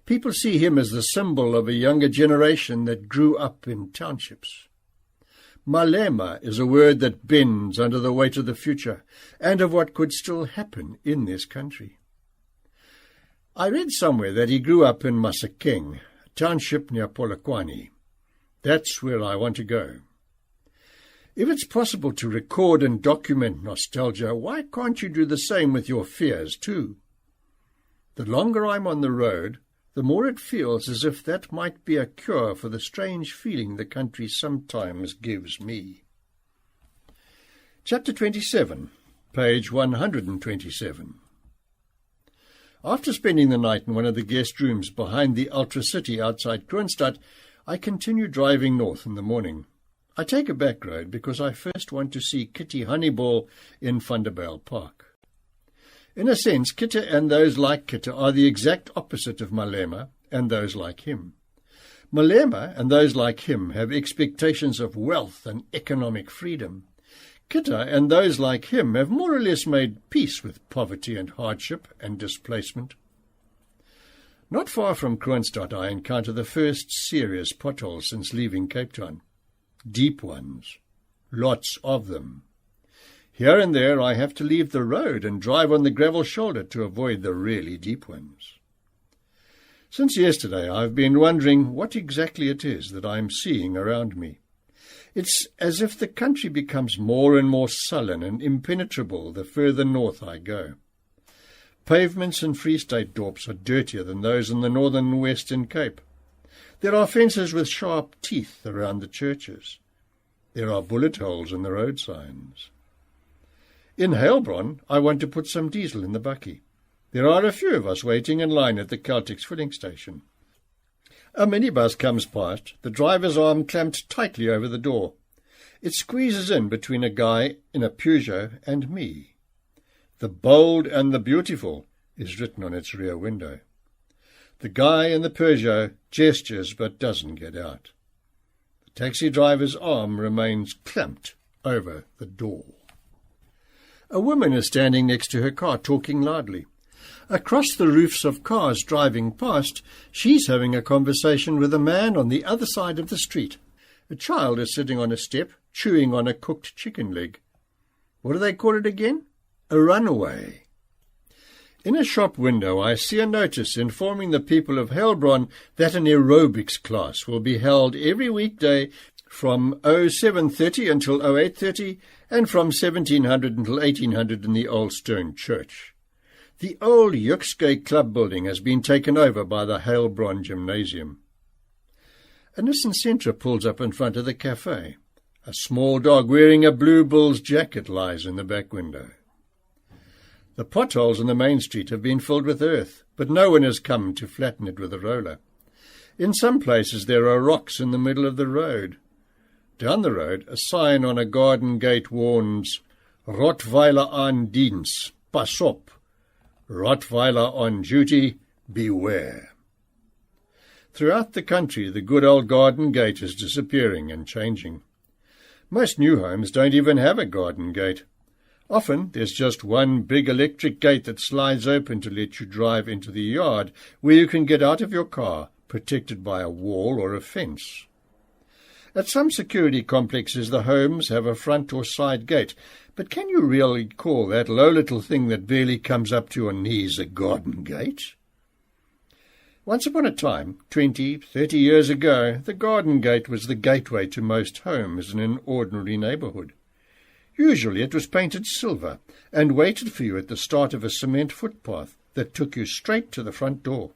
People see him as the symbol of a younger generation that grew up in townships. Malema is a word that bends under the weight of the future and of what could still happen in this country. I read somewhere that he grew up in Masakeng, a township near Polokwane. That's where I want to go. If it's possible to record and document nostalgia, why can't you do the same with your fears too? The longer I'm on the road, the more it feels as if that might be a cure for the strange feeling the country sometimes gives me. Chapter 27, page 127. After spending the night in one of the guest rooms behind the Ultra City outside Kroonstad, I continue driving north in the morning. I take a back road because I first want to see Kitty Honeyball in Vanderbijl Park. In a sense, Kitty and those like Kitty are the exact opposite of Malema and those like him. Malema and those like him have expectations of wealth and economic freedom. Kitty and those like him have more or less made peace with poverty and hardship and displacement. Not far from Kroonstad I encounter the first serious potholes since leaving Cape Town. Deep ones. Lots of them. Here and there I have to leave the road and drive on the gravel shoulder to avoid the really deep ones. Since yesterday I've been wondering what exactly it is that I'm seeing around me. It's as if the country becomes more and more sullen and impenetrable the further north I go. Pavements in Free State dorps are dirtier than those in the northern and western Cape. There are fences with sharp teeth around the churches. There are bullet holes in the road signs. In Heilbronn, I want to put some diesel in the bakkie. There are a few of us waiting in line at the Celtic's filling station. A minibus comes past, the driver's arm clamped tightly over the door. It squeezes in between a guy in a Peugeot and me. "The Bold and the Beautiful" is written on its rear window. The guy in the Peugeot gestures but doesn't get out. The taxi driver's arm remains clamped over the door. A woman is standing next to her car, talking loudly. Across the roofs of cars driving past, she's having a conversation with a man on the other side of the street. A child is sitting on a step, chewing on a cooked chicken leg. What do they call it again? A runaway. In a shop window I see a notice informing the people of Heilbronn that an aerobics class will be held every weekday from 07:30 until 08:30 and from 1700 until 1800 in the Old Stone Church. The old Yuxke Club building has been taken over by the Heilbronn Gymnasium. A Nissan Sentra pulls up in front of the cafe. A small dog wearing a Blue Bulls jacket lies in the back window. The potholes in the main street have been filled with earth, but no one has come to flatten it with a roller. In some places there are rocks in the middle of the road. Down the road, a sign on a garden gate warns, "Rottweiler aan diens, pas op. Rottweiler on duty, beware." Throughout the country, the good old garden gate is disappearing and changing. Most new homes don't even have a garden gate. Often there's just one big electric gate that slides open to let you drive into the yard, where you can get out of your car, protected by a wall or a fence. At some security complexes, the homes have a front or side gate, but can you really call that low little thing that barely comes up to your knees a garden gate? Once upon a time, 20, 30 years ago, the garden gate was the gateway to most homes in an ordinary neighbourhood. Usually it was painted silver and waited for you at the start of a cement footpath that took you straight to the front door.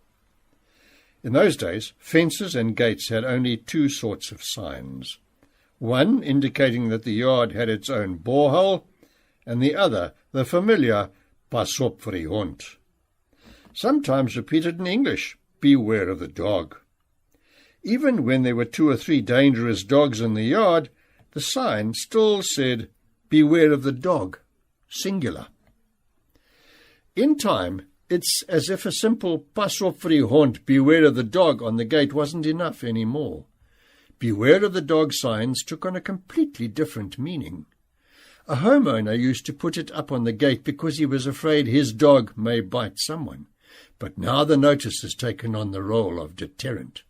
In those days, fences and gates had only two sorts of signs. One indicating that the yard had its own borehole, and the other the familiar "Pas op vir die hond." Sometimes repeated in English, "Beware of the dog." Even when there were 2 or 3 dangerous dogs in the yard, the sign still said, "Beware of the dog," singular. In time, it's as if a simple "Pas op vir die hond, beware of the dog" on the gate wasn't enough anymore. Beware of the dog signs took on a completely different meaning. A homeowner used to put it up on the gate because he was afraid his dog may bite someone, but now the notice has taken on the role of deterrent.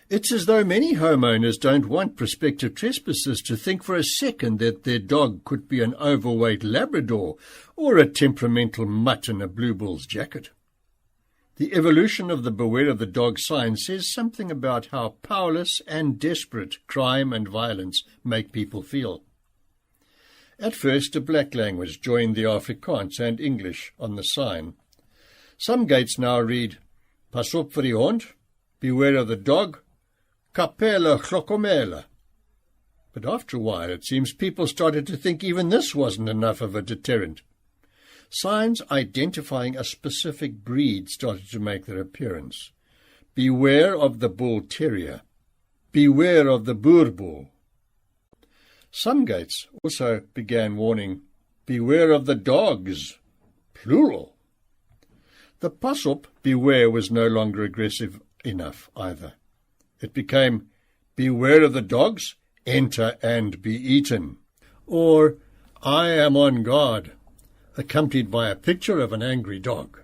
It's as though many homeowners don't want prospective trespassers to think for a second that their dog could be an overweight Labrador or a temperamental mutt in a blue bull's jacket. The evolution of the Beware of the Dog sign says something about how powerless and desperate crime and violence make people feel. At first, a black language joined the Afrikaans and English on the sign. Some gates now read, Pas op vir die hond, beware of the dog, Kapela Chlokomela. But after a while, it seems people started to think even this wasn't enough of a deterrent. Signs identifying a specific breed started to make their appearance. Beware of the bull terrier. Beware of the boer bull. Some gates also began warning, beware of the dogs, plural. The pas-op, beware, was no longer aggressive enough either. It became, beware of the dogs, enter and be eaten. Or, I am on guard, accompanied by a picture of an angry dog.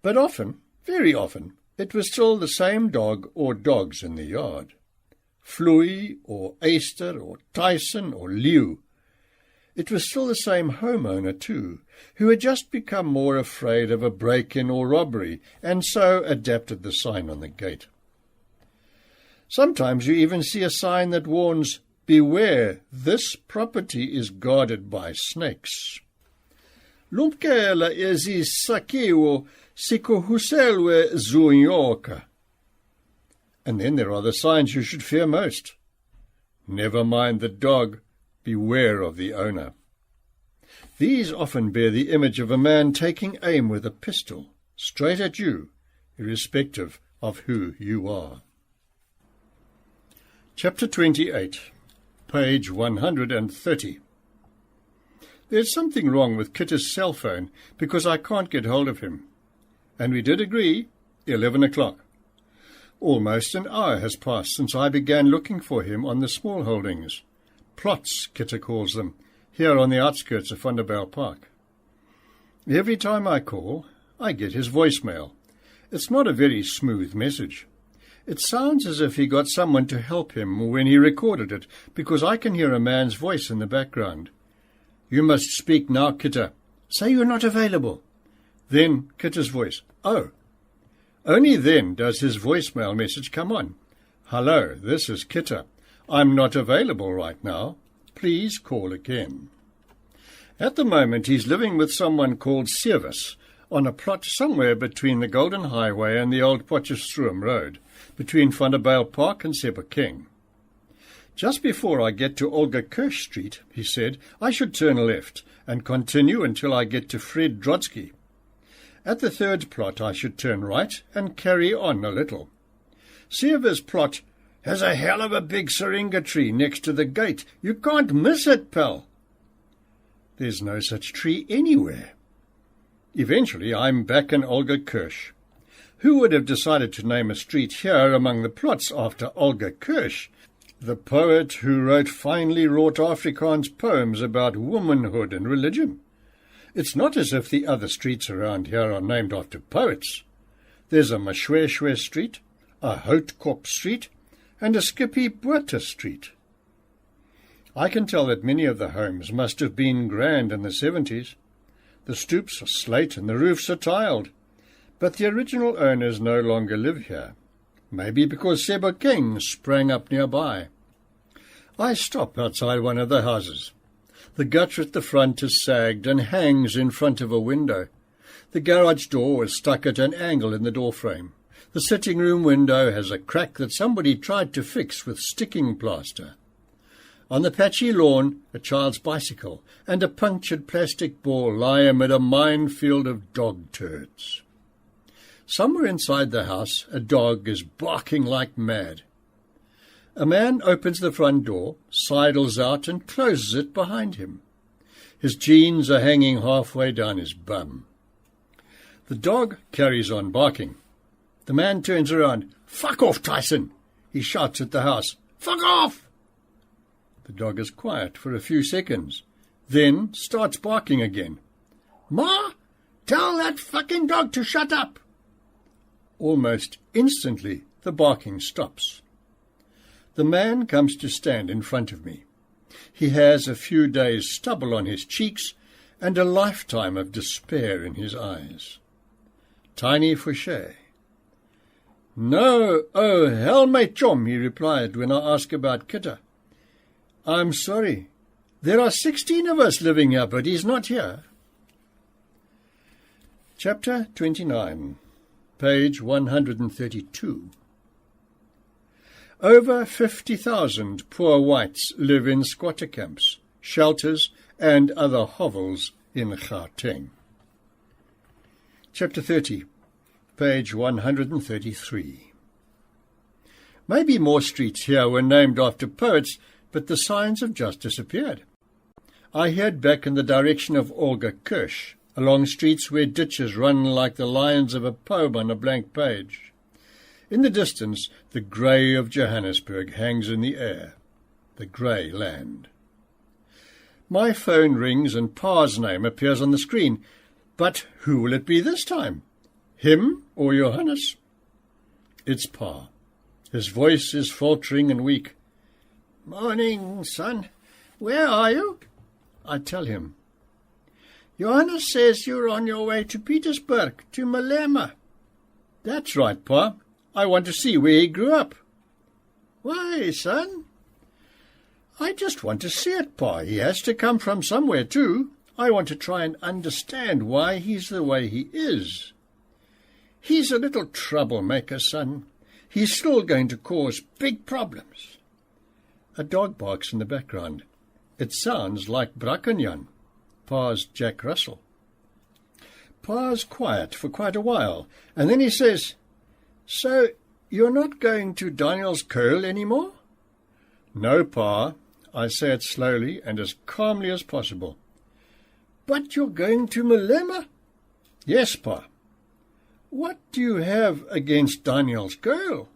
But often, very often, it was still the same dog or dogs in the yard. Floey, or Easter, or Tyson, or Lew. It was still the same homeowner, too, who had just become more afraid of a break-in or robbery, and so adapted the sign on the gate. Sometimes you even see a sign that warns, beware, this property is guarded by snakes. Lumpkela ezi sakiwo sikohuselwe zuunyoka. And then there are the signs you should fear most. Never mind the dog, beware of the owner. These often bear the image of a man taking aim with a pistol, straight at you, irrespective of who you are. Chapter 28, page 130. There's something wrong with Kitter's cell phone because I can't get hold of him. And we did agree, 11 o'clock. Almost an hour has passed since I began looking for him on the small holdings. Plots, Kitter calls them, here on the outskirts of Vanderbijl Park. Every time I call, I get his voicemail. It's not a very smooth message. It sounds as if he got someone to help him when he recorded it, because I can hear a man's voice in the background. You must speak now, Kitter. Say you're not available. Then Kitter's voice. Oh. Only then does his voicemail message come on. Hello, this is Kitter. I'm not available right now. Please call again. At the moment, he's living with someone called Sevis on a plot somewhere between the Golden Highway and the old Potchefstroom Road, between Vanderbijl Park and Sebokeng. Just before I get to Olga Kirsch Street, he said, I should turn left and continue until I get to Fred Drodsky. At the third plot, I should turn right and carry on a little. Sevis' plot has a hell of a big syringa tree next to the gate. You can't miss it, pal. There's no such tree anywhere. Eventually, I'm back in Olga Kirsch. Who would have decided to name a street here among the plots after Olga Kirsch, the poet who wrote finely wrought Afrikaans poems about womanhood and religion? It's not as if the other streets around here are named after poets. There's a Mashweshwe Street, a Houtkop Street, and a Skippy Botha Street. I can tell that many of the homes must have been grand in the 70s. The stoops are slate and the roofs are tiled. But the original owners no longer live here, maybe because Sebokeng sprang up nearby. I stop outside one of the houses. The gutter at the front is sagged and hangs in front of a window. The garage door is stuck at an angle in the doorframe. The sitting room window has a crack that somebody tried to fix with sticking plaster. On the patchy lawn, a child's bicycle and a punctured plastic ball lie amid a minefield of dog turds. Somewhere inside the house, a dog is barking like mad. A man opens the front door, sidles out, and closes it behind him. His jeans are hanging halfway down his bum. The dog carries on barking. The man turns around. "Fuck off, Tyson!" he shouts at the house. "Fuck off!" The dog is quiet for a few seconds, then starts barking again. "Ma, tell that fucking dog to shut up!" Almost instantly, the barking stops. The man comes to stand in front of me. He has a few days' stubble on his cheeks and a lifetime of despair in his eyes. Tiny Fouché. "No, oh hell, mate chum," he replied when I asked about Kitta. "I'm sorry. There are 16 of us living here, but he's not here." Chapter 29, page 132. Over 50,000 poor whites live in squatter camps, shelters, and other hovels in Gauteng. Chapter 30, page 133. Maybe more streets here were named after poets, but the signs have just disappeared. I head back in the direction of Olga Kirsch, along streets where ditches run like the lines of a poem on a blank page. In the distance, the grey of Johannesburg hangs in the air, the grey land. My phone rings and Pa's name appears on the screen. But who will it be this time? Him or Johannes? It's Pa. His voice is faltering and weak. "Morning, son. Where are you?" I tell him. "Johannes says you're on your way to Petersburg, to Malema." "That's right, Pa. I want to see where he grew up." "Why, son?" "I just want to see it, Pa. He has to come from somewhere, too. I want to try and understand why he's the way he is." "He's a little troublemaker, son. He's still going to cause big problems." A dog barks in the background. It sounds like Brakenjan, Pa's Jack Russell. Pa's quiet for quite a while, and then he says, "So, you're not going to Daniel's Curl anymore?" "No, Pa." I say it slowly and as calmly as possible. "But you're going to Malema?" "Yes, Pa." "What do you have against Daniel's Curl?"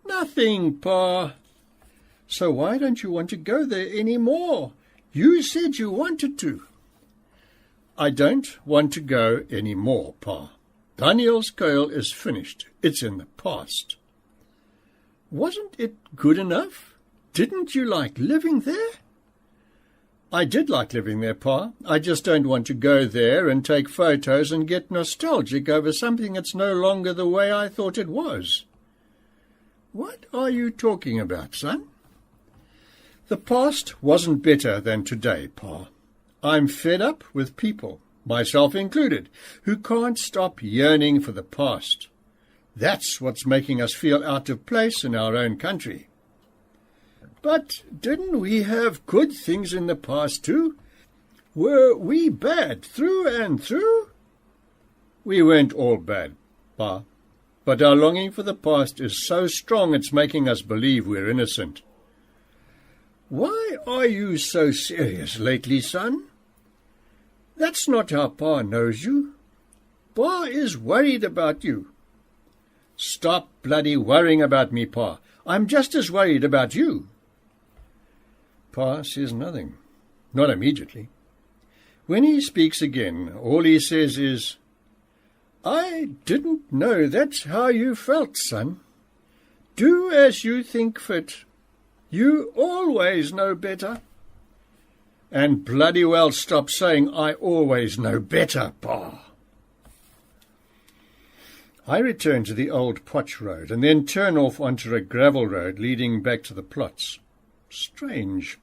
"Nothing, Pa." "So why don't you want to go there any more? You said you wanted to." "I don't want to go any more, Pa. Daniel's Curl is finished. It's in the past." "Wasn't it good enough? Didn't you like living there?" "I did like living there, Pa. I just don't want to go there and take photos and get nostalgic over something that's no longer the way I thought it was." "What are you talking about, son?" "The past wasn't better than today, Pa. I'm fed up with people, myself included, who can't stop yearning for the past. That's what's making us feel out of place in our own country." "But didn't we have good things in the past too? Were we bad through and through?" "We weren't all bad, Pa. But our longing for the past is so strong it's making us believe we're innocent." "Why are you so serious lately, son?" "That's not how Pa knows you. Pa is worried about you." "Stop bloody worrying about me, Pa. I'm just as worried about you." Pa says nothing, not immediately. When he speaks again, all he says is, "I didn't know that's how you felt, son. Do as you think fit. You always know better." "And bloody well stop saying I always know better, Pa." I return to the old Potch Road and then turn off onto a gravel road leading back to the plots. Strange.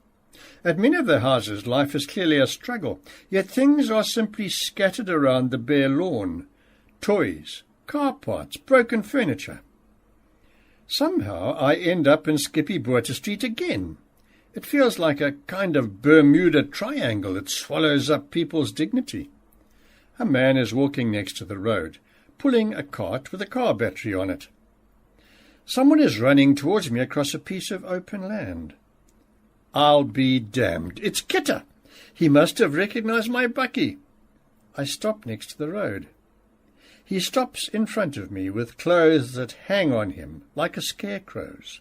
At many of the houses, life is clearly a struggle, yet things are simply scattered around the bare lawn. Toys, car parts, broken furniture. Somehow I end up in Skippy Botha Street again. It feels like a kind of Bermuda Triangle that swallows up people's dignity. A man is walking next to the road, pulling a cart with a car battery on it. Someone is running towards me across a piece of open land. I'll be damned. It's Kitta. He must have recognized my bakkie. I stop next to the road. He stops in front of me with clothes that hang on him like a scarecrow's.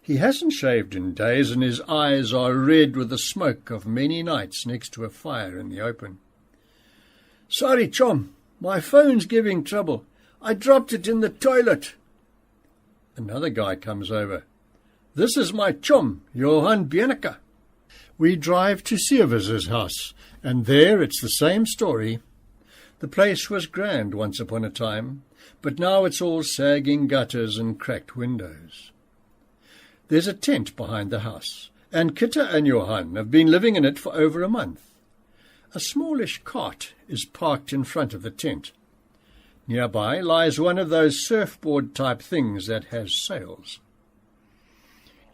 He hasn't shaved in days, and his eyes are red with the smoke of many nights next to a fire in the open. "Sorry, chum, my phone's giving trouble. I dropped it in the toilet." Another guy comes over. "This is my chum, Johan Bieneke." We drive to Sievers's house, and there it's the same story. The place was grand once upon a time, but now it's all sagging gutters and cracked windows. There's a tent behind the house, and Kitta and Johan have been living in it for over a month. A smallish cart is parked in front of the tent. Nearby lies one of those surfboard-type things that has sails.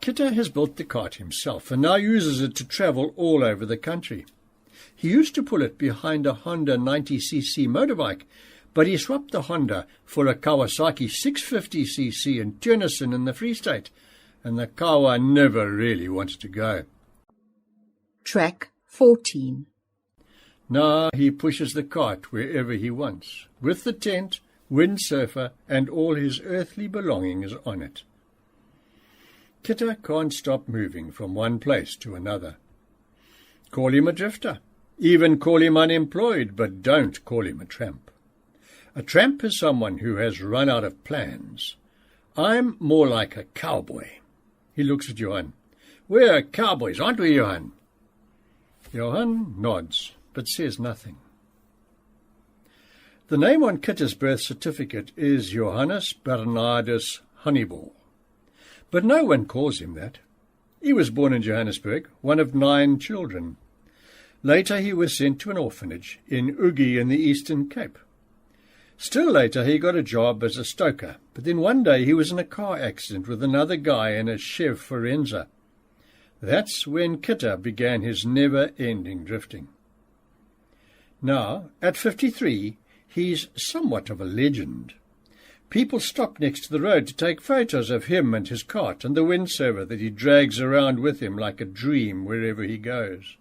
Kitta has built the cart himself and now uses it to travel all over the country. He used to pull it behind a Honda 90cc motorbike, but he swapped the Honda for a Kawasaki 650cc in Turnison in the Free State, and the Kawa never really wanted to go. Track 14. Now he pushes the cart wherever he wants, with the tent, windsurfer, and all his earthly belongings on it. Kitta can't stop moving from one place to another. Call him a drifter. Even call him unemployed, but don't call him a tramp. A tramp is someone who has run out of plans. I'm more like a cowboy. He looks at Johan. "We're cowboys, aren't we, Johan?" Johan nods, but says nothing. The name on Kitta's birth certificate is Johannes Bernardus Honeyball, but no one calls him that. He was born in Johannesburg, one of 9 children. Later he was sent to an orphanage in Ugie in the Eastern Cape. Still later he got a job as a stoker, but then one day he was in a car accident with another guy in a Chev Forenza. That's when Kitta began his never-ending drifting. Now, at 53, he's somewhat of a legend. People stop next to the road to take photos of him and his cart and the windsurfer that he drags around with him like a dream wherever he goes.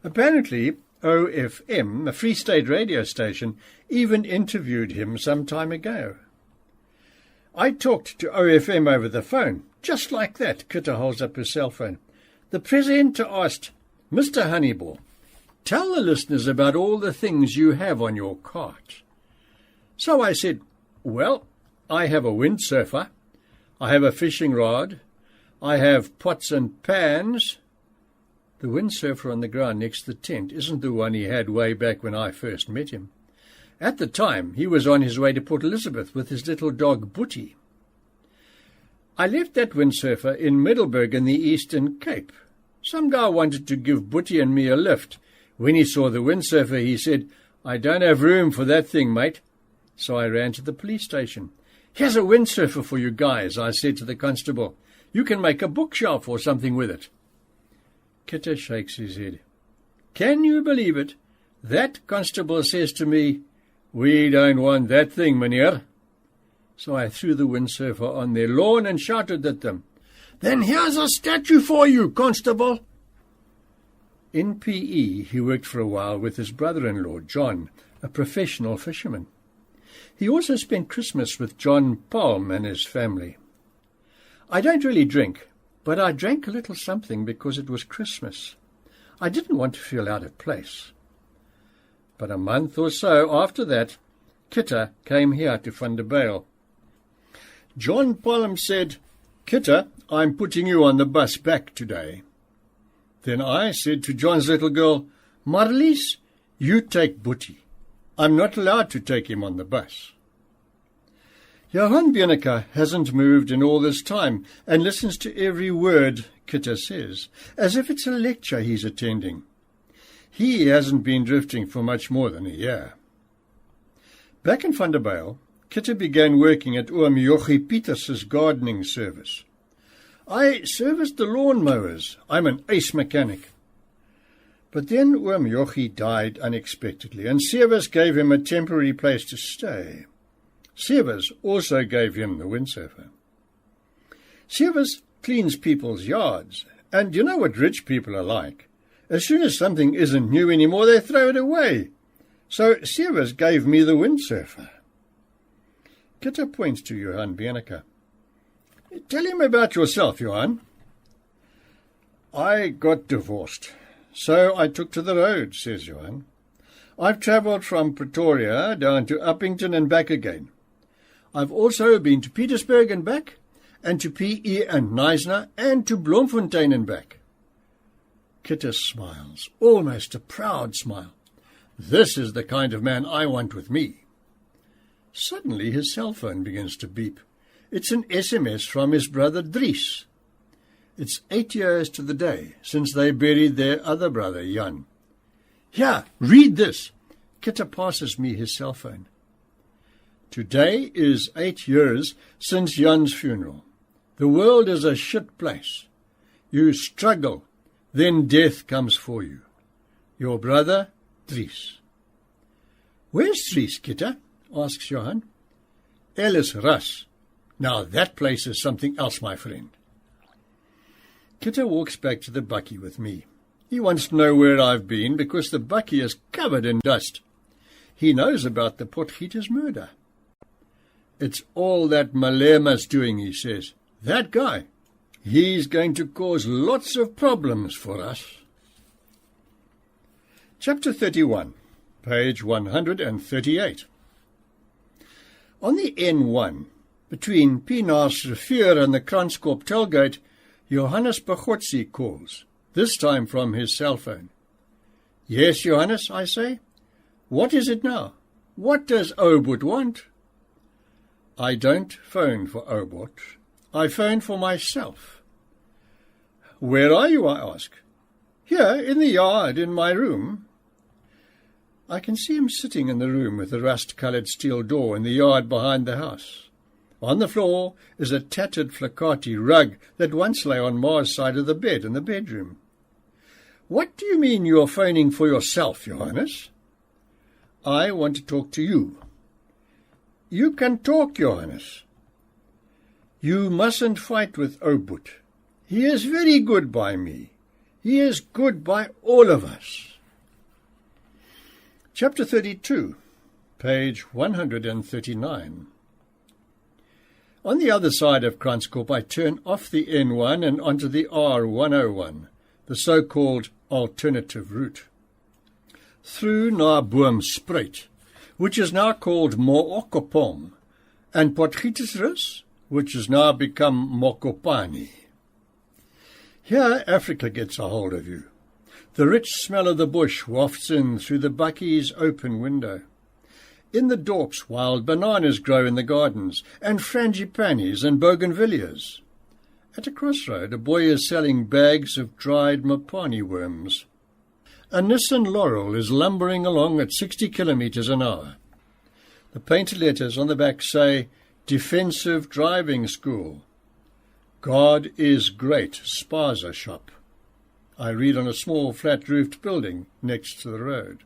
Apparently, OFM, a Free State radio station, even interviewed him some time ago. I talked to OFM over the phone, just like that. Kitta holds up his cell phone. The presenter asked, "Mr. Honeyball, tell the listeners about all the things you have on your cart." So I said, "Well, I have a windsurfer, I have a fishing rod, I have pots and pans." The windsurfer on the ground next to the tent isn't the one he had way back when I first met him. At the time, he was on his way to Port Elizabeth with his little dog, Boetie. I left that windsurfer in Middelburg in the Eastern Cape. Some guy wanted to give Boetie and me a lift. When he saw the windsurfer, he said, "I don't have room for that thing, mate." So I ran to the police station. "Here's a windsurfer for you guys," I said to the constable. "You can make a bookshelf or something with it." Kitta shakes his head. "Can you believe it? That constable says to me, 'We don't want that thing, meneer.'" So I threw the windsurfer on their lawn and shouted at them, "Then here's a statue for you, constable." In PE, he worked for a while with his brother-in-law, John, a professional fisherman. He also spent Christmas with John Palm and his family. I don't really drink, but I drank a little something because it was Christmas. I didn't want to feel out of place. But a month or so after that, Kitta came here to Vanderbijl. John Palm said, "Kitta, I'm putting you on the bus back today." Then I said to John's little girl, "Marlies, you take Boetie. I'm not allowed to take him on the bus." Johan Bieneke hasn't moved in all this time and listens to every word Kitta says, as if it's a lecture he's attending. He hasn't been drifting for much more than a year. Back in Vanderbijl, Kitta began working at Oom Jochie Pieters's gardening service. "I serviced the lawn mowers. I'm an ace mechanic." But then Oom Jochie died unexpectedly, and Severs gave him a temporary place to stay. Severs also gave him the windsurfer. Severs cleans people's yards, and you know what rich people are like. As soon as something isn't new anymore, they throw it away. So Severs gave me the windsurfer. Kitta points to Johan Bieneke. Tell him about yourself, Johan. I got divorced, so I took to the road, says Johan. I've travelled from Pretoria down to Uppington and back again. I've also been to Pietersburg and back, and to P.E. and Knysna, and to Bloemfontein and back. Kitty smiles, almost a proud smile. This is the kind of man I want with me. Suddenly his cell phone begins to beep. It's an SMS from his brother Dries. It's 8 years to the day since they buried their other brother, Jan. Here, read this. Kitty passes me his cell phone. Today is 8 years since Jan's funeral. The world is a shit place. You struggle, then death comes for you. Your brother, Dries. Where's Dries, Kitty? Asks Johan. Ellis Rus. Now that place is something else, my friend. Kitty walks back to the bakkie with me. He wants to know where I've been because the bakkie is covered in dust. He knows about the Potgieter's murder. It's all that Malema's doing, he says. That guy. He's going to cause lots of problems for us. Chapter 31, page 138. On the N1, between Pienaar's Rivier and the Kranskop tollgate, Johannes Bagotzi calls, this time from his cell phone. Yes, Johannes, I say. What is it now? What does Obot want? I don't phone for Obot. I phone for myself. Where are you, I ask. Here, in the yard, in my room. I can see him sitting in the room with the rust-coloured steel door in the yard behind the house. On the floor is a tattered flakati rug that once lay on Ma's side of the bed in the bedroom. What do you mean you're phoning for yourself, Johannes? I want to talk to you. You can talk, Johannes. You mustn't fight with Obot. He is very good by me. He is good by all of us. Chapter 32, page 139. On the other side of Kranskop, I turn off the N1 and onto the R101, the so-called alternative route. Through na Boomspruit, which is now called Mookopong, and Potgietersrus, which has now become Mokopane. Here Africa gets a hold of you. The rich smell of the bush wafts in through the bakkie's open window. In the dorps, wild bananas grow in the gardens, and frangipanis and bougainvilleas. At a crossroad, a boy is selling bags of dried mopani worms. A Nissan Laurel is lumbering along at 60 kilometres an hour. The painted letters on the back say, Defensive Driving School. God is Great Spaza Shop. I read on a small flat-roofed building next to the road.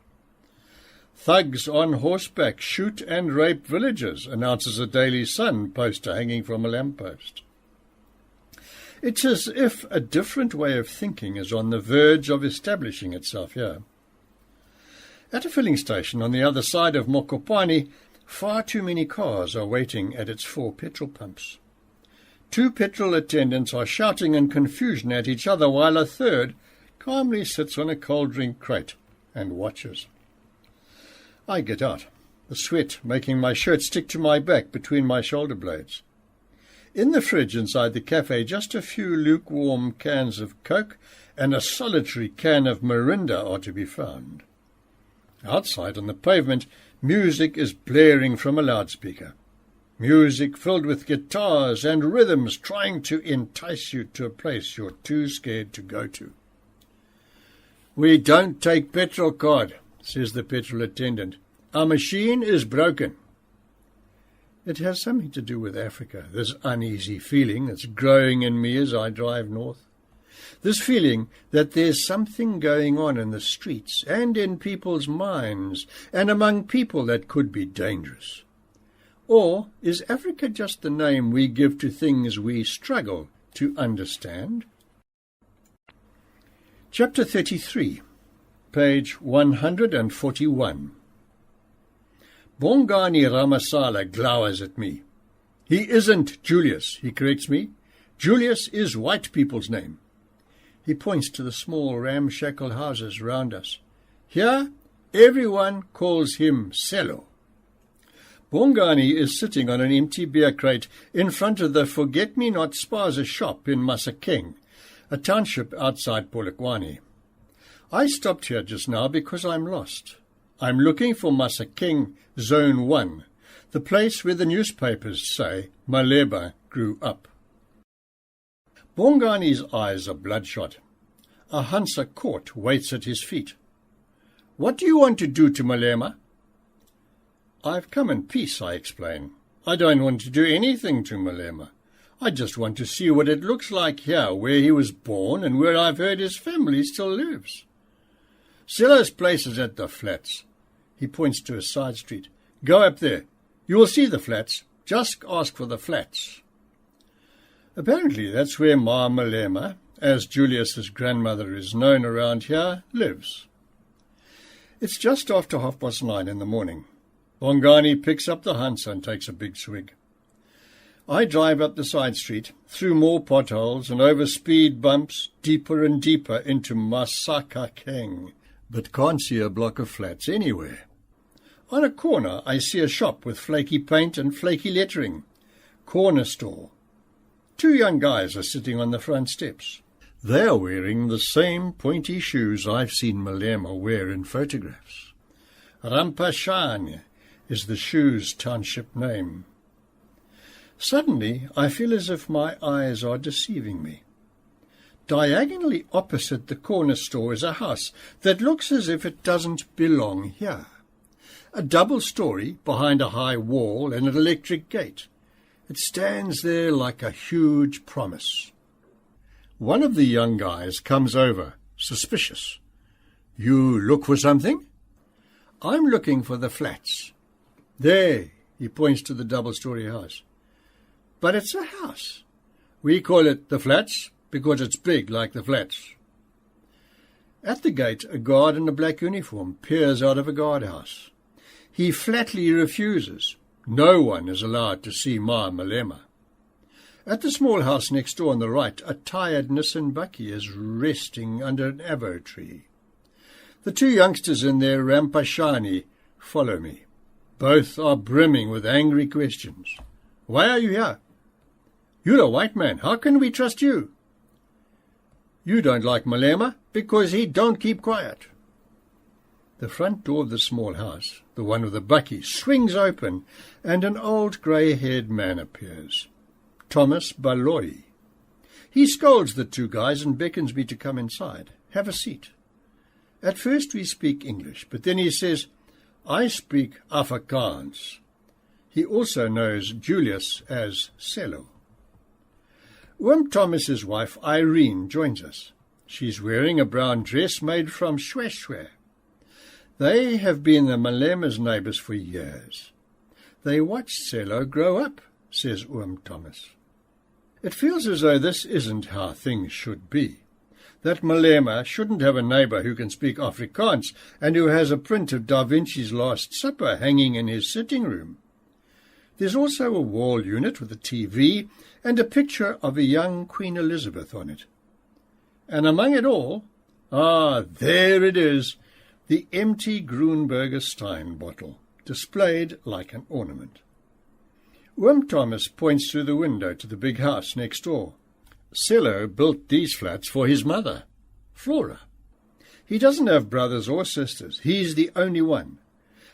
Thugs on horseback shoot and rape villagers, announces a Daily Sun poster hanging from a lamppost. It's as if a different way of thinking is on the verge of establishing itself here. At a filling station on the other side of Mokopane, far too many cars are waiting at its 4 petrol pumps. 2 petrol attendants are shouting in confusion at each other, while a third calmly sits on a cold drink crate and watches. I get out, the sweat making my shirt stick to my back between my shoulder blades. In the fridge inside the cafe, just a few lukewarm cans of Coke and a solitary can of Mirinda are to be found. Outside on the pavement, music is blaring from a loudspeaker. Music filled with guitars and rhythms trying to entice you to a place you're too scared to go to. We don't take petrol card, says the petrol attendant. Our machine is broken. It has something to do with Africa, this uneasy feeling that's growing in me as I drive north. This feeling that there's something going on in the streets and in people's minds and among people that could be dangerous. Or is Africa just the name we give to things we struggle to understand? Chapter 33, page 141. Bongani Ramasala glowers at me. He isn't Julius, he corrects me. Julius is white people's name. He points to the small ramshackle houses round us. Here, everyone calls him Sello. Bongani is sitting on an empty beer crate in front of the Forget-Me-Not Spaza shop in Masakeng, a township outside Polokwane. I stopped here just now because I'm lost. I'm looking for Masakeng Zone 1, the place where the newspapers say Malema grew up. Bongani's eyes are bloodshot. A Hansa court waits at his feet. What do you want to do to Malema? I've come in peace, I explain. I don't want to do anything to Malema. I just want to see what it looks like here, where he was born and where I've heard his family still lives. Sello's place is at the flats. He points to a side street. Go up there. You will see the flats. Just ask for the flats. Apparently that's where Ma Malema, as Julius's grandmother is known around here, lives. It's just after 9:30 in the morning. Bongani picks up the Hansa and takes a big swig. I drive up the side street, through more potholes and over speed bumps, deeper and deeper into Masakeng, but can't see a block of flats anywhere. On a corner I see a shop with flaky paint and flaky lettering. Corner store. 2 young guys are sitting on the front steps. They are wearing the same pointy shoes I've seen Malema wear in photographs. Rampashanya is the shoe's township name. Suddenly, I feel as if my eyes are deceiving me. Diagonally opposite the corner store is a house that looks as if it doesn't belong here. A double story behind a high wall and an electric gate. It stands there like a huge promise. One of the young guys comes over, suspicious. You look for something? I'm looking for the flats. There, he points to the double-story house. But it's a house. We call it the flats because it's big like the flats. At the gate, a guard in a black uniform peers out of a guardhouse. He flatly refuses. No one is allowed to see Ma Malema. At the small house next door on the right, a tired Nissan bakkie is resting under an avo tree. The 2 youngsters in their Rampashani follow me. Both are brimming with angry questions. Why are you here? You're a white man. How can we trust you? You don't like Malema because he don't keep quiet. The front door of the small house, the one with the bakkie, swings open and an old grey-haired man appears. Thomas Baloyi. He scolds the 2 guys and beckons me to come inside. Have a seat. At first we speak English, but then he says, I speak Afrikaans. He also knows Julius as Sello. Thomas's wife, Irene, joins us. She's wearing a brown dress made from shweshwe. They have been the Malema's neighbours for years. They watched Sello grow up, says Thomas. It feels as though this isn't how things should be. That Malema shouldn't have a neighbour who can speak Afrikaans and who has a print of Da Vinci's Last Supper hanging in his sitting room. There's also a wall unit with a TV and a picture of a young Queen Elizabeth on it. And among it all, there it is, the empty Grunberger Stein bottle, displayed like an ornament. Thomas points through the window to the big house next door. Sello built these flats for his mother, Flora. He doesn't have brothers or sisters. He's the only one.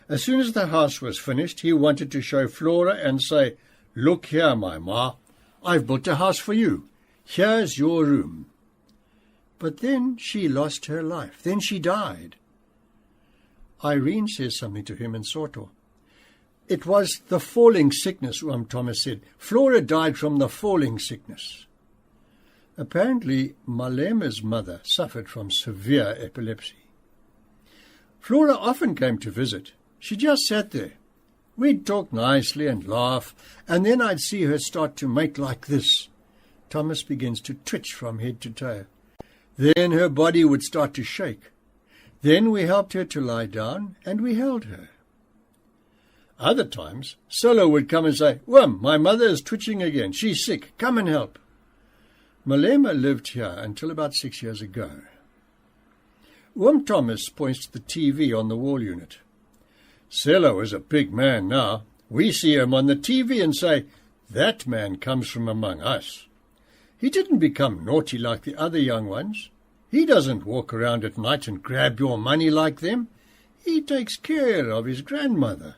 As soon as the house was finished, he wanted to show Flora and say, Look here, my ma, I've built a house for you. Here's your room. But then she lost her life. Then she died. Irene says something to him in Soto. It was the falling sickness, Thomas said. Flora died from the falling sickness. Apparently, Malema's mother suffered from severe epilepsy. Flora often came to visit. She just sat there. We'd talk nicely and laugh, and then I'd see her start to make like this. Thomas begins to twitch from head to toe. Then her body would start to shake. Then we helped her to lie down, and we held her. Other times, Selo would come and say, "Wim, my mother is twitching again. She's sick. Come and help." Malema lived here until about 6 years ago. Thomas points to the TV on the wall unit. "Selo is a big man now. We see him on the TV and say, 'That man comes from among us.' He didn't become naughty like the other young ones. He doesn't walk around at night and grab your money like them. He takes care of his grandmother."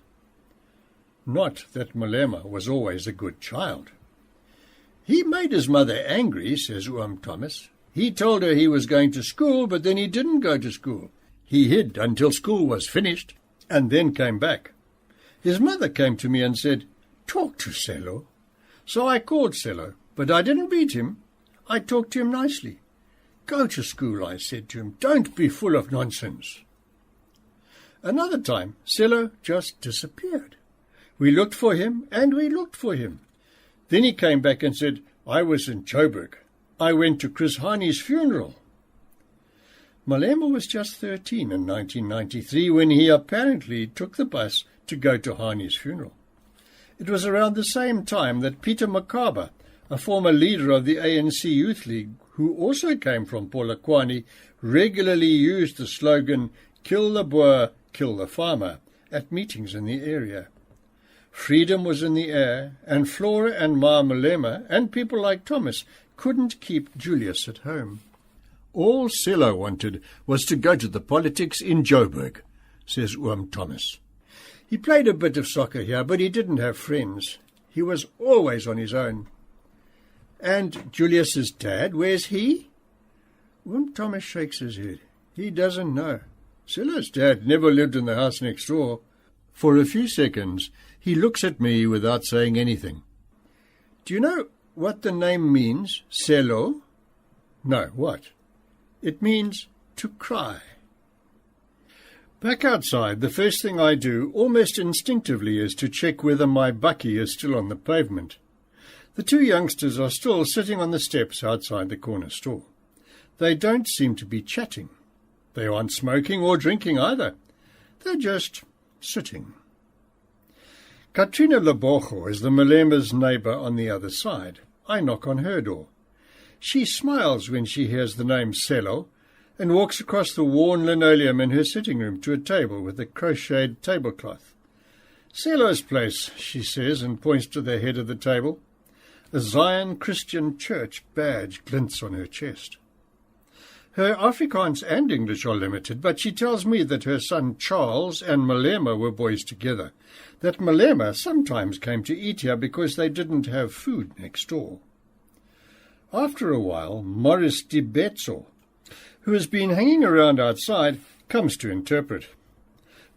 Not that Malema was always a good child. "He made his mother angry," says Thomas. "He told her he was going to school, but then he didn't go to school. He hid until school was finished, and then came back. His mother came to me and said, 'Talk to Selo.' So I called Selo, but I didn't beat him. I talked to him nicely. 'Go to school,' I said to him. 'Don't be full of nonsense.' Another time, Selo just disappeared. We looked for him, and we looked for him. Then he came back and said, 'I was in Joburg. I went to Chris Harney's funeral.' Malema was just 13 in 1993 when he apparently took the bus to go to Harney's funeral. It was around the same time that Peter Makaba, a former leader of the ANC Youth League, who also came from Polokwane, regularly used the slogan, 'Kill the Boer, kill the farmer,' at meetings in the area. Freedom was in the air, and Flora and Ma Malema and people like Thomas couldn't keep Julius at home. All Selo wanted was to go to the politics in Joburg, says Thomas. He played a bit of soccer here, but he didn't have friends. He was always on his own. And Julius's dad, where's he? Thomas shakes his head. He doesn't know. Selo's dad never lived in the house next door. For a few seconds, he looks at me without saying anything. "Do you know what the name means, Selo?" "No, what?" "It means to cry." Back outside, the first thing I do, almost instinctively, is to check whether my bakkie is still on the pavement. The two youngsters are still sitting on the steps outside the corner store. They don't seem to be chatting. They aren't smoking or drinking either. They're just sitting. Katrina Lebogo is the Malema's neighbour on the other side. I knock on her door. She smiles when she hears the name Selo and walks across the worn linoleum in her sitting room to a table with a crocheted tablecloth. "Selo's place," she says, and points to the head of the table. A Zion Christian Church badge glints on her chest. Her Afrikaans and English are limited, but she tells me that her son Charles and Malema were boys together, that Malema sometimes came to eat here because they didn't have food next door. After a while, Morris Dibetso, who has been hanging around outside, comes to interpret.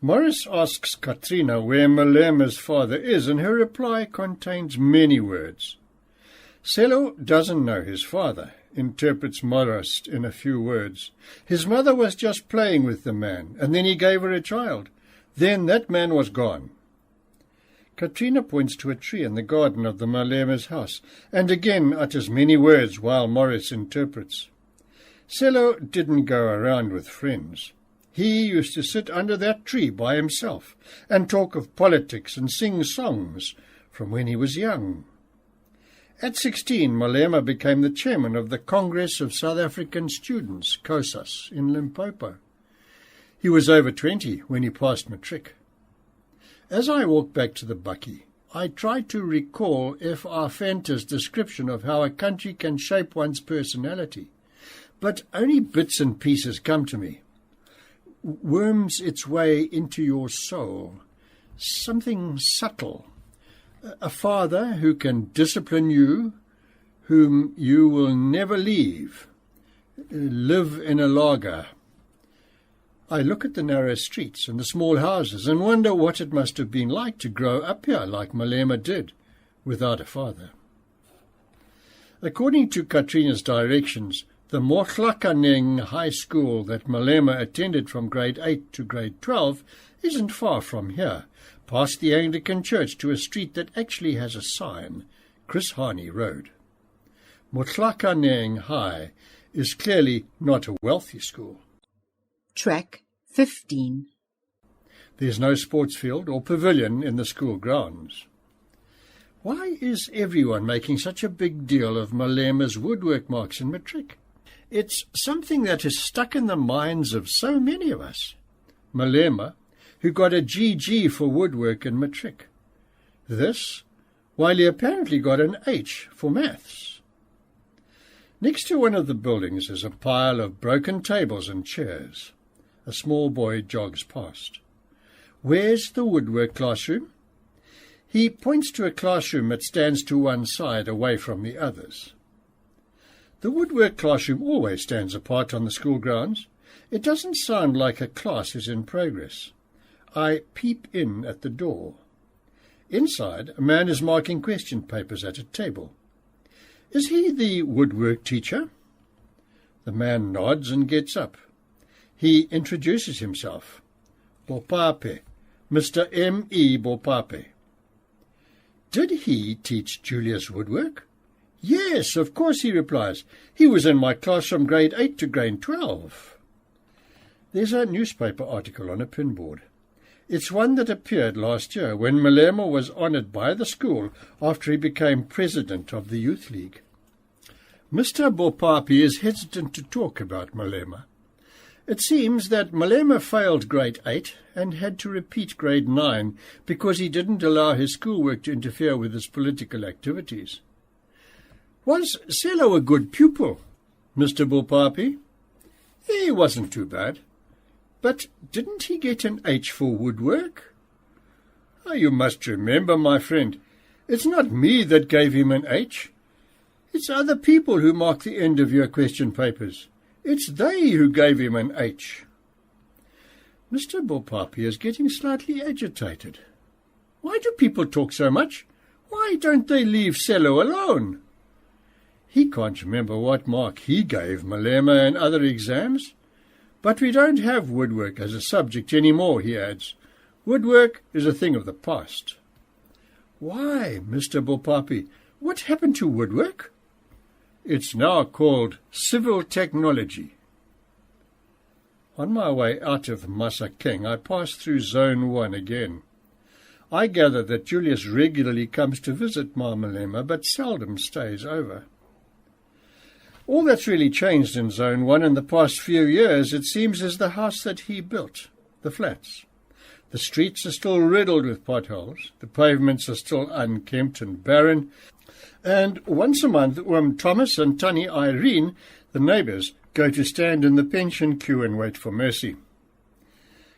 Morris asks Katrina where Malema's father is, and her reply contains many words. Selo doesn't know his father, interprets Morris in a few words. His mother was just playing with the man, and then he gave her a child. Then that man was gone. Katrina points to a tree in the garden of the Malema's house, and again utters many words while Morris interprets. Selo didn't go around with friends. He used to sit under that tree by himself and talk of politics and sing songs from when he was young. At 16, Malema became the chairman of the Congress of South African Students, COSAS, in Limpopo. He was over 20 when he passed matric. As I walk back to the bakkie, I try to recall F.R. Venta's description of how a country can shape one's personality, but only bits and pieces come to me. Worms its way into your soul, something subtle. A father who can discipline you, whom you will never leave, live in a laager. I look at the narrow streets and the small houses and wonder what it must have been like to grow up here like Malema did, without a father. According to Katrina's directions, the Mohlakaneng High School that Malema attended from grade 8 to grade 12 isn't far from here, past the Anglican Church to a street that actually has a sign, Chris Harney Road. Mohlakaneng High is clearly not a wealthy school. Track 15. There's no sports field or pavilion in the school grounds. Why is everyone making such a big deal of Malema's woodwork marks in matric? It's something that is stuck in the minds of so many of us. Malema, who got a GG for woodwork in matric. This, while he apparently got an H for maths. Next to one of the buildings is a pile of broken tables and chairs. A small boy jogs past. Where's the woodwork classroom? He points to a classroom that stands to one side away from the others. The woodwork classroom always stands apart on the school grounds. It doesn't sound like a class is in progress. I peep in at the door. Inside, a man is marking question papers at a table. Is he the woodwork teacher? The man nods and gets up. He introduces himself. Bopape, Mr. M.E. Bopape. Did he teach Julius woodwork? Yes, of course, he replies. He was in my class from grade 8 to grade 12. There's a newspaper article on a pinboard. It's one that appeared last year when Malema was honoured by the school after he became president of the Youth League. Mr. Bopapi is hesitant to talk about Malema. It seems that Malema failed grade 8 and had to repeat grade 9 because he didn't allow his schoolwork to interfere with his political activities. Was Sello a good pupil, Mr. Bopapi? He wasn't too bad. But didn't he get an H for woodwork? Oh, you must remember, my friend, it's not me that gave him an H. It's other people who mark the end of your question papers. It's they who gave him an H. Mr. Bopapi is getting slightly agitated. Why do people talk so much? Why don't they leave Sello alone? He can't remember what mark he gave Malema in other exams. But we don't have woodwork as a subject anymore, he adds. Woodwork is a thing of the past. Why, Mr. Bopapi, what happened to woodwork? It's now called civil technology. On my way out of Masakeng, I passed through Zone 1 again. I gather that Julius regularly comes to visit Malema, but seldom stays over. All that's really changed in Zone 1 in the past few years, it seems, is the house that he built, the flats. The streets are still riddled with potholes, the pavements are still unkempt and barren, and once a month, Thomas and Tanny Irene, the neighbours, go to stand in the pension queue and wait for mercy.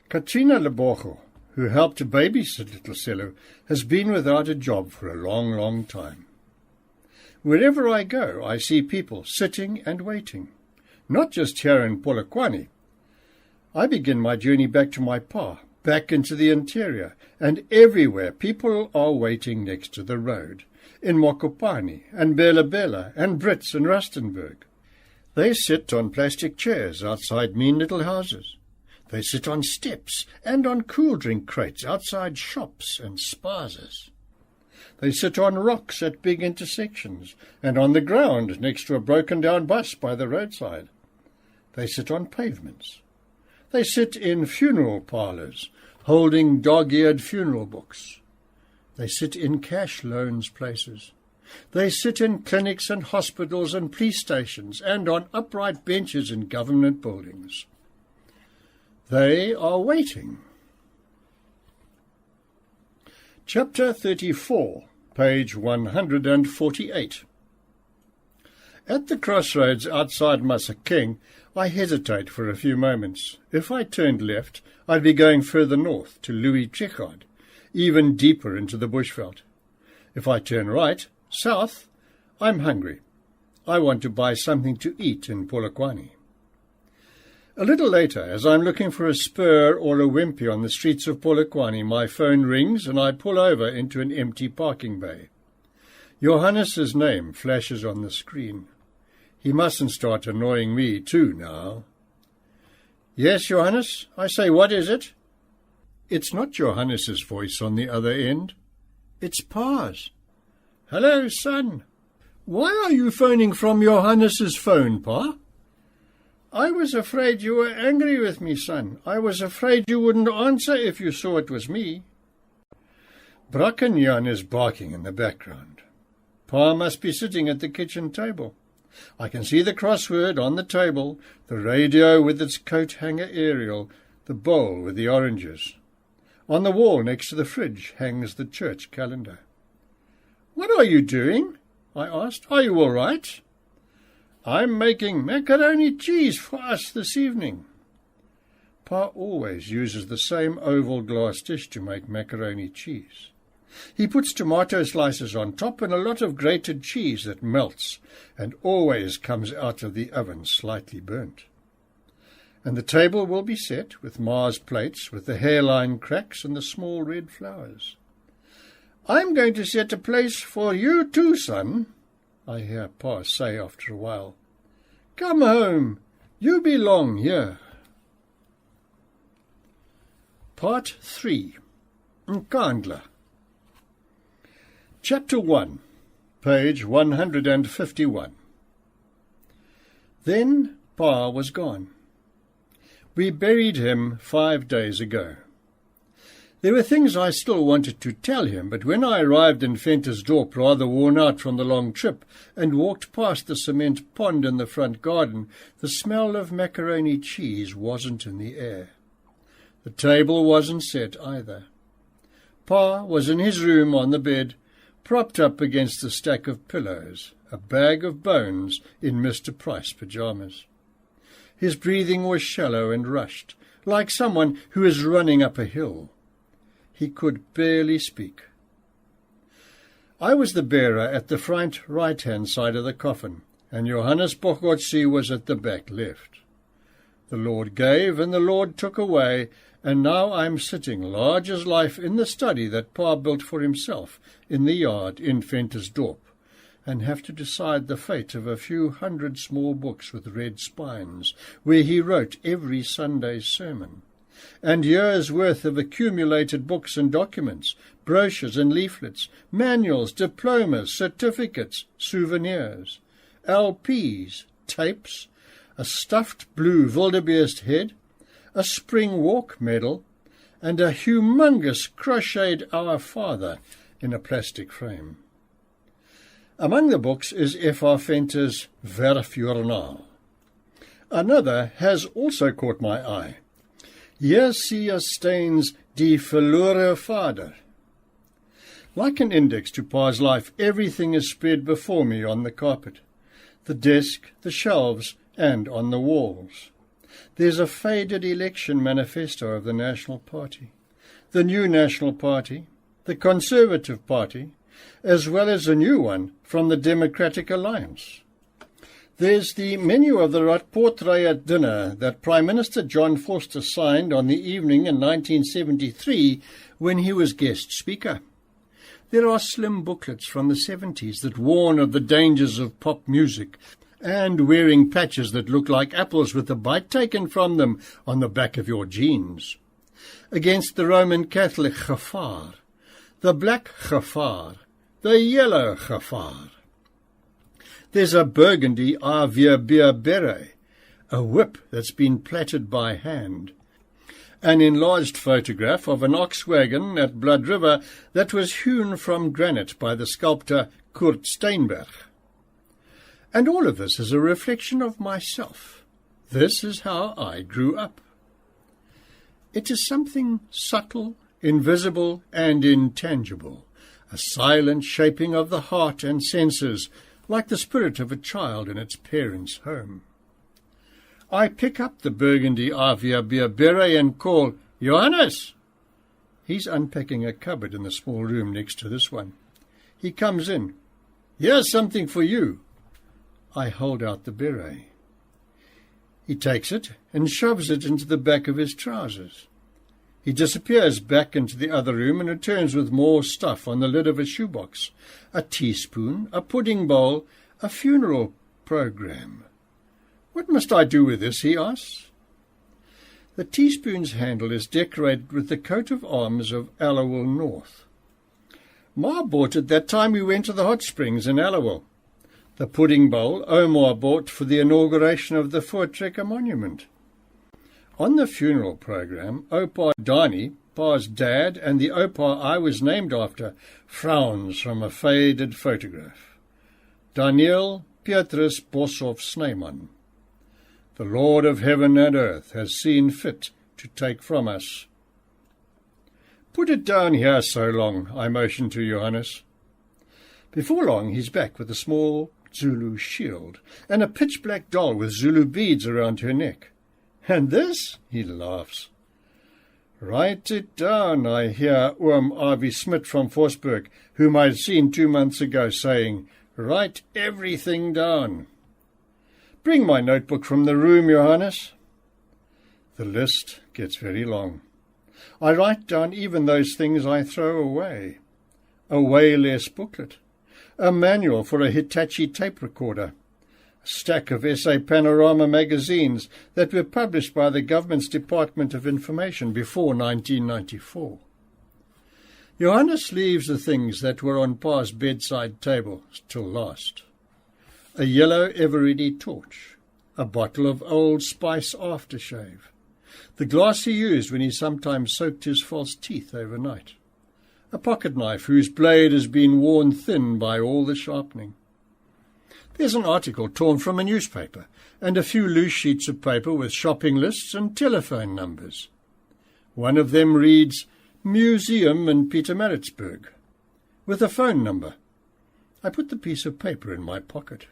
Katrina Lebogo, who helped babysit little Sello, has been without a job for a long, long time. Wherever I go, I see people sitting and waiting, not just here in Polokwane. I begin my journey back to my pa, back into the interior, and everywhere people are waiting next to the road, in Mokopane and Bela Bela and Brits and Rustenburg. They sit on plastic chairs outside mean little houses. They sit on steps and on cool drink crates outside shops and spazas. They sit on rocks at big intersections and on the ground next to a broken-down bus by the roadside. They sit on pavements. They sit in funeral parlours, holding dog-eared funeral books. They sit in cash loans places. They sit in clinics and hospitals and police stations and on upright benches in government buildings. They are waiting. Chapter 34, page 148. At the crossroads outside Masakeng, I hesitate for a few moments. If I turned left, I'd be going further north to Louis Tricard, even deeper into the bushveld. If I turn right, south, I'm hungry. I want to buy something to eat in Polokwane. A little later, as I'm looking for a spur or a wimpy on the streets of Polokwane, my phone rings and I pull over into an empty parking bay. Johannes's name flashes on the screen. He mustn't start annoying me too now. Yes, Johannes? I say, what is it? It's not Johannes's voice on the other end. It's Pa's. Hello, son. Why are you phoning from Johannes's phone, Pa? I was afraid you were angry with me, son. I was afraid you wouldn't answer if you saw it was me. Brackenjan is barking in the background. Pa must be sitting at the kitchen table. I can see the crossword on the table, the radio with its coat-hanger aerial, the bowl with the oranges. On the wall next to the fridge hangs the church calendar. "What are you doing?" I asked. "Are you all right?" "I'm making macaroni cheese for us this evening." Pa always uses the same oval glass dish to make macaroni cheese. He puts tomato slices on top and a lot of grated cheese that melts and always comes out of the oven slightly burnt. And the table will be set with Ma's plates with the hairline cracks and the small red flowers. "I'm going to set a place for you too, son," I hear Pa say after a while. "Come home. You belong here." Part 3. Nkandla. Chapter 1, page 151. Then Pa was gone. We buried him 5 days ago. There were things I still wanted to tell him, but when I arrived in Ventersdorp, rather worn out from the long trip, and walked past the cement pond in the front garden, the smell of macaroni cheese wasn't in the air. The table wasn't set either. Pa was in his room on the bed, propped up against a stack of pillows, a bag of bones in Mr. Price pyjamas. His breathing was shallow and rushed, like someone who is running up a hill. He could barely speak. I was the bearer at the front right-hand side of the coffin, and Johannes Bochotzi was at the back left. The Lord gave and the Lord took away, and now I'm sitting large as life in the study that Pa built for himself in the yard in Ventersdorp, and have to decide the fate of a few hundred small books with red spines, where he wrote every Sunday's sermon, and years' worth of accumulated books and documents, brochures and leaflets, manuals, diplomas, certificates, souvenirs, LPs, tapes, a stuffed blue wildebeest head, a spring walk medal, and a humongous crocheted Our Father in a plastic frame. Among the books is F.R. Venter's Werfjournaal. Another has also caught my eye. Hier zie je Steen's Die Verlore Vader. Like an index to Pa's life, everything is spread before me on the carpet, the desk, the shelves, and on the walls. There's a faded election manifesto of the National Party, the New National Party, the Conservative Party, as well as a new one from the Democratic Alliance. There's the menu of the Radportrye dinner that Prime Minister John Vorster signed on the evening in 1973 when he was guest speaker. There are slim booklets from the 70s that warn of the dangers of pop music, and wearing patches that look like apples with a bite taken from them on the back of your jeans. Against the Roman Catholic gevaar, the black gevaar, the yellow gevaar. There's a burgundy AVB beret, a whip that's been plaited by hand, an enlarged photograph of an ox wagon at Blood River that was hewn from granite by the sculptor Kurt Steinberg. And all of this is a reflection of myself. This is how I grew up. It is something subtle, invisible, and intangible, a silent shaping of the heart and senses, like the spirit of a child in its parents' home. I pick up the burgundy AVB beret and call, "Johannes!" He's unpacking a cupboard in the small room next to this one. He comes in. "Here's something for you." I hold out the beret. He takes it and shoves it into the back of his trousers. He disappears back into the other room and returns with more stuff on the lid of a shoebox, a teaspoon, a pudding bowl, a funeral program. "What must I do with this?" he asks. The teaspoon's handle is decorated with the coat of arms of Allowell North. Ma bought it that time we went to the hot springs in Allowell. The pudding bowl Omar bought for the inauguration of the Voortrekker monument. On the funeral program, Opa Dani, Pa's dad, and the Opa I was named after, frowns from a faded photograph. Daniel Petrus Boshoff Snyman. The Lord of heaven and earth has seen fit to take from us. Put it down here so long, I motioned to Johannes. Before long he's back with a small Zulu shield and a pitch-black doll with Zulu beads around her neck. And this? He laughs. Write it down, I hear Oom Avi Smit from Forsberg, whom I'd seen 2 months ago, saying, write everything down. Bring my notebook from the room, Johannes. The list gets very long. I write down even those things I throw away. A way less booklet, a manual for a Hitachi tape recorder, a stack of SA Panorama magazines that were published by the government's Department of Information before 1994. Johannes leaves the things that were on Pa's bedside table till last. A yellow Eveready torch, a bottle of Old Spice aftershave, the glass he used when he sometimes soaked his false teeth overnight, a pocket knife whose blade has been worn thin by all the sharpening. There's an article torn from a newspaper, and a few loose sheets of paper with shopping lists and telephone numbers. One of them reads, Museum in Pietermaritzburg, with a phone number. I put the piece of paper in my pocket.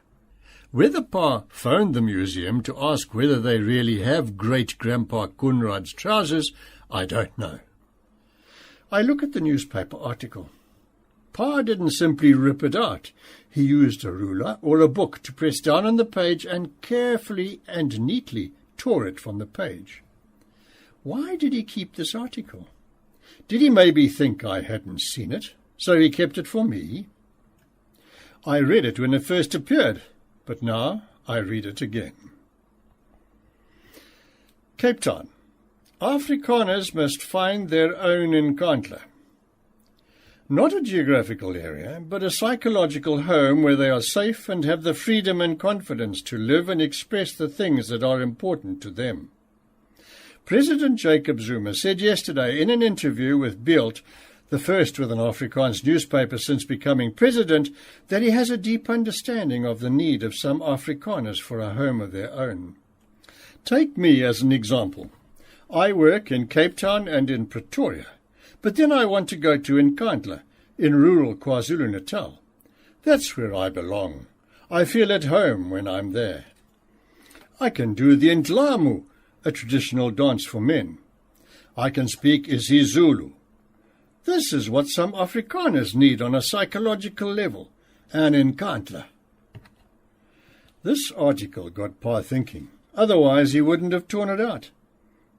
Whether Pa phoned the museum to ask whether they really have Great-Grandpa Conrad's trousers, I don't know. I look at the newspaper article. Pa didn't simply rip it out. He used a ruler or a book to press down on the page and carefully and neatly tore it from the page. Why did he keep this article? Did he maybe think I hadn't seen it, so he kept it for me? I read it when it first appeared, but now I read it again. Cape Town. Afrikaners must find their own Nkandla. Not a geographical area, but a psychological home where they are safe and have the freedom and confidence to live and express the things that are important to them. President Jacob Zuma said yesterday in an interview with Beeld, the first with an Afrikaans newspaper since becoming president, that he has a deep understanding of the need of some Afrikaners for a home of their own. Take me as an example. I work in Cape Town and in Pretoria, but then I want to go to Nkandla, in rural KwaZulu-Natal. That's where I belong. I feel at home when I'm there. I can do the Ndlamu, a traditional dance for men. I can speak isiZulu. This is what some Afrikaners need on a psychological level, and Nkandla. This article got Pa thinking, otherwise he wouldn't have torn it out.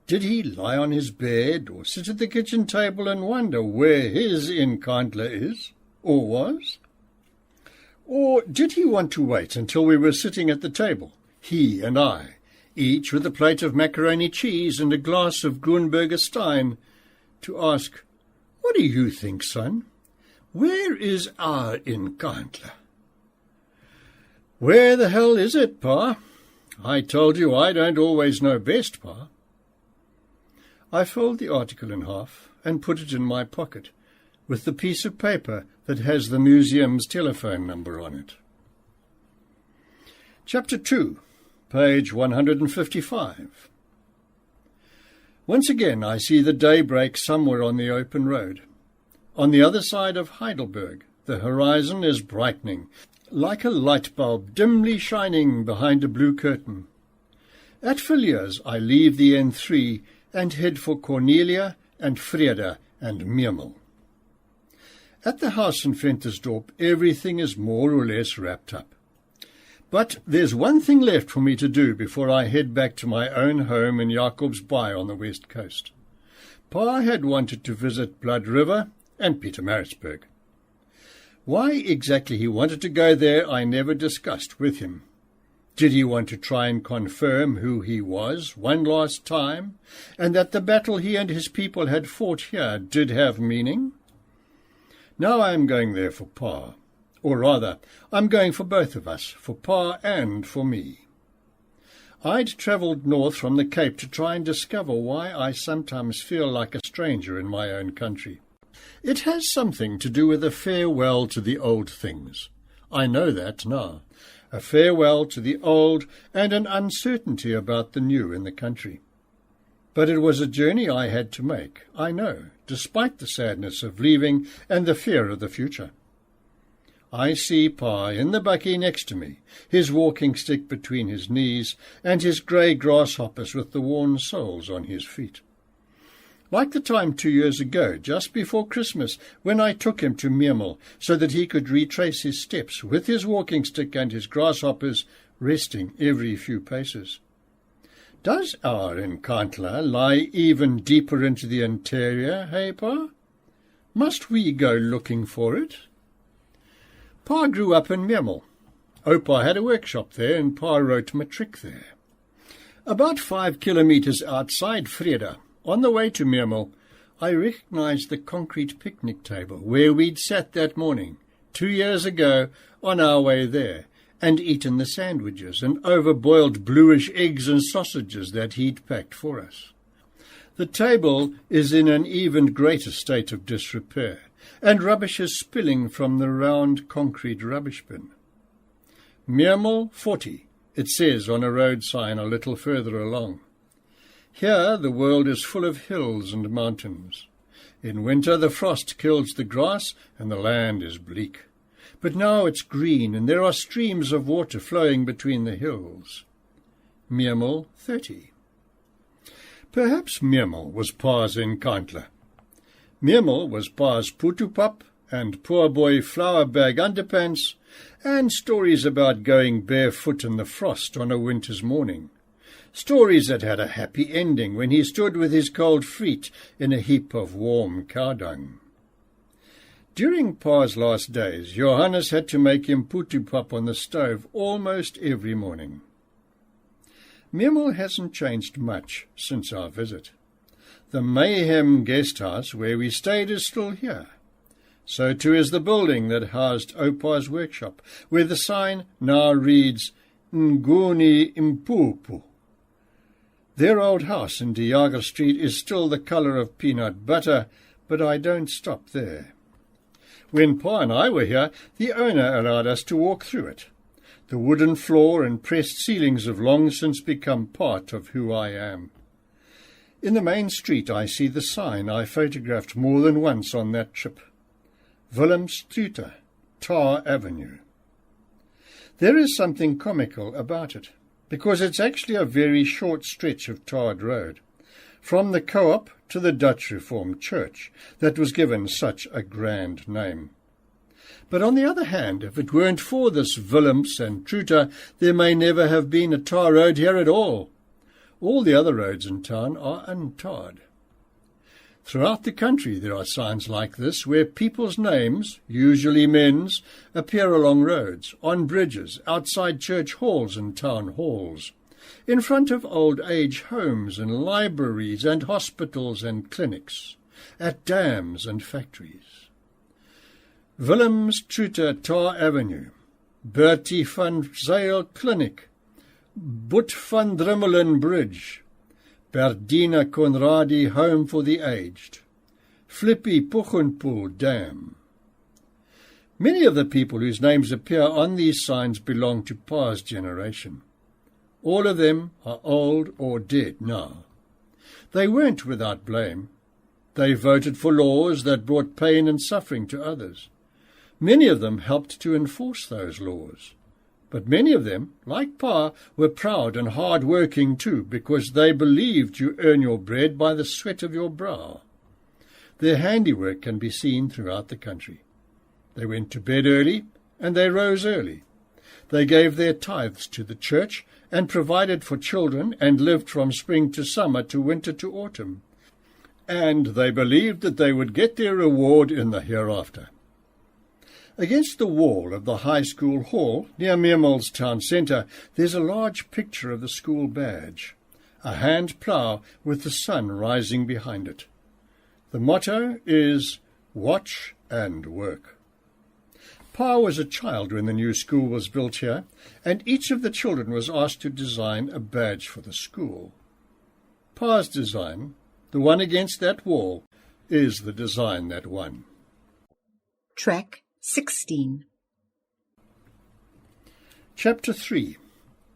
Did he lie on his bed or sit at the kitchen table and wonder where his Nkandla is, or was? Or did he want to wait until we were sitting at the table, he and I, each with a plate of macaroni cheese and a glass of Grunberger Stein, to ask, what do you think, son? Where is our Nkandla? Where the hell is it, Pa? I told you I don't always know best, Pa. I fold the article in half and put it in my pocket, with the piece of paper that has the museum's telephone number on it. Chapter 2, page 155. Once again I see the day break somewhere on the open road. On the other side of Heidelberg, the horizon is brightening, like a light bulb dimly shining behind a blue curtain. At Villiers I leave the N3 and head for Cornelia and Freda and Meermel. At the house in Ventersdorp, everything is more or less wrapped up. But there's one thing left for me to do before I head back to my own home in Jacobsbaai on the west coast. Pa had wanted to visit Blood River and Pietermaritzburg. Why exactly he wanted to go there I never discussed with him. Did he want to try and confirm who he was one last time, and that the battle he and his people had fought here did have meaning? Now I am going there for Pa, Or rather, I'm going for both of us, for Pa and for me. I'd travelled north from the Cape to try and discover why I sometimes feel like a stranger in my own country. It has something to do with a farewell to the old things. I know that now. A farewell to the old and an uncertainty about the new in the country. But it was a journey I had to make, I know, despite the sadness of leaving and the fear of the future. I see Pa in the bakkie next to me, his walking stick between his knees, and his grey grasshoppers with the worn soles on his feet. Like the time 2 years ago, just before Christmas, when I took him to Meermal so that he could retrace his steps with his walking stick and his grasshoppers, resting every few paces. Does our Nkandla lie even deeper into the interior, hey, Pa? Must we go looking for it? Pa grew up in Meermal. Oupa had a workshop there, and Pa wrote matric there. About 5 kilometres outside Vrede, on the way to Meermal, I recognised the concrete picnic table where we'd sat that morning, 2 years ago, on our way there, and eaten the sandwiches and over-boiled bluish eggs and sausages that he'd packed for us. The table is in an even greater state of disrepair, and rubbish is spilling from the round concrete rubbish bin. Meermal 40, it says on a road sign a little further along. Here the world is full of hills and mountains. In winter the frost kills the grass and the land is bleak. But now it's green and there are streams of water flowing between the hills. Meermal 30. Perhaps Meermal was Pa's Nkandla. Meermal was Pa's putupap and poor boy flower bag underpants, and stories about going barefoot in the frost on a winter's morning. Stories that had a happy ending when he stood with his cold feet in a heap of warm cow dung. During Pa's last days, Johannes had to make him putupap on the stove almost every morning. Meermal hasn't changed much since our visit. The Mayhem guest house where we stayed is still here. So too is the building that housed Oupa's workshop, where the sign now reads Nguni Impupu. Their old house in De Jager Street is still the colour of peanut butter, but I don't stop there. When Pa and I were here, the owner allowed us to walk through it. The wooden floor and pressed ceilings have long since become part of who I am. In the main street I see the sign I photographed more than once on that trip. Willemsstrute, Tar Avenue. There is something comical about it, because it's actually a very short stretch of tarred road, from the Co-op to the Dutch Reformed Church, that was given such a grand name. But on the other hand, if it weren't for this Willems and Trute, there may never have been a tar road here at all. All the other roads in town are untarred. Throughout the country there are signs like this, where people's names, usually men's, appear along roads, on bridges, outside church halls and town halls, in front of old age homes and libraries and hospitals and clinics, at dams and factories. Willemsstrute, Tar Avenue, Bertie van Zyl Clinic, Boet van Drimmelen Bridge, Berdina Conradi Home for the Aged, Flippy Puchenpoel Dam. Many of the people whose names appear on these signs belong to Pa's generation. All of them are old or dead now. They weren't without blame. They voted for laws that brought pain and suffering to others. Many of them helped to enforce those laws. But many of them, like Pa, were proud and hard-working too, because they believed you earn your bread by the sweat of your brow. Their handiwork can be seen throughout the country. They went to bed early, and they rose early. They gave their tithes to the church, and provided for children, and lived from spring to summer to winter to autumn. And they believed that they would get their reward in the hereafter. Against the wall of the high school hall, near Meermal's town centre, there's a large picture of the school badge, a hand plough with the sun rising behind it. The motto is, "Watch and Work." Pa was a child when the new school was built here, and each of the children was asked to design a badge for the school. Pa's design, the one against that wall, is the design that won. Track 16. Chapter 3,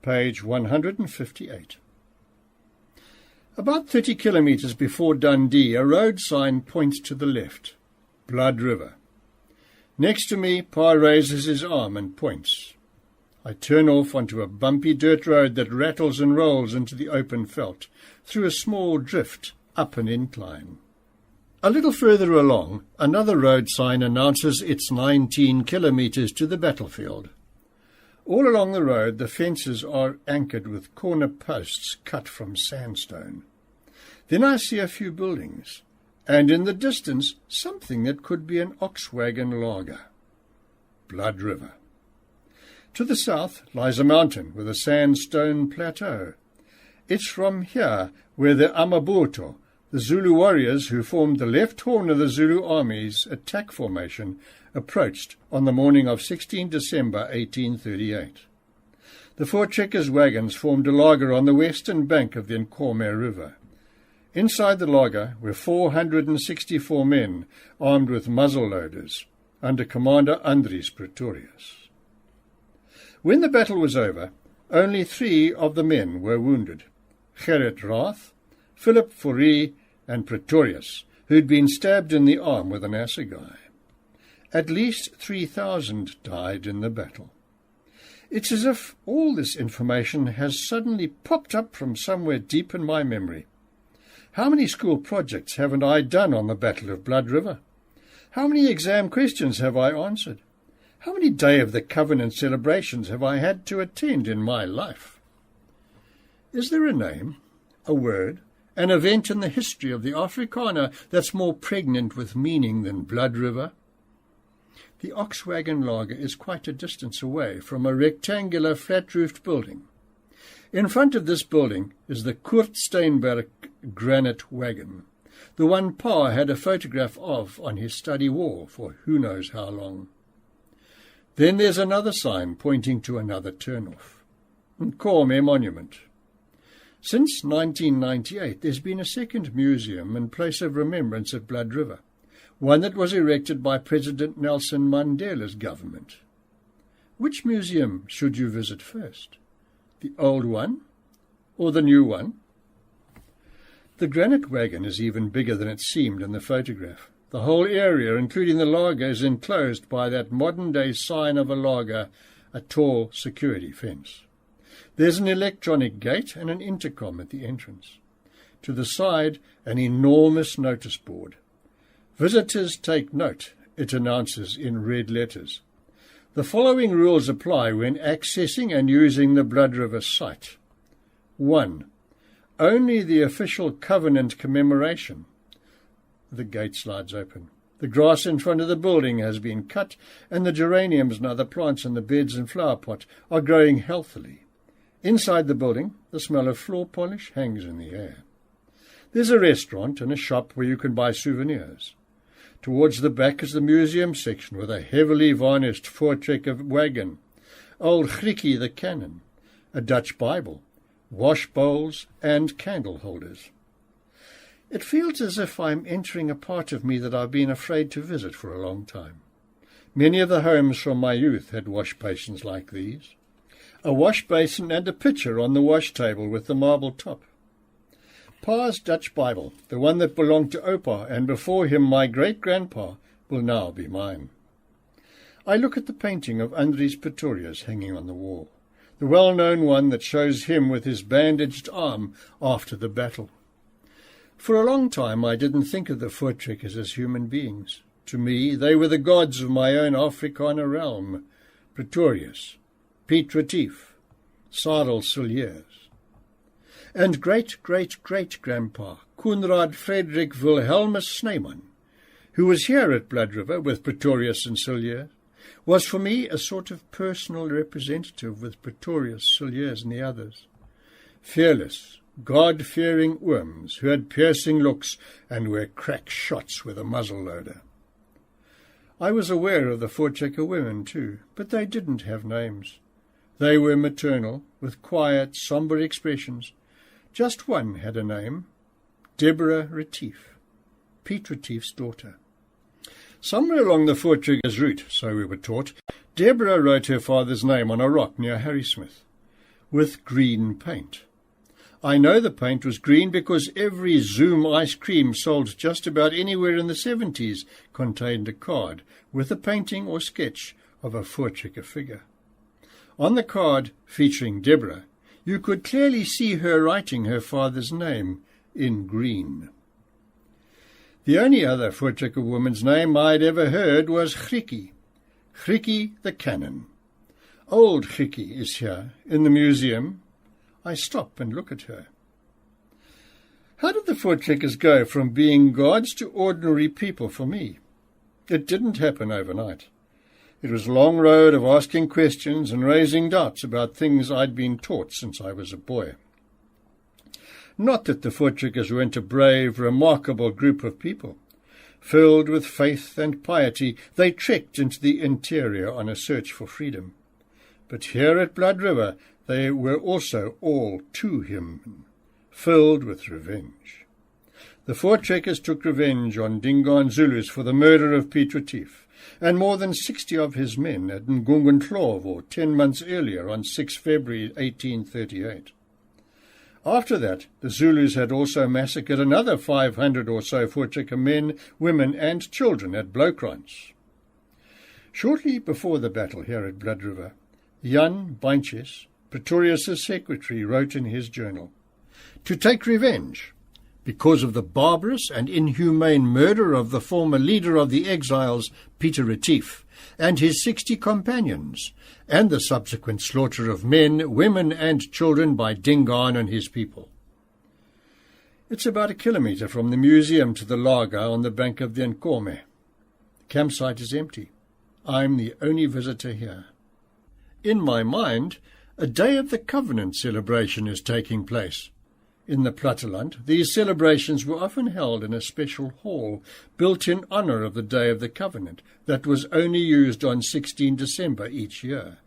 page 158. About 30 kilometres before Dundee, a road sign points to the left, Blood River. Next to me, Pa raises his arm and points. I turn off onto a bumpy dirt road that rattles and rolls into the open veld, through a small drift up an incline. A little further along, another road sign announces it's 19 kilometres to the battlefield. All along the road, the fences are anchored with corner posts cut from sandstone. Then I see a few buildings, and in the distance something that could be an ox wagon laager. Blood River. To the south lies a mountain with a sandstone plateau. It's from here where the Amabuto, the Zulu warriors who formed the left horn of the Zulu army's attack formation, approached on the morning of 16 December 1838. The Voortrekkers' wagons formed a laager on the western bank of the Nkomo River. Inside the laager were 464 men armed with muzzle-loaders, under Commander Andries Pretorius. When the battle was over, only 3 of the men were wounded: Gerrit Rath, Philip Fourie, and Pretorius, who'd been stabbed in the arm with an assegai. At least 3,000 died in the battle. It's as if all this information has suddenly popped up from somewhere deep in my memory. How many school projects haven't I done on the Battle of Blood River? How many exam questions have I answered? How many Day of the Covenant celebrations have I had to attend in my life? Is there a name, a word, an event in the history of the Afrikaner that's more pregnant with meaning than Blood River? The Oxwagon Laager is quite a distance away from a rectangular flat-roofed building. In front of this building is the Kurt Steenberg granite wagon, the one Pa had a photograph of on his study wall for who knows how long. Then there's another sign pointing to another turnoff, Nkomo Monument. Since 1998, there's been a second museum and place of remembrance at Blood River, one that was erected by President Nelson Mandela's government. Which museum should you visit first? The old one or the new one? The granite wagon is even bigger than it seemed in the photograph. The whole area, including the laager, is enclosed by that modern-day sign of a laager, a tall security fence. There's an electronic gate and an intercom at the entrance. To the side, an enormous notice board. Visitors take note, it announces in red letters. The following rules apply when accessing and using the Blood River site. 1. Only the official covenant commemoration. The gate slides open. The grass in front of the building has been cut, and the geraniums and other plants in the beds and flower pot are growing healthily. Inside the building, the smell of floor polish hangs in the air. There's a restaurant and a shop where you can buy souvenirs. Towards the back is the museum section with a heavily varnished Voortrekker wagon, old Grieke the cannon, a Dutch Bible, wash bowls and candle holders. It feels as if I'm entering a part of me that I've been afraid to visit for a long time. Many of the homes from my youth had wash basins like these. A wash basin and a pitcher on the wash table with the marble top. Pa's Dutch Bible, the one that belonged to Opa, and before him my great-grandpa, will now be mine. I look at the painting of Andries Pretorius hanging on the wall, the well-known one that shows him with his bandaged arm after the battle. For a long time I didn't think of the Voortrekkers as human beings. To me, they were the gods of my own Afrikaner realm, Pretorius, Piet Retief, Sarel Cilliers, and great-great-great-grandpa Koenraad Frederick Wilhelmus Snyman, who was here at Blood River with Pretorius and Cilliers, was for me a sort of personal representative with Pretorius, Cilliers and the others. Fearless, God-fearing ooms who had piercing looks and were crack shots with a muzzle-loader. I was aware of the Voortrekker women too, but they didn't have names. They were maternal, with quiet, sombre expressions. Just one had a name, Deborah Retief, Piet Retief's daughter. Somewhere along the Voortrekker's route, so we were taught, Deborah wrote her father's name on a rock near Harrismith, with green paint. I know the paint was green because every Zoom ice cream sold just about anywhere in the 70s contained a card with a painting or sketch of a Voortrekker figure. On the card, featuring Deborah, you could clearly see her writing her father's name in green. The only other Voortrekker woman's name I'd ever heard was Grietjie the Cannon. Old Grietjie is here, in the museum. I stop and look at her. How did the Voortrekkers go from being gods to ordinary people for me? It didn't happen overnight. It was a long road of asking questions and raising doubts about things I'd been taught since I was a boy. Not that the Voortrekkers weren't a brave, remarkable group of people. Filled with faith and piety, they trekked into the interior on a search for freedom. But here at Blood River, they were also all too human, filled with revenge. The Voortrekkers took revenge on Dingaan Zulus for the murder of Piet Retief, and more than 60 of his men at Ngungundlovu 10 months earlier on 6 February 1838. After that, the Zulus had also massacred another 500 or so Voortrekker men, women and children at Blauwkrans. Shortly before the battle here at Blood River, Jan Baintjes, Pretorius' secretary, wrote in his journal, "To take revenge, because of the barbarous and inhumane murder of the former leader of the exiles, Pieter Retief, and his 60 companions, and the subsequent slaughter of men, women and children by Dingaan and his people." It's about 1 kilometre from the museum to the lager on the bank of the Nkome. The campsite is empty. I'm the only visitor here. In my mind, a Day of the Covenant celebration is taking place. In the Platteland, these celebrations were often held in a special hall built in honour of the Day of the Covenant that was only used on 16 December each year.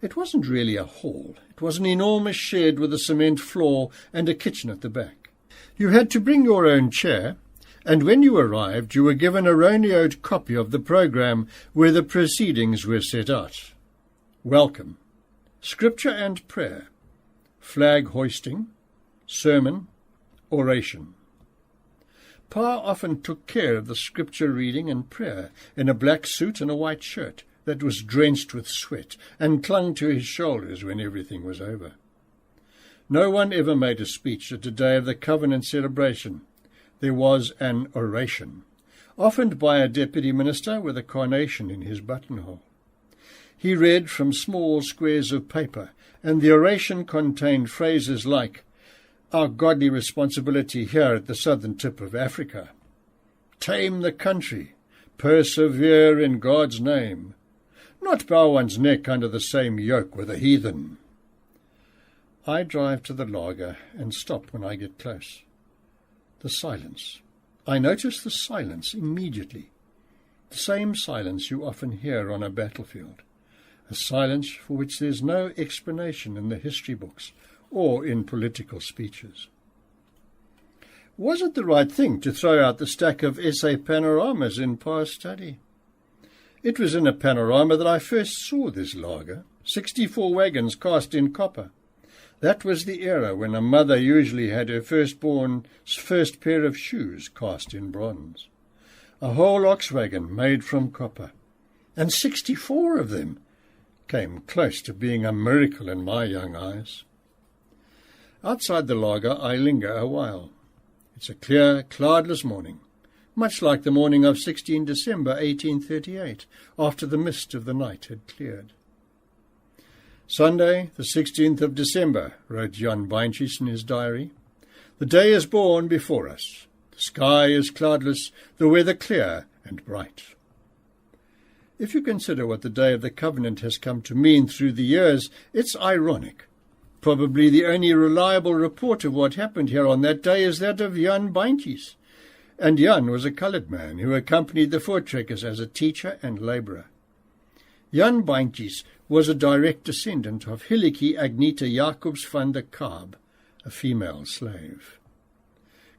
It wasn't really a hall. It was an enormous shed with a cement floor and a kitchen at the back. You had to bring your own chair, and when you arrived you were given a roneoed copy of the programme where the proceedings were set out. Welcome, scripture and prayer, flag hoisting, sermon, oration. Pa often took care of the scripture reading and prayer in a black suit and a white shirt that was drenched with sweat and clung to his shoulders when everything was over. No one ever made a speech at the Day of the Covenant celebration. There was an oration, often by a deputy minister with a carnation in his buttonhole. He read from small squares of paper, and the oration contained phrases like, "Our godly responsibility here at the southern tip of Africa. Tame the country. Persevere in God's name. Not bow one's neck under the same yoke with a heathen." I drive to the lager and stop when I get close. The silence. I notice the silence immediately. The same silence you often hear on a battlefield. A silence for which there's no explanation in the history books or in political speeches. Was it the right thing to throw out the stack of essay panoramas in Pa's study? It was in a panorama that I first saw this lager, 64 wagons cast in copper. That was the era when a mother usually had her firstborn's first pair of shoes cast in bronze. A whole ox wagon made from copper, and 64 of them came close to being a miracle in my young eyes. Outside the lager I linger a while. It's a clear, cloudless morning, much like the morning of 16 December 1838, after the mist of the night had cleared. Sunday, the 16th of December, wrote Jan Baintjes in his diary. The day is born before us. The sky is cloudless, the weather clear and bright. If you consider what the Day of the Covenant has come to mean through the years, it's ironic. Probably the only reliable report of what happened here on that day is that of Jan Baintjes, and Jan was a coloured man who accompanied the voortrekkers as a teacher and labourer. Jan Baantjes was a direct descendant of Hilleke Agneta Jacobs van der Kaap, a female slave.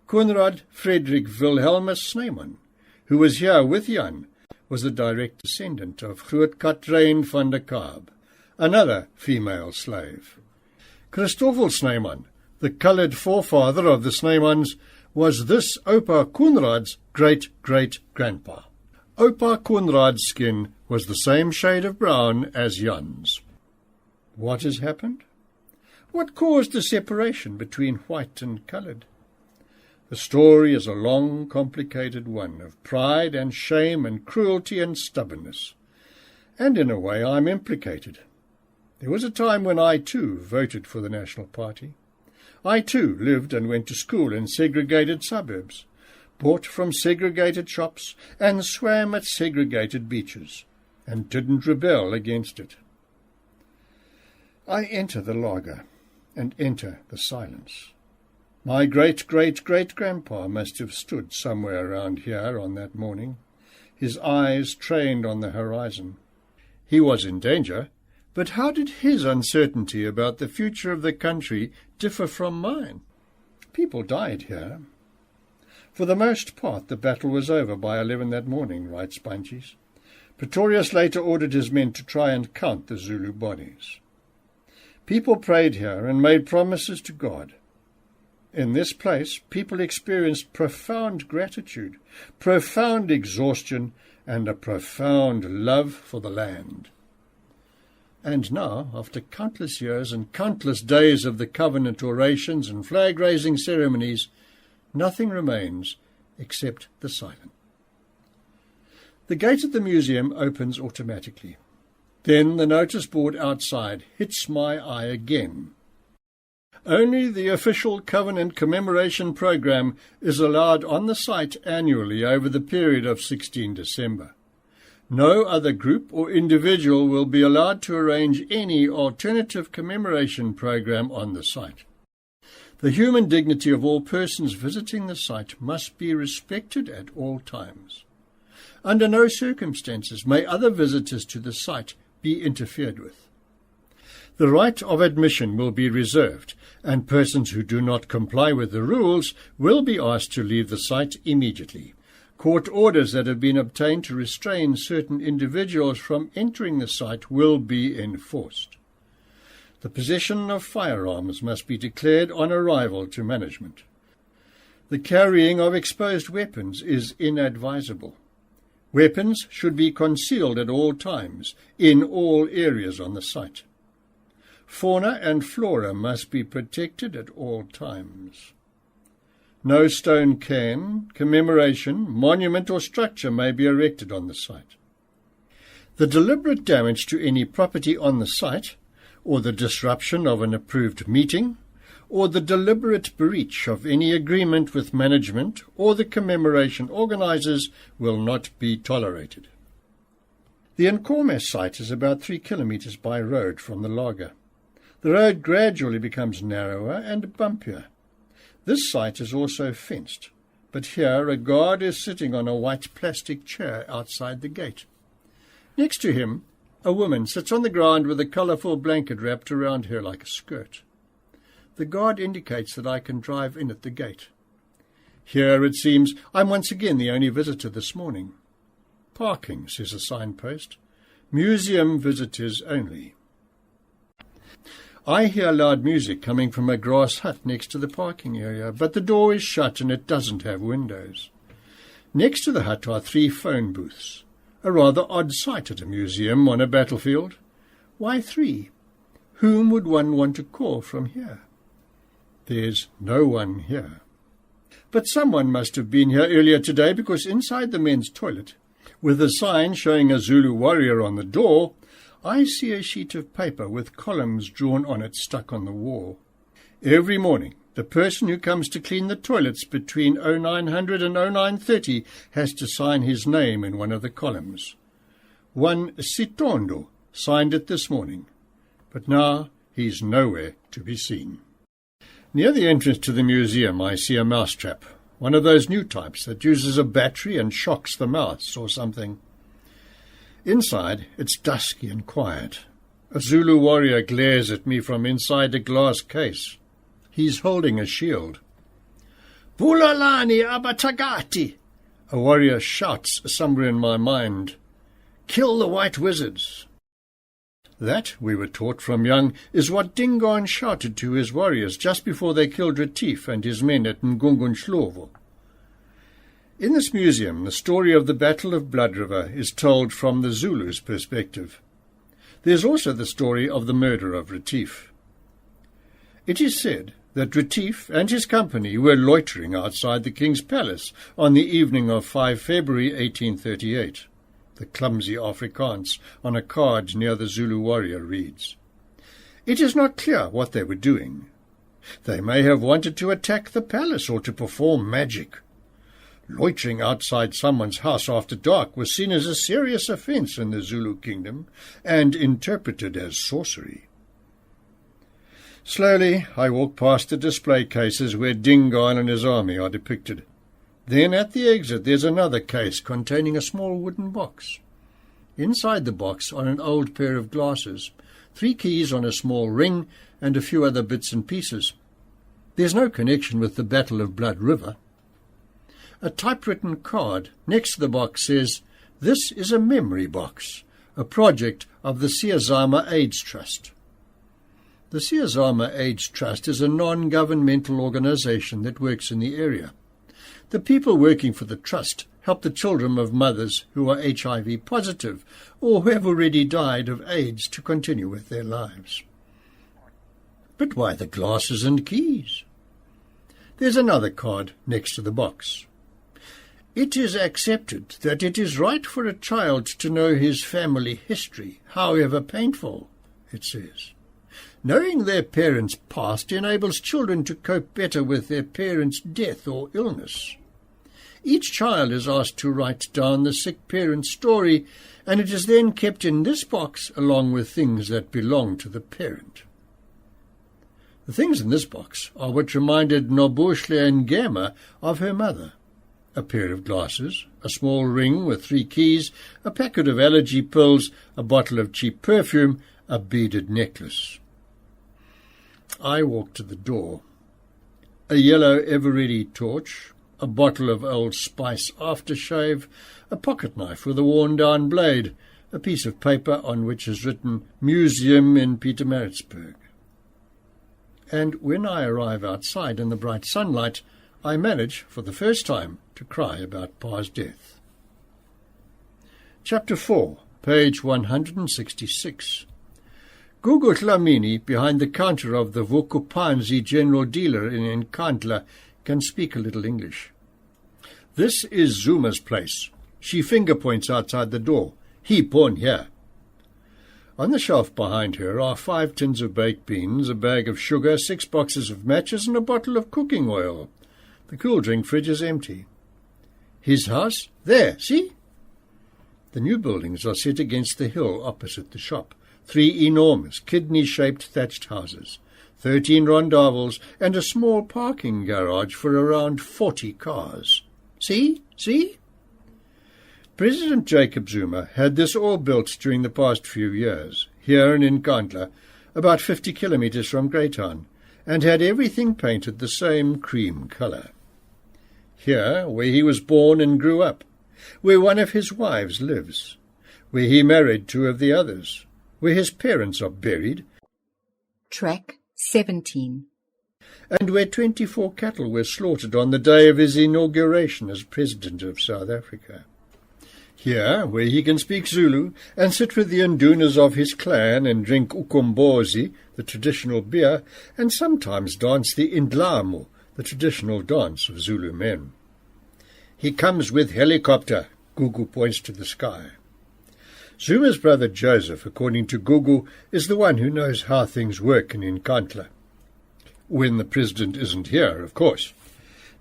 Konrad Frederick Wilhelmus Snyman, who was here with Jan, was a direct descendant of Groot Katrijn van der Kaap, another female slave. Christoffel Snyman, the coloured forefather of the Snymans, was this Opa Konrad's great-great-grandpa. Opa Konrad's skin was the same shade of brown as Jan's. What has happened? What caused the separation between white and coloured? The story is a long, complicated one of pride and shame and cruelty and stubbornness. And in a way I'm implicated. There was a time when I too voted for the National Party. I too lived and went to school in segregated suburbs, bought from segregated shops and swam at segregated beaches, and didn't rebel against it. I enter the lager and enter the silence. My great-great-great-grandpa must have stood somewhere around here on that morning, his eyes trained on the horizon. He was in danger, but how did his uncertainty about the future of the country differ from mine? People died here. For the most part, the battle was over by 11 that morning, writes Baantjes. Pretorius later ordered his men to try and count the Zulu bodies. People prayed here and made promises to God. In this place, people experienced profound gratitude, profound exhaustion, and a profound love for the land. And now, after countless years and countless days of the covenant orations and flag-raising ceremonies, nothing remains except the silence. The gate at the museum opens automatically. Then the notice board outside hits my eye again. Only the official Covenant commemoration program is allowed on the site annually over the period of 16 December. No other group or individual will be allowed to arrange any alternative commemoration program on the site. The human dignity of all persons visiting the site must be respected at all times. Under no circumstances may other visitors to the site be interfered with. The right of admission will be reserved, and persons who do not comply with the rules will be asked to leave the site immediately. Court orders that have been obtained to restrain certain individuals from entering the site will be enforced. The possession of firearms must be declared on arrival to management. The carrying of exposed weapons is inadvisable. Weapons should be concealed at all times, in all areas on the site. Fauna and flora must be protected at all times. No stone cairn, commemoration, monument or structure may be erected on the site. The deliberate damage to any property on the site, or the disruption of an approved meeting, or the deliberate breach of any agreement with management or the commemoration organisers will not be tolerated. The Nkomes site is about 3 kilometres by road from the lager. The road gradually becomes narrower and bumpier. This site is also fenced, but here a guard is sitting on a white plastic chair outside the gate. Next to him, a woman sits on the ground with a colourful blanket wrapped around her like a skirt. The guard indicates that I can drive in at the gate. Here, it seems, I'm once again the only visitor this morning. Parking, says a signpost. Museum visitors only. I hear loud music coming from a grass hut next to the parking area, but the door is shut and it doesn't have windows. Next to the hut are 3 phone booths, a rather odd sight at a museum on a battlefield. Why 3? Whom would one want to call from here? There's no one here. But someone must have been here earlier today, because inside the men's toilet, with a sign showing a Zulu warrior on the door, I see a sheet of paper with columns drawn on it stuck on the wall. Every morning, the person who comes to clean the toilets between 0900 and 0930 has to sign his name in one of the columns. One Sitondo signed it this morning, but now he's nowhere to be seen. Near the entrance to the museum I see a mousetrap, one of those new types that uses a battery and shocks the mouse or something. Inside, it's dusky and quiet. A Zulu warrior glares at me from inside a glass case. He's holding a shield. "Bulalani abatagati!" a warrior shouts somewhere in my mind. "Kill the white wizards!" That, we were taught from young, is what Dingaan shouted to his warriors just before they killed Retief and his men at Ngungungshlovo. In this museum, the story of the Battle of Blood River is told from the Zulu's perspective. There's also the story of the murder of Retief. It is said that Retief and his company were loitering outside the king's palace on the evening of 5 February 1838. The clumsy Afrikaans on a card near the Zulu warrior reads, "It is not clear what they were doing. They may have wanted to attack the palace or to perform magic. Loitering outside someone's house after dark was seen as a serious offence in the Zulu kingdom and interpreted as sorcery." Slowly, I walk past the display cases where Dingaan and his army are depicted. Then at the exit there's another case containing a small wooden box. Inside the box are an old pair of glasses, 3 keys on a small ring, and a few other bits and pieces. There's no connection with the Battle of Blood River. A typewritten card next to the box says, "This is a memory box, a project of the Siazama AIDS Trust." The Siazama AIDS Trust is a non-governmental organization that works in the area. The people working for the trust help the children of mothers who are HIV positive or who have already died of AIDS to continue with their lives. But why the glasses and keys? There's another card next to the box. "It is accepted that it is right for a child to know his family history, however painful," it says. "Knowing their parents' past enables children to cope better with their parents' death or illness. Each child is asked to write down the sick parent's story, and it is then kept in this box along with things that belong to the parent." The things in this box are what reminded Nobuhle Ngema of her mother. A pair of glasses, a small ring with 3 keys, a packet of allergy pills, a bottle of cheap perfume, a beaded necklace. I walk to the door. A yellow ever-ready torch, a bottle of Old Spice aftershave, a pocket knife with a worn-down blade, a piece of paper on which is written "Museum in Pietermaritzburg." And when I arrive outside in the bright sunlight, I manage, for the first time, to cry about Pa's death. Chapter 4, page 166. Gugu Dlamini, behind the counter of the Vukupanzi general dealer in Nkandla, can speak a little English. "This is Zuma's place." She finger-points outside the door. "He born here." On the shelf behind her are 5 tins of baked beans, a bag of sugar, 6 boxes of matches, and a bottle of cooking oil. The cool drink fridge is empty. "His house? There, see?" The new buildings are set against the hill opposite the shop. 3 enormous, kidney-shaped thatched houses, 13 rondavels, and a small parking garage for around 40 cars. See? See? President Jacob Zuma had this all built during the past few years, here in Nkandla, about 50 kilometers from Greytown, and had everything painted the same cream colour. Here, where he was born and grew up, where one of his wives lives, where he married 2 of the others, where his parents are buried, Track 17. and where 24 cattle were slaughtered on the day of his inauguration as President of South Africa. Here, where he can speak Zulu and sit with the Indunas of his clan and drink ukombozi, the traditional beer, and sometimes dance the indlamu, the traditional dance of Zulu men. "He comes with helicopter," Gugu points to the sky. Zuma's brother Joseph, according to Gugu, is the one who knows how things work in Nkandla. When the president isn't here, of course.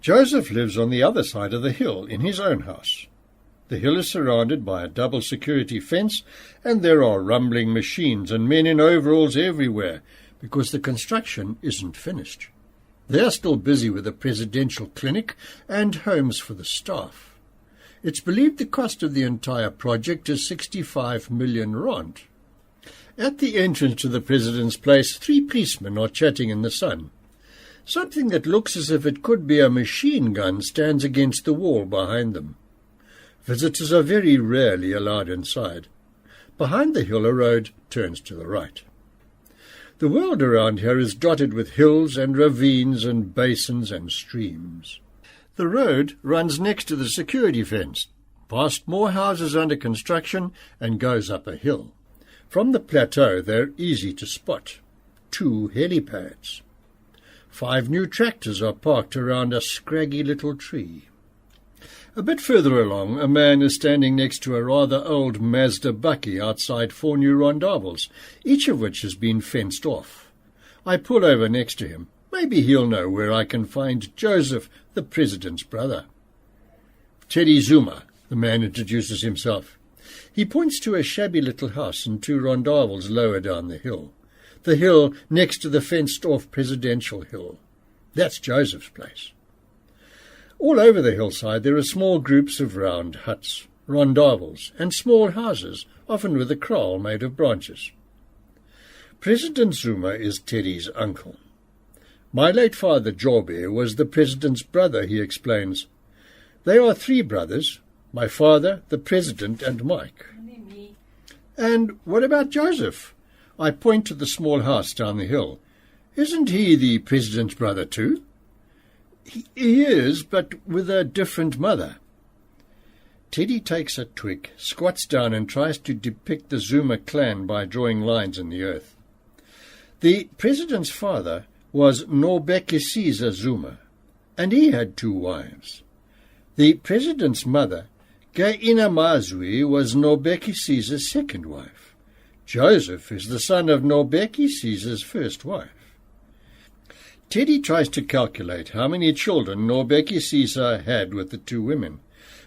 Joseph lives on the other side of the hill in his own house. The hill is surrounded by a double security fence, and there are rumbling machines and men in overalls everywhere, because the construction isn't finished. They are still busy with a presidential clinic and homes for the staff. It's believed the cost of the entire project is 65 million rand. At the entrance to the president's place, 3 policemen are chatting in the sun. Something that looks as if it could be a machine gun stands against the wall behind them. Visitors are very rarely allowed inside. Behind the hill, a road turns to the right. The world around here is dotted with hills and ravines and basins and streams. The road runs next to the security fence, past more houses under construction, and goes up a hill. From the plateau, they're easy to spot. 2 helipads. 5 new tractors are parked around a scraggy little tree. A bit further along, a man is standing next to a rather old Mazda bakkie outside 4 new rondavels, each of which has been fenced off. I pull over next to him. Maybe he'll know where I can find Joseph, the president's brother. Teddy Zuma, the man introduces himself. He points to a shabby little house and 2 rondavels lower down the hill next to the fenced-off presidential hill. That's Joseph's place. All over the hillside there are small groups of round huts, rondavels, and small houses, often with a kraal made of branches. President Zuma is Teddy's uncle. My late father, Jobe, was the president's brother, he explains. They are 3 brothers, my father, the president, and Mike. And what about Joseph? I point to the small house down the hill. Isn't he the president's brother too? He is, but with a different mother. Teddy takes a twig, squats down and tries to depict the Zuma clan by drawing lines in the earth. The president's father was Nobekisisa Zuma, and he had 2 wives. The president's mother, Gaina Mazwi, was Nobekisisa's second wife. Joseph is the son of Nobekisisa's first wife. Teddy tries to calculate how many children Nobekisisa had with the 2 women,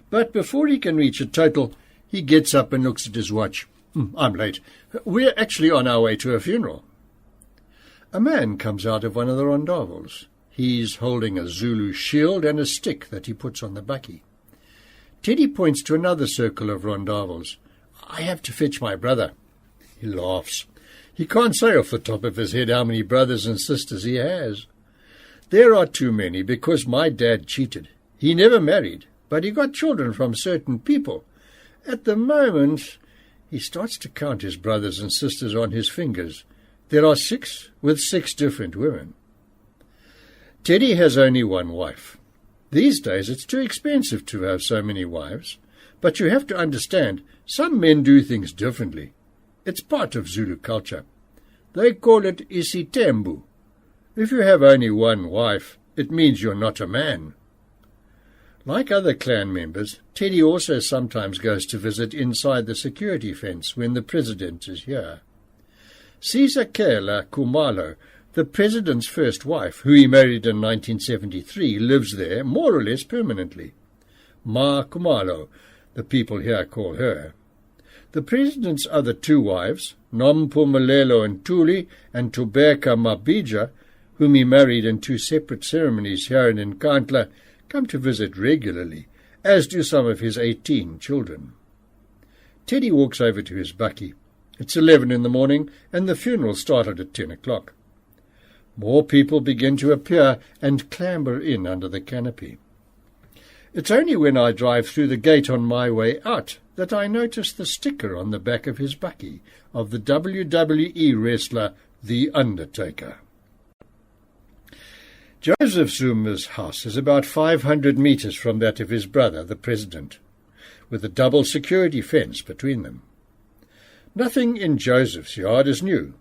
but before he can reach a total, he gets up and looks at his watch. I'm late. We're actually on our way to a funeral. A man comes out of one of the rondavels. He's holding a Zulu shield and a stick that he puts on the bakkie. Teddy points to another circle of rondavels. I have to fetch my brother. He laughs. He can't say off the top of his head how many brothers and sisters he has. There are too many because my dad cheated. He never married, but he got children from certain people. At the moment, he starts to count his brothers and sisters on his fingers. There are 6 with 6 different women. Teddy has only 1 wife. These days it's too expensive to have so many wives, but you have to understand, some men do things differently. It's part of Zulu culture. They call it isitembu. If you have only 1 wife, it means you're not a man. Like other clan members, Teddy also sometimes goes to visit inside the security fence when the president is here. Sizakela Kumalo, the president's first wife, who he married in 1973, lives there more or less permanently. Ma Kumalo, the people here call her. The president's other 2 wives, Nompumelelo Ntuli and Tubeka Mabija, whom he married in 2 separate ceremonies here in Nkandla, come to visit regularly, as do some of his 18 children. Teddy walks over to his bakkie. It's 11 in the morning, and the funeral started at 10 o'clock. More people begin to appear and clamber in under the canopy. It's only when I drive through the gate on my way out that I notice the sticker on the back of his bakkie of the WWE wrestler The Undertaker. Joseph Zuma's house is about 500 metres from that of his brother, the president, with a double security fence between them. Nothing in Joseph's yard is new.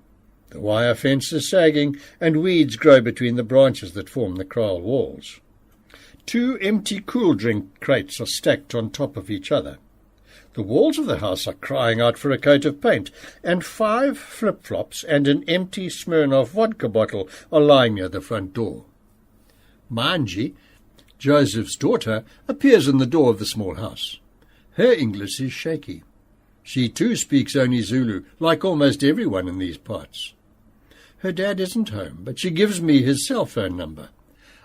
The wire fence is sagging, and weeds grow between the branches that form the kraal walls. 2 empty cool drink crates are stacked on top of each other. The walls of the house are crying out for a coat of paint, and 5 flip-flops and an empty Smirnoff vodka bottle are lying near the front door. Manji, Joseph's daughter, appears in the door of the small house. Her English is shaky. She too speaks only Zulu, like almost everyone in these parts. Her dad isn't home, but she gives me his cell phone number.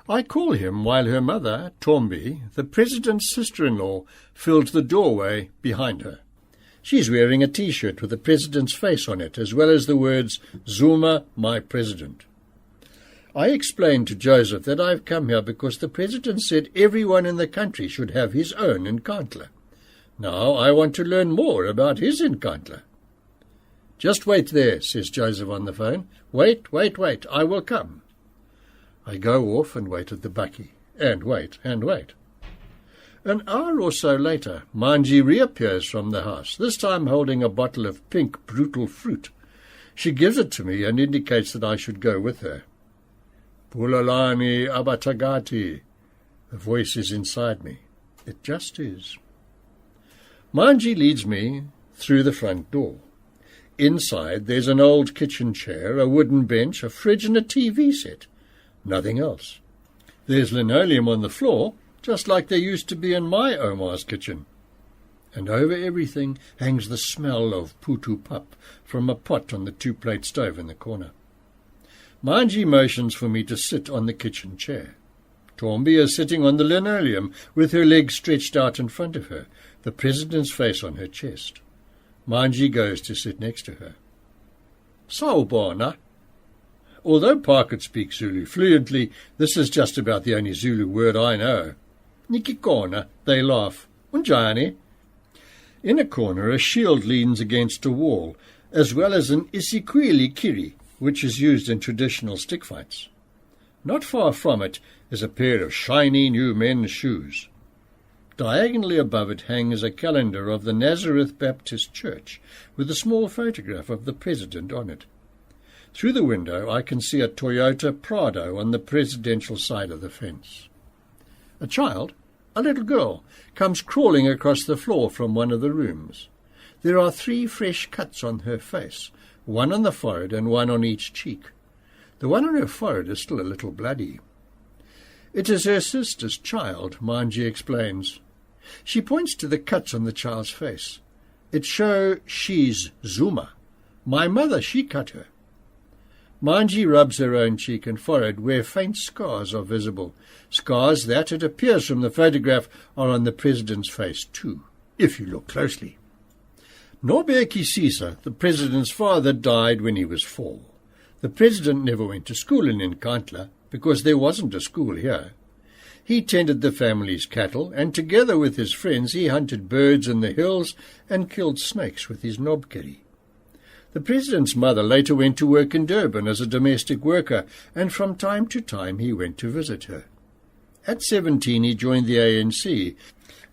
I call him while her mother, Tombi, the president's sister-in-law, fills the doorway behind her. She's wearing a T-shirt with the president's face on it, as well as the words, Zuma, my president. I explained to Joseph that I've come here because the president said everyone in the country should have his own Nkandla. Now I want to learn more about his Nkandla. Just wait there, says Joseph on the phone. Wait, I will come. I go off and wait at the bakkie, and wait. An hour or so later, Manji reappears from the house, this time holding a bottle of pink brutal fruit. She gives it to me and indicates that I should go with her. Pulalani abatagati. The voice is inside me. It just is. Manji leads me through the front door. Inside there's an old kitchen chair, a wooden bench, a fridge and a TV set. Nothing else. There's linoleum on the floor, just like there used to be in my Omar's kitchen. And over everything hangs the smell of putu pap from a pot on the two-plate stove in the corner. Manji motions for me to sit on the kitchen chair. Tombi is sitting on the linoleum with her legs stretched out in front of her, the president's face on her chest. Manji goes to sit next to her. Sawubona. Although Pa could speak Zulu fluently, this is just about the only Zulu word I know. Nikikona, they laugh. Unjani. In a corner, a shield leans against a wall, as well as an isikwili kiri, which is used in traditional stick fights. Not far from it is a pair of shiny new men's shoes. Diagonally above it hangs a calendar of the Nazareth Baptist Church, with a small photograph of the president on it. Through the window I can see a Toyota Prado on the presidential side of the fence. A child, a little girl, comes crawling across the floor from one of the rooms. There are 3 fresh cuts on her face, one on the forehead and one on each cheek. The one on her forehead is still a little bloody. It is her sister's child, Manji explains. She points to the cuts on the child's face. It shows she's Zuma. My mother, she cut her. Manji rubs her own cheek and forehead where faint scars are visible, scars that, it appears from the photograph, are on the president's face too, if you look closely. Nobeki Sisa, the president's father, died when he was 4. The president never went to school in Nkandla because there wasn't a school here. He tended the family's cattle, and together with his friends he hunted birds in the hills and killed snakes with his knobkerrie. The president's mother later went to work in Durban as a domestic worker, and from time to time he went to visit her. At 17 he joined the ANC,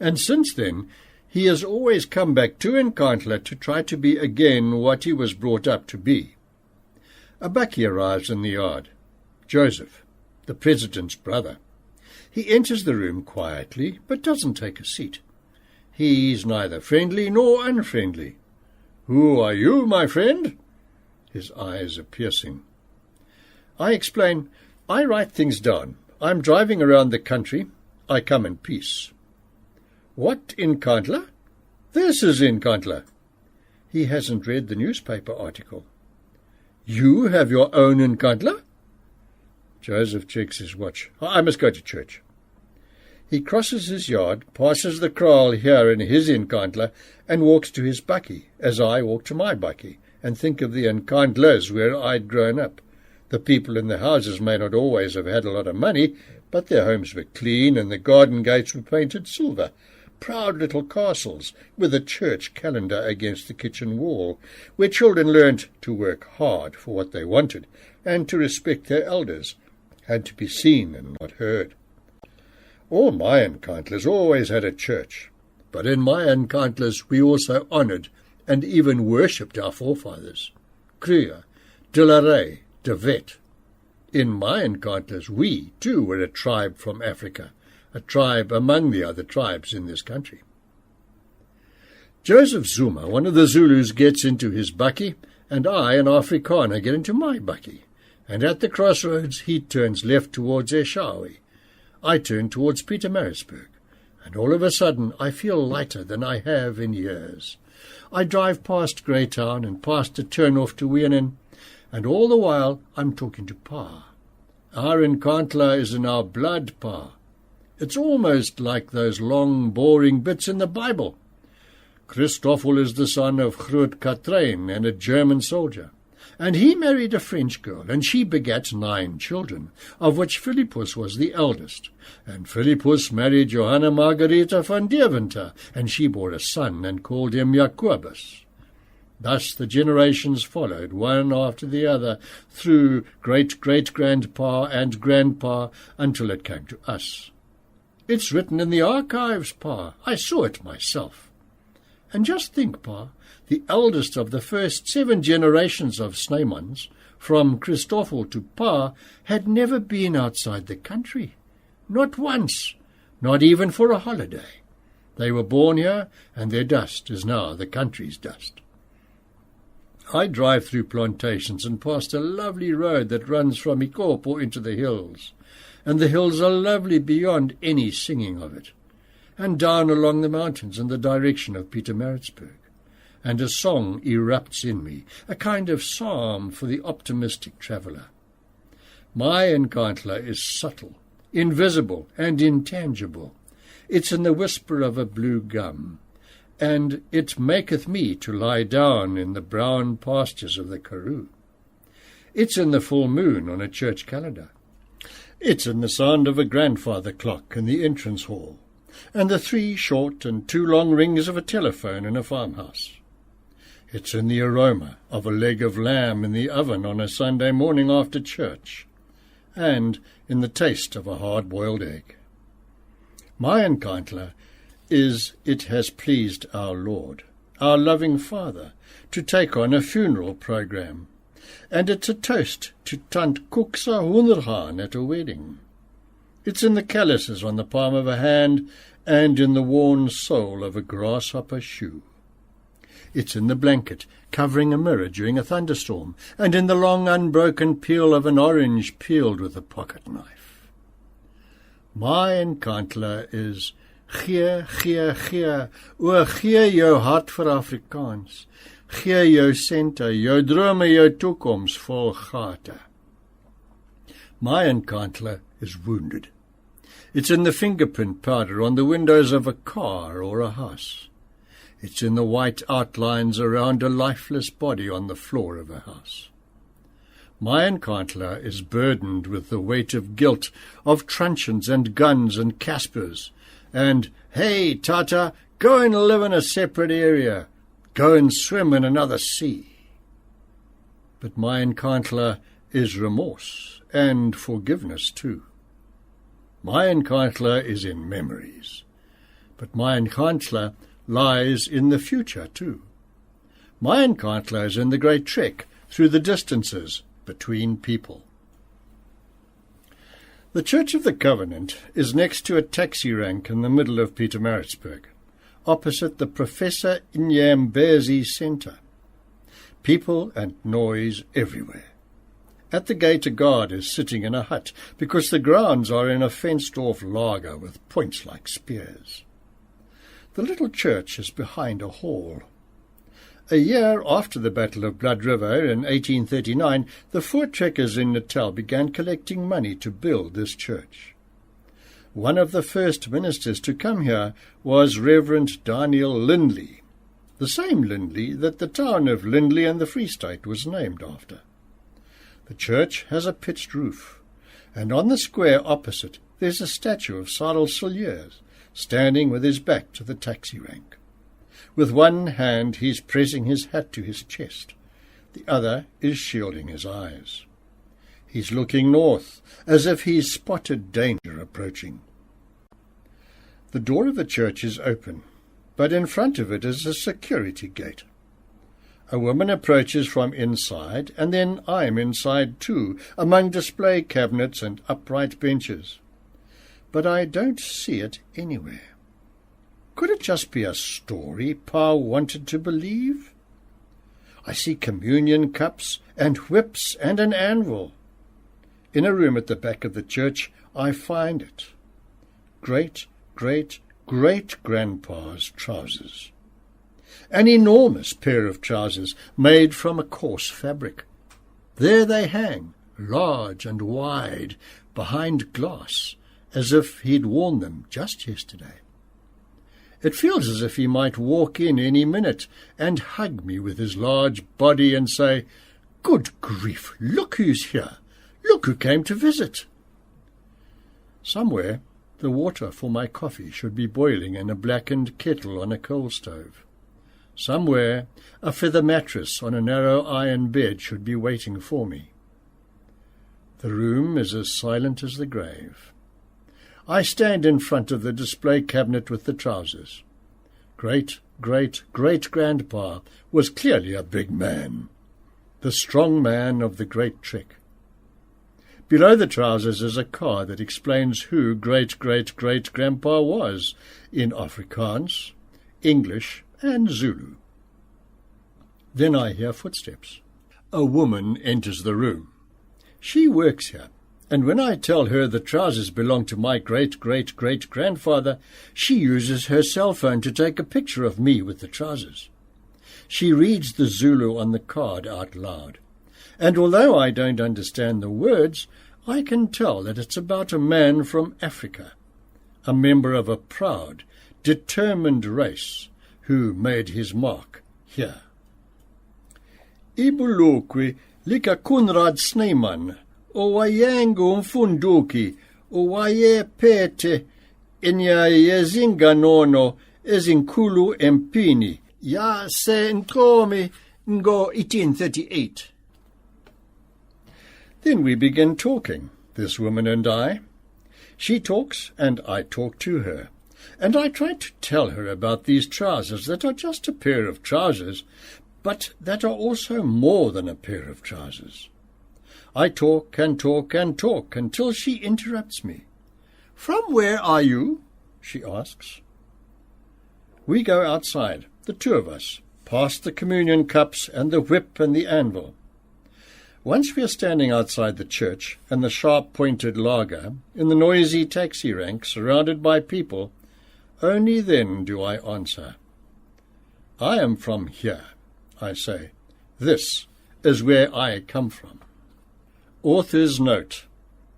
and since then he has always come back to Nkandla to try to be again what he was brought up to be. A bakkie arrives in the yard. Joseph, the president's brother. He enters the room quietly, but doesn't take a seat. He's neither friendly nor unfriendly. "Who are you, my friend?" His eyes are piercing. I explain, I write things down. I'm driving around the country. I come in peace. "What, Nkandla?" "This is Nkandla." He hasn't read the newspaper article. "You have your own Nkandla?" Joseph checks his watch. "I must go to church." He crosses his yard, passes the kraal here in his Nkandla, and walks to his bakkie, as I walk to my bakkie, and think of the Nkandlas where I'd grown up. The people in the houses may not always have had a lot of money, but their homes were clean and the garden gates were painted silver. Proud little castles, with a church calendar against the kitchen wall, where children learnt to work hard for what they wanted, and to respect their elders, and to be seen and not heard. All my Nkandlas always had a church, but in my Nkandlas we also honoured and even worshipped our forefathers. Kruger, De La Rey, De Wet. In my Nkandlas we, too, were a tribe from Africa, a tribe among the other tribes in this country. Joseph Zuma, one of the Zulus, gets into his bakkie, and I, an Afrikaner, get into my bakkie, and at the crossroads he turns left towards Eshawi. I turn towards Pietermaritzburg, and all of a sudden I feel lighter than I have in years. I drive past Greytown and past the turn-off to Wienin, and all the while I'm talking to Pa. Our Nkandla is in our blood, Pa. It's almost like those long, boring bits in the Bible. Christoffel is the son of Groot Katrijn and a German soldier, and he married a French girl, and she begat 9 children, of which Philippus was the eldest. And Philippus married Johanna Margaretha van Deventer, and she bore a son and called him Jacobus. Thus the generations followed, one after the other, through great-great-grandpa and grandpa, until it came to us. It's written in the archives, Pa. I saw it myself. And just think, Pa, the eldest of the first 7 generations of Snymans, from Christoffel to Pa, had never been outside the country. Not once, not even for a holiday. They were born here, and their dust is now the country's dust. I drive through plantations and past a lovely road that runs from Ikopo into the hills, and the hills are lovely beyond any singing of it, and down along the mountains in the direction of Pietermaritzburg, and a song erupts in me, a kind of psalm for the optimistic traveller. My Nkandla is subtle, invisible, and intangible. It's in the whisper of a blue gum, and it maketh me to lie down in the brown pastures of the Karoo. It's in the full moon on a church calendar. It's in the sound of a grandfather clock in the entrance hall, and the 3 short and 2 long rings of a telephone in a farmhouse. It's in the aroma of a leg of lamb in the oven on a Sunday morning after church, and in the taste of a hard-boiled egg. My Nkandla is it has pleased our Lord, our loving Father, to take on a funeral program, and it's a toast to Tant Cooksa Hoenderhaan at a wedding. It's in the calluses on the palm of a hand and in the worn sole of a grasshopper shoe. It's in the blanket covering a mirror during a thunderstorm, and in the long unbroken peel of an orange peeled with a pocket knife. My Nkandla is gee, gee, gee, o gee jou hart vir Afrikaans, gee jou sente, jou drome, jou toekoms vol gate. My Nkandla is wounded. It's in the fingerprint powder on the windows of a car or a house. It's in the white outlines around a lifeless body on the floor of a house. My Nkandla is burdened with the weight of guilt, of truncheons and guns and Caspers, and, hey, Tata, go and live in a separate area. Go and swim in another sea. But my Nkandla is remorse and forgiveness too. My Nkandla is in memories, but my Nkandla lies in the future too. My Nkandla is in the great trek through the distances between people. The Church of the Covenant is next to a taxi rank in the middle of Pietermaritzburg, opposite the Professor Inyambezi Centre. People and noise everywhere. At the gate a guard is sitting in a hut, because the grounds are in a fenced-off laager with points like spears. The little church is behind a hall. A year after the Battle of Blood River in 1839, the voortrekkers in Natal began collecting money to build this church. One of the first ministers to come here was Reverend Daniel Lindley, the same Lindley that the town of Lindley in the Free State was named after. The church has a pitched roof, and on the square opposite there's a statue of Cyril Cilliers, standing with his back to the taxi rank. With one hand he's pressing his hat to his chest, the other is shielding his eyes. He's looking north, as if he's spotted danger approaching. The door of the church is open, but in front of it is a security gate. A woman approaches from inside, and then I'm inside too, among display cabinets and upright benches. But I don't see it anywhere. Could it just be a story Pa wanted to believe? I see communion cups and whips and an anvil. In a room at the back of the church I find it. Great-great-great-grandpa's trousers. An enormous pair of trousers made from a coarse fabric. There they hang, large and wide, behind glass, as if he'd worn them just yesterday. It feels as if he might walk in any minute and hug me with his large body and say, "Good grief, look who's here! Look who came to visit!" Somewhere the water for my coffee should be boiling in a blackened kettle on a coal stove. Somewhere a feather mattress on a narrow iron bed should be waiting for me. The room is as silent as the grave. I stand in front of the display cabinet with the trousers. Great-great-great-grandpa was clearly a big man, the strong man of the Great Trek. Below the trousers is a card that explains who great-great-great-grandpa was in Afrikaans, English, and Zulu. Then I hear footsteps. A woman enters the room. She works here, and when I tell her the trousers belong to my great-great-great-grandfather, she uses her cell phone to take a picture of me with the trousers. She reads the Zulu on the card out loud, and although I don't understand the words, I can tell that it's about a man from Africa, a member of a proud, determined race who made his mark here. Ibulokwe lika Konrad Snyman, owayengu mfunduki, owayephethe inyayezinganono ezinkulu empini, yaseNkomi ngo 1838. Then we begin talking, this woman and I. She talks, and I talk to her, and I try to tell her about these trousers that are just a pair of trousers, but that are also more than a pair of trousers. I talk and talk and talk until she interrupts me. "From where are you?" she asks. We go outside, the two of us, past the communion cups and the whip and the anvil. Once we are standing outside the church and the sharp-pointed lager, in the noisy taxi rank, surrounded by people, only then do I answer. "I am from here," I say. "This is where I come from." Author's Note,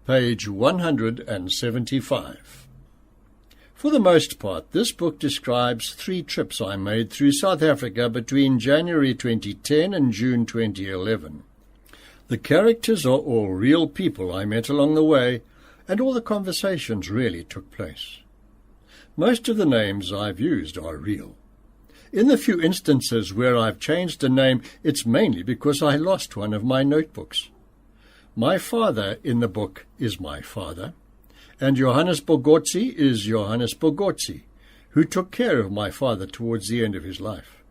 page 175. For the most part, this book describes 3 trips I made through South Africa between January 2010 and June 2011. The characters are all real people I met along the way, and all the conversations really took place. Most of the names I've used are real. In the few instances where I've changed a name, it's mainly because I lost one of my notebooks. My father in the book is my father, and Johannes Bogotsi is Johannes Bogotsi, who took care of my father towards the end of his life.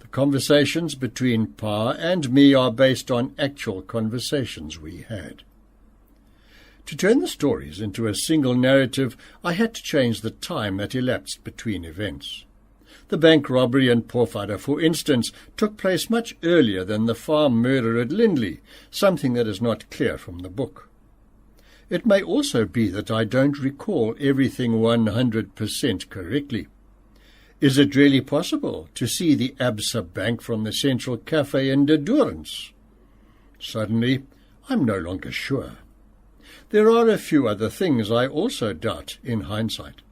The conversations between Pa and me are based on actual conversations we had. To turn the stories into a single narrative, I had to change the time that elapsed between events. The bank robbery in Pofadder, for instance, took place much earlier than the farm murder at Lindley, something that is not clear from the book. It may also be that I don't recall everything 100% correctly. Is it really possible to see the Absa Bank from the Central Cafe in De Doorns? Suddenly, I'm no longer sure. There are a few other things I also doubt in hindsight.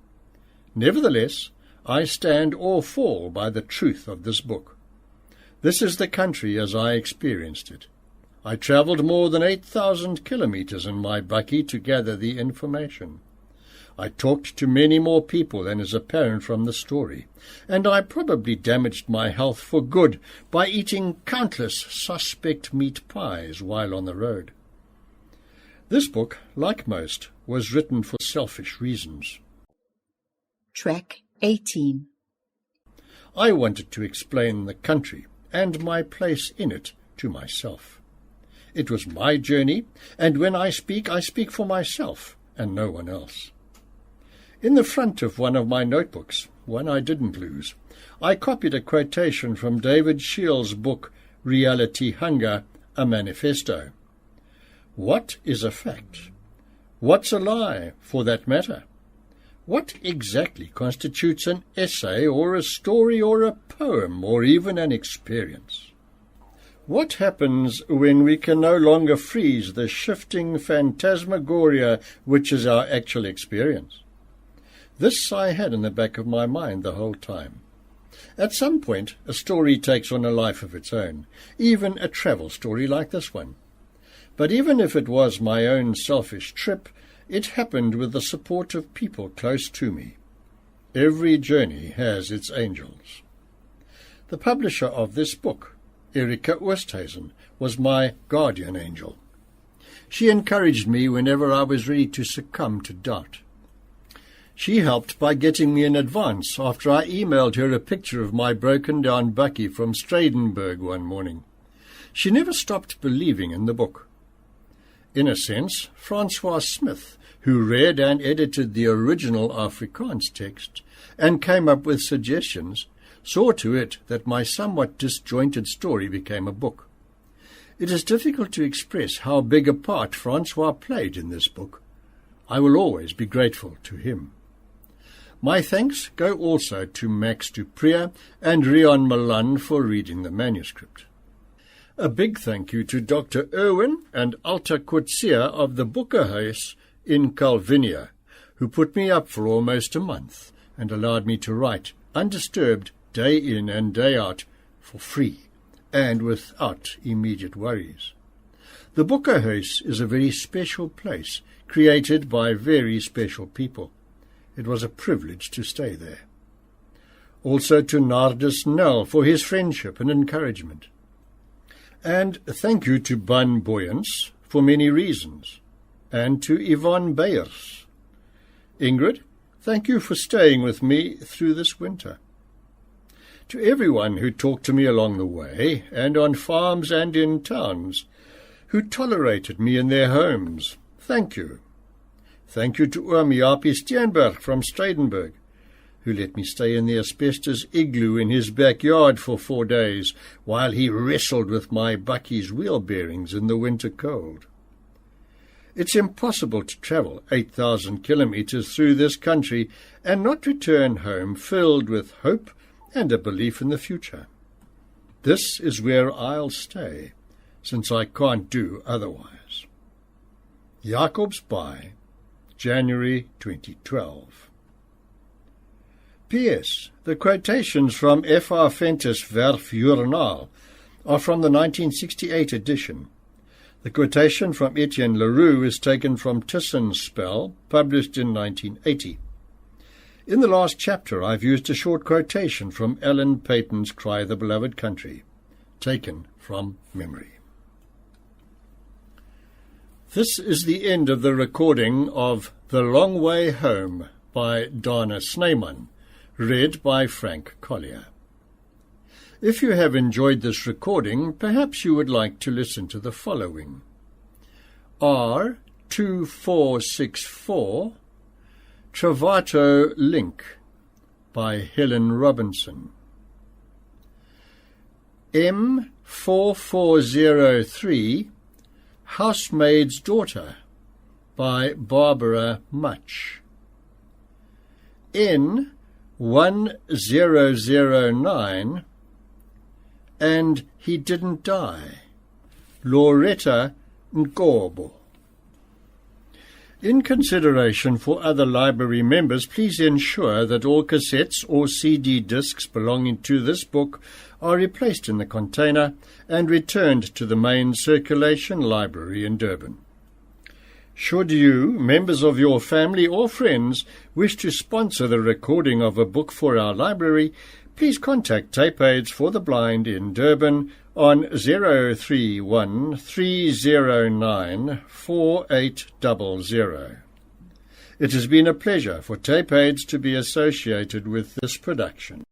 Nevertheless, I stand or fall by the truth of this book. This is the country as I experienced it. I travelled more than 8,000 kilometres in my bakkie to gather the information. I talked to many more people than is apparent from the story, and I probably damaged my health for good by eating countless suspect meat pies while on the road. This book, like most, was written for selfish reasons. Track 18. I wanted to explain the country and my place in it to myself. It was my journey, and when I speak for myself and no one else. In the front of one of my notebooks, one I didn't lose, I copied a quotation from David Shields' book, Reality Hunger, a Manifesto. What is a fact? What's a lie, for that matter? What exactly constitutes an essay or a story or a poem or even an experience? What happens when we can no longer freeze the shifting phantasmagoria which is our actual experience? This I had in the back of my mind the whole time. At some point, a story takes on a life of its own, even a travel story like this one. But even if it was my own selfish trip, it happened with the support of people close to me. Every journey has its angels. The publisher of this book, Erika Oosthuizen, was my guardian angel. She encouraged me whenever I was ready to succumb to doubt. She helped by getting me in advance after I emailed her a picture of my broken-down bakkie from Stradenburg one morning. She never stopped believing in the book. In a sense, Francois Smith, who read and edited the original Afrikaans text and came up with suggestions, saw to it that my somewhat disjointed story became a book. It is difficult to express how big a part Francois played in this book. I will always be grateful to him. My thanks go also to Max Dupree and Rion Milan for reading the manuscript. A big thank you to Dr. Irwin and Alta Kutsia of the Boekenhuis in Calvinia, who put me up for almost a month and allowed me to write undisturbed day in and day out for free and without immediate worries. The Boekenhuis is a very special place, created by very special people. It was a privilege to stay there. Also to Nardus Nel for his friendship and encouragement. And thank you to Ban Boyens for many reasons, and to Yvonne Beyers. Ingrid, thank you for staying with me through this winter. To everyone who talked to me along the way, and on farms and in towns, who tolerated me in their homes, thank you. Thank you to Oom Jaapie Steenberg from Stradenburg, who let me stay in the asbestos igloo in his backyard for 4 days while he wrestled with my bakkie's wheel bearings in the winter cold. It's impossible to travel 8,000 kilometers through this country and not return home filled with hope and a belief in the future. This is where I'll stay, since I can't do otherwise. Jacobsbaai, January 2012. P.S. The quotations from F.R. Venters' Werf Journaal are from the 1968 edition. The quotation from Etienne Leroux is taken from Tisson's Spell, published in 1980. In the last chapter, I've used a short quotation from Ellen Payton's Cry the Beloved Country, taken from memory. This is the end of the recording of The Long Way Home by Dana Snyman, read by Frank Collier. If you have enjoyed this recording, perhaps you would like to listen to the following. R2464 Travato Link by Helen Robinson. M4403 Housemaid's Daughter by Barbara Much. N1009 And He Didn't Die, Loretta Nkobo. In consideration for other library members, please ensure that all cassettes or CD discs belonging to this book are replaced in the container and returned to the main circulation library in Durban. Should you, members of your family or friends, wish to sponsor the recording of a book for our library, please contact Tape Aids for the Blind in Durban on 031 309 4800. It has been a pleasure for Tape Aids to be associated with this production.